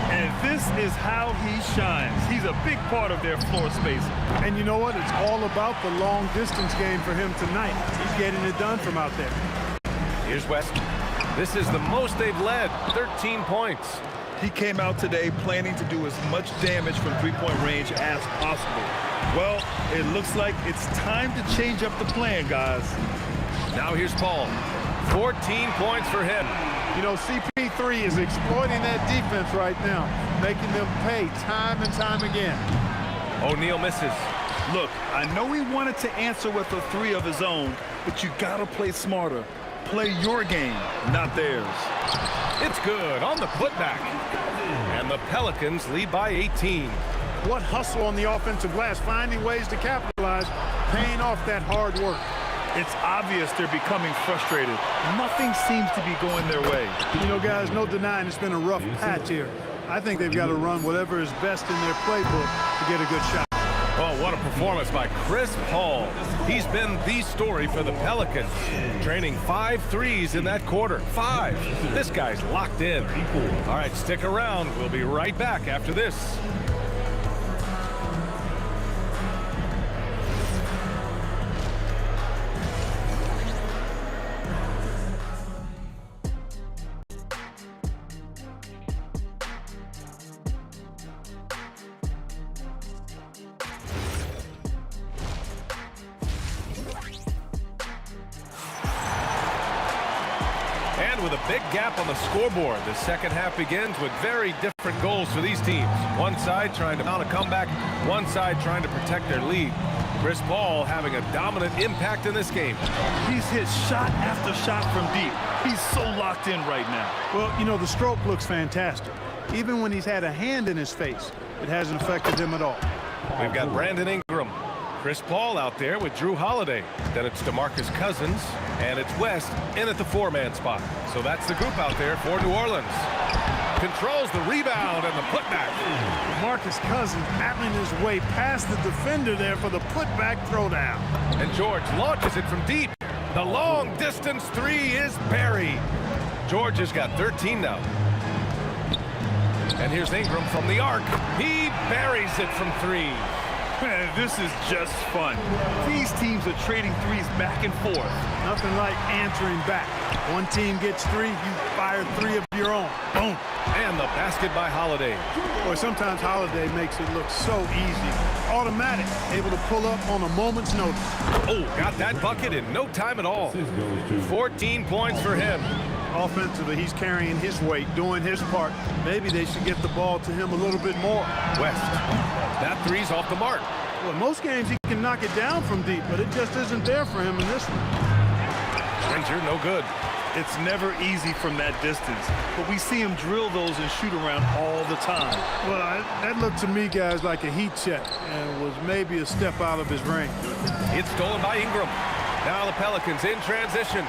And this is how he shines. He's a big part of their floor space. And you know what? It's all about the long distance game for him tonight. He's getting it done from out there. Here's West. This is the most they've led, 13 points. He came out today planning to do as much damage from three-point range as possible. Well, it looks like it's time to change up the plan, guys. Now here's Paul. 14 points for him. You know, CP3 is exploiting that defense right now, making them pay time and time again. O'Neal misses. Look, I know he wanted to answer with a 3 of his own, but you gotta play smarter. Play your game, not theirs. It's good on the putback. And the Pelicans lead by 18. What hustle on the offensive glass, finding ways to capitalize, paying off that hard work. It's obvious they're becoming frustrated. Nothing seems to be going their way. You know, guys, no denying it's been a rough patch here. I think they've got to run whatever is best in their playbook to get a good shot. Oh, what a performance by Chris Paul. He's been the story for the Pelicans, draining 5 threes in that quarter. 5. This guy's locked in. All right, stick around. We'll be right back after this. With a big gap on the scoreboard, the second half begins with very different goals for these teams. One side trying to mount a comeback, one side trying to protect their lead. Chris Paul having a dominant impact in this game. He's hit shot after shot from deep. He's so locked in right now. Well, you know, the stroke looks fantastic. Even when he's had a hand in his face, it hasn't affected him at all. We've got Brandon Ingram. Chris Paul out there with Drew Holiday. Then it's DeMarcus Cousins, and it's West in at the 4-man spot. So that's the group out there for New Orleans. Controls the rebound and the putback. DeMarcus Cousins battling his way past the defender there for the putback throwdown. And George launches it from deep. The long distance 3 is buried. George has got 13 now. And here's Ingram from the arc. He buries it from 3. Man, this is just fun. These teams are trading threes back and forth. Nothing like answering back. One team gets 3, you fire 3 of your own. Boom. And the basket by Holiday. Boy, sometimes Holiday makes it look so easy. Automatic, able to pull up on a moment's notice. Oh, got that bucket in no time at all. 14 points for him. Offensively, he's carrying his weight, doing his part. Maybe they should get the ball to him a little bit more. West. That 3's off the mark. Well, most games he can knock it down from deep, but it just isn't there for him in this one. Ranger, no good. It's never easy from that distance, but we see him drill those and shoot around all the time. Well, that looked to me, guys, like a heat check, and was maybe a step out of his range. It's stolen by Ingram. Now the Pelicans in transition.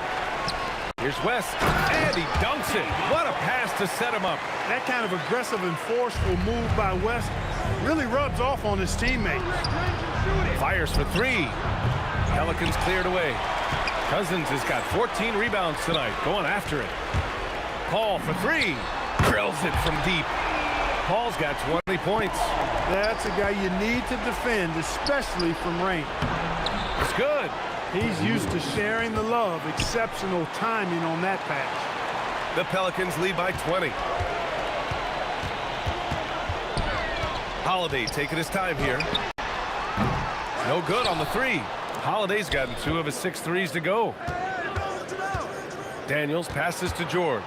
Here's West, and he dunks it. What a pass to set him up. That kind of aggressive and forceful move by West really rubs off on his teammates. Fires for 3. Pelicans cleared away. Cousins has got 14 rebounds tonight, going after it. Paul for three. Drills it from deep. Paul's got 20 points. That's a guy you need to defend, especially from range. It's good. He's used to sharing the love. Exceptional timing on that pass. The Pelicans lead by 20. Holiday taking his time here. No good on the three. Holiday's gotten 2 of his 6 threes to go. Daniels passes to George.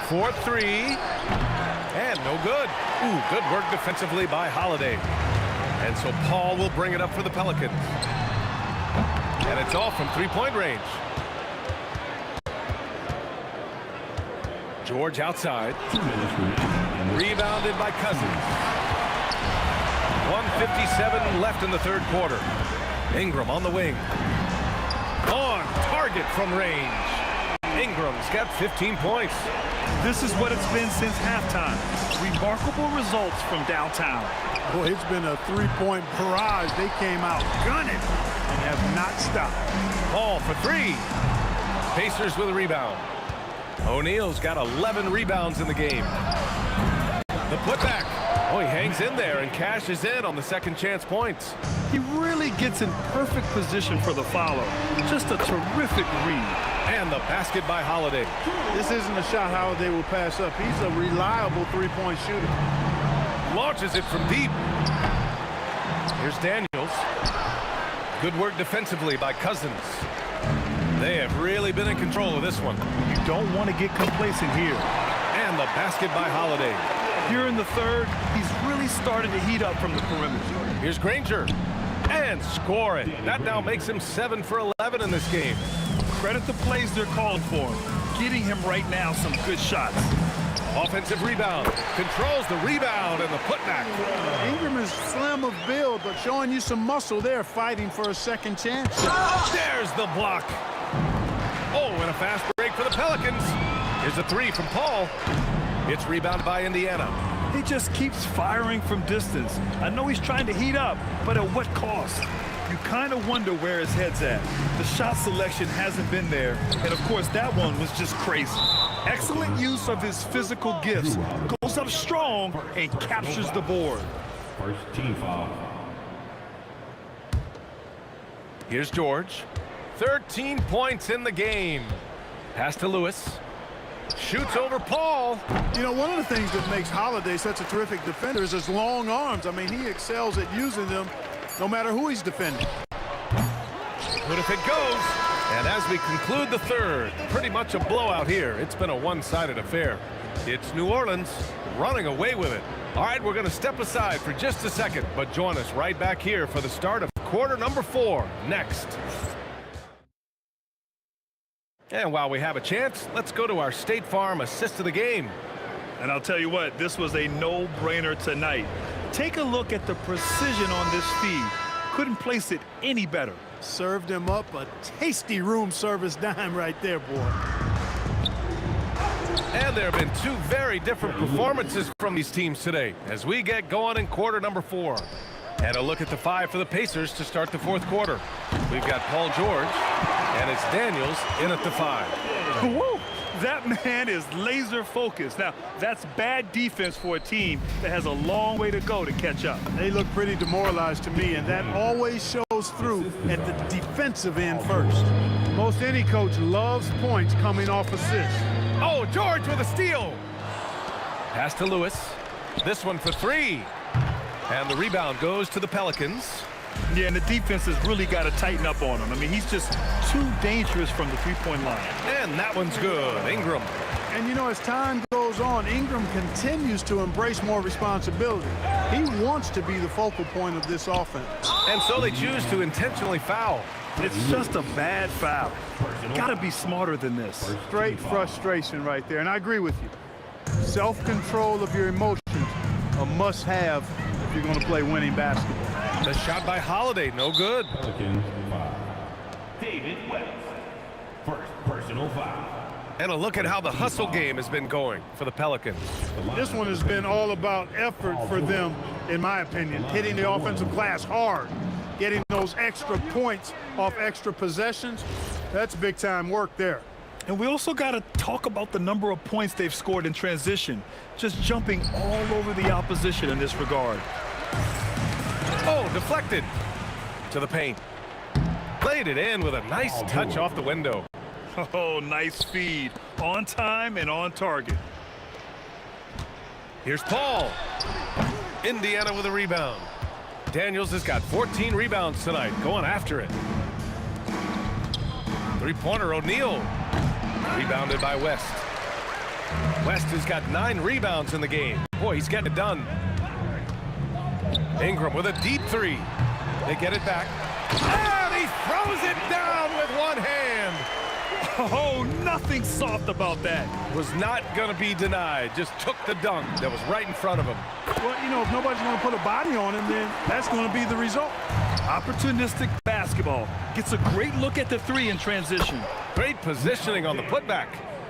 4-3. And no good. Ooh, good work defensively by Holiday. And so Paul will bring it up for the Pelicans. And it's off from three-point range. George outside. Rebounded by Cousins. 1:57 left in the third quarter. Ingram on the wing. On target from range. Ingram's got 15 points. This is what it's been since halftime. Remarkable results from downtown. Boy, it's been a three-point barrage. They came out gunning and have not stopped. Paul for three. Pacers with a rebound. O'Neal's got 11 rebounds in the game. The putback. Oh, he hangs in there and cashes in on the second chance points. He really gets in perfect position for the follow. Just a terrific read. And the basket by Holiday. This isn't a shot Holiday will pass up. He's a reliable three-point shooter. Launches it from deep. Here's Daniels. Good work defensively by Cousins. They have really been in control of this one. You don't want to get complacent here. And the basket by Holiday. Here in the third, he's really started to heat up from the perimeter. Here's Granger. And score it. That now makes him 7 for 11 in this game. Credit the plays they're calling for him. Getting him right now some good shots. Offensive rebound. Controls the rebound and the putback. Ingram is slim of build, but showing you some muscle there, fighting for a second chance. There's the block. Oh, and a fast break for the Pelicans. Here's a three from Paul. It's rebounded by Indiana. He just keeps firing from distance. I know he's trying to heat up, but at what cost? You kind of wonder where his head's at. The shot selection hasn't been there, and of course that one was just crazy. Excellent use of his physical gifts. Goes up strong and captures the board. First team foul. Here's George. 13 points in the game. Pass to Lewis. Shoots over Paul. You know, one of the things that makes Holiday such a terrific defender is his long arms. I mean, he excels at using them no matter who he's defending. But if it goes, and as we conclude the third, pretty much a blowout here. It's been a one-sided affair. It's New Orleans running away with it. All right, we're going to step aside for just a second, but join us right back here for the start of quarter number 4 next. And while we have a chance, let's go to our State Farm assist of the game. And I'll tell you what, this was a no-brainer tonight. Take a look at the precision on this feed. Couldn't place it any better. Served him up a tasty room service dime right there, boy. And there have been 2 very different performances from these teams today as we get going in quarter number 4. And a look at the 5 for the Pacers to start the fourth quarter. We've got Paul George, and it's Daniels in at the 5. Woo! That man is laser focused. Now, that's bad defense for a team that has a long way to go to catch up. They look pretty demoralized to me, and that always shows through at the defensive end first. Most any coach loves points coming off assists. Oh, George with a steal. Pass to Lewis. This one for 3. And the rebound goes to the Pelicans. Yeah, and the defense has really got to tighten up on him. I mean, he's just too dangerous from the three-point line. And that one's good. Ingram. And, you know, as time goes on, Ingram continues to embrace more responsibility. He wants to be the focal point of this offense. And so they choose to intentionally foul. It's just a bad foul. Got to be smarter than this. Straight frustration right there, and I agree with you. Self-control of your emotions, a must-have if you're going to play winning basketball. The shot by Holiday, no good. David West. First personal foul. And a look at how the hustle game has been going for the Pelicans. This one has been all about effort for them, in my opinion. Hitting the offensive glass hard. Getting those extra points off extra possessions. That's big-time work there. And we also got to talk about the number of points they've scored in transition, just jumping all over the opposition in this regard. Oh, deflected to the paint. Played it in with a nice touch off the window. Oh, nice feed. On time and on target. Here's Paul. Indiana with a rebound. Daniels has got 14 rebounds tonight, going after it. Three-pointer, O'Neal. Rebounded by West. West has got 9 rebounds in the game. Boy, he's getting it done. Ingram with a deep three. They get it back. And he throws it down with one hand. Oh, nothing soft about that. Was not going to be denied. Just took the dunk that was right in front of him. Well, you know, if nobody's going to put a body on him, then that's going to be the result. Opportunistic basketball. Gets a great look at the three in transition. Great positioning on the putback.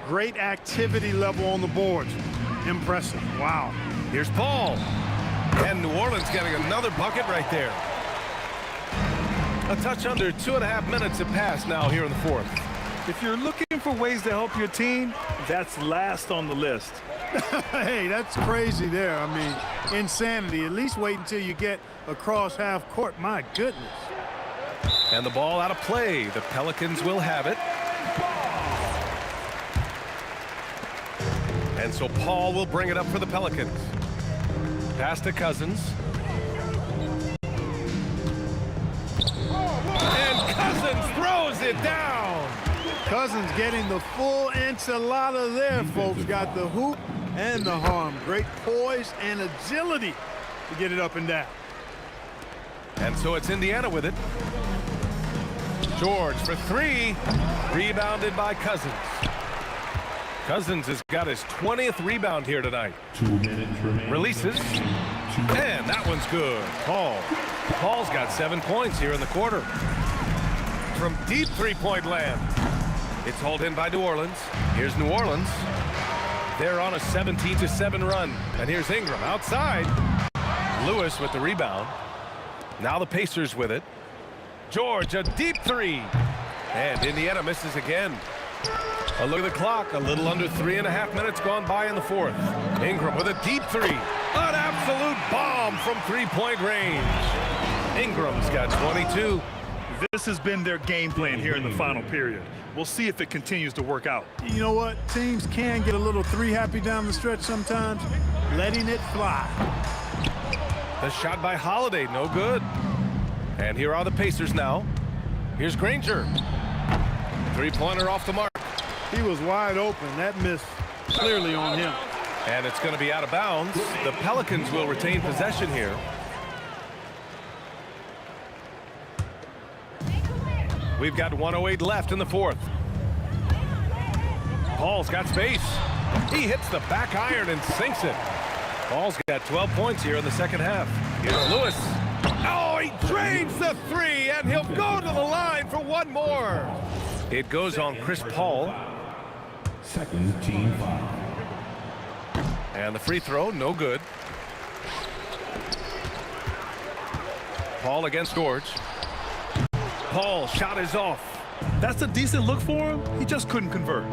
Great activity level on the boards. Impressive. Wow. Here's Paul. And New Orleans getting another bucket right there. A touch under 2.5 minutes have passed now here in the fourth. If you're looking for ways to help your team, that's last on the list. Hey, that's crazy there. I mean, insanity. At least wait until you get across half court. My goodness. And the ball out of play. The Pelicans will have it. And so Paul will bring it up for the Pelicans. Pass to Cousins. And Cousins throws it down. Cousins getting the full enchilada there, folks. Got the hoop and the harm. Great poise and agility to get it up and down. And so it's Indiana with it. George for three. Rebounded by Cousins. Cousins has got his 20th rebound here tonight. 2 minutes remaining. Releases. And that one's good. Paul. Paul's got 7 points here in the quarter. From deep three-point land. It's hauled in by New Orleans. Here's New Orleans. They're on a 17-7 run. And here's Ingram outside. Lewis with the rebound. Now the Pacers with it. George, a deep three. And Indiana misses again. A look at the clock. A little under 3.5 minutes gone by in the fourth. Ingram with a deep three. An absolute bomb from three-point range. Ingram's got 22. This has been their game plan here in the final period. We'll see if it continues to work out. You know what? Teams can get a little three-happy down the stretch sometimes. Letting it fly. The shot by Holiday, no good. And here are the Pacers now. Here's Granger. Three-pointer off the mark. He was wide open. That miss clearly on him. And it's going to be out of bounds. The Pelicans will retain possession here. We've got 1:08 left in the fourth. Paul's got space. He hits the back iron and sinks it. Paul's got 12 points here in the second half. Here's Lewis. Oh, he drains the three, and he'll go to the line for one more. It goes on Chris Paul. Second team foul. And the free throw, no good. Paul against George. Paul, shot is off. That's a decent look for him. He just couldn't convert.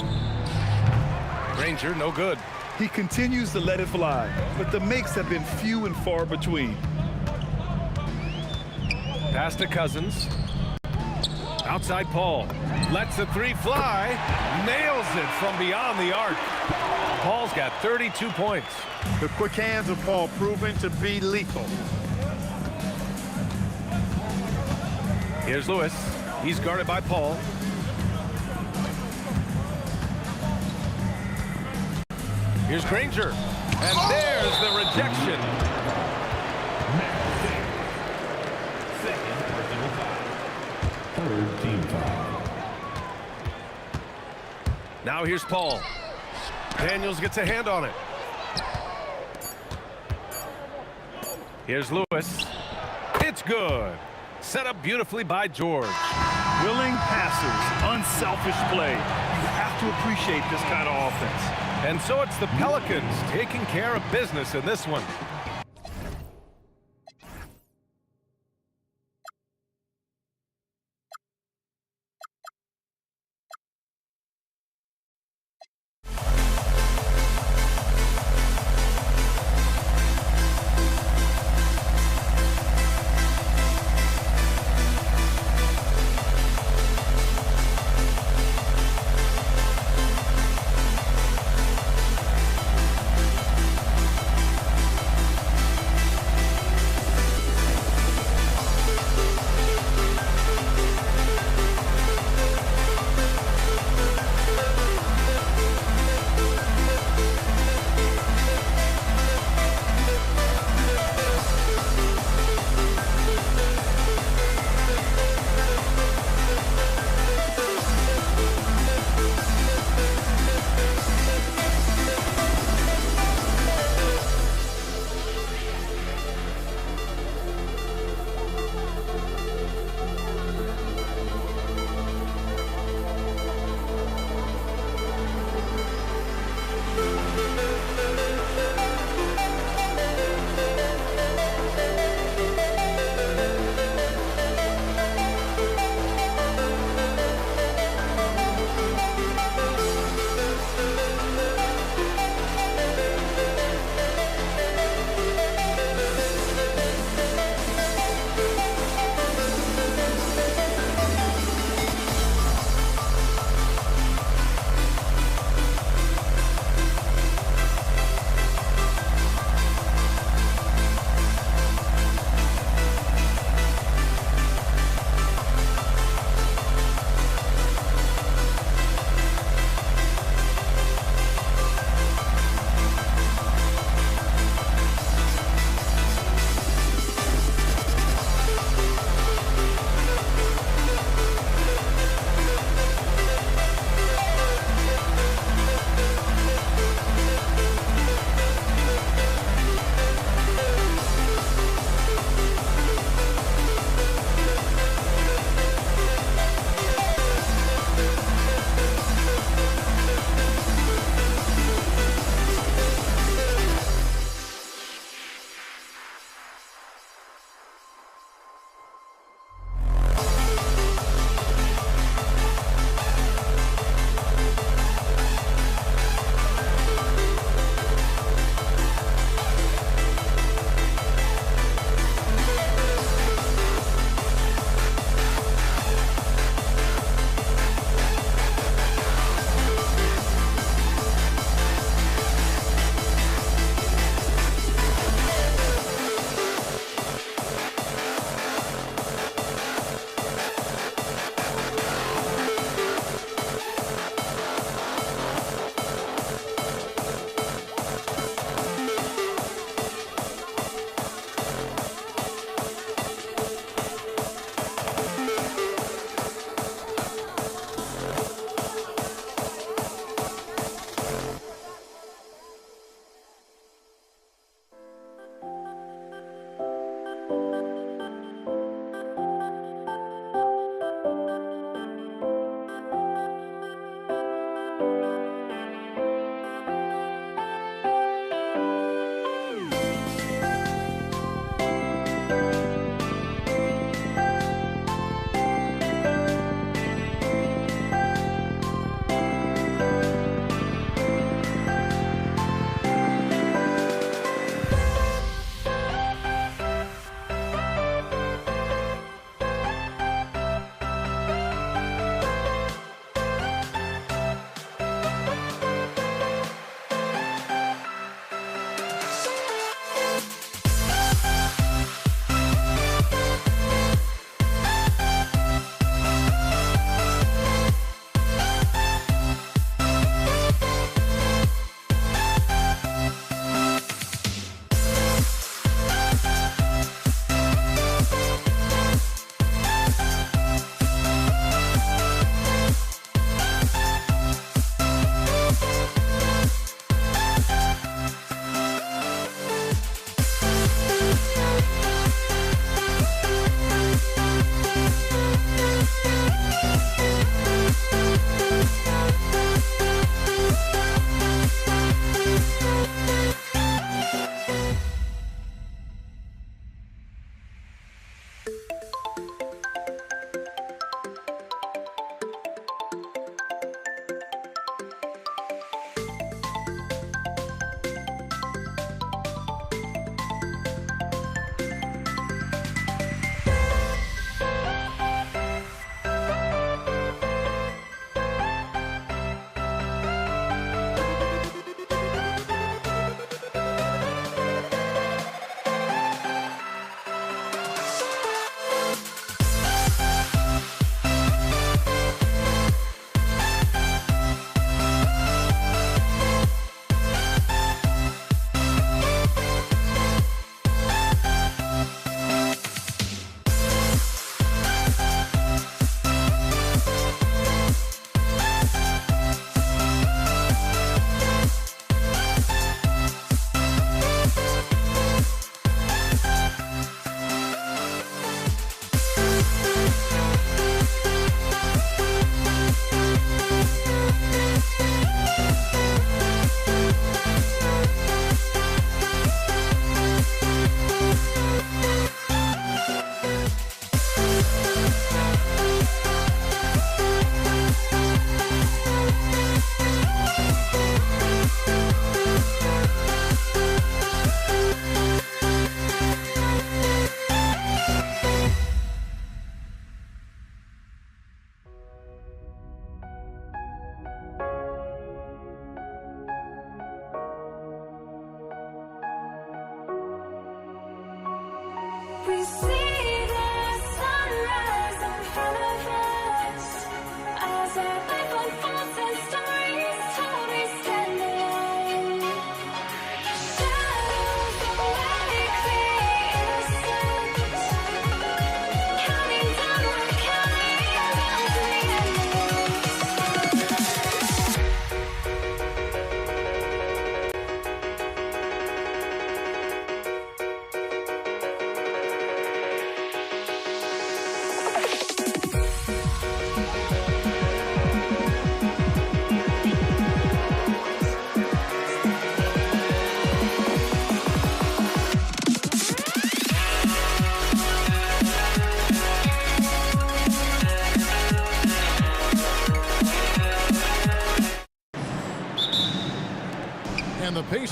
Granger, no good. He continues to let it fly, but the makes have been few and far between. Pass to Cousins. Outside Paul. Lets the three fly. Nails it from beyond the arc. Paul's got 32 points. The quick hands of Paul proven to be lethal. Here's Lewis. He's guarded by Paul. Here's Granger. And there's the rejection. Second personal foul. Third team foul. Now here's Paul. Daniels gets a hand on it. Here's Lewis. It's good. Set up beautifully by George. Willing passes, unselfish play. You have to appreciate this kind of offense. And so it's the Pelicans taking care of business in this one.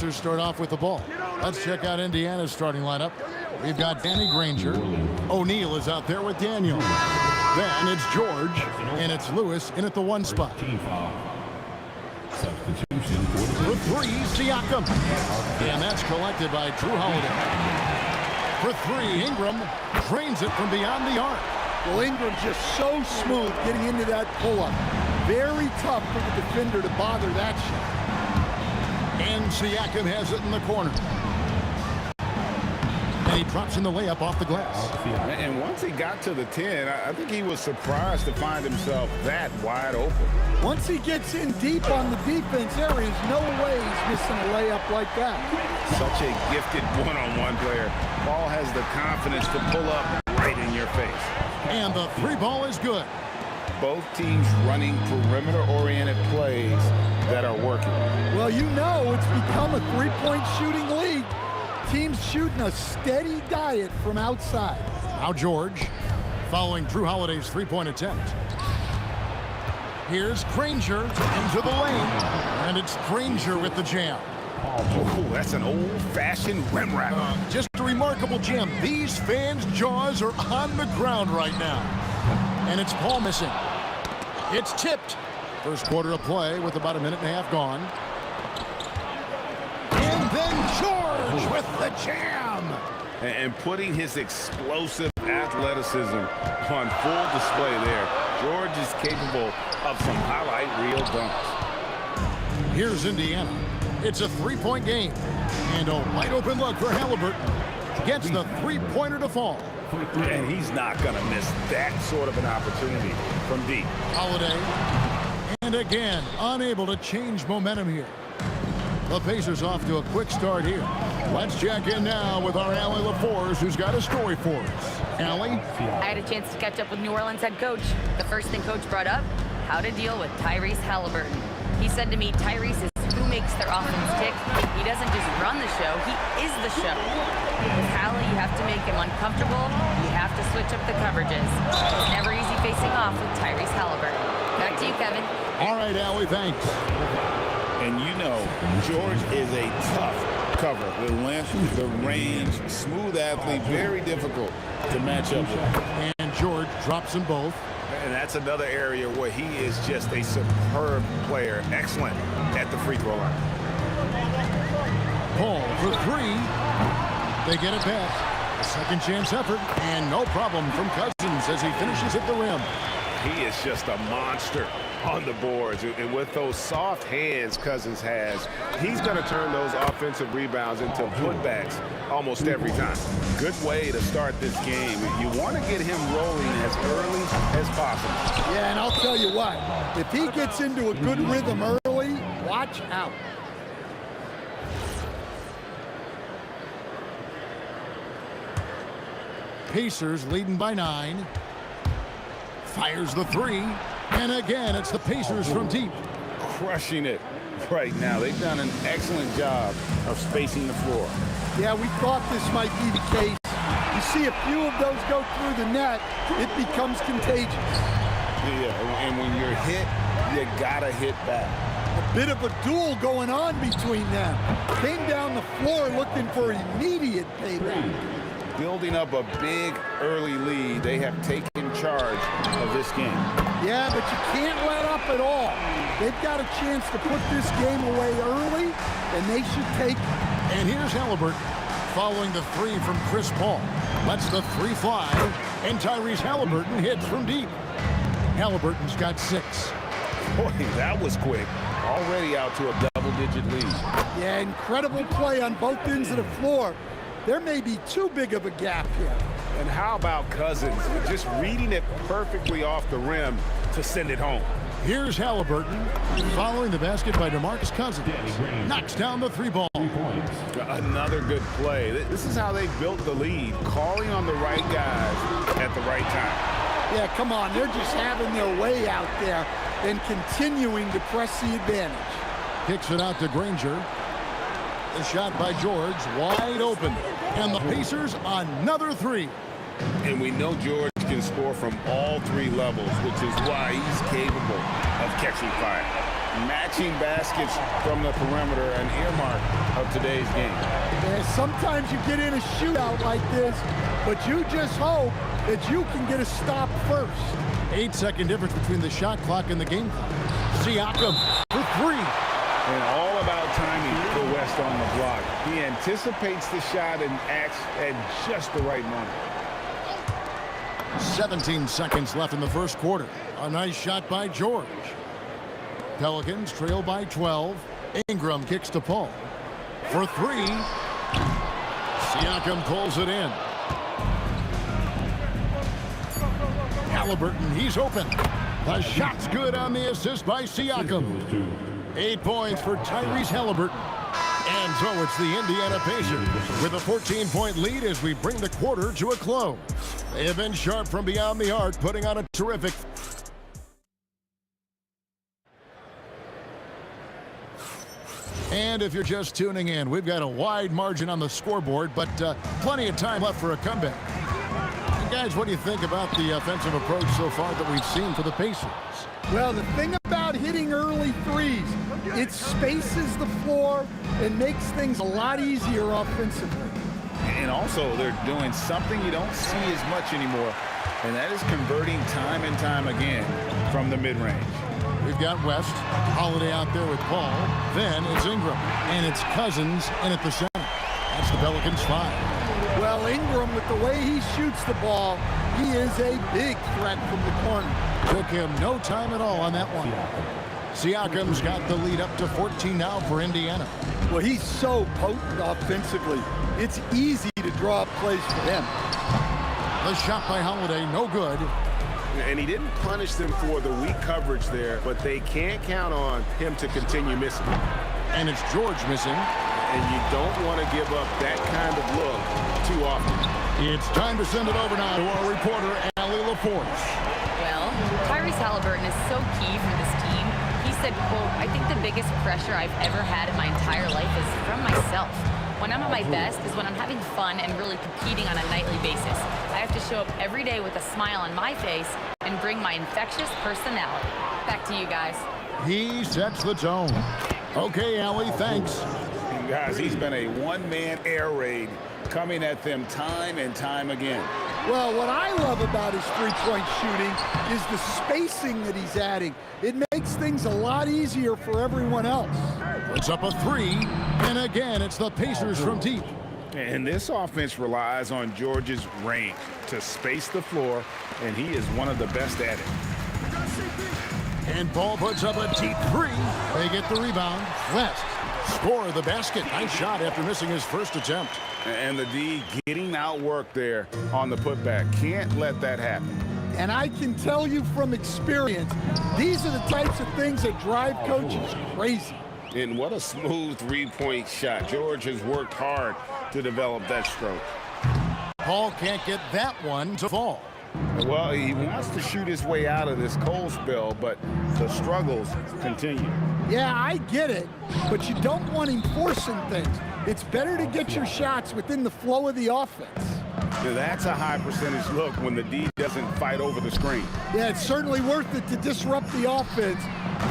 Pacers start off with the ball. Let's check out Indiana's starting lineup. We've got Danny Granger. O'Neal is out there with Daniel. Then it's George, and it's Lewis in at the 1 spot. For 3, Siakam. And that's collected by Drew Holiday. For 3, Ingram drains it from beyond the arc. Well, Ingram's just so smooth getting into that pull-up. Very tough for the defender to bother that shot. And Siakam has it in the corner. And he drops in the layup off the glass. And once he got to the 10, I think he was surprised to find himself that wide open. Once he gets in deep on the defense, there is no way he's missing a layup like that. Such a gifted one-on-one player. Ball has the confidence to pull up right in your face. And the 3 ball is good. Both teams running perimeter-oriented plays that are working. Well, you know it's become a 3-point shooting league. Teams shooting a steady diet from outside. Now George, following Drew Holiday's 3-point attempt. Here's Granger into the lane, and it's Granger with the jam. Oh, that's an old-fashioned rim wrap. Just a remarkable jam. These fans' jaws are on the ground right now. And it's Paul missing. It's tipped. First quarter of play with about 1.5 minutes gone. And then George with the jam. And putting his explosive athleticism on full display there. George is capable of some highlight reel dunks. Here's Indiana. It's a 3-point game. And a wide open look for Halliburton. Gets the 3-pointer to fall. And he's not going to miss that sort of an opportunity from deep. Holiday. And again, unable to change momentum here. The Pacers off to a quick start here. Let's check in now with our Allie LaForce, who's got a story for us. Allie? I had a chance to catch up with New Orleans head coach. The first thing coach brought up, how to deal with Tyrese Halliburton. He said to me, Tyrese is who makes their offense tick. He doesn't just run the show, he is the show. With Hallie, you have to make him uncomfortable. You have to switch up the coverages. It's never easy facing off with Tyrese Halliburton. Back to you, Kevin. All right, Allie, thanks. And you know, George is a tough cover. The length, the range, smooth athlete, very difficult to match up with. And George drops them both. And that's another area where he is just a superb player. Excellent at the free throw line. Paul for 3. They get it back. A second chance effort. And no problem from Cousins as he finishes at the rim. He is just a monster on the boards. And with those soft hands Cousins has, he's going to turn those offensive rebounds into putbacks almost every time. Good way to start this game. You want to get him rolling as early as possible. Yeah, and I'll tell you what, if he gets into a good rhythm early, watch out. Pacers leading by 9. Fires the 3. And again, it's the Pacers from deep. Crushing it right now. They've done an excellent job of spacing the floor. Yeah, we thought this might be the case. You see a few of those go through the net, it becomes contagious. Yeah, and when you're hit, you gotta hit back. A bit of a duel going on between them. Came down the floor looking for immediate payback. Building up a big early lead, they have taken charge of this game. Yeah, but you can't let up at all. They've got a chance to put this game away early, and they should take it. And here's Halliburton following the 3 from Chris Paul. Lets the 3 fly, and Tyrese Halliburton hits from deep. Halliburton's got 6. Boy, that was quick. Already out to a double-digit lead. Yeah, incredible play on both ends of the floor. There may be too big of a gap here. And how about Cousins? Just reading it perfectly off the rim to send it home. Here's Halliburton following the basket by DeMarcus Cousins. Knocks down the 3 ball. Another good play. This is how they built the lead, calling on the right guys at the right time. Yeah, come on. They're just having their way out there and continuing to press the advantage. Kicks it out to Granger. The shot by George, wide open. And the Pacers, another 3. And we know George can score from all 3 levels, which is why he's capable of catching fire. matching baskets from the perimeter, an earmark of today's game. And sometimes you get in a shootout like this, but you just hope that you can get a stop first. 8-second difference between the shot clock and the game clock. Siakam for three. And all about timing for West on the block. He anticipates the shot and acts at just the right moment. 17 seconds left in the first quarter. A nice shot by George. Pelicans trail by 12. Ingram kicks to Paul. For three. Siakam pulls it in. Halliburton, he's open. The shot's good on the assist by Siakam. 8 points for Tyrese Halliburton. And so it's the Indiana Pacers with a 14-point lead as we bring the quarter to a close. They have been sharp from beyond the arc, putting on a terrific... And if you're just tuning in, we've got a wide margin on the scoreboard, but plenty of time left for a comeback. And guys, what do you think about the offensive approach so far that we've seen for the Pacers? Well, the thing about hitting early threes, it spaces the floor and makes things a lot easier offensively. And also, they're doing something you don't see as much anymore, and that is converting time and time again from the mid-range. We've got West, Holiday out there with Paul. Then it's Ingram, and it's Cousins in at the center. That's the Pelicans' 5. Well, Ingram, with the way he shoots the ball, he is a big threat from the corner. Took him no time at all on that one. Siakam's got the lead up to 14 now for Indiana. Well, he's so potent offensively. It's easy to draw up plays for him. The shot by Holiday, no good. And he didn't punish them for the weak coverage there, but they can't count on him to continue missing. And it's George missing. And you don't want to give up that kind of look too often. It's time to send it over now to our reporter, Allie LaForce. Well, Tyrese Halliburton is so key for this team. He said, quote, "I think the biggest pressure I've ever had in my entire life is from myself. When I'm at my best is when I'm having fun and really competing on a nightly basis. I have to show up every day with a smile on my face and bring my infectious personality." Back to you guys. He sets the tone. Okay, Allie, thanks. And guys, he's been a one-man air raid coming at them time and time again. Well, what I love about his three-point shooting is the spacing that he's adding. It makes things a lot easier for everyone else. Puts up a three, and again, it's the Pacers from deep. And this offense relies on George's range to space the floor, and he is one of the best at it. And Paul puts up a deep three. They get the rebound. West score the basket. Nice shot after missing his first attempt. And the D getting outworked there on the putback. Can't let that happen. And I can tell you from experience, these are the types of things that drive coaches crazy. And what a smooth three-point shot. George has worked hard to develop that stroke. Paul can't get that one to fall. Well, he wants to shoot his way out of this cold spell, but the struggles continue. Yeah, I get it, but you don't want him forcing things. It's better to get your shots within the flow of the offense. Now, that's a high percentage look when the D doesn't fight over the screen. Yeah, it's certainly worth it to disrupt the offense.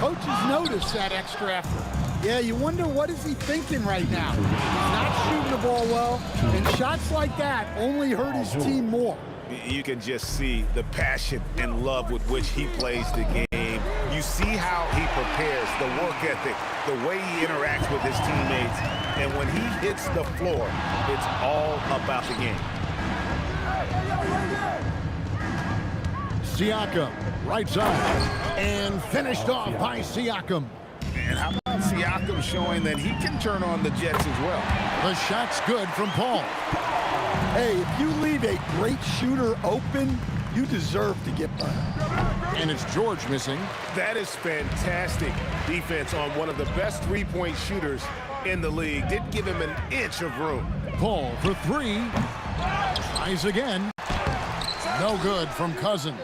Coaches notice that extra effort. Yeah, you wonder what is he thinking right now. He's not shooting the ball well, and shots like that only hurt his team more. You can just see the passion and love with which he plays the game. You see how he prepares, the work ethic, the way he interacts with his teammates. And when he hits the floor, it's all about the game. Siakam, right side, and finished off by Siakam. And how about Siakam showing that he can turn on the Jets as well? The shot's good from Paul. Hey, if you leave a great shooter open, you deserve to get burned. And it's George missing. That is fantastic defense on one of the best three-point shooters in the league. Didn't give him an inch of room. Paul for three. Tries again. No good from Cousins.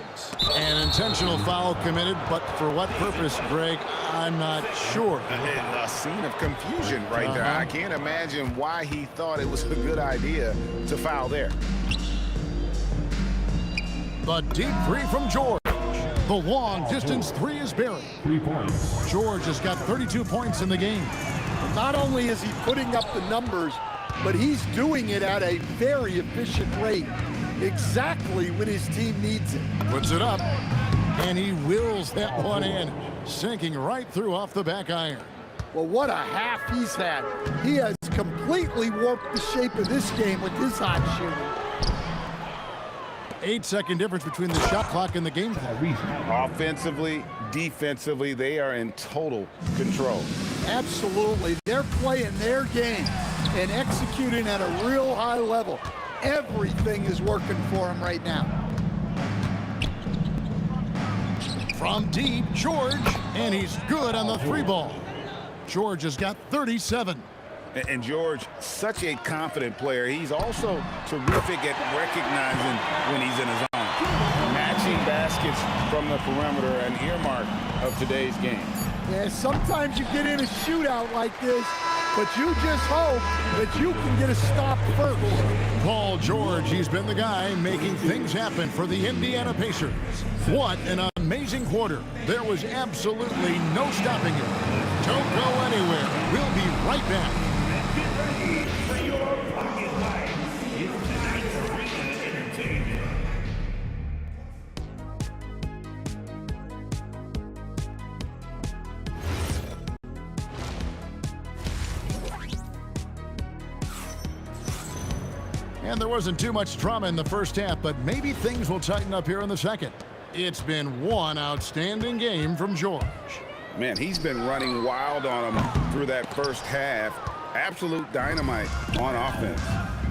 An intentional foul committed, but for what purpose, Greg, I'm not sure. A scene of confusion right there. I can't imagine why he thought it was a good idea to foul there. The deep three from George. The long-distance three is buried. 3 points. George has got 32 points in the game. Not only is he putting up the numbers, but he's doing it at a very efficient rate, exactly when his team needs it. Puts it up, and he wills that one in, sinking right through off the back iron. Well, what a half he's had. He has completely warped the shape of this game with his hot shooting. 8-second difference between the shot clock and the game clock. Offensively, defensively, they are in total control. Absolutely. They're playing their game and executing at a real high level. Everything is working for them right now. From deep, George, and he's good on the three ball. George has got 37. And George, such a confident player. He's also terrific at recognizing when he's in his zone. Matching baskets from the perimeter, an earmark of today's game. Yeah, sometimes you get in a shootout like this, but you just hope that you can get a stop first. Paul George, he's been the guy making things happen for the Indiana Pacers. What an amazing quarter. There was absolutely no stopping it. Don't go anywhere. We'll be right back. Get ready for your pocket fight. It's tonight's Arena Entertainment. And there wasn't too much drama in the first half, but maybe things will tighten up here in the second. It's been one outstanding game from George. Man, he's been running wild on him through that first half. Absolute dynamite on offense.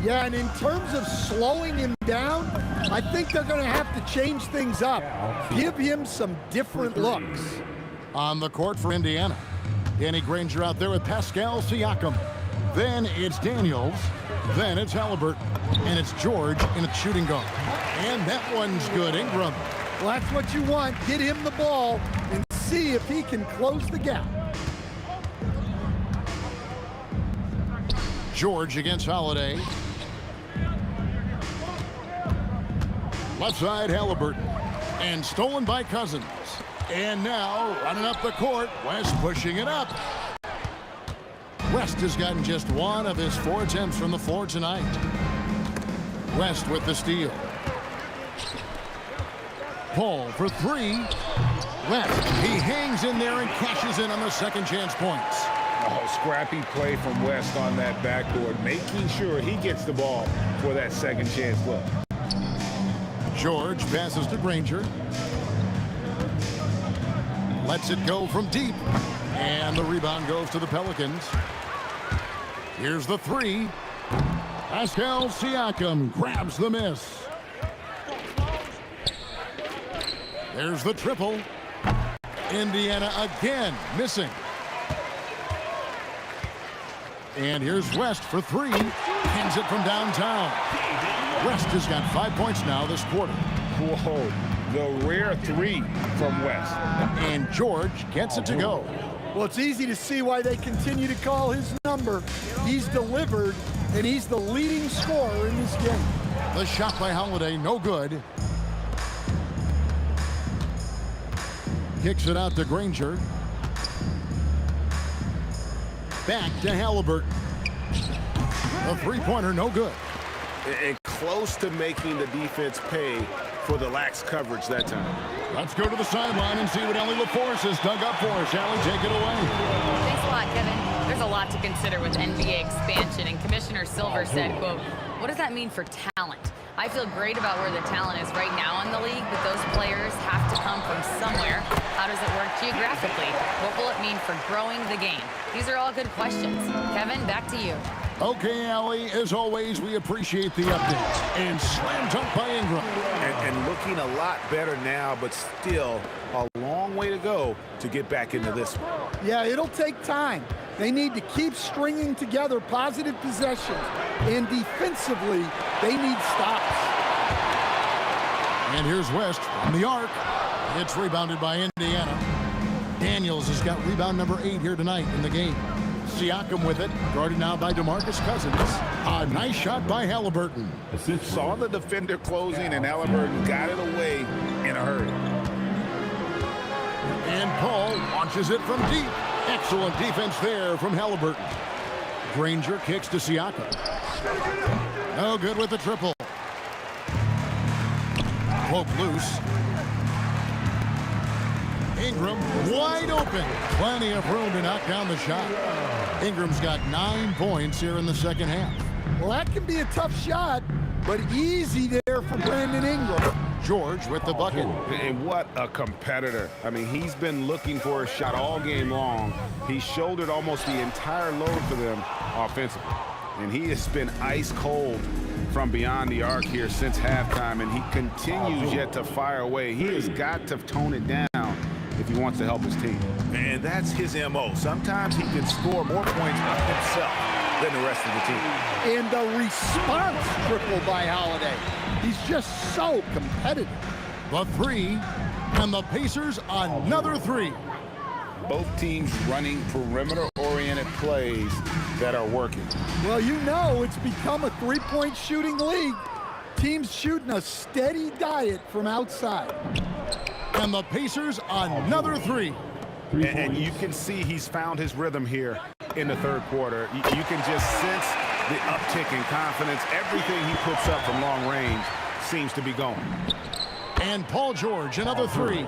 Yeah, and in terms of slowing him down, I think they're going to have to change things up. Give him some different looks. On the court for Indiana, Danny Granger out there with Pascal Siakam. Then it's Daniels. Then it's Halliburton. And it's George in its shooting guard. And that one's good. Ingram. Well, that's what you want. Get him the ball and see if he can close the gap. George against Holiday. Left side, Halliburton. And stolen by Cousins. And now, running up the court, West pushing it up. West has gotten just one of his 4 attempts from the floor tonight. West with the steal. Paul for three. West, he hangs in there and cashes in on the second chance points. Oh, scrappy play from West on that backboard, making sure he gets the ball for that second chance look. George passes to Granger. Lets it go from deep. And the rebound goes to the Pelicans. Here's the three. Pascal Siakam grabs the miss. There's the triple. Indiana again missing. And here's West for three. Hangs it from downtown. West has got 5 points now this quarter. Whoa, the rare three from West. And George gets it to go. Well, it's easy to see why they continue to call his number. He's delivered, and he's the leading scorer in this game. The shot by Holiday, no good. Kicks it out to Granger. Back to Halliburton. A three-pointer, no good. And close to making the defense pay for the lax coverage that time. Let's go to the sideline and see what Allie LaForce has dug up for us. Allie, take it away. Thanks a lot, Kevin. There's a lot to consider with NBA expansion, and Commissioner Silver said, quote, "What does that mean for talent? I feel great about where the talent is right now in the league, but those players have to come from somewhere. How does it work geographically? What will it mean for growing the game?" These are all good questions. Kevin, back to you. Okay, Allie, as always, we appreciate the update. And slam dunk by Ingram. And looking a lot better now, but still a long way to go to get back into this one. Yeah, it'll take time. They need to keep stringing together positive possessions. And defensively, they need stops. And here's West from the arc. It's rebounded by Indiana. Daniels has got rebound number 8 here tonight in the game. Siakam with it, guarded now by DeMarcus Cousins. A nice shot by Halliburton. Saw the defender closing, and Halliburton got it away in a hurry. Launches it from deep. Excellent defense there from Halliburton. Granger kicks to Siakam. No good with the triple. Pope loose. Ingram wide open. Plenty of room to knock down the shot. Ingram's got 9 points here in the second half. Well, that can be a tough shot, but easy there for Brandon Ingram. George with the bucket. And what a competitor. I mean, he's been looking for a shot all game long. He shouldered almost the entire load for them offensively. And he has been ice cold from beyond the arc here since halftime, and he continues yet to fire away. He has got to tone it down if he wants to help his team. And that's his MO. Sometimes he can score more points by himself than the rest of the team. And the response triple by Holiday. He's just so competitive. The three, and the Pacers another three. Both teams running perimeter-oriented plays that are working. Well, you know it's become a three-point shooting league. Teams shooting a steady diet from outside. And the Pacers another three. And you can see he's found his rhythm here in the third quarter. You can just sense the uptick in confidence. Everything he puts up from long range seems to be going. And Paul George, another three.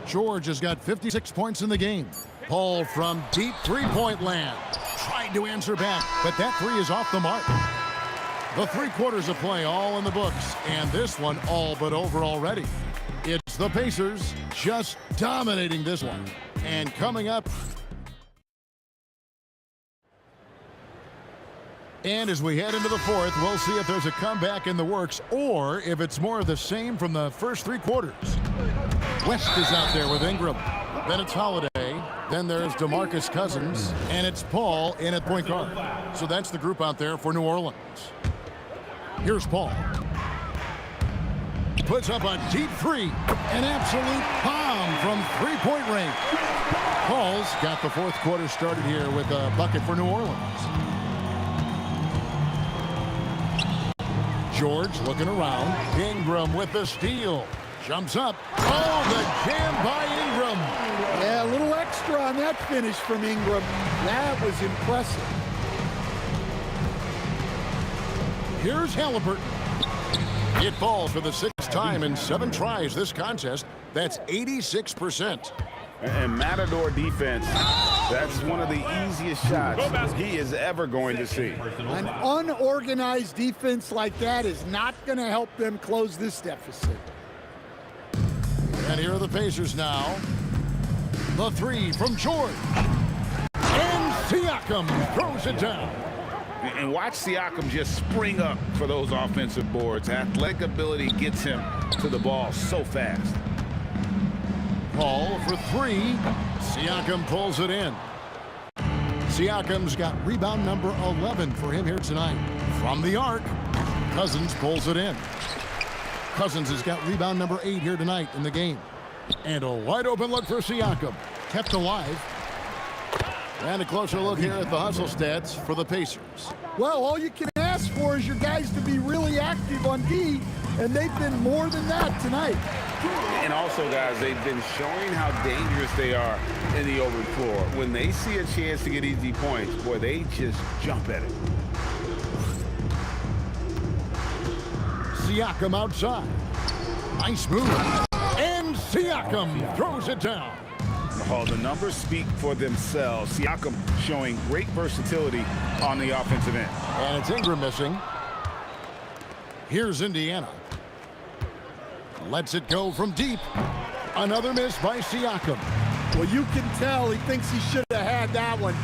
George has got 56 points in the game. Paul from deep three-point land. Tried to answer back, but that three is off the mark. The 3 quarters of play all in the books, and this one all but over already. It's the Pacers just dominating this one. And coming up, and as we head into the fourth, we'll see if there's a comeback in the works or if it's more of the same from the first 3 quarters. West is out there with Ingram. Then it's Holiday. Then there's DeMarcus Cousins. And it's Paul in at point guard. So that's the group out there for New Orleans. Here's Paul. Puts up a deep three. An absolute bomb from three-point range. Paul's got the fourth quarter started here with a bucket for New Orleans. George looking around. Ingram with the steal. Jumps up. Oh, the jam by Ingram. Yeah, a little extra on that finish from Ingram. That was impressive. Here's Halliburton. It falls for the 6th time in 7 tries this contest. That's 86%. And Matador defense, that's one of the easiest shots he is ever going to see. An unorganized defense like that is not going to help them close this deficit. And here are the Pacers now. The three from George. And Siakam throws it down. And watch Siakam just spring up for those offensive boards. Athletic ability gets him to the ball so fast. Paul for 3. Siakam pulls it in. Siakam's got rebound number 11 for him here tonight. From the arc, Cousins pulls it in. Cousins has got rebound number 8 here tonight in the game. And a wide open look for Siakam. Kept alive. And a closer look here at the hustle stats for the Pacers. Well, all you can ask for is your guys to be really active on D, and they've been more than that tonight. And also, guys, they've been showing how dangerous they are in the open floor. When they see a chance to get easy points, boy, they just jump at it. Siakam outside. Nice move. And Siakam throws it down. Oh, the numbers speak for themselves. Siakam showing great versatility on the offensive end. And it's Ingram missing. Here's Indiana. Lets it go from deep. Another miss by Siakam. Well, you can tell he thinks he should have had that one.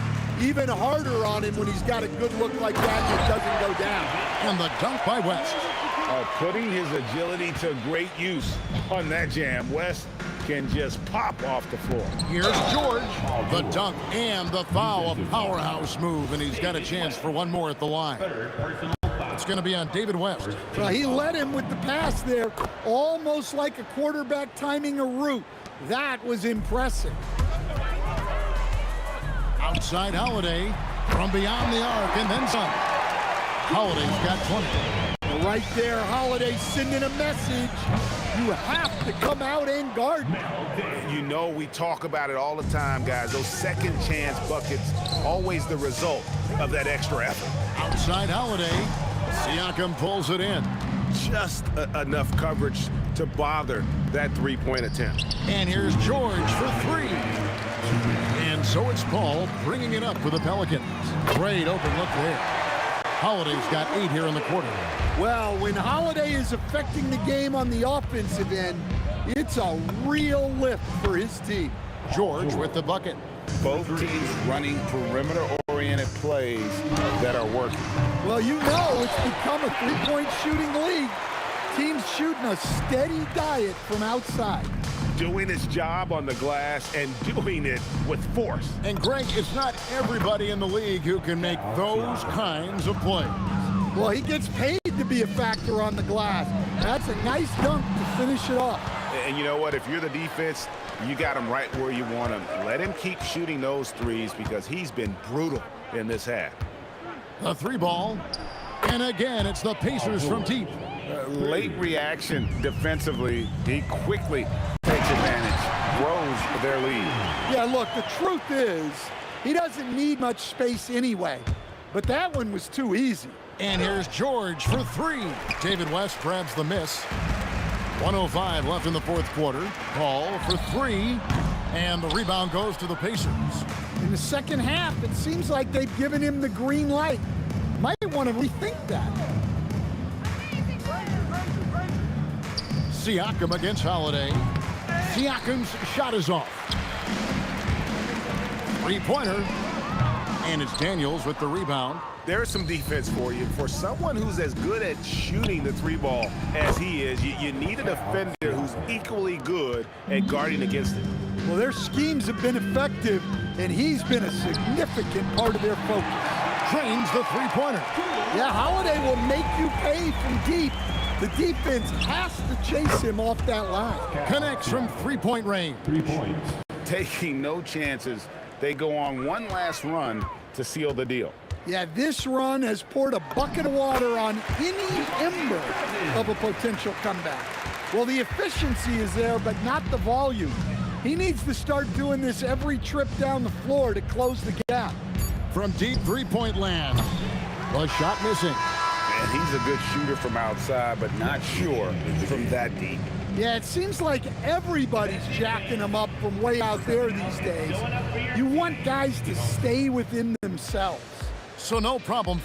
Even harder on him when he's got a good look like that and it doesn't go down. And the dunk by West. Putting his agility to great use on that jam. West can just pop off the floor. Here's George. The dunk and the foul. A powerhouse move, and he's got a chance for one more at the line. It's going to be on David West. Well, he led him with the pass there, almost like a quarterback timing a route. That was impressive. Outside Holiday from beyond the arc, and then some. Holiday's got 20. Right there, Holiday sending a message. You have to come out and guard. You know, we talk about it all the time, guys. Those second chance buckets, always the result of that extra effort. Outside Holiday. Siakam pulls it in. Just enough coverage to bother that three-point attempt. And here's George for three. And so it's Paul bringing it up for the Pelicans. Great open look there. Holiday's got 8 here in the quarter. Well, when Holiday is affecting the game on the offensive end, it's a real lift for his team. George with the bucket. Both teams running perimeter-oriented plays that are working. Well, you know it's become a three-point shooting league. Teams shooting a steady diet from outside. Doing his job on the glass and doing it with force. And Greg, it's not everybody in the league who can make those kinds of plays. Well, he gets paid to be a factor on the glass. That's a nice dunk to finish it off. And you know what? If you're the defense, you got him right where you want him. Let him keep shooting those threes because he's been brutal in this half. The three ball. And again, it's the Pacers from deep. Late reaction defensively. He quickly takes advantage, grows their lead. Yeah, look, the truth is he doesn't need much space anyway. But that one was too easy. And here's George for three. David West grabs the miss. 1:05 left in the fourth quarter. Paul for three. And the rebound goes to the Pacers. In the second half, it seems like they've given him the green light. Might want to rethink that. Siakam against Holiday. Siakam's shot is off. Three-pointer. And it's Daniels with the rebound. There's some defense for you. For someone who's as good at shooting the three ball as he is, you need a defender who's equally good at guarding against it. Well, their schemes have been effective, and he's been a significant part of their focus. Drains the three-pointer. Yeah, Holiday will make you pay from deep. The defense has to chase him off that line. Connects from three-point range. 3 points. Taking no chances. They go on one last run to seal the deal. Yeah, this run has poured a bucket of water on any ember of a potential comeback. Well, the efficiency is there, but not the volume. He needs to start doing this every trip down the floor to close the gap. From deep three-point land. The shot missing. And he's a good shooter from outside, but not sure from that deep. Yeah, it seems like everybody's jacking him up from way out there these days. You want guys to stay within themselves. So no problem